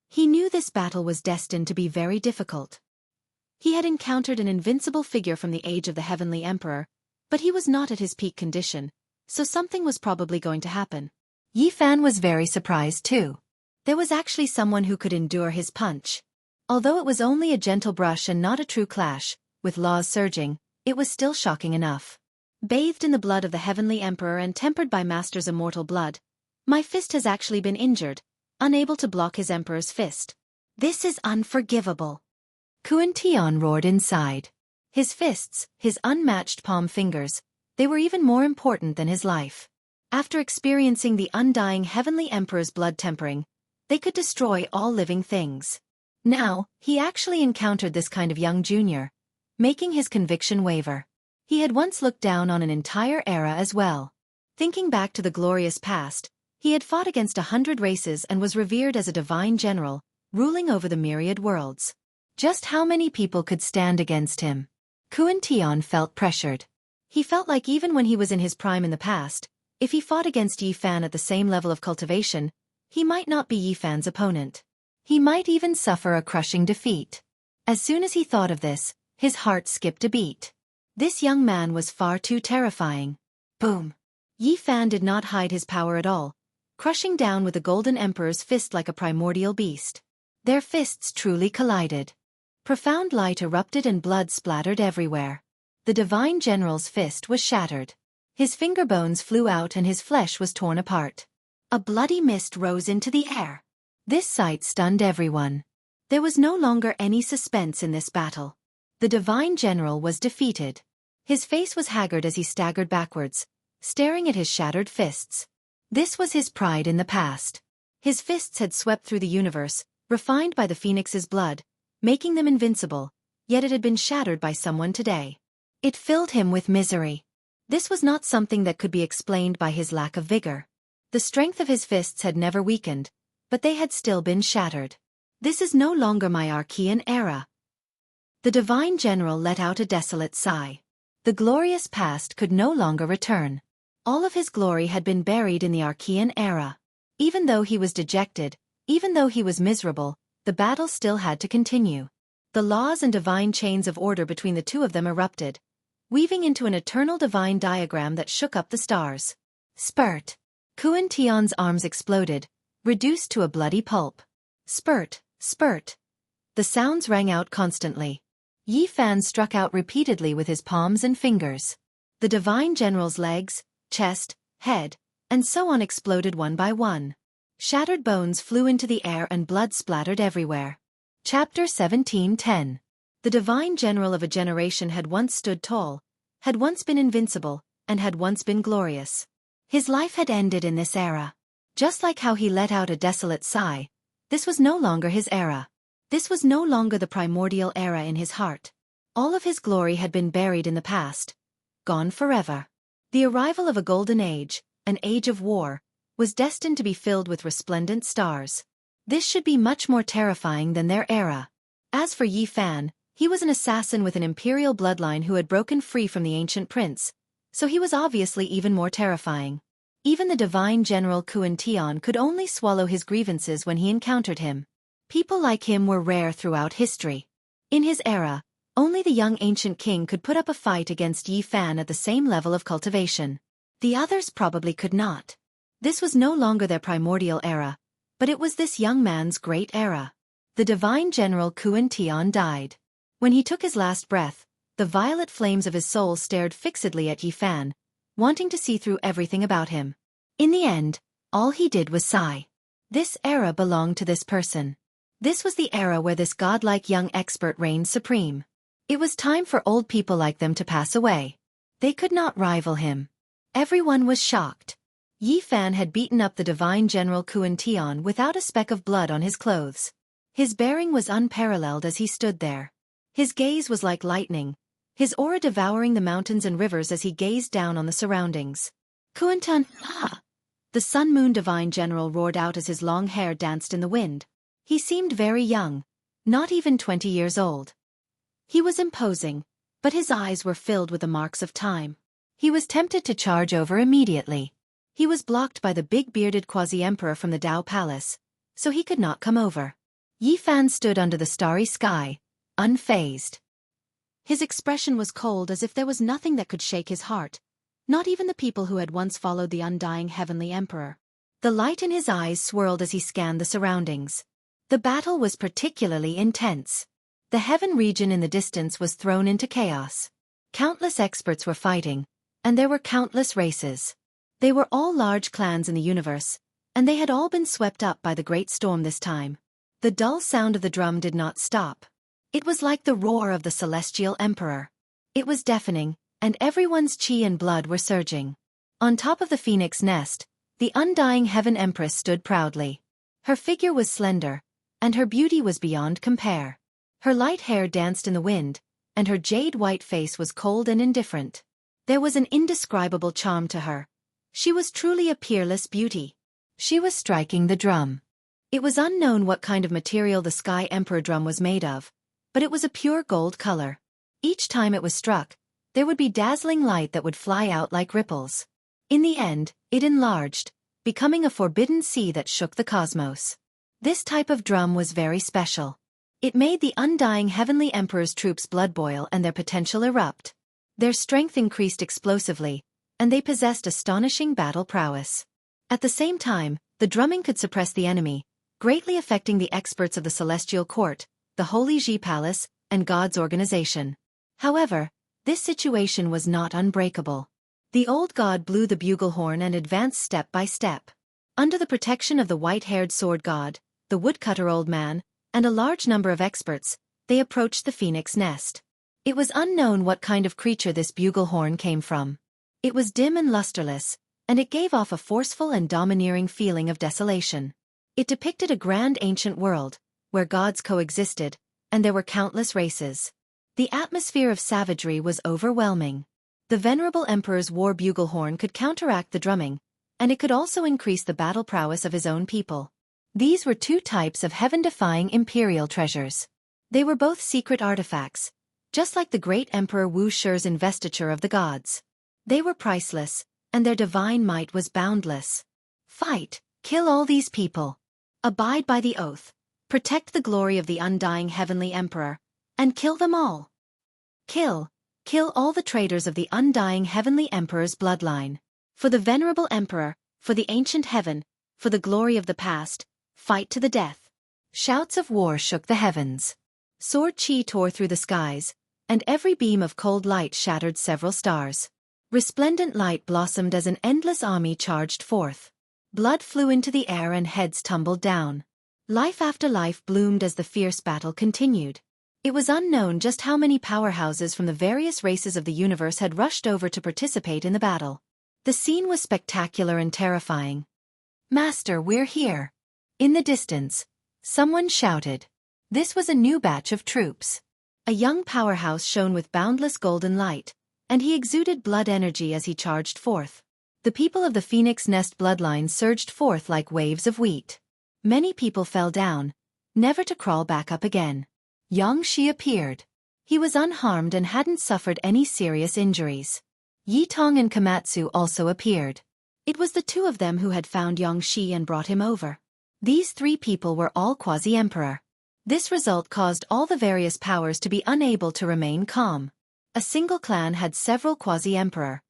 He knew this battle was destined to be very difficult. He had encountered an invincible figure from the age of the heavenly emperor, but he was not at his peak condition, so something was probably going to happen. Yi Fan was very surprised too. There was actually someone who could endure his punch. Although it was only a gentle brush and not a true clash, with laws surging, it was still shocking enough. Bathed in the blood of the heavenly emperor and tempered by Master's immortal blood, my fist has actually been injured, unable to block his emperor's fist. This is unforgivable. Kuan Tian roared inside. His fists, his unmatched palm fingers, they were even more important than his life. After experiencing the undying heavenly emperor's blood tempering, they could destroy all living things. Now, he actually encountered this kind of young junior, making his conviction waver. He had once looked down on an entire era as well. Thinking back to the glorious past, he had fought against 100 races and was revered as a divine general, ruling over the myriad worlds. Just how many people could stand against him? Kuan Tian felt pressured. He felt like even when he was in his prime in the past, if he fought against Yi Fan at the same level of cultivation, he might not be Yi Fan's opponent. He might even suffer a crushing defeat. As soon as he thought of this, his heart skipped a beat. This young man was far too terrifying. Boom! Yi Fan did not hide his power at all, crushing down with the Golden Emperor's fist like a primordial beast. Their fists truly collided. Profound light erupted and blood splattered everywhere. The divine general's fist was shattered. His finger bones flew out and his flesh was torn apart. A bloody mist rose into the air. This sight stunned everyone. There was no longer any suspense in this battle. The divine general was defeated. His face was haggard as he staggered backwards, staring at his shattered fists. This was his pride in the past. His fists had swept through the universe, refined by the phoenix's blood, making them invincible, yet it had been shattered by someone today. It filled him with misery. This was not something that could be explained by his lack of vigor. The strength of his fists had never weakened, but they had still been shattered. This is no longer my Archean era. The divine general let out a desolate sigh. The glorious past could no longer return. All of his glory had been buried in the Archean era. Even though he was dejected, even though he was miserable, the battle still had to continue. The laws and divine chains of order between the two of them erupted, weaving into an eternal divine diagram that shook up the stars. Spurt. Kuan Tian's arms exploded, reduced to a bloody pulp. Spurt, spurt. The sounds rang out constantly. Yi Fan struck out repeatedly with his palms and fingers. The divine general's legs, chest, head, and so on exploded one by one. Shattered bones flew into the air and blood splattered everywhere. Chapter 17:10. The divine general of a generation had once stood tall, had once been invincible, and had once been glorious. His life had ended in this era. Just like how he let out a desolate sigh, this was no longer his era. This was no longer the primordial era in his heart. All of his glory had been buried in the past, gone forever. The arrival of a golden age, an age of war, was destined to be filled with resplendent stars. This should be much more terrifying than their era. As for Yi Fan, he was an assassin with an imperial bloodline who had broken free from the ancient prince, so he was obviously even more terrifying. Even the divine general Kuan Tian could only swallow his grievances when he encountered him. People like him were rare throughout history. In his era, only the young ancient king could put up a fight against Yi Fan at the same level of cultivation. The others probably could not. This was no longer their primordial era, but it was this young man's great era. The divine general Kuan Tian died. When he took his last breath, the violet flames of his soul stared fixedly at Yi Fan, wanting to see through everything about him. In the end, all he did was sigh. This era belonged to this person. This was the era where this godlike young expert reigned supreme. It was time for old people like them to pass away. They could not rival him. Everyone was shocked. Yi Fan had beaten up the divine general Kuan Tian without a speck of blood on his clothes. His bearing was unparalleled as he stood there. His gaze was like lightning, his aura devouring the mountains and rivers as he gazed down on the surroundings. Kuan Tian, ah! The sun-moon divine general roared out as his long hair danced in the wind. He seemed very young, not even 20 years old. He was imposing, but his eyes were filled with the marks of time. He was tempted to charge over immediately. He was blocked by the big-bearded quasi-emperor from the Dao Palace, so he could not come over. Yi Fan stood under the starry sky, unfazed. His expression was cold as if there was nothing that could shake his heart, not even the people who had once followed the undying heavenly emperor. The light in his eyes swirled as he scanned the surroundings. The battle was particularly intense. The heaven region in the distance was thrown into chaos. Countless experts were fighting, and there were countless races. They were all large clans in the universe, and they had all been swept up by the great storm this time. The dull sound of the drum did not stop. It was like the roar of the celestial emperor. It was deafening, and everyone's chi and blood were surging. On top of the phoenix nest, the undying heaven empress stood proudly. Her figure was slender, and her beauty was beyond compare. Her light hair danced in the wind, and her jade-white face was cold and indifferent. There was an indescribable charm to her. She was truly a peerless beauty. She was striking the drum. It was unknown what kind of material the Sky Emperor drum was made of, but it was a pure gold color. Each time it was struck, there would be dazzling light that would fly out like ripples. In the end, it enlarged, becoming a forbidden sea that shook the cosmos. This type of drum was very special. It made the undying heavenly emperor's troops blood boil and their potential erupt. Their strength increased explosively, and they possessed astonishing battle prowess. At the same time, the drumming could suppress the enemy, greatly affecting the experts of the Celestial Court, the Holy Ji Palace, and God's organization. However, this situation was not unbreakable. The old god blew the bugle horn and advanced step by step. Under the protection of the white-haired sword god, the woodcutter old man, and a large number of experts, they approached the phoenix nest. It was unknown what kind of creature this bugle horn came from. It was dim and lusterless, and it gave off a forceful and domineering feeling of desolation. It depicted a grand ancient world, where gods coexisted, and there were countless races. The atmosphere of savagery was overwhelming. The venerable emperor's war bugle horn could counteract the drumming, and it could also increase the battle prowess of his own people. These were two types of heaven-defying imperial treasures. They were both secret artifacts, just like the great Emperor Wu Shi's investiture of the gods. They were priceless, and their divine might was boundless. Fight, kill all these people. Abide by the oath. Protect the glory of the undying heavenly emperor, and kill them all. Kill all the traitors of the undying heavenly emperor's bloodline. For the venerable emperor, for the ancient heaven, for the glory of the past, fight to the death. Shouts of war shook the heavens. Sword chi tore through the skies, and every beam of cold light shattered several stars. Resplendent light blossomed as an endless army charged forth. Blood flew into the air and heads tumbled down. Life after life bloomed as the fierce battle continued. It was unknown just how many powerhouses from the various races of the universe had rushed over to participate in the battle. The scene was spectacular and terrifying. "Master, we're here." In the distance, someone shouted. This was a new batch of troops. A young powerhouse shone with boundless golden light, and he exuded blood energy as he charged forth. The people of the Phoenix Nest bloodline surged forth like waves of wheat. Many people fell down, never to crawl back up again. Xianxia appeared. He was unharmed and hadn't suffered any serious injuries. Yitong and Komatsu also appeared. It was the two of them who had found Xianxia and brought him over. These three people were all quasi-emperor. This result caused all the various powers to be unable to remain calm. A single clan had several quasi-emperor.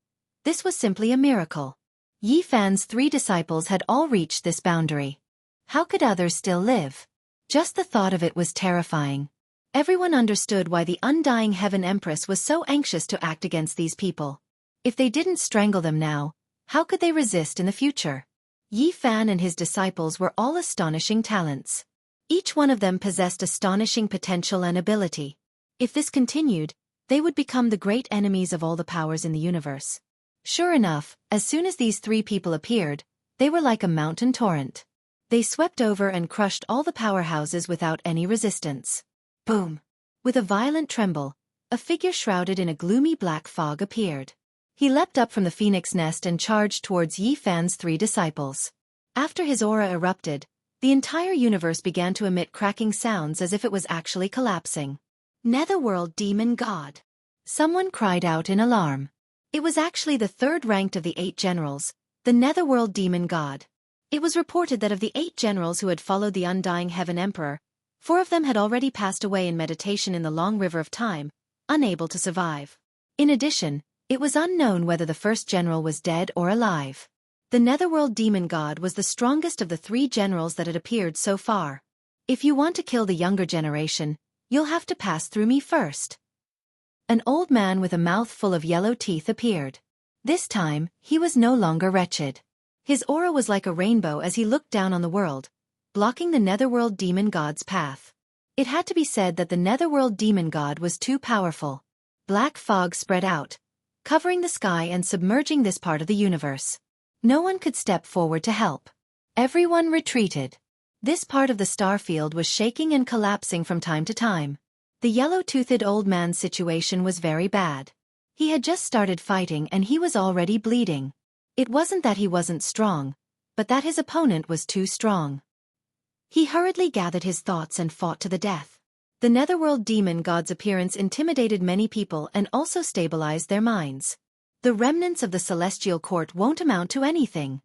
This was simply a miracle. Yi Fan's three disciples had all reached this boundary. How could others still live? Just the thought of it was terrifying. Everyone understood why the undying Heaven Empress was so anxious to act against these people. If they didn't strangle them now, how could they resist in the future? Yi Fan and his disciples were all astonishing talents. Each one of them possessed astonishing potential and ability. If this continued, they would become the great enemies of all the powers in the universe. Sure enough, as soon as these three people appeared, they were like a mountain torrent. They swept over and crushed all the powerhouses without any resistance. Boom! With a violent tremble, a figure shrouded in a gloomy black fog appeared. He leapt up from the phoenix nest and charged towards Yi Fan's three disciples. After his aura erupted, the entire universe began to emit cracking sounds as if it was actually collapsing. "Netherworld demon god!" Someone cried out in alarm. It was actually the third ranked of the 8 generals, the Netherworld demon god. It was reported that of the 8 generals who had followed the undying Heaven Emperor, 4 of them had already passed away in meditation in the long river of time, unable to survive. In addition, it was unknown whether the first general was dead or alive. The Netherworld demon god was the strongest of the 3 generals that had appeared so far. "If you want to kill the younger generation, you'll have to pass through me first." An old man with a mouth full of yellow teeth appeared. This time, he was no longer wretched. His aura was like a rainbow as he looked down on the world, blocking the Netherworld demon god's path. It had to be said that the Netherworld demon god was too powerful. Black fog spread out, covering the sky and submerging this part of the universe. No one could step forward to help. Everyone retreated. This part of the star field was shaking and collapsing from time to time. The yellow-toothed old man's situation was very bad. He had just started fighting and he was already bleeding. It wasn't that he wasn't strong, but that his opponent was too strong. He hurriedly gathered his thoughts and fought to the death. The Netherworld demon god's appearance intimidated many people and also stabilized their minds. The remnants of the celestial court won't amount to anything.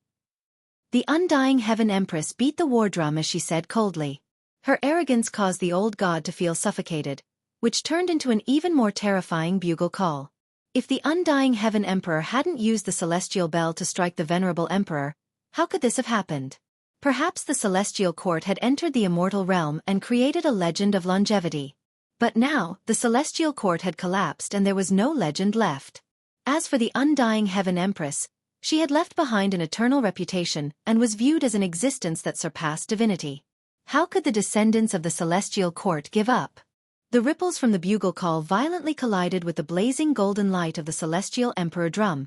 The undying Heaven Empress beat the war drum as she said coldly. Her arrogance caused the old god to feel suffocated, which turned into an even more terrifying bugle call. If the undying Heaven Emperor hadn't used the celestial bell to strike the venerable emperor, how could this have happened? Perhaps the celestial court had entered the immortal realm and created a legend of longevity. But now, the celestial court had collapsed and there was no legend left. As for the undying Heaven Empress, she had left behind an eternal reputation and was viewed as an existence that surpassed divinity. How could the descendants of the celestial court give up? The ripples from the bugle call violently collided with the blazing golden light of the celestial emperor drum,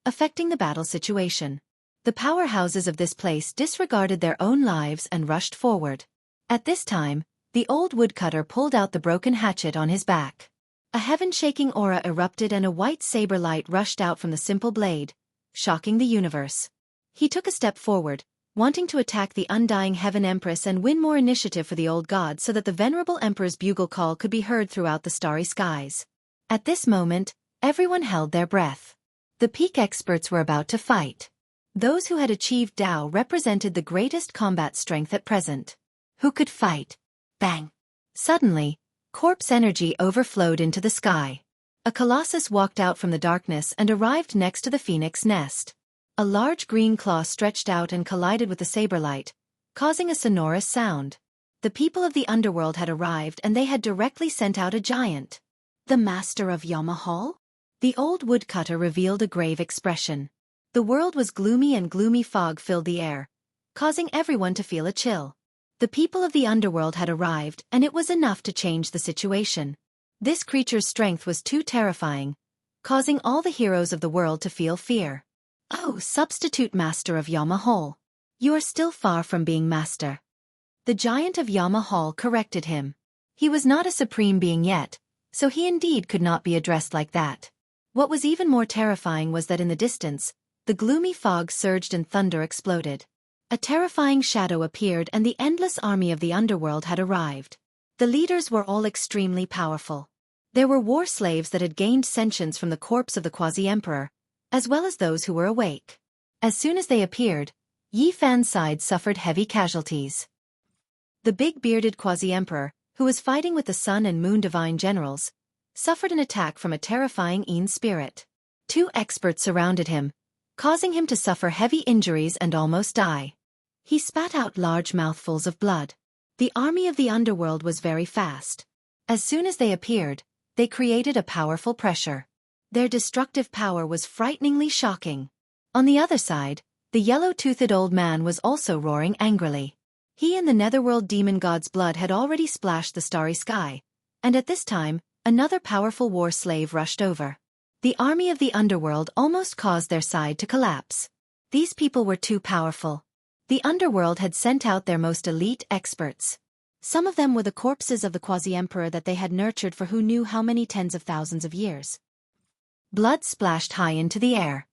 affecting the battle situation. The powerhouses of this place disregarded their own lives and rushed forward. At this time, the old woodcutter pulled out the broken hatchet on his back. A heaven-shaking aura erupted and a white saber light rushed out from the simple blade, shocking the universe. He took a step forward, wanting to attack the undying Heaven Empress and win more initiative for the old god so that the venerable emperor's bugle call could be heard throughout the starry skies. At this moment, everyone held their breath. The peak experts were about to fight. Those who had achieved Tao represented the greatest combat strength at present. Who could fight? Bang! Suddenly, corpse energy overflowed into the sky. A colossus walked out from the darkness and arrived next to the phoenix nest. A large green claw stretched out and collided with the saber light, causing a sonorous sound. The people of the underworld had arrived and they had directly sent out a giant. The master of Yamahal? The old woodcutter revealed a grave expression. The world was gloomy and gloomy fog filled the air, causing everyone to feel a chill. The people of the underworld had arrived and it was enough to change the situation. This creature's strength was too terrifying, causing all the heroes of the world to feel fear. Oh, substitute master of Yamahal. You are still far from being master. The giant of Yamahal corrected him. He was not a supreme being yet, so he indeed could not be addressed like that. What was even more terrifying was that in the distance, the gloomy fog surged and thunder exploded. A terrifying shadow appeared and the endless army of the underworld had arrived. The leaders were all extremely powerful. There were war slaves that had gained sentience from the corpse of the quasi-emperor, as well as those who were awake. As soon as they appeared, Yi Fan's side suffered heavy casualties. The big-bearded quasi-emperor, who was fighting with the sun and moon divine generals, suffered an attack from a terrifying Yin spirit. 2 experts surrounded him, causing him to suffer heavy injuries and almost die. He spat out large mouthfuls of blood. The army of the underworld was very fast. As soon as they appeared, they created a powerful pressure. Their destructive power was frighteningly shocking. On the other side, the yellow-toothed old man was also roaring angrily. He and the netherworld demon god's blood had already splashed the starry sky, and at this time, another powerful war slave rushed over. The army of the underworld almost caused their side to collapse. These people were too powerful. The underworld had sent out their most elite experts. Some of them were the corpses of the quasi-emperor that they had nurtured for who knew how many tens of thousands of years. Blood splashed high into the air.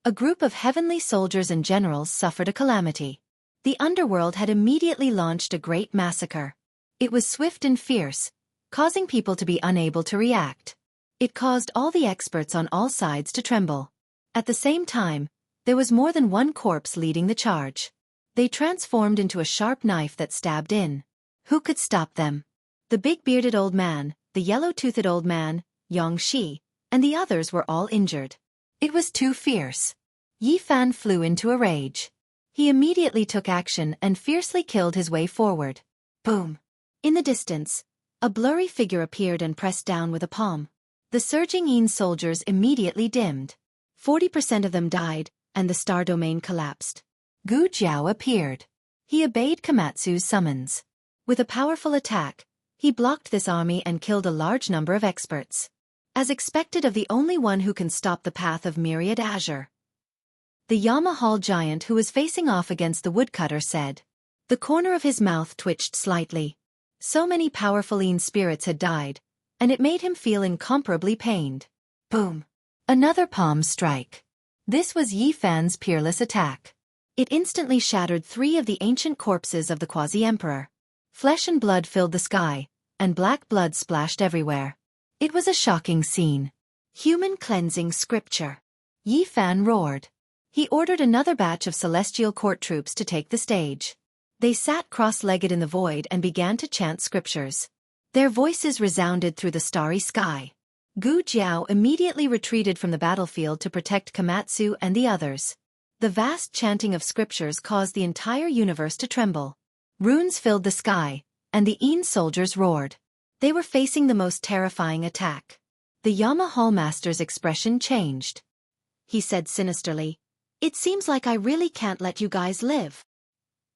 A group of heavenly soldiers and generals suffered a calamity. The underworld had immediately launched a great massacre. It was swift and fierce, causing people to be unable to react. It caused all the experts on all sides to tremble. At the same time, there was more than one corpse leading the charge. They transformed into a sharp knife that stabbed in. Who could stop them? The big-bearded old man, the yellow-toothed old man, Xianxia, and the others were all injured. It was too fierce. Yi Fan flew into a rage. He immediately took action and fiercely killed his way forward. Boom! In the distance, a blurry figure appeared and pressed down with a palm. The surging Yin soldiers immediately dimmed. 40% of them died, and the star domain collapsed. Gu Jiao appeared. He obeyed Komatsu's summons. With a powerful attack, he blocked this army and killed a large number of experts. As expected of the only one who can stop the path of myriad azure. The Yamahal giant who was facing off against the woodcutter said. The corner of his mouth twitched slightly. So many powerful Yin spirits had died, and it made him feel incomparably pained. Boom! Another palm strike. This was Yi Fan's peerless attack. It instantly shattered 3 of the ancient corpses of the quasi-emperor. Flesh and blood filled the sky, and black blood splashed everywhere. It was a shocking scene. Human cleansing scripture. Yi Fan roared. He ordered another batch of celestial court troops to take the stage. They sat cross-legged in the void and began to chant scriptures. Their voices resounded through the starry sky. Gu Jiao immediately retreated from the battlefield to protect Komatsu and the others. The vast chanting of scriptures caused the entire universe to tremble. Runes filled the sky, and the Yin soldiers roared. They were facing the most terrifying attack. The Yamahal master's expression changed. He said sinisterly, "It seems like I really can't let you guys live."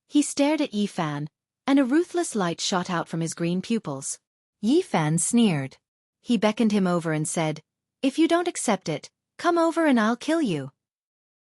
He stared at Yi Fan, and a ruthless light shot out from his green pupils. Yi Fan sneered. He beckoned him over and said, "If you don't accept it, come over and I'll kill you."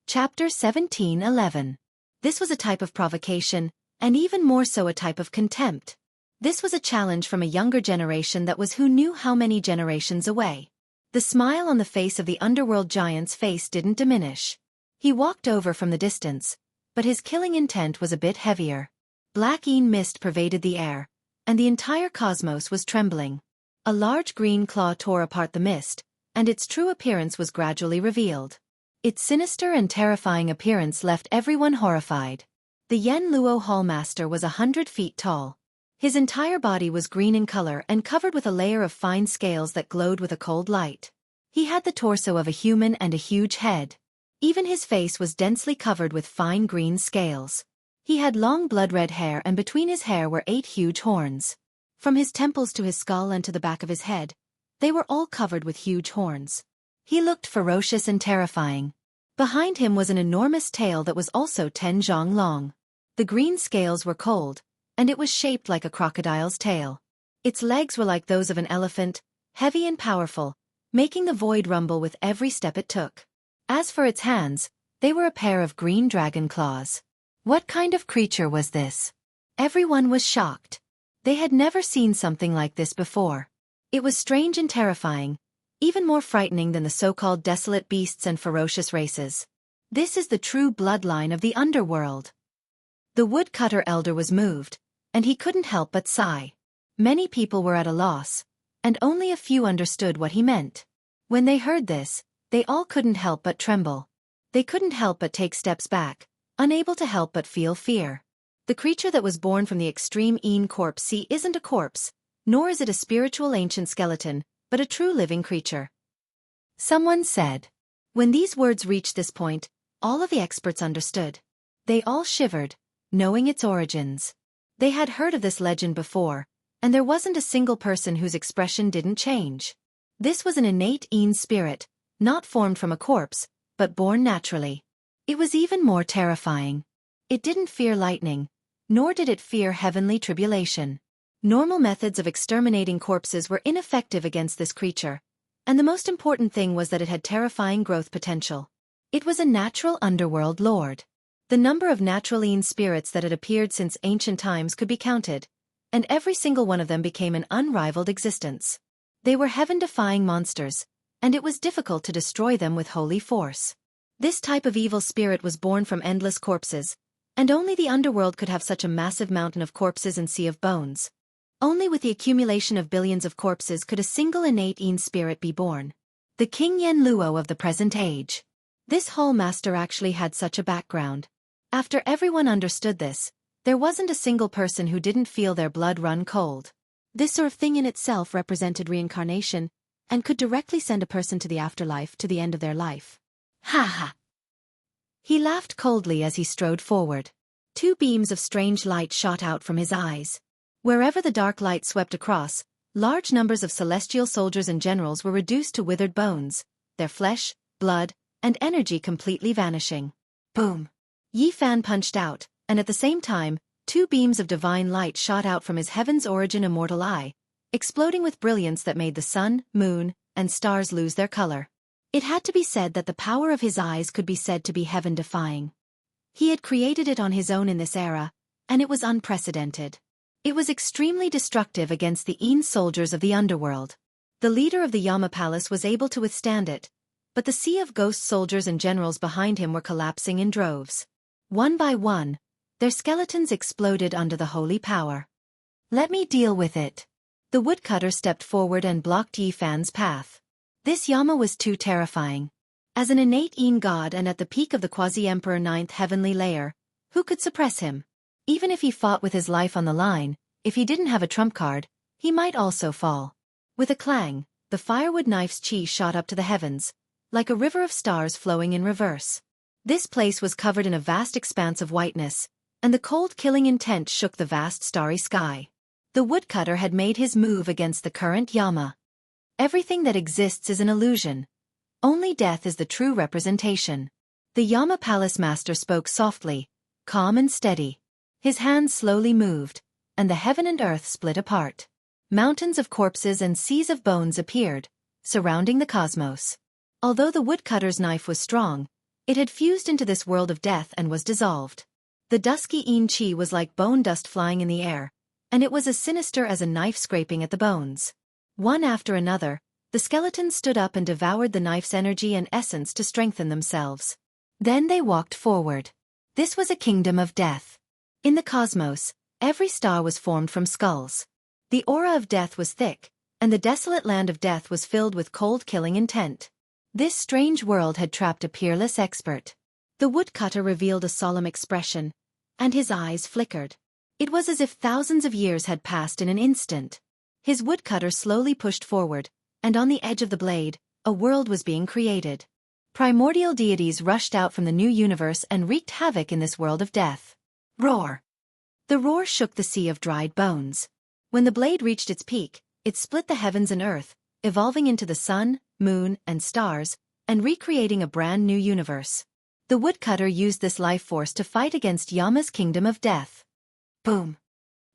Chapter 17:11. This was a type of provocation, and even more so a type of contempt. This was a challenge from a younger generation that was who knew how many generations away. The smile on the face of the underworld giant's face didn't diminish. He walked over from the distance, but his killing intent was a bit heavier. Black Yin mist pervaded the air, and the entire cosmos was trembling. A large green claw tore apart the mist, and its true appearance was gradually revealed. Its sinister and terrifying appearance left everyone horrified. The Yen Luo Hallmaster was 100 feet tall. His entire body was green in color and covered with a layer of fine scales that glowed with a cold light. He had the torso of a human and a huge head. Even his face was densely covered with fine green scales. He had long blood-red hair, and between his hair were 8 huge horns. From his temples to his skull and to the back of his head, they were all covered with huge horns. He looked ferocious and terrifying. Behind him was an enormous tail that was also 10 zhang long. The green scales were cold, and it was shaped like a crocodile's tail. Its legs were like those of an elephant, heavy and powerful, making the void rumble with every step it took. As for its hands, they were a pair of green dragon claws. What kind of creature was this? Everyone was shocked. They had never seen something like this before. It was strange and terrifying, even more frightening than the so-called desolate beasts and ferocious races. This is the true bloodline of the underworld. The woodcutter elder was moved, and he couldn't help but sigh. Many people were at a loss, and only a few understood what he meant. When they heard this, they all couldn't help but tremble. They couldn't help but take steps back, unable to help but feel fear. The creature that was born from the extreme Een corpse sea isn't a corpse, nor is it a spiritual ancient skeleton, but a true living creature. Someone said. When these words reached this point, all of the experts understood. They all shivered, knowing its origins. They had heard of this legend before, and there wasn't a single person whose expression didn't change. This was an innate Een spirit, not formed from a corpse, but born naturally. It was even more terrifying. It didn't fear lightning, nor did it fear heavenly tribulation. Normal methods of exterminating corpses were ineffective against this creature, and the most important thing was that it had terrifying growth potential. It was a natural underworld lord. The number of natural Een spirits that had appeared since ancient times could be counted, and every single one of them became an unrivaled existence. They were heaven-defying monsters, and it was difficult to destroy them with holy force. This type of evil spirit was born from endless corpses, and only the underworld could have such a massive mountain of corpses and sea of bones. Only with the accumulation of billions of corpses could a single innate Een spirit be born. The King Yen Luo of the present age. This Hall Master actually had such a background. After everyone understood this, there wasn't a single person who didn't feel their blood run cold. This sort of thing in itself represented reincarnation, and could directly send a person to the afterlife, to the end of their life. Ha ha! He laughed coldly as he strode forward. 2 beams of strange light shot out from his eyes. Wherever the dark light swept across, large numbers of celestial soldiers and generals were reduced to withered bones, their flesh, blood, and energy completely vanishing. Boom! Yi Fan punched out, and at the same time, 2 beams of divine light shot out from his heaven's origin immortal eye, exploding with brilliance that made the sun, moon, and stars lose their color. It had to be said that the power of his eyes could be said to be heaven-defying. He had created it on his own in this era, and it was unprecedented. It was extremely destructive against the Een soldiers of the underworld. The leader of the Yama Palace was able to withstand it, but the sea of ghost soldiers and generals behind him were collapsing in droves. One by one, their skeletons exploded under the holy power. Let me deal with it. The woodcutter stepped forward and blocked Yi Fan's path. This Yama was too terrifying. As an innate Een god and at the peak of the Quasi-Emperor 9th heavenly layer, who could suppress him? Even if he fought with his life on the line, if he didn't have a trump card, he might also fall. With a clang, the firewood knife's chi shot up to the heavens, like a river of stars flowing in reverse. This place was covered in a vast expanse of whiteness, and the cold killing intent shook the vast starry sky. The woodcutter had made his move against the current Yama. Everything that exists is an illusion. Only death is the true representation. The Yama Palace Master spoke softly, calm and steady. His hands slowly moved, and the heaven and earth split apart. Mountains of corpses and seas of bones appeared, surrounding the cosmos. Although the woodcutter's knife was strong, it had fused into this world of death and was dissolved. The dusky Een chi was like bone dust flying in the air, and it was as sinister as a knife scraping at the bones. One after another, the skeletons stood up and devoured the knife's energy and essence to strengthen themselves. Then they walked forward. This was a kingdom of death. In the cosmos, every star was formed from skulls. The aura of death was thick, and the desolate land of death was filled with cold killing intent. This strange world had trapped a peerless expert. The woodcutter revealed a solemn expression, and his eyes flickered. It was as if thousands of years had passed in an instant. His woodcutter slowly pushed forward, and on the edge of the blade, a world was being created. Primordial deities rushed out from the new universe and wreaked havoc in this world of death. Roar! The roar shook the sea of dried bones. When the blade reached its peak, it split the heavens and earth, evolving into the sun, moon, and stars, and recreating a brand new universe. The woodcutter used this life force to fight against Yama's kingdom of death. Boom!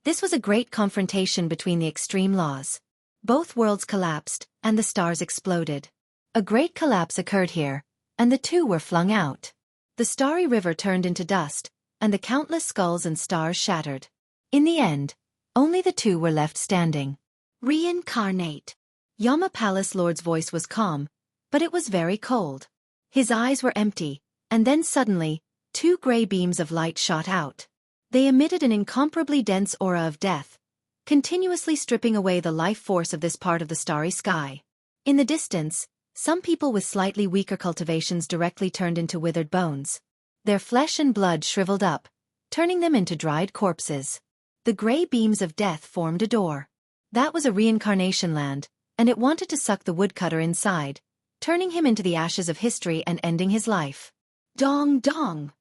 This was a great confrontation between the extreme laws. Both worlds collapsed, and the stars exploded. A great collapse occurred here, and the two were flung out. The starry river turned into dust, and the countless skulls and stars shattered. In the end, only the two were left standing. Reincarnate. Yama Palace Lord's voice was calm, but it was very cold. His eyes were empty, and then suddenly, two gray beams of light shot out. They emitted an incomparably dense aura of death, continuously stripping away the life force of this part of the starry sky. In the distance, some people with slightly weaker cultivations directly turned into withered bones. Their flesh and blood shriveled up, turning them into dried corpses. The gray beams of death formed a door. That was a reincarnation land, and it wanted to suck the woodcutter inside, turning him into the ashes of history and ending his life. Dong dong!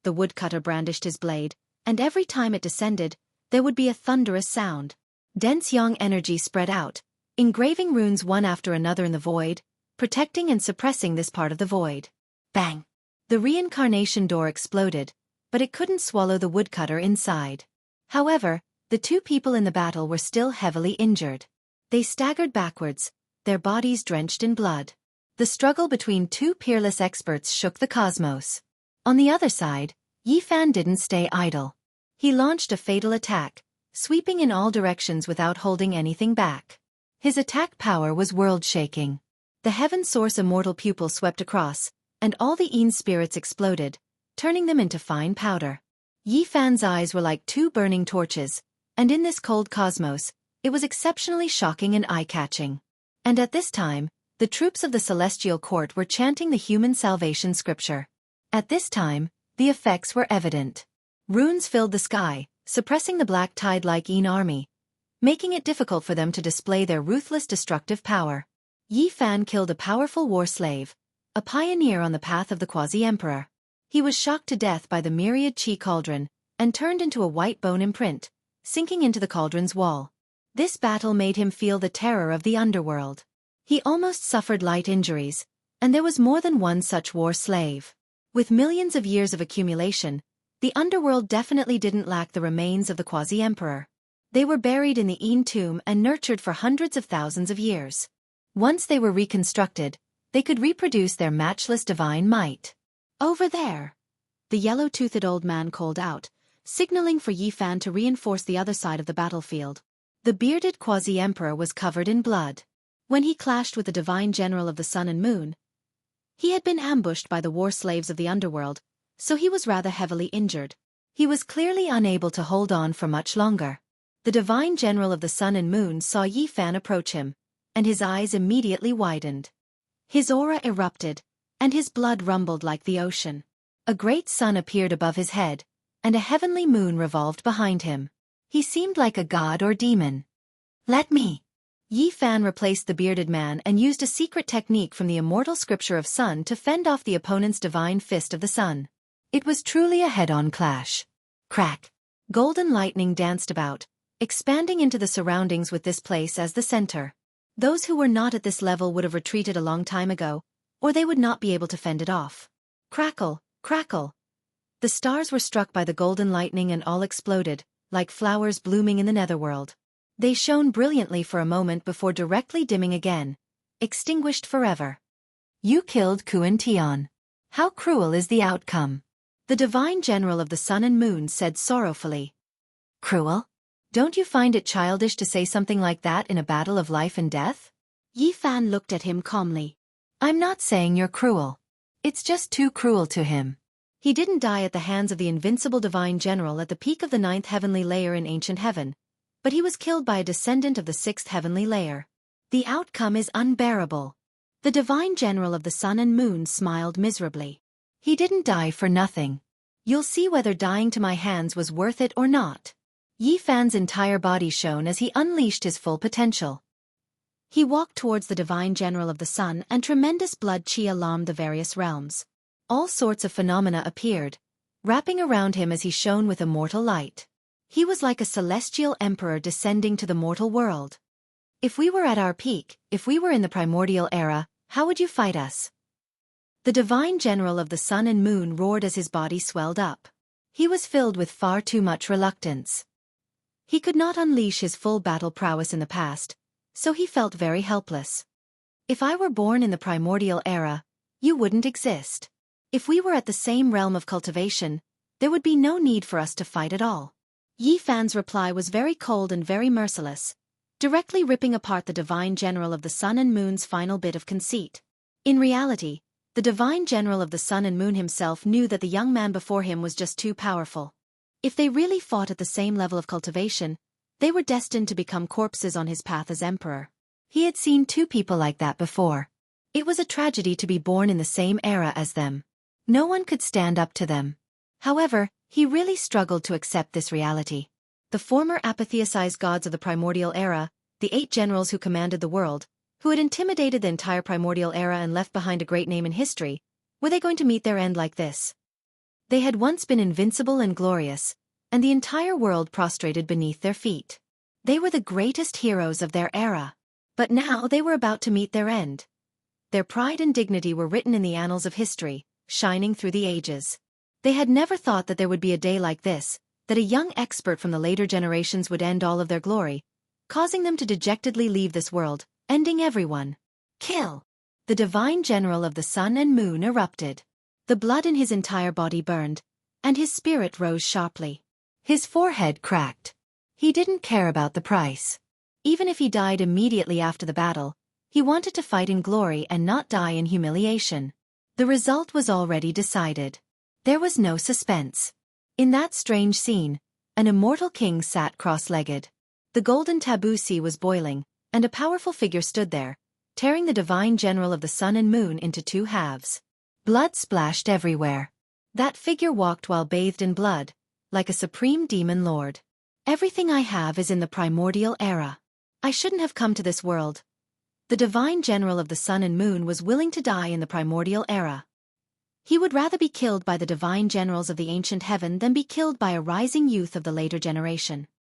The woodcutter brandished his blade, and every time it descended, there would be a thunderous sound. Dense yang energy spread out, engraving runes one after another in the void, protecting and suppressing this part of the void. Bang! The reincarnation door exploded, but it couldn't swallow the woodcutter inside. However, the two people in the battle were still heavily injured. They staggered backwards, their bodies drenched in blood. The struggle between two peerless experts shook the cosmos. On the other side, Yifan didn't stay idle. He launched a fatal attack, sweeping in all directions without holding anything back. His attack power was world-shaking. The heaven source immortal pupil swept across, and all the Yin spirits exploded, turning them into fine powder. Yifan's eyes were like two burning torches, and in this cold cosmos, it was exceptionally shocking and eye-catching. And at this time, the troops of the celestial court were chanting the human salvation scripture. At this time, the effects were evident. Runes filled the sky, suppressing the black tide-like Yin army, making it difficult for them to display their ruthless destructive power. Yifan killed a powerful war slave, a pioneer on the path of the quasi-emperor. He was shocked to death by the myriad chi cauldron, and turned into a white bone imprint, sinking into the cauldron's wall. This battle made him feel the terror of the underworld. He almost suffered light injuries, and there was more than one such war slave. With millions of years of accumulation, the underworld definitely didn't lack the remains of the quasi-emperor. They were buried in the Yin tomb and nurtured for hundreds of thousands of years. Once they were reconstructed, they could reproduce their matchless divine might. Over there! The yellow-toothed old man called out, signaling for Yifan to reinforce the other side of the battlefield. The bearded quasi-emperor was covered in blood. When he clashed with the divine general of the sun and moon, he had been ambushed by the war slaves of the underworld, so he was rather heavily injured. He was clearly unable to hold on for much longer. The divine general of the sun and moon saw Yifan approach him, and his eyes immediately widened. His aura erupted, and his blood rumbled like the ocean. A great sun appeared above his head, and a heavenly moon revolved behind him. He seemed like a god or demon. Let me! Yifan replaced the bearded man and used a secret technique from the immortal scripture of sun to fend off the opponent's divine fist of the sun. It was truly a head-on clash. Crack! Golden lightning danced about, expanding into the surroundings with this place as the center. Those who were not at this level would have retreated a long time ago, or they would not be able to fend it off. Crackle, crackle! The stars were struck by the golden lightning and all exploded, like flowers blooming in the netherworld. They shone brilliantly for a moment before directly dimming again, extinguished forever. You killed Kuan Tian. How cruel is the outcome? The divine general of the sun and moon said sorrowfully. Cruel? Don't you find it childish to say something like that in a battle of life and death? Yifan looked at him calmly. I'm not saying you're cruel. It's just too cruel to him. He didn't die at the hands of the invincible divine general at the peak of the 9th heavenly layer in ancient heaven, but he was killed by a descendant of the 6th heavenly layer. The outcome is unbearable. The divine general of the sun and moon smiled miserably. He didn't die for nothing. You'll see whether dying to my hands was worth it or not. Yi Fan's entire body shone as he unleashed his full potential. He walked towards the divine general of the sun, and tremendous blood qi alarmed the various realms. All sorts of phenomena appeared, wrapping around him as he shone with immortal light. He was like a celestial emperor descending to the mortal world. If we were at our peak, if we were in the primordial era, how would you fight us? The divine general of the sun and moon roared as his body swelled up. He was filled with far too much reluctance. He could not unleash his full battle prowess in the past, so he felt very helpless. If I were born in the primordial era, you wouldn't exist. If we were at the same realm of cultivation, there would be no need for us to fight at all. Yi Fan's reply was very cold and very merciless, directly ripping apart the divine general of the sun and moon's final bit of conceit. In reality, the divine general of the sun and moon himself knew that the young man before him was just too powerful. If they really fought at the same level of cultivation, they were destined to become corpses on his path as emperor. He had seen two people like that before. It was a tragedy to be born in the same era as them. No one could stand up to them. However, he really struggled to accept this reality. The former apatheicized gods of the primordial era, the 8 generals who commanded the world, who had intimidated the entire primordial era and left behind a great name in history, were they going to meet their end like this? They had once been invincible and glorious, and the entire world prostrated beneath their feet. They were the greatest heroes of their era. But now they were about to meet their end. Their pride and dignity were written in the annals of history, shining through the ages. They had never thought that there would be a day like this, that a young expert from the later generations would end all of their glory, causing them to dejectedly leave this world, ending everyone. Kill! The divine general of the sun and moon erupted. The blood in his entire body burned, and his spirit rose sharply. His forehead cracked. He didn't care about the price. Even if he died immediately after the battle, he wanted to fight in glory and not die in humiliation. The result was already decided. There was no suspense. In that strange scene, an immortal king sat cross-legged. The golden taboo sea was boiling, and a powerful figure stood there, tearing the divine general of the sun and moon into 2 halves. Blood splashed everywhere. That figure walked while bathed in blood, like a supreme demon lord. Everything I have is in the primordial era. I shouldn't have come to this world. The divine general of the sun and moon was willing to die in the primordial era. He would rather be killed by the divine generals of the ancient heaven than be killed by a rising youth of the later generation.